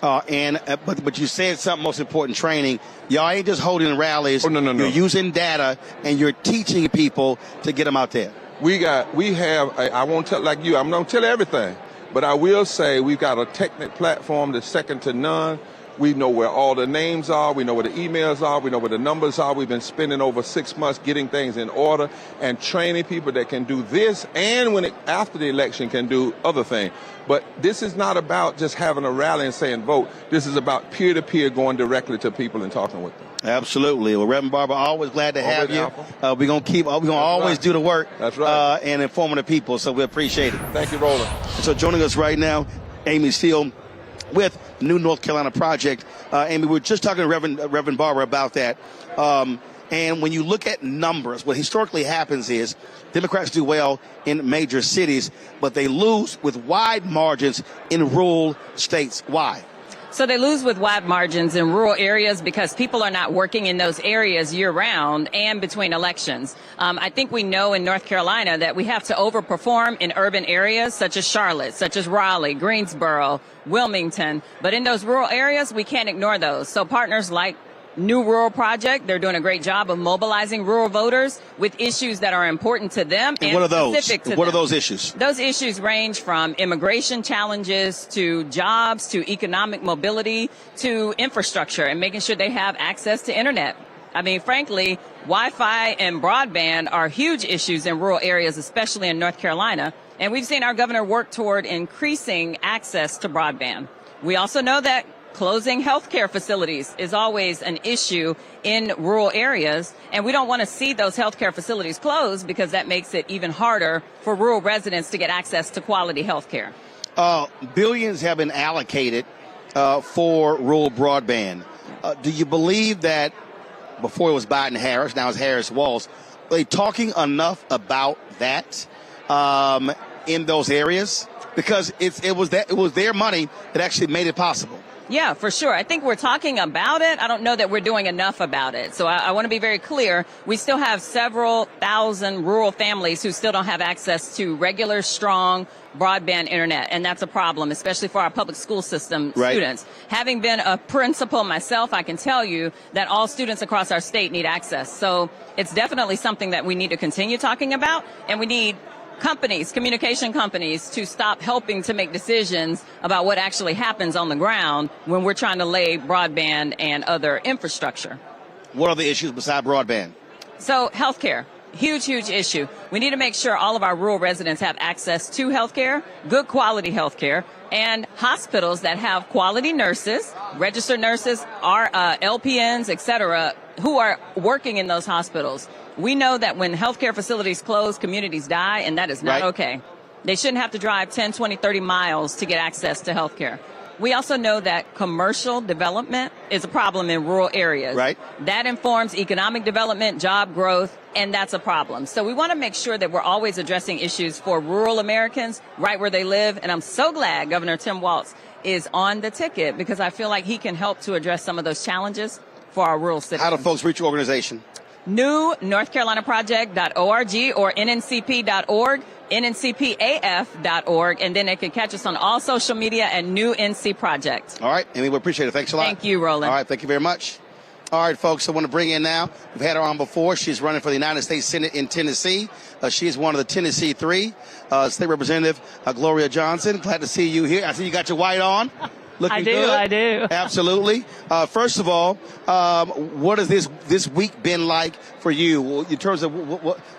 S2: But you said something most important, training. Y'all ain't just holding rallies.
S12: Oh, no.
S2: You're using data, and you're teaching people to get them out there.
S12: I won't tell like you. I'm going to tell everything. But I will say we've got a technical platform that's second to none. We know where all the names are. We know where the emails are. We know where the numbers are. We've been spending over 6 months getting things in order and training people that can do this and after the election can do other things. But this is not about just having a rally and saying vote. This is about peer-to-peer going directly to people and talking with them.
S2: Absolutely. Well, Reverend Barber, always glad to have you. We're going to always do the work.
S12: That's right.
S2: And informing the people, so we appreciate it.
S12: Thank you, Roland.
S2: So joining us right now, Amy Steele with New North Carolina Project. Amy, we were just talking to Reverend Barber about that. And when you look at numbers, what historically happens is Democrats do well in major cities, but they lose with wide margins in rural states. Why?
S4: So they lose with wide margins in rural areas because people are not working in those areas year-round and between elections. I think we know in North Carolina that we have to overperform in urban areas such as Charlotte, such as Raleigh, Greensboro, Wilmington. But in those rural areas, we can't ignore those. So partners like New Rural Project, they're doing a great job of mobilizing rural voters with issues that are important to them and
S2: what are those?
S4: specific to them.
S2: What are those issues?
S4: Those issues range from immigration challenges to jobs to economic mobility to infrastructure and making sure they have access to internet. I mean, frankly, Wi-Fi and broadband are huge issues in rural areas, especially in North Carolina. And we've seen our governor work toward increasing access to broadband. We also know that closing healthcare facilities is always an issue in rural areas, and we don't want to see those healthcare facilities closed because that makes it even harder for rural residents to get access to quality healthcare.
S2: Billions have been allocated for rural broadband. Do you believe that before it was Biden-Harris, now it's Harris-Walz, are they talking enough about that in those areas? Because it was their money that actually made it possible.
S4: Yeah, for sure. I think we're talking about it. I don't know that we're doing enough about it. So I want to be very clear. We still have several thousand rural families who still don't have access to regular, strong broadband internet. And that's a problem, especially for our public school system students. Having been a principal myself, I can tell you that all students across our state need access. So it's definitely something that we need to continue talking about. And we need companies, communication companies, to stop helping to make decisions about what actually happens on the ground when we're trying to lay broadband and other infrastructure.
S2: What are the issues besides broadband?
S4: So healthcare.
S6: Huge, huge issue. We need to make sure all of our rural residents have access to health care, good quality health care, and hospitals that have quality nurses, registered nurses, LPNs, et cetera, who are working in those hospitals. We know that when healthcare facilities close, communities die, and that is not okay. They shouldn't have to drive 10, 20, 30 miles to get access to healthcare. We also know that commercial development is a problem in rural areas.
S2: Right.
S6: That informs economic development, job growth, and that's a problem. So we want to make sure that we're always addressing issues for rural Americans right where they live. And I'm so glad Governor Tim Walz is on the ticket because I feel like he can help to address some of those challenges for our rural citizens.
S2: How do folks reach your organization?
S6: New NorthCarolinaProject.org or NNCP.org. NNCPAF.org, and then they can catch us on all social media at New NC Project.
S2: All right, Amy, we appreciate it. Thanks a lot.
S6: Thank you, Roland.
S2: All right, thank you very much. All right, folks, I want to bring in now. We've had her on before. She's running for the United States Senate in Tennessee. She is one of the Tennessee 3. State Representative Gloria Johnson. Glad to see you here. I see you got your white on. Looking good.
S16: I do.
S2: Absolutely. First of all, what has this week been like for you in terms of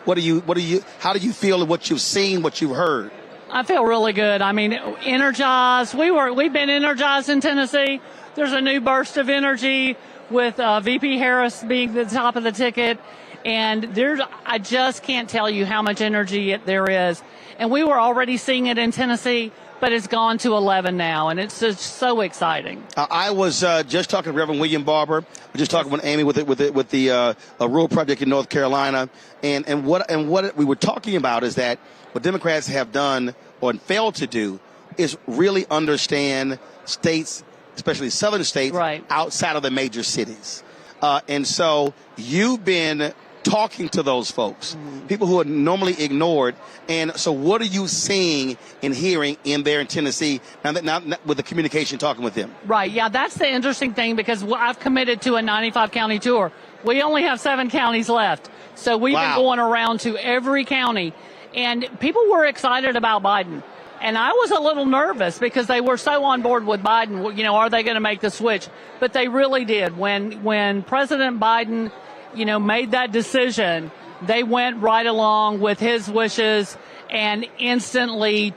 S2: how do you feel what you've seen, what you've heard?
S16: I feel really good. I mean, energized. We've been energized in Tennessee. There's a new burst of energy with VP Harris being the top of the ticket. And I just can't tell you how much energy there is. And we were already seeing it in Tennessee, but it's gone to 11 now, and it's just so exciting. I was just talking to Reverend William Barber. We're just talking with Amy with the Rural Project in North Carolina, and what we were talking about is that what Democrats have done or failed to do is really understand states, especially southern states, outside of the major cities, and so you've been talking to those folks, people who are normally ignored. And so what are you seeing and hearing in there in Tennessee now with the communication, talking with them? Right. Yeah, that's the interesting thing because I've committed to a 95-county tour. We only have 7 counties left. So we've been going around to every county. And people were excited about Biden. And I was a little nervous because they were so on board with Biden. You know, are they going to make the switch? But they really did. When President Biden made that decision, they went right along with his wishes and instantly,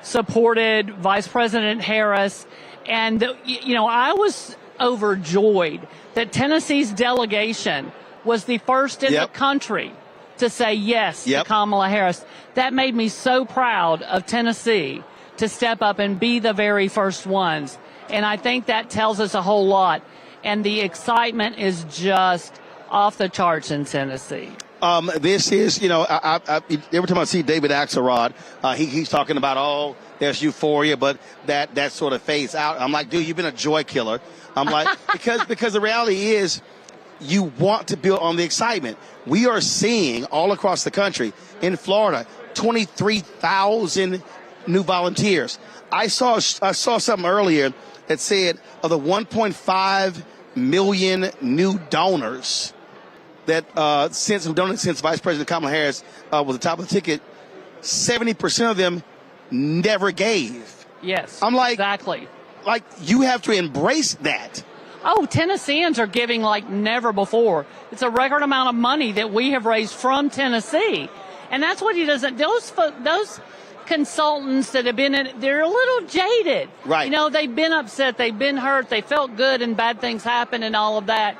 S16: supported Vice President Harris. And, I was overjoyed that Tennessee's delegation was the first in the country to say yes to Kamala Harris. That made me so proud of Tennessee to step up and be the very first ones. And I think that tells us a whole lot. And the excitement is just off the charts in Tennessee. This is, every time I see David Axelrod, he's talking about, there's euphoria, but that sort of fades out. I'm like, dude, you've been a joy killer. I'm like, because the reality is you want to build on the excitement. We are seeing all across the country, in Florida, 23,000 new volunteers. I saw something earlier that said of the 1.5 million new donors that since Vice President Kamala Harris was the top of the ticket, 70% of them never gave. Yes, I'm like, exactly. Like, you have to embrace that. Oh, Tennesseans are giving like never before. It's a record amount of money that we have raised from Tennessee. And that's what he doesn't, those consultants that have been in, they're a little jaded. Right. They've been upset, they've been hurt, they felt good and bad things happen and all of that.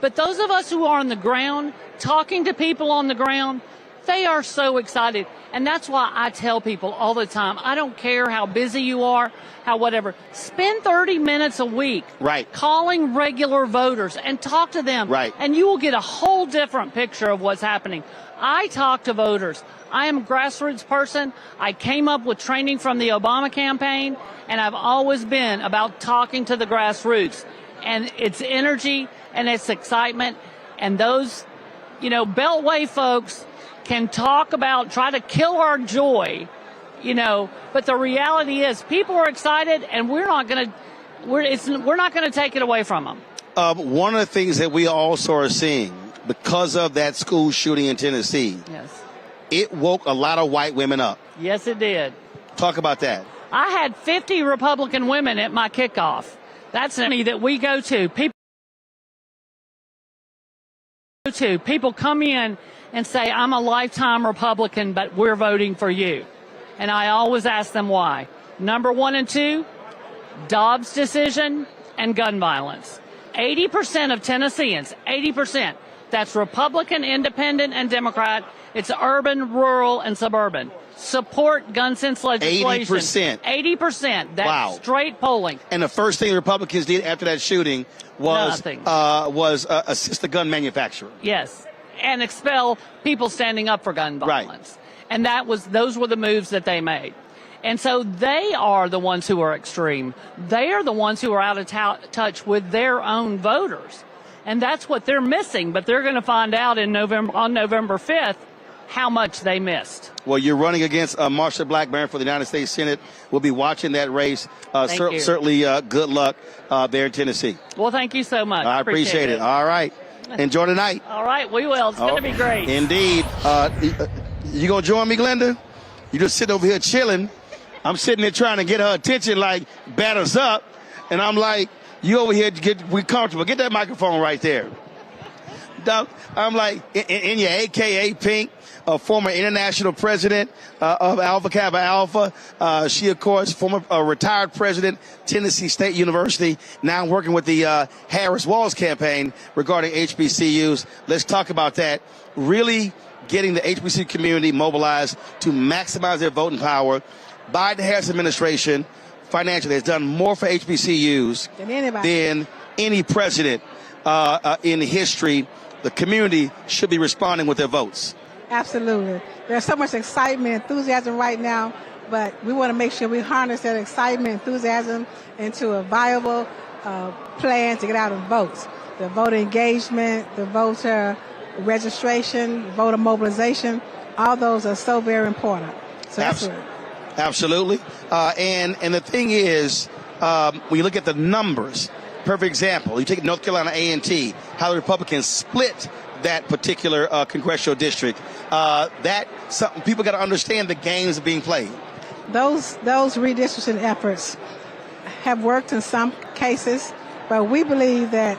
S16: But those of us who are on the ground, talking to people on the ground, they are so excited. And that's why I tell people all the time, I don't care how busy you are, how whatever, spend 30 minutes a week calling regular voters and talk to them. Right. And you will get a whole different picture of what's happening. I talk to voters. I am a grassroots person. I came up with training from the Obama campaign, and I've always been about talking to the grassroots. And it's energy and it's excitement. And those, Beltway folks can talk about, try to kill our joy, but the reality is people are excited and we're not going to take it away from them. One of the things that we also are seeing because of that school shooting in Tennessee, it woke a lot of white women up. Yes, it did. Talk about that. I had 50 Republican women at my kickoff. That's any that we go to. People to. People come in and say, I'm a lifetime Republican, but we're voting for you. And I always ask them why. Number 1 and 2, Dobbs decision and gun violence. 80% of Tennesseans, 80%, that's Republican, Independent, and Democrat. It's urban, rural, and suburban. Support gun sense legislation.
S2: 80%.
S16: 80%. That's
S2: wow.
S16: Straight polling.
S2: And the first thing the Republicans did after that shooting was assist the gun manufacturer.
S16: Yes. And expel people standing up for gun violence. Right. And those were the moves that they made. And so they are the ones who are extreme. They are the ones who are out of touch with their own voters. And that's what they're missing. But they're going to find out on November 5th how much they missed.
S2: Well, you're running against Marsha Blackburn for the United States Senate. We'll be watching that race. Certainly good luck there in Tennessee.
S16: Well, thank you so much.
S2: I appreciate it. All right. Enjoy the night.
S16: All right, we will. It's going to be great.
S2: Indeed. You going to join me, Glenda? You just sitting over here chilling. I'm sitting there trying to get her attention, like, bat us up. And I'm like, you over here, we comfortable. Get that microphone right there. I'm like, in your AKA pink, a former international president of Alpha Kappa Alpha. She, of course, former retired president, Tennessee State University, now working with the Harris-Walz campaign regarding HBCUs. Let's talk about that. Really getting the HBCU community mobilized to maximize their voting power. Biden-Harris administration financially has done more for HBCUs than any president in history. The community should be responding with their votes.
S13: Absolutely. There's so much excitement, enthusiasm right now, but we want to make sure we harness that excitement, enthusiasm into a viable plan to get out and vote. The voter engagement, the voter registration, voter mobilization, all those are so very important. So
S2: Absolutely. And the thing is, when you look at the numbers, perfect example, you take North Carolina A&T, how the Republicans split that particular congressional district. Something people got to understand the games are being played.
S13: Those redistricting efforts have worked in some cases, but we believe that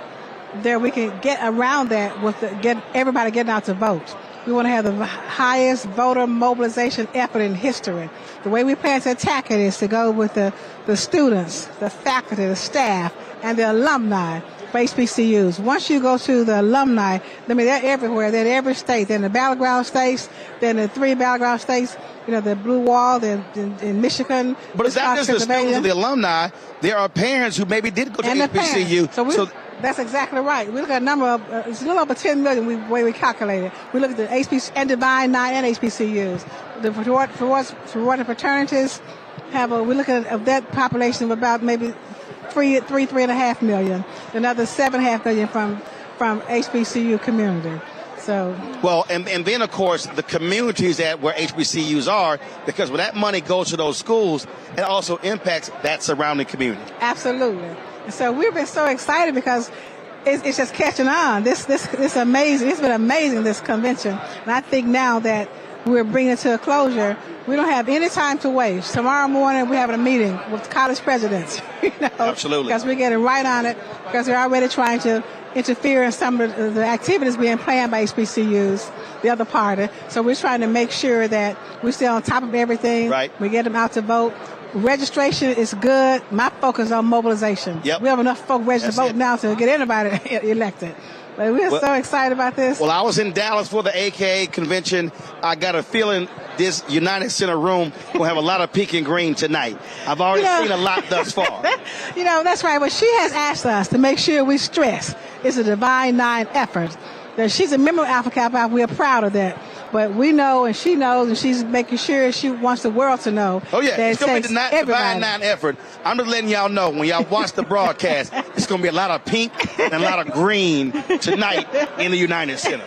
S13: we can get around that with get everybody getting out to vote. We want to have the highest voter mobilization effort in history. The way we plan to attack it is to go with the students, the faculty, the staff, and the alumni for HBCUs. Once you go to the alumni, they're everywhere. They're in every state. They're in the battleground states. They're in the 3 battleground states. The Blue Wall, they're in Michigan.
S2: But it's not just the students and the alumni. There are parents who maybe did go to HBCU.
S13: That's exactly right. We look at a number of, it's a little over 10 million the way we calculate it. We look at the HBCUs and Divine 9 and HBCUs. The sorority fraternities we look at that population of about maybe 3.5 million. Another 7.5 million from HBCU community. So
S2: well, and then of course the communities where HBCUs are, because when that money goes to those schools, it also impacts that surrounding community.
S13: Absolutely. And so we've been so excited because it's just catching on. This amazing. It's been amazing, this convention. And I think now that we're bringing it to a closure, we don't have any time to waste. Tomorrow morning we're having a meeting with college presidents.
S2: Absolutely.
S13: Because we're getting right on it, because they're already trying to interfere in some of the activities being planned by HBCUs, the other party. So we're trying to make sure that we stay on top of everything.
S2: Right.
S13: We get them out to vote. Registration is good. My focus is on mobilization.
S2: Yep.
S13: We have enough folk registered to vote now to get anybody elected. But we're so excited about this.
S2: Well, I was in Dallas for the AKA convention. I got a feeling this United Center room will have a lot of pink and green tonight. I've already seen a lot thus far.
S13: That's right. But she has asked us to make sure we stress it's a Divine 9 effort. That she's a member of Alpha Kappa Alpha. We are proud of that. But we know, and she knows, and she's making sure she wants the world to know.
S2: Oh, yeah.
S13: That
S2: it's going to be the Divine 9 effort. I'm just letting y'all know, when y'all watch the broadcast, it's going to be a lot of pink and a lot of green tonight in the United Center.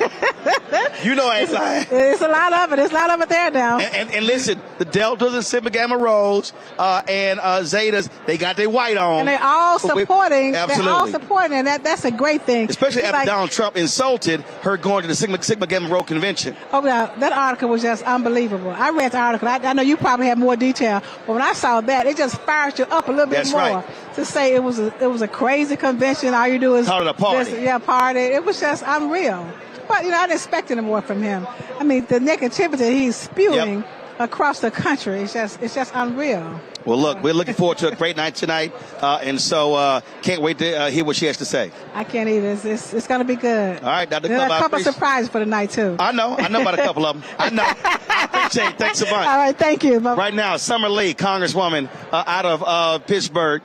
S2: You know it's like.
S13: It's a lot of it. There's a lot of it there now.
S2: And listen, the Deltas and Sigma Gamma Rhos and Zetas, they got their white on.
S13: And they're all supporting.
S2: Absolutely.
S13: They're all supporting, and that's a great thing.
S2: Especially after Donald Trump insulted her going to the Sigma Gamma Rho convention.
S13: Oh, yeah. That article was just unbelievable. I read the article. I know you probably have more detail, but when I saw that, it just fired you up a little bit more.
S2: Right.
S13: To say it was a crazy convention. All you do is
S2: call it a party.
S13: Party. It was just unreal. But, I didn't expect any more from him. I mean, the negativity he's spewing across the country is just unreal.
S2: Well, look, we're looking forward to a great night tonight, and so can't wait to hear what she has to say.
S13: I can't either. It's going to be good.
S2: All right, Dr.
S13: There's
S2: Cleaver,
S13: a couple surprises for the night, too.
S2: I know about a couple of them. I know. I appreciate it. Thanks so much.
S13: All right, thank you. Bye.
S2: Right now, Summer Lee, Congresswoman out of Pittsburgh.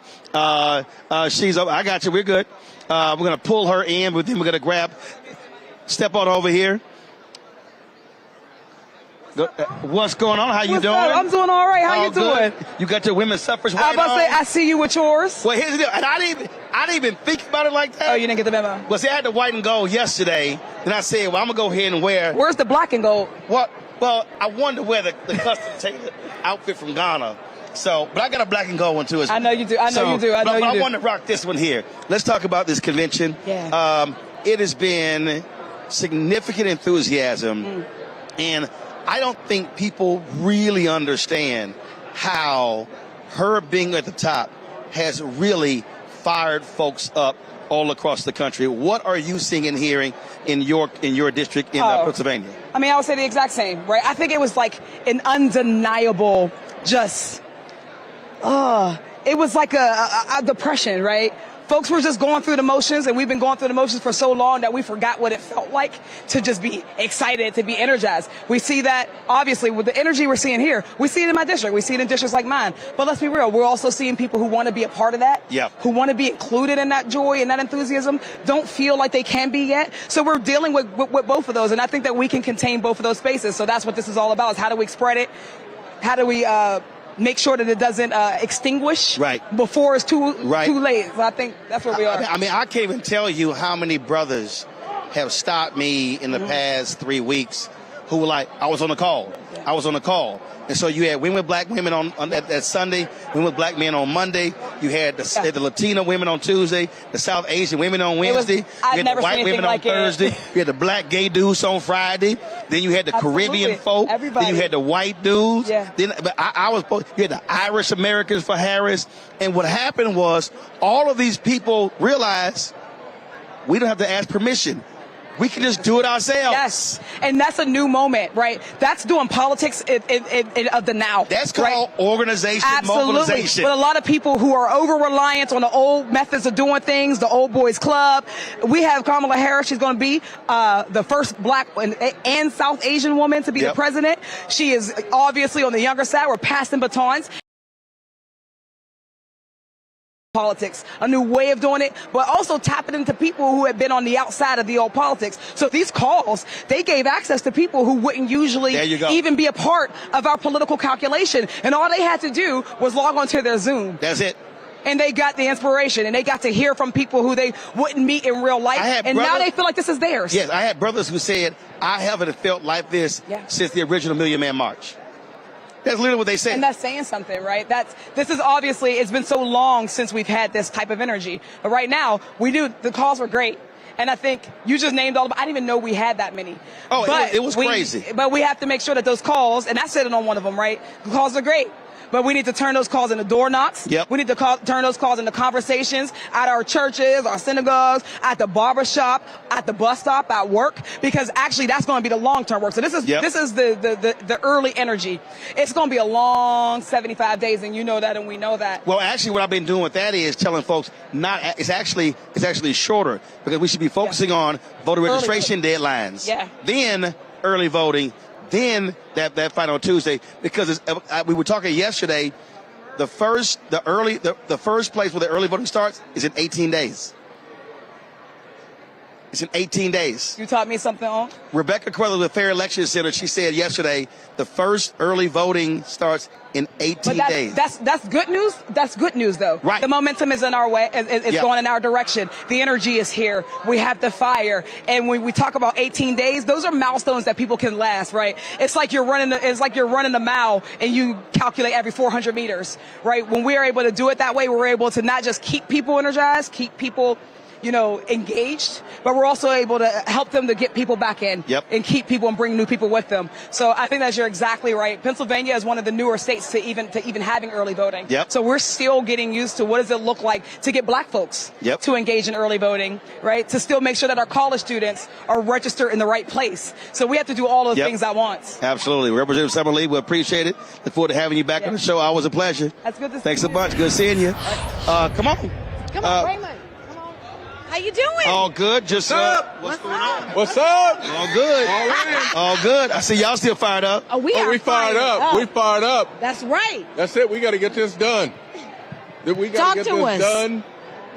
S2: She's up. I got you. We're good. We're going to pull her in, but then we're going to step on over here. What's going on? How you doing?
S11: I'm doing all right. How you doing?
S2: You got your women's suffrage
S11: I was about to say, I see you with yours.
S2: Well, here's the deal. And I didn't even think about it like that.
S11: Oh, you didn't get the memo?
S2: Well, see, I had the white and gold yesterday. Then I said, well, I'm going to go ahead and wear.
S11: Where's the black and gold?
S2: Well, I wanted to wear the custom tailored outfit from Ghana. So, but I got a black and gold one too.
S11: I know you do. I know you do.
S2: I want to rock this one here. Let's talk about this convention.
S11: Yeah.
S2: It has been significant enthusiasm, and I don't think people really understand how her being at the top has really fired folks up all across the country. What are you seeing and hearing in your district in Pennsylvania?
S11: I mean, I would say the exact same, right? I think it was like an undeniable it was like a depression, right? Folks were just going through the motions, and we've been going through the motions for so long that we forgot what it felt like to just be excited, to be energized. We see that, obviously, with the energy we're seeing here. We see it in my district. We see it in districts like mine. But let's be real. We're also seeing people who want to be a part of that, who want to be included in that joy and that enthusiasm, don't feel like they can be yet. So we're dealing with both of those, and I think that we can contain both of those spaces. So that's what this is all about, is how do we spread it? How do we make sure that it doesn't extinguish before it's too late. So I think that's where we are.
S2: I mean, I can't even tell you how many brothers have stopped me in the past 3 weeks who were like, I was on the call. I was on the call. And so you had women with black women on that Sunday, women with black men on Monday. You had the Latino women on Tuesday, the South Asian women on Wednesday. You had the white women on Thursday. You had the black gay dudes on Friday. Then you had the Caribbean folk.
S11: Everybody.
S2: Then you had the white dudes.
S11: Yeah.
S2: Then you had the Irish Americans for Harris. And what happened was all of these people realized we don't have to ask permission. We can just do it ourselves.
S11: Yes, and that's a new moment, right? That's doing politics of the now.
S2: That's called organization, mobilization.
S11: But a lot of people who are over-reliant on the old methods of doing things, the old boys club. We have Kamala Harris. She's going to be the first black and South Asian woman to be the president. She is obviously on the younger side. We're passing batons. Politics, a new way of doing it, but also tapping into people who have been on the outside of the old politics. So these calls, they gave access to people who wouldn't usually even be a part of our political calculation. And all they had to do was log on to their Zoom.
S2: That's it.
S11: And they got the inspiration, and they got to hear from people who they wouldn't meet in real life. And now they feel like this is theirs.
S2: Yes, I had brothers who said, I haven't felt like this since the original Million Man March. That's literally what they said.
S11: And that's saying something, right? This is obviously, it's been so long since we've had this type of energy. But right now, the calls were great. And I think you just named all of them. I didn't even know we had that many.
S2: Oh, but it was crazy.
S11: But we have to make sure that those calls, and I said it on one of them, right? The calls are great. But we need to turn those calls into door knocks. We need to turn those calls into conversations at our churches, our synagogues, at the barbershop, at the bus stop, at work, because actually that's going to be the long-term work. So this is the early energy. It's going to be a long 75 days, and you know that, and we know that.
S2: Well, actually, what I've been doing with that is telling folks it's actually shorter, because we should be focusing on voter registration deadlines. Then early voting. Then that fight on Tuesday, because we were talking yesterday, the first place where the early voting starts is in 18 days. It's in 18 days.
S11: You taught me something on?
S2: Rebecca Carruthers with Fair Election Center, she said yesterday, the first early voting starts in 18 days.
S11: That's good news. That's good news, though.
S2: Right.
S11: The momentum is in our way. It's going in our direction. The energy is here. We have the fire. And when we talk about 18 days, those are milestones that people can last, right? It's like you're running a mile and you calculate every 400 meters, right? When we're able to do it that way, we're able to not just keep people energized, keep people engaged, but we're also able to help them to get people back in and keep people and bring new people with them. So I think that you're exactly right. Pennsylvania is one of the newer states to even having early voting. So we're still getting used to what does it look like to get black folks to engage in early voting, right? To still make sure that our college students are registered in the right place. So we have to do all those things at once.
S2: Absolutely. Representative Summer Lee, we appreciate it. Look forward to having you back on the show. Always a pleasure.
S11: That's good to see
S2: Thanks
S11: you.
S2: a bunch. Good seeing you. Come on.
S17: Come on, Raymond. Come on. How you doing?
S2: All good. Just
S12: what's up?
S2: What's going on?
S12: What's up?
S2: All good. All good. I see y'all still fired up.
S17: Oh, we
S12: fired up. We fired up.
S17: That's right.
S12: That's it. We got to get this done. We got to get this done.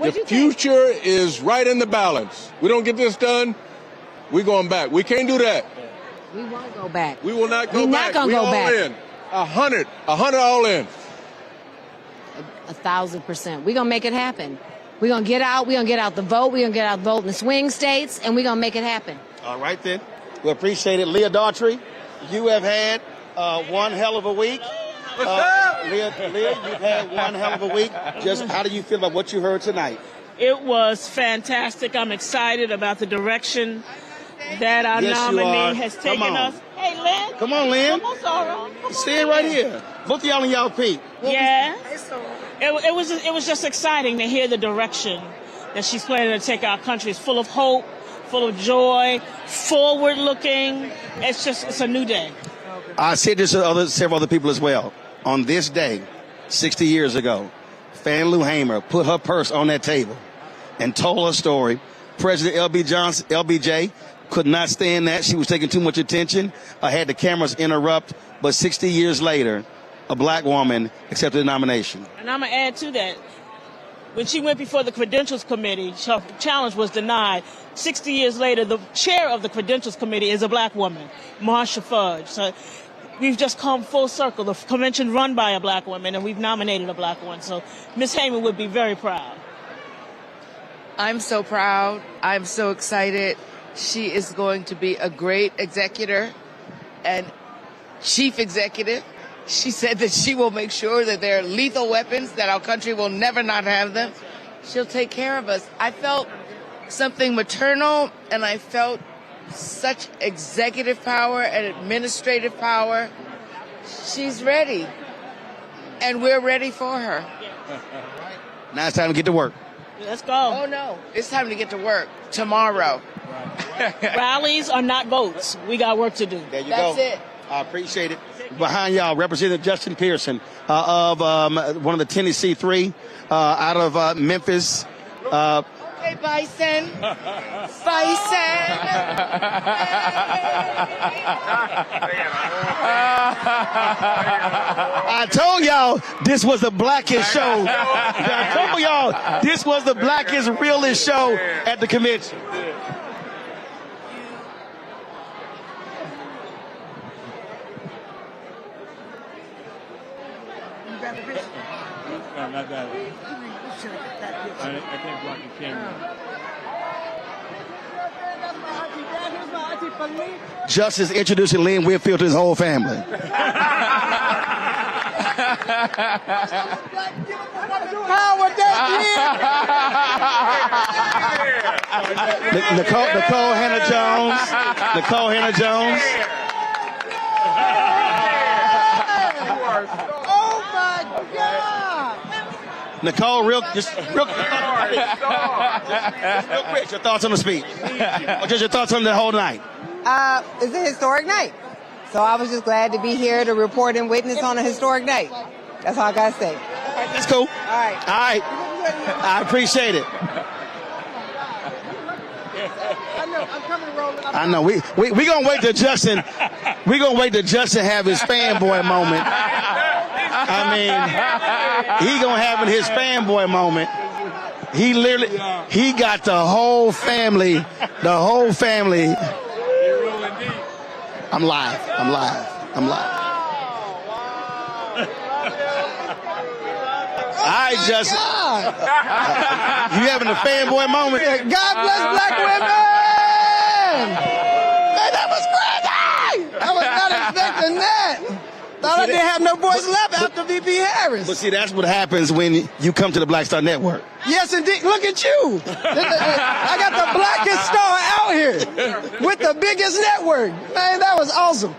S12: The future is right in the balance. We don't get this done, we're going back. We can't do that.
S17: We won't go back.
S12: We will not go
S17: We're
S12: back.
S17: not going to go back.
S12: In. 100 all in.
S17: 1,000%. We're going to make it happen. We're going to get out. We're going to get out the vote. We're going to get out the vote in the swing states, and we're going to make it happen.
S2: All right, then. We appreciate it. Leah Daughtry, you have had one hell of a week.
S12: What's up?
S2: Leah, you've had one hell of a week. Just how do you feel about what you heard tonight?
S9: It was fantastic. I'm excited about the direction that our nominee has taken us. Hey, Lynn.
S2: Come on, Lynn.
S9: Come on, Sarah.
S2: Stand right here. Both of y'all in y'all peak.
S9: Yeah. It was just exciting to hear the direction that she's planning to take our country. It's full of hope, full of joy, forward looking. It's a new day.
S2: I said this to several other people as well. On this day, 60 years ago, Fannie Lou Hamer put her purse on that table and told her story. President LBJ could not stand that. She was taking too much attention. I had the cameras interrupt. But 60 years later, a black woman accepted the nomination.
S9: And I'm going to add to that. When she went before the Credentials Committee, her challenge was denied. 60 years later, the chair of the Credentials Committee is a black woman, Marsha Fudge. So we've just come full circle. The convention run by a black woman, and we've nominated a black woman. So Ms. Hamer would be very proud.
S18: I'm so proud. I'm so excited. She is going to be a great executor and chief executive. She said that she will make sure that there are lethal weapons, that our country will never not have them. She'll take care of us. I felt something maternal, and I felt such executive power and administrative power. She's ready, and we're ready for her.
S2: Now it's time to get to work.
S9: Let's go.
S18: Oh, no. It's time to get to work tomorrow.
S9: Rallies are not votes. We got work to do.
S2: There you
S18: That's
S2: go.
S18: it.
S2: I appreciate it. Behind y'all, Representative Justin Pearson of one of the Tennessee 3 out of Memphis.
S18: Okay, Bison.
S2: I told y'all this was the blackest show. I told y'all this was the blackest, realest show at the convention.
S23: No, not that. I can't block the camera.
S2: Justice introducing Lynn Whitfield to his whole family. Nicole Hannah Jones. Nicole Hannah Jones.
S24: Oh my God!
S2: Nicole, real quick, your thoughts on the speech. Or just your thoughts on the whole night.
S24: It's a historic night. So I was just glad to be here to report and witness on a historic night. That's all I got to say.
S2: That's cool.
S24: All right.
S2: All right. I appreciate it.
S24: I know. I'm coming to roll.
S2: I know. We gonna wait till Justin. We gonna wait till Justin have his fanboy moment. I mean, he gonna have his fanboy moment. He literally, he got the whole family. The whole family. I'm live. I'm live. I'm live. All right, Justin. You having a fanboy moment?
S24: God bless black women! Man, that was crazy! I was not expecting that.
S1: Thought I didn't have no voice left after VP Harris.
S2: But see, that's what happens when you come to the Black Star Network.
S1: Yes, indeed. Look at you. I got the blackest star out here with the biggest network. Man, that was awesome.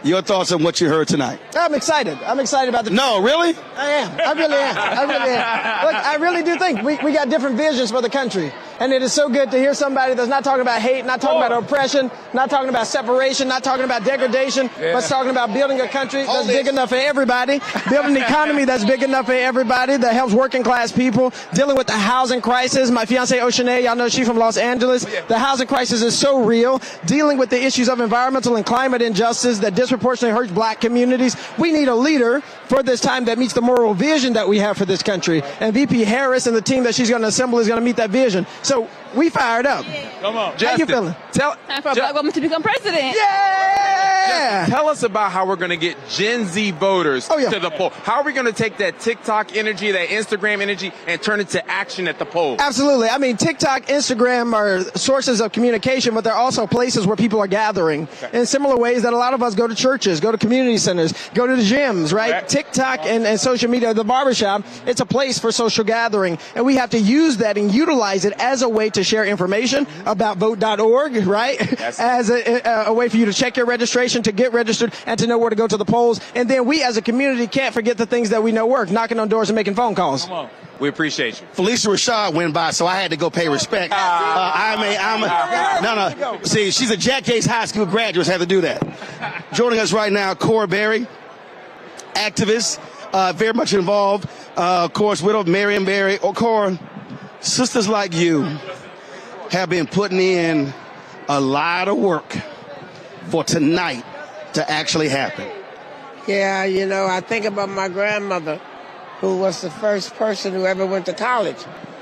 S2: Your thoughts on what you heard tonight?
S1: I'm excited. I'm excited about the...
S2: No, really?
S1: I am. I really am. I really am. Look, I really do think we got different visions for the country. And it is so good to hear somebody that's not talking about hate, not talking about oppression, not talking about separation, not talking about degradation, but talking about building a country that's big enough for everybody, building an economy that's big enough for everybody, that helps working class people, dealing with the housing crisis. My fiance Oceanae, y'all know she's from Los Angeles. The housing crisis is so real. Dealing with the issues of environmental and climate injustice that disproportionately hurts black communities. We need a leader for this time that meets the moral vision that we have for this country. And VP Harris and the team that she's going to assemble is going to meet that vision. So we fired up.
S7: Come on.
S1: How you feeling?
S6: Time for a black woman to become president.
S1: Yeah!
S7: Tell us about how we're going to get Gen Z voters to the poll. How are we going to take that TikTok energy, that Instagram energy, and turn it to action at the poll?
S1: Absolutely. I mean, TikTok, Instagram are sources of communication, but they're also places where people are gathering in similar ways that a lot of us go to churches, go to community centers, go to the gyms, right? TikTok and social media, the barbershop, it's a place for social gathering. And we have to use that and utilize it as a way to share information about vote.org, right? As a way for you to check your registration, to get registered, and to know where to go to the polls. And then we as a community can't forget the things that we know work, knocking on doors and making phone calls.
S7: Come on. We appreciate you.
S2: Felicia Rashad went by, so I had to go pay respect. No. See, she's a Jack Yates High School graduate, had to do that. Joining us right now, Cora Berry, activist, very much involved, of course, widow of Marion Berry. Cora, sisters like you have been putting in a lot of work for tonight to actually happen.
S24: Yeah, you know, I think about my grandmother, who was the first person who ever went to college.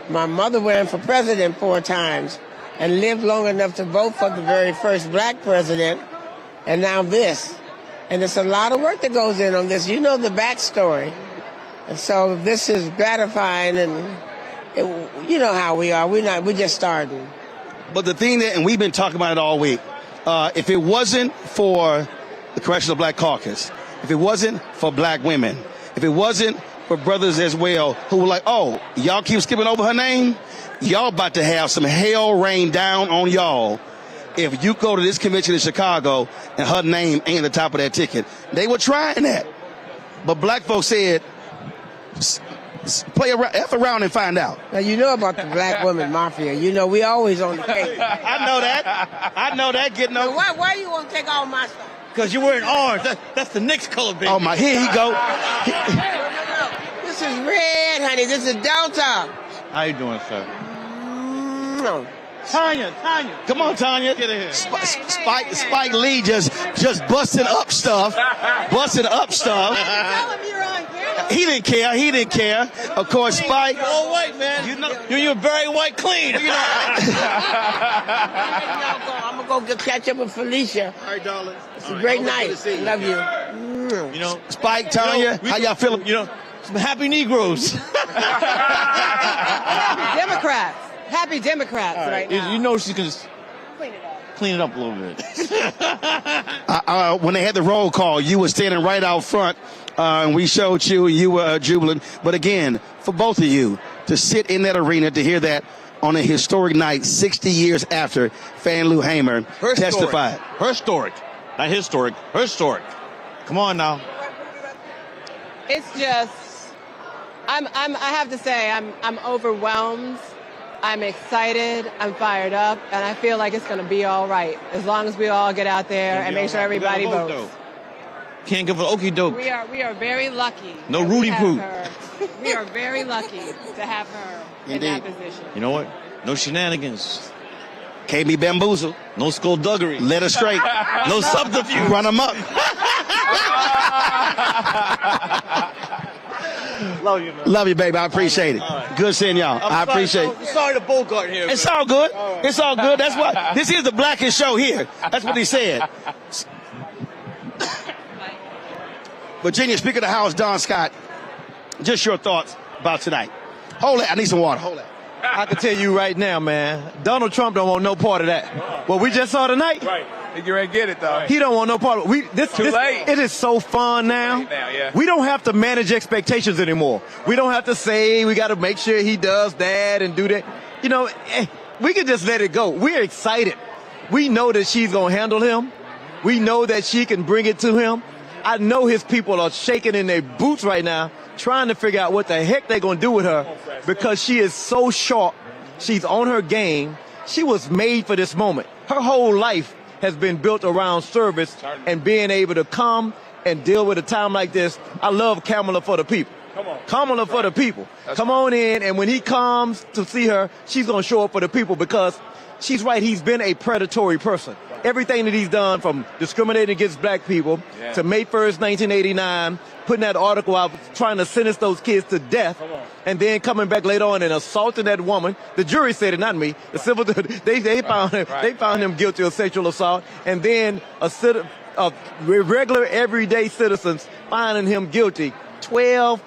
S24: My mother ran for president 4 times and lived long enough to vote for the very first black president, and now this. And it's a lot of work that goes in on this. You know the backstory. And so this is gratifying, and you know how we are. We're just starting.
S2: But the thing that, and we've been talking about it all week, if it wasn't for the Congressional Black Caucus, if it wasn't for black women, if it wasn't for brothers as well who were like, oh, y'all keep skipping over her name, y'all about to have some hell rain down on y'all if you go to this convention in Chicago and her name ain't at the top of that ticket. They were trying that. But black folks said, play around, F around and find out.
S24: Now, you know about the black women mafia. You know, we always on the case.
S2: I know that. Getting over.
S24: Why you want to take all my stuff?
S1: Because you're wearing orange. That's the Knicks color, baby.
S2: Oh, my, here he go.
S24: No. This is red, honey. This is Delta.
S1: How you doing, sir?
S24: No.
S1: Tanya.
S2: Come on, Tanya.
S1: Get in here.
S2: Spike Lee just busting up stuff.
S24: Tell him you're on camera.
S2: He didn't care. Of course, Spike.
S1: You're all white, man. You're very white clean.
S24: I'm going to go catch up with Felicia.
S1: All right, darling.
S24: It's a great night. Love you.
S1: You know,
S2: Spike, Tanya, how y'all feeling?
S1: You know, some happy Negroes.
S24: Happy Democrats right now.
S1: You know she's going to clean it up a little bit.
S2: When they had the roll call, you were standing right out front, and we showed you, and you were jubilant. But again, for both of you, to sit in that arena, to hear that on a historic night, 60 years after Fannie Lou Hamer testified.
S1: Historic. Not historic. Historic. Come on now.
S24: It's just, I have to say, I'm overwhelmed. I'm excited, I'm fired up, and I feel like it's going to be all right as long as we all get out there and make sure everybody votes.
S1: Can't give an okie doke.
S24: We are very lucky.
S1: No Rudy Poo.
S24: We are very lucky to have her in that position.
S1: You know what? No shenanigans.
S2: Can't be bamboozled.
S1: No skullduggery.
S2: Let her straight.
S1: No subterfuge.
S2: Run them up.
S1: Love you, man.
S2: Love you, baby. I appreciate it.
S1: Right.
S2: Good seeing y'all. I appreciate it.
S1: Sorry to Bogart here.
S2: It's all good. It's all good. That's what this is, the blackest show here. That's what he said. Virginia Speaker of the House, Don Scott, just your thoughts about tonight. Hold it. I need some water. Hold it.
S1: I can tell you right now, man, Donald Trump don't want no part of that. What we just saw tonight,
S8: He get ready to get it, though.
S10: He don't want no part of it.
S8: Too late.
S10: It is so fun now.
S8: Yeah.
S10: We don't have to manage expectations anymore. We don't have to say we got to make sure he does that and do that. You know, we can just let it go. We're excited. We know that she's going to handle him. We know that she can bring it to him. I know his people are shaking in their boots right now, trying to figure out what the heck they're going to do with her because she is so sharp. She's on her game. She was made for this moment. Her whole life has been built around service and being able to come and deal with a time like this. I love Kamala for the people. Kamala for the people. Come on in, and when he comes to see her, she's going to show up for the people because she's right. He's been a predatory person. Everything that he's done, from discriminating against black people to May 1st, 1989, putting that article out, trying to sentence those kids to death, and then coming back later on and assaulting that woman. The jury said it, not me. The civil, they found him guilty of sexual assault, and then regular everyday citizens finding him guilty. 12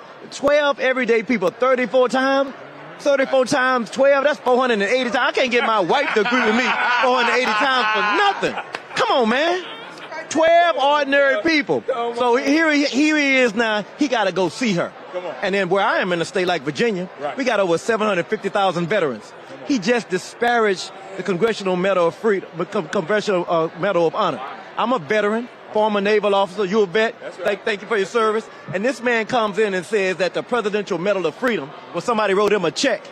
S10: everyday people, 34 times. 34 times 12, that's 480 times. I can't get my wife to agree with me 480 times for nothing. Come on, man. 12 ordinary people. So here he is now. He got to go see her. And then where I am in a state like Virginia, we got over 750,000 veterans. He just disparaged the Congressional Medal of Freedom, Congressional Medal of Honor. I'm a veteran. Former naval officer, you a vet. Thank you for your service. And this man comes in and says that the Presidential Medal of Freedom, where somebody wrote him a check,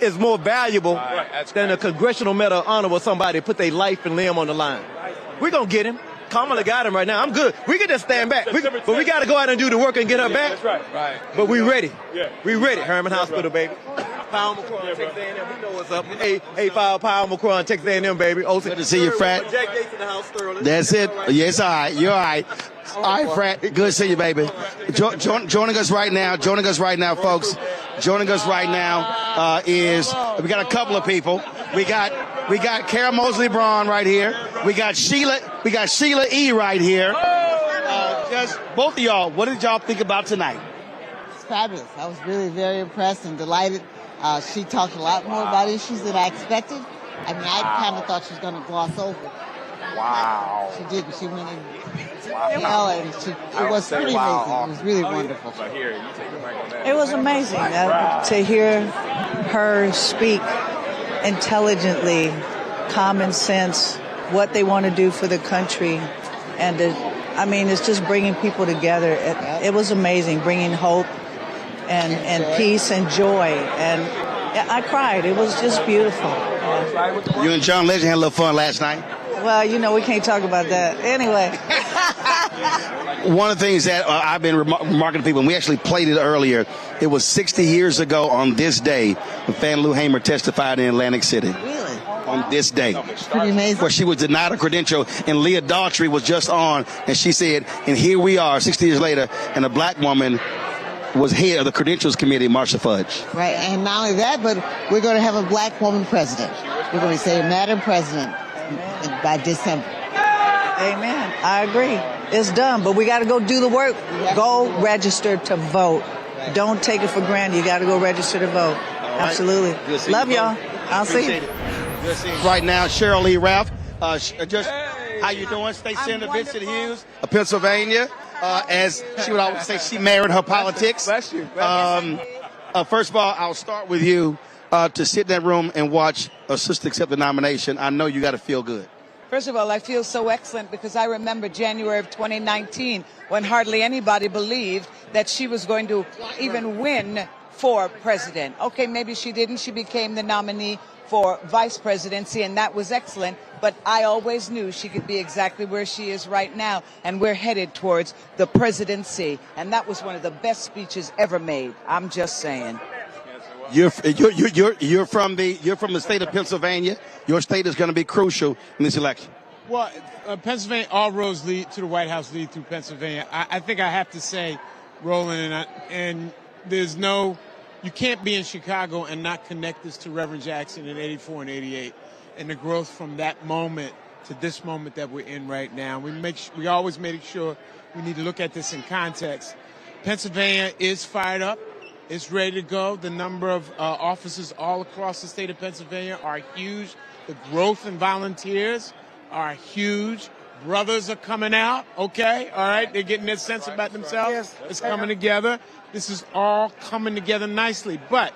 S10: is more valuable than a Congressional Medal of Honor where somebody put their life and limb on the line. We're going to get him. Kamala got him right now. I'm good. We can just stand back. But we got to go out and do the work and get her back. But we ready. We ready. Herman Hospital, baby. Powell McCraw, Texas A&M. We know what's up. A5 Powell McCraw, Texas A&M, baby.
S2: Good to see you, Frat.
S10: Jack Gates in the house, Sterling.
S2: That's it. Yes, all right. You're all right. All right, Frat. Good to see you, baby. Joining us right now, folks. Joining us right now is we got a couple of people. We got Kara Mosley Braun right here. We got Sheila E right here. Just both of y'all, what did y'all think about tonight?
S14: It's fabulous. I was really very impressed and delighted. She talked a lot more about issues than I expected. I mean, I kind of thought she was going to gloss over.
S8: Wow.
S14: She didn't. She went in detail, and it was pretty amazing. It was really wonderful.
S20: It was amazing to hear her speak intelligently, common sense, what they want to do for the country. And it's just bringing people together. It was amazing, bringing hope and peace and joy. And I cried. It was just beautiful.
S2: You and John Legend had a little fun last night.
S20: Well, we can't talk about that. Anyway.
S2: One of the things that I've been remarking to people, and we actually played it earlier, it was 60 years ago on this day when Fannie Lou Hamer testified in Atlantic City.
S14: Really?
S2: On this day.
S14: Pretty amazing.
S2: Where she was denied a credential, and Leah Daughtry was just on, and she said, and here we are 60 years later, and a black woman was head of the Credentials Committee, Marcia Fudge.
S14: Right, and not only that, but we're going to have a black woman president. We're going to say Madam President by December.
S20: Amen. I agree. It's done, but we got to go do the work. Go register to vote. Don't take it for granted. You got to go register to vote. Absolutely. Love y'all. I'll see you.
S2: Right now, Cheryl Lee Ralph. How you doing? State Senator Vincent Hughes of Pennsylvania. As she would always say, she married her politics.
S8: Bless you.
S2: First of all, I'll start with you. To sit in that room and watch a sister accept the nomination, I know you got to feel good.
S25: First of all, I feel so excellent because I remember January of 2019 when hardly anybody believed that she was going to even win for president. Okay, maybe she didn't. She became the nominee for vice presidency, and that was excellent. But I always knew she could be exactly where she is right now, and we're headed towards the presidency. And that was one of the best speeches ever made. I'm just saying.
S2: You're from the state of Pennsylvania. Your state is going to be crucial in this election.
S26: Well, Pennsylvania, all roads lead to the White House, lead through Pennsylvania. I think I have to say, Roland, and you can't be in Chicago and not connect this to Reverend Jackson in 84 and 88 and the growth from that moment to this moment that we're in right now. We always make sure we need to look at this in context. Pennsylvania is fired up. It's ready to go. The number of officers all across the state of Pennsylvania are huge. The growth in volunteers are huge. Brothers are coming out, okay? All right, they're getting their sense about themselves. It's coming together. This is all coming together nicely. But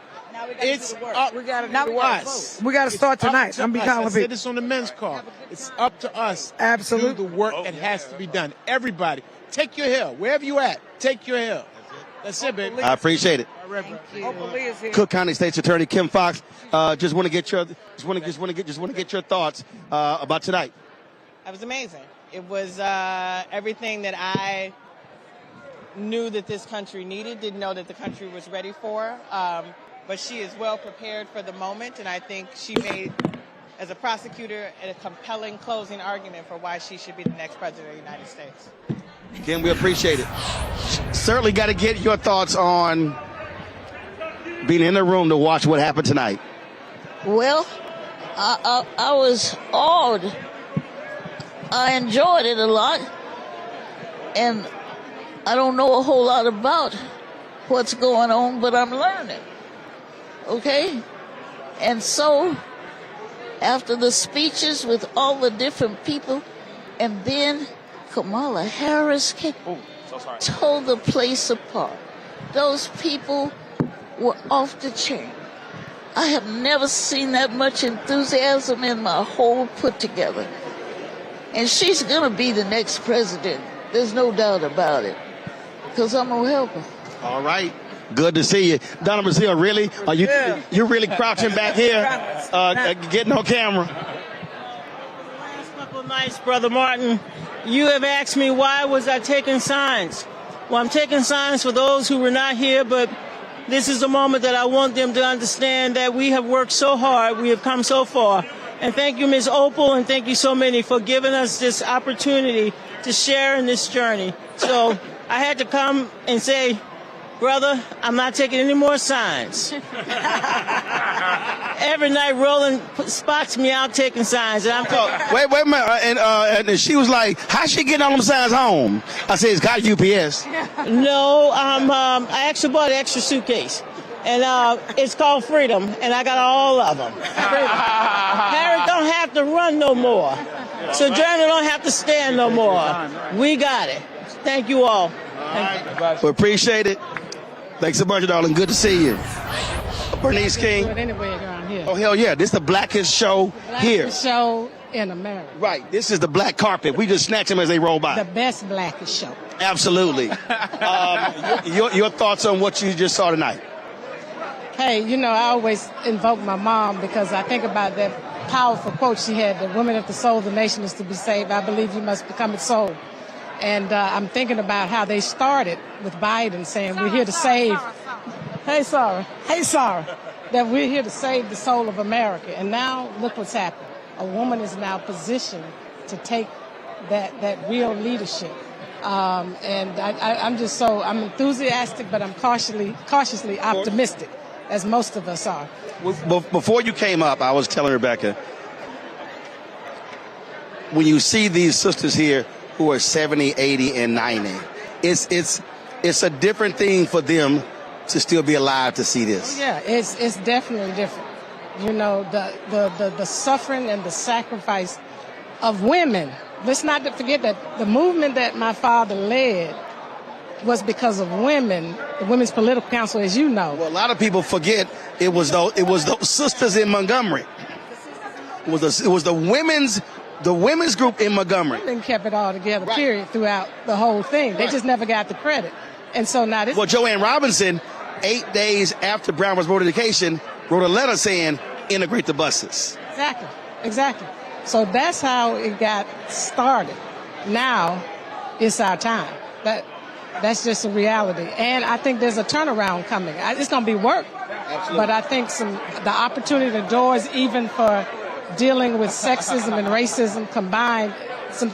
S26: it's up to us.
S3: We got to start tonight. I'm
S26: I
S3: calling
S26: said
S3: people.
S26: this on the men's call. It's up to us
S3: Absolutely.
S26: to do the work that has to be done. Everybody, take your hill. Wherever you at, take your hill. That's it, baby.
S2: I appreciate it.
S3: Opal Lee is here.
S2: Cook County State's Attorney Kim Fox, just want to get your thoughts about tonight.
S5: That was amazing. It was everything that I knew that this country needed, didn't know that the country was ready for. But she is well prepared for the moment, and I think she made, as a prosecutor, a compelling closing argument for why she should be the next president of the United States.
S2: Kim, we appreciate it. Certainly got to get your thoughts on being in the room to watch what happened tonight.
S15: Well, I was awed. I enjoyed it a lot, and I don't know a whole lot about what's going on, but I'm learning. Okay? And so, after the speeches with all the different people, and then Kamala Harris tore the place apart. Those people were off the chain. I have never seen that much enthusiasm in my whole put together. And she's going to be the next president. There's no doubt about it. Because I'm going to help her.
S2: All right. Good to see you. Donna Brazil, really? Are you you're really crouching back here, getting on camera?
S9: Last couple of nights, Brother Martin, you have asked me why was I taking signs. Well, I'm taking signs for those who were not here, but this is a moment that I want them to understand that we have worked so hard, we have come so far. And thank you, Ms. Opal, and thank you so many for giving us this opportunity to share in this journey. So I had to come and say, brother, I'm not taking any more signs. Every night, Roland spots me out taking signs, and I'm
S2: Wait a minute. And she was like, "How's she getting all them signs home?" I said, "It's got UPS."
S9: No, I actually bought an extra suitcase, and it's called Freedom, and I got all of them. Harry don't have to run no more. Sojourner don't have to stand no more. We got it. Thank you all.
S2: We appreciate it. Thanks so much, darling. Good to see you. Bernice King.
S19: Anyway around here.
S2: Oh, hell yeah. This is the blackest show here.
S19: Blackest show in America.
S2: Right. This is the black carpet. We just snatch them as they roll by.
S19: The best blackest show.
S2: Absolutely. Your thoughts on what you just saw tonight?
S19: Hey, you know, I always invoke my mom because I think about that powerful quote she had, the woman of the soul, the nation is to be saved. I believe you must become its soul. And I'm thinking about how they started with Biden saying we're here to save. Hey, Sarah. Hey, Sarah. That we're here to save the soul of America. And now look what's happened. A woman is now positioned to take that real leadership. And I'm enthusiastic, but I'm cautiously optimistic, as most of us are.
S2: Before you came up, I was telling Rebecca, when you see these sisters here who are 70, 80, and 90, it's a different thing for them to still be alive to see this.
S19: Yeah, it's definitely different. You know, the suffering and the sacrifice of women. Let's not forget that the movement that my father led was because of women, the Women's Political Council, as you know.
S2: Well, a lot of people forget it was those sisters in Montgomery. It was the women's group in Montgomery.
S19: Women kept it all together, right. Period, throughout the whole thing. They just never got the credit. And so now this.
S2: Well, Joanne Robinson, 8 days after Brown was voted education, wrote a letter saying, integrate the buses.
S19: Exactly. So that's how it got started. Now it's our time. That's just a reality. And I think there's a turnaround coming. It's going to be work. Absolutely. But I think the opportunity, the doors, even for dealing with sexism and racism combined,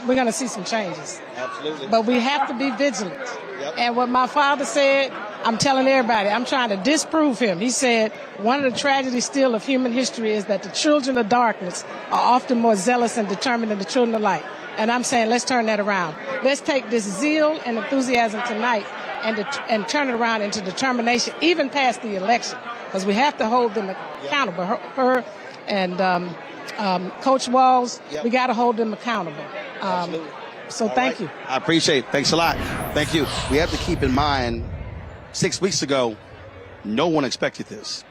S19: we're going to see some changes.
S2: Absolutely.
S19: But we have to be vigilant. Yep. And what my father said, I'm telling everybody, I'm trying to disprove him. He said, one of the tragedies still of human history is that the children of darkness are often more zealous and determined than the children of light. And I'm saying, let's turn that around. Let's take this zeal and enthusiasm tonight and turn it around into determination, even past the election, because we have to hold them accountable. Her and Coach Walls,
S2: Yep.
S19: we got to hold them accountable. So thank you.
S2: I appreciate it. Thanks a lot. Thank you. We have to keep in mind, 6 weeks ago, no one expected this.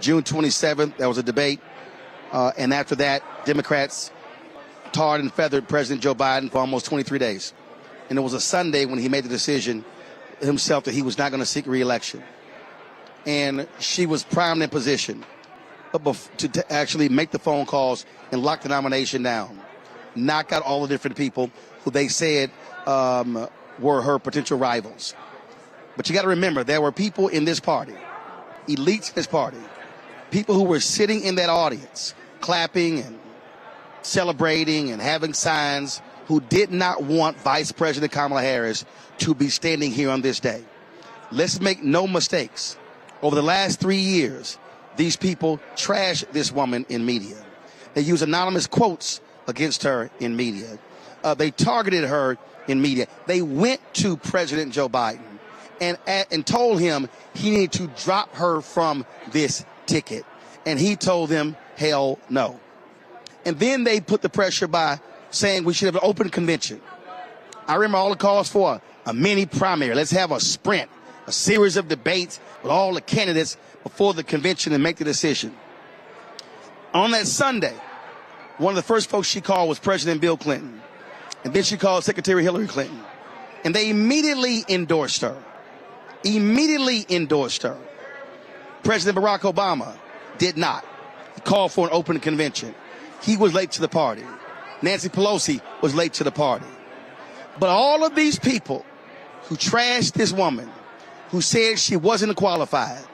S2: June 27th, there was a debate. And after that, Democrats tarred and feathered President Joe Biden for almost 23 days. And it was a Sunday when he made the decision himself that he was not going to seek re-election. And she was primed in position to actually make the phone calls and lock the nomination down, knock out all the different people who they said were her potential rivals. But you got to remember, there were people in this party, elites in this party, people who were sitting in that audience, clapping and celebrating and having signs, who did not want Vice President Kamala Harris to be standing here on this day. Let's make no mistakes. Over the last 3 years, these people trashed this woman in media. They used anonymous quotes against her in media. They targeted her in media. They went to President Joe Biden and told him he needed to drop her from this ticket. And he told them, hell no. And then they put the pressure by saying we should have an open convention. I remember all the calls for a mini primary. Let's have a sprint, a series of debates with all the candidates before the convention and make the decision. On that Sunday, one of the first folks she called was President Bill Clinton. And then she called Secretary Hillary Clinton. And they immediately endorsed her. President Barack Obama did not. He called for an open convention. He was late to the party. Nancy Pelosi was late to the party. But all of these people who trashed this woman, who said she wasn't qualified,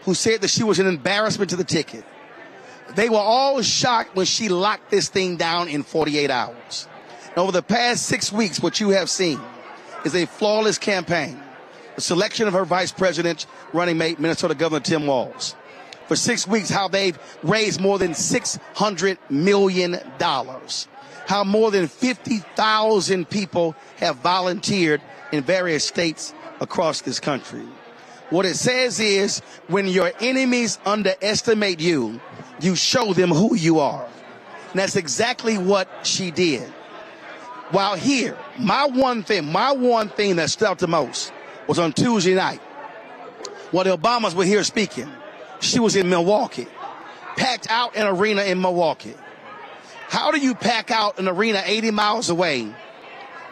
S2: who said that she was an embarrassment to the ticket, they were all shocked when she locked this thing down in 48 hours. And over the past 6 weeks, what you have seen is a flawless campaign. The selection of her vice president, running mate, Minnesota Governor Tim Walz. For 6 weeks, how they've raised more than $600 million. How more than 50,000 people have volunteered in various states across this country. What it says is, when your enemies underestimate you, you show them who you are. And that's exactly what she did. While here, my one thing that stood out the most was on Tuesday night. While the Obamas were here speaking, she was in Milwaukee, packed out an arena in Milwaukee. How do you pack out an arena 80 miles away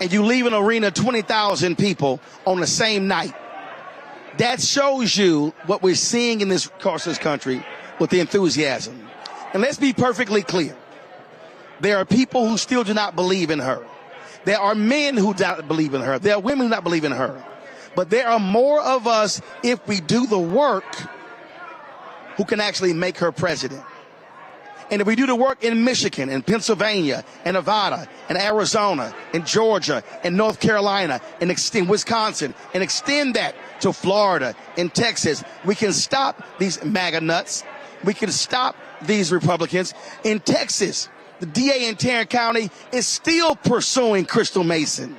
S2: and you leave an arena 20,000 people on the same night? That shows you what we're seeing in this across this country with the enthusiasm. And let's be perfectly clear. There are people who still do not believe in her. There are men who do not believe in her. There are women who do not believe in her. But there are more of us, if we do the work, who can actually make her president. And if we do the work in Michigan, and Pennsylvania, and Nevada, and Arizona, and Georgia, and North Carolina, and extend Wisconsin, and extend that to Florida and Texas, we can stop these MAGA nuts. We can stop these Republicans. In Texas, the DA in Tarrant County is still pursuing Crystal Mason.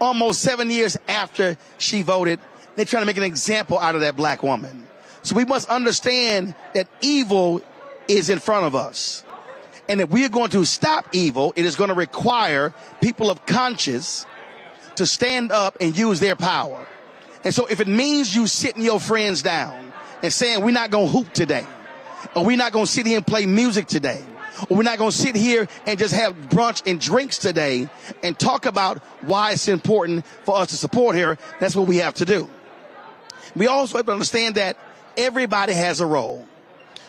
S2: Almost 7 years after she voted, they're trying to make an example out of that black woman. So we must understand that evil is in front of us. And if we are going to stop evil, it is going to require people of conscience to stand up and use their power. And so if it means you sitting your friends down and saying, we're not going to hoop today, or we're not going to sit here and play music today, or we're not going to sit here and just have brunch and drinks today and talk about why it's important for us to support her, that's what we have to do. We also have to understand that everybody has a role.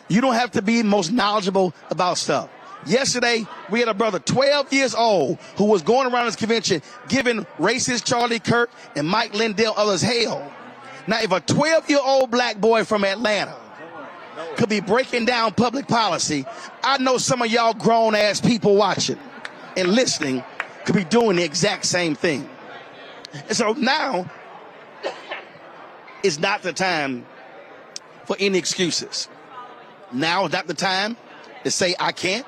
S2: You don't have to be most knowledgeable about stuff. Yesterday, we had a brother 12 years old who was going around this convention giving racist Charlie Kirk and Mike Lindell others hell. Now, if a 12-year-old black boy from Atlanta could be breaking down public policy, I know some of y'all grown-ass people watching and listening could be doing the exact same thing. And so now is not the time for any excuses. Now is not the time to say I can't.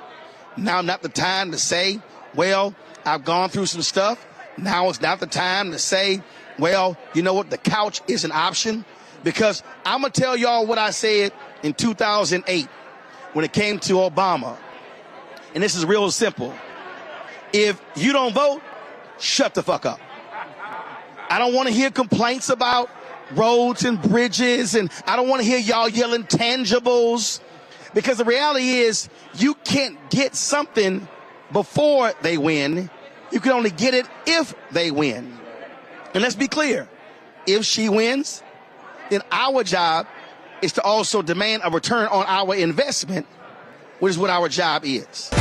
S2: Now not the time to say, well, I've gone through some stuff. Now it's not the time to say, well, you know what, the couch is an option. Because I'm going to tell y'all what I said in 2008 when it came to Obama. and this is real simple. If you don't vote, shut the fuck up. I don't want to hear complaints about roads and bridges, and I don't want to hear y'all yelling tangibles, because the reality is you can't get something before they win. You can only get it if they win. And let's be clear. If she wins, then our job is to also demand a return on our investment, which is what our job is.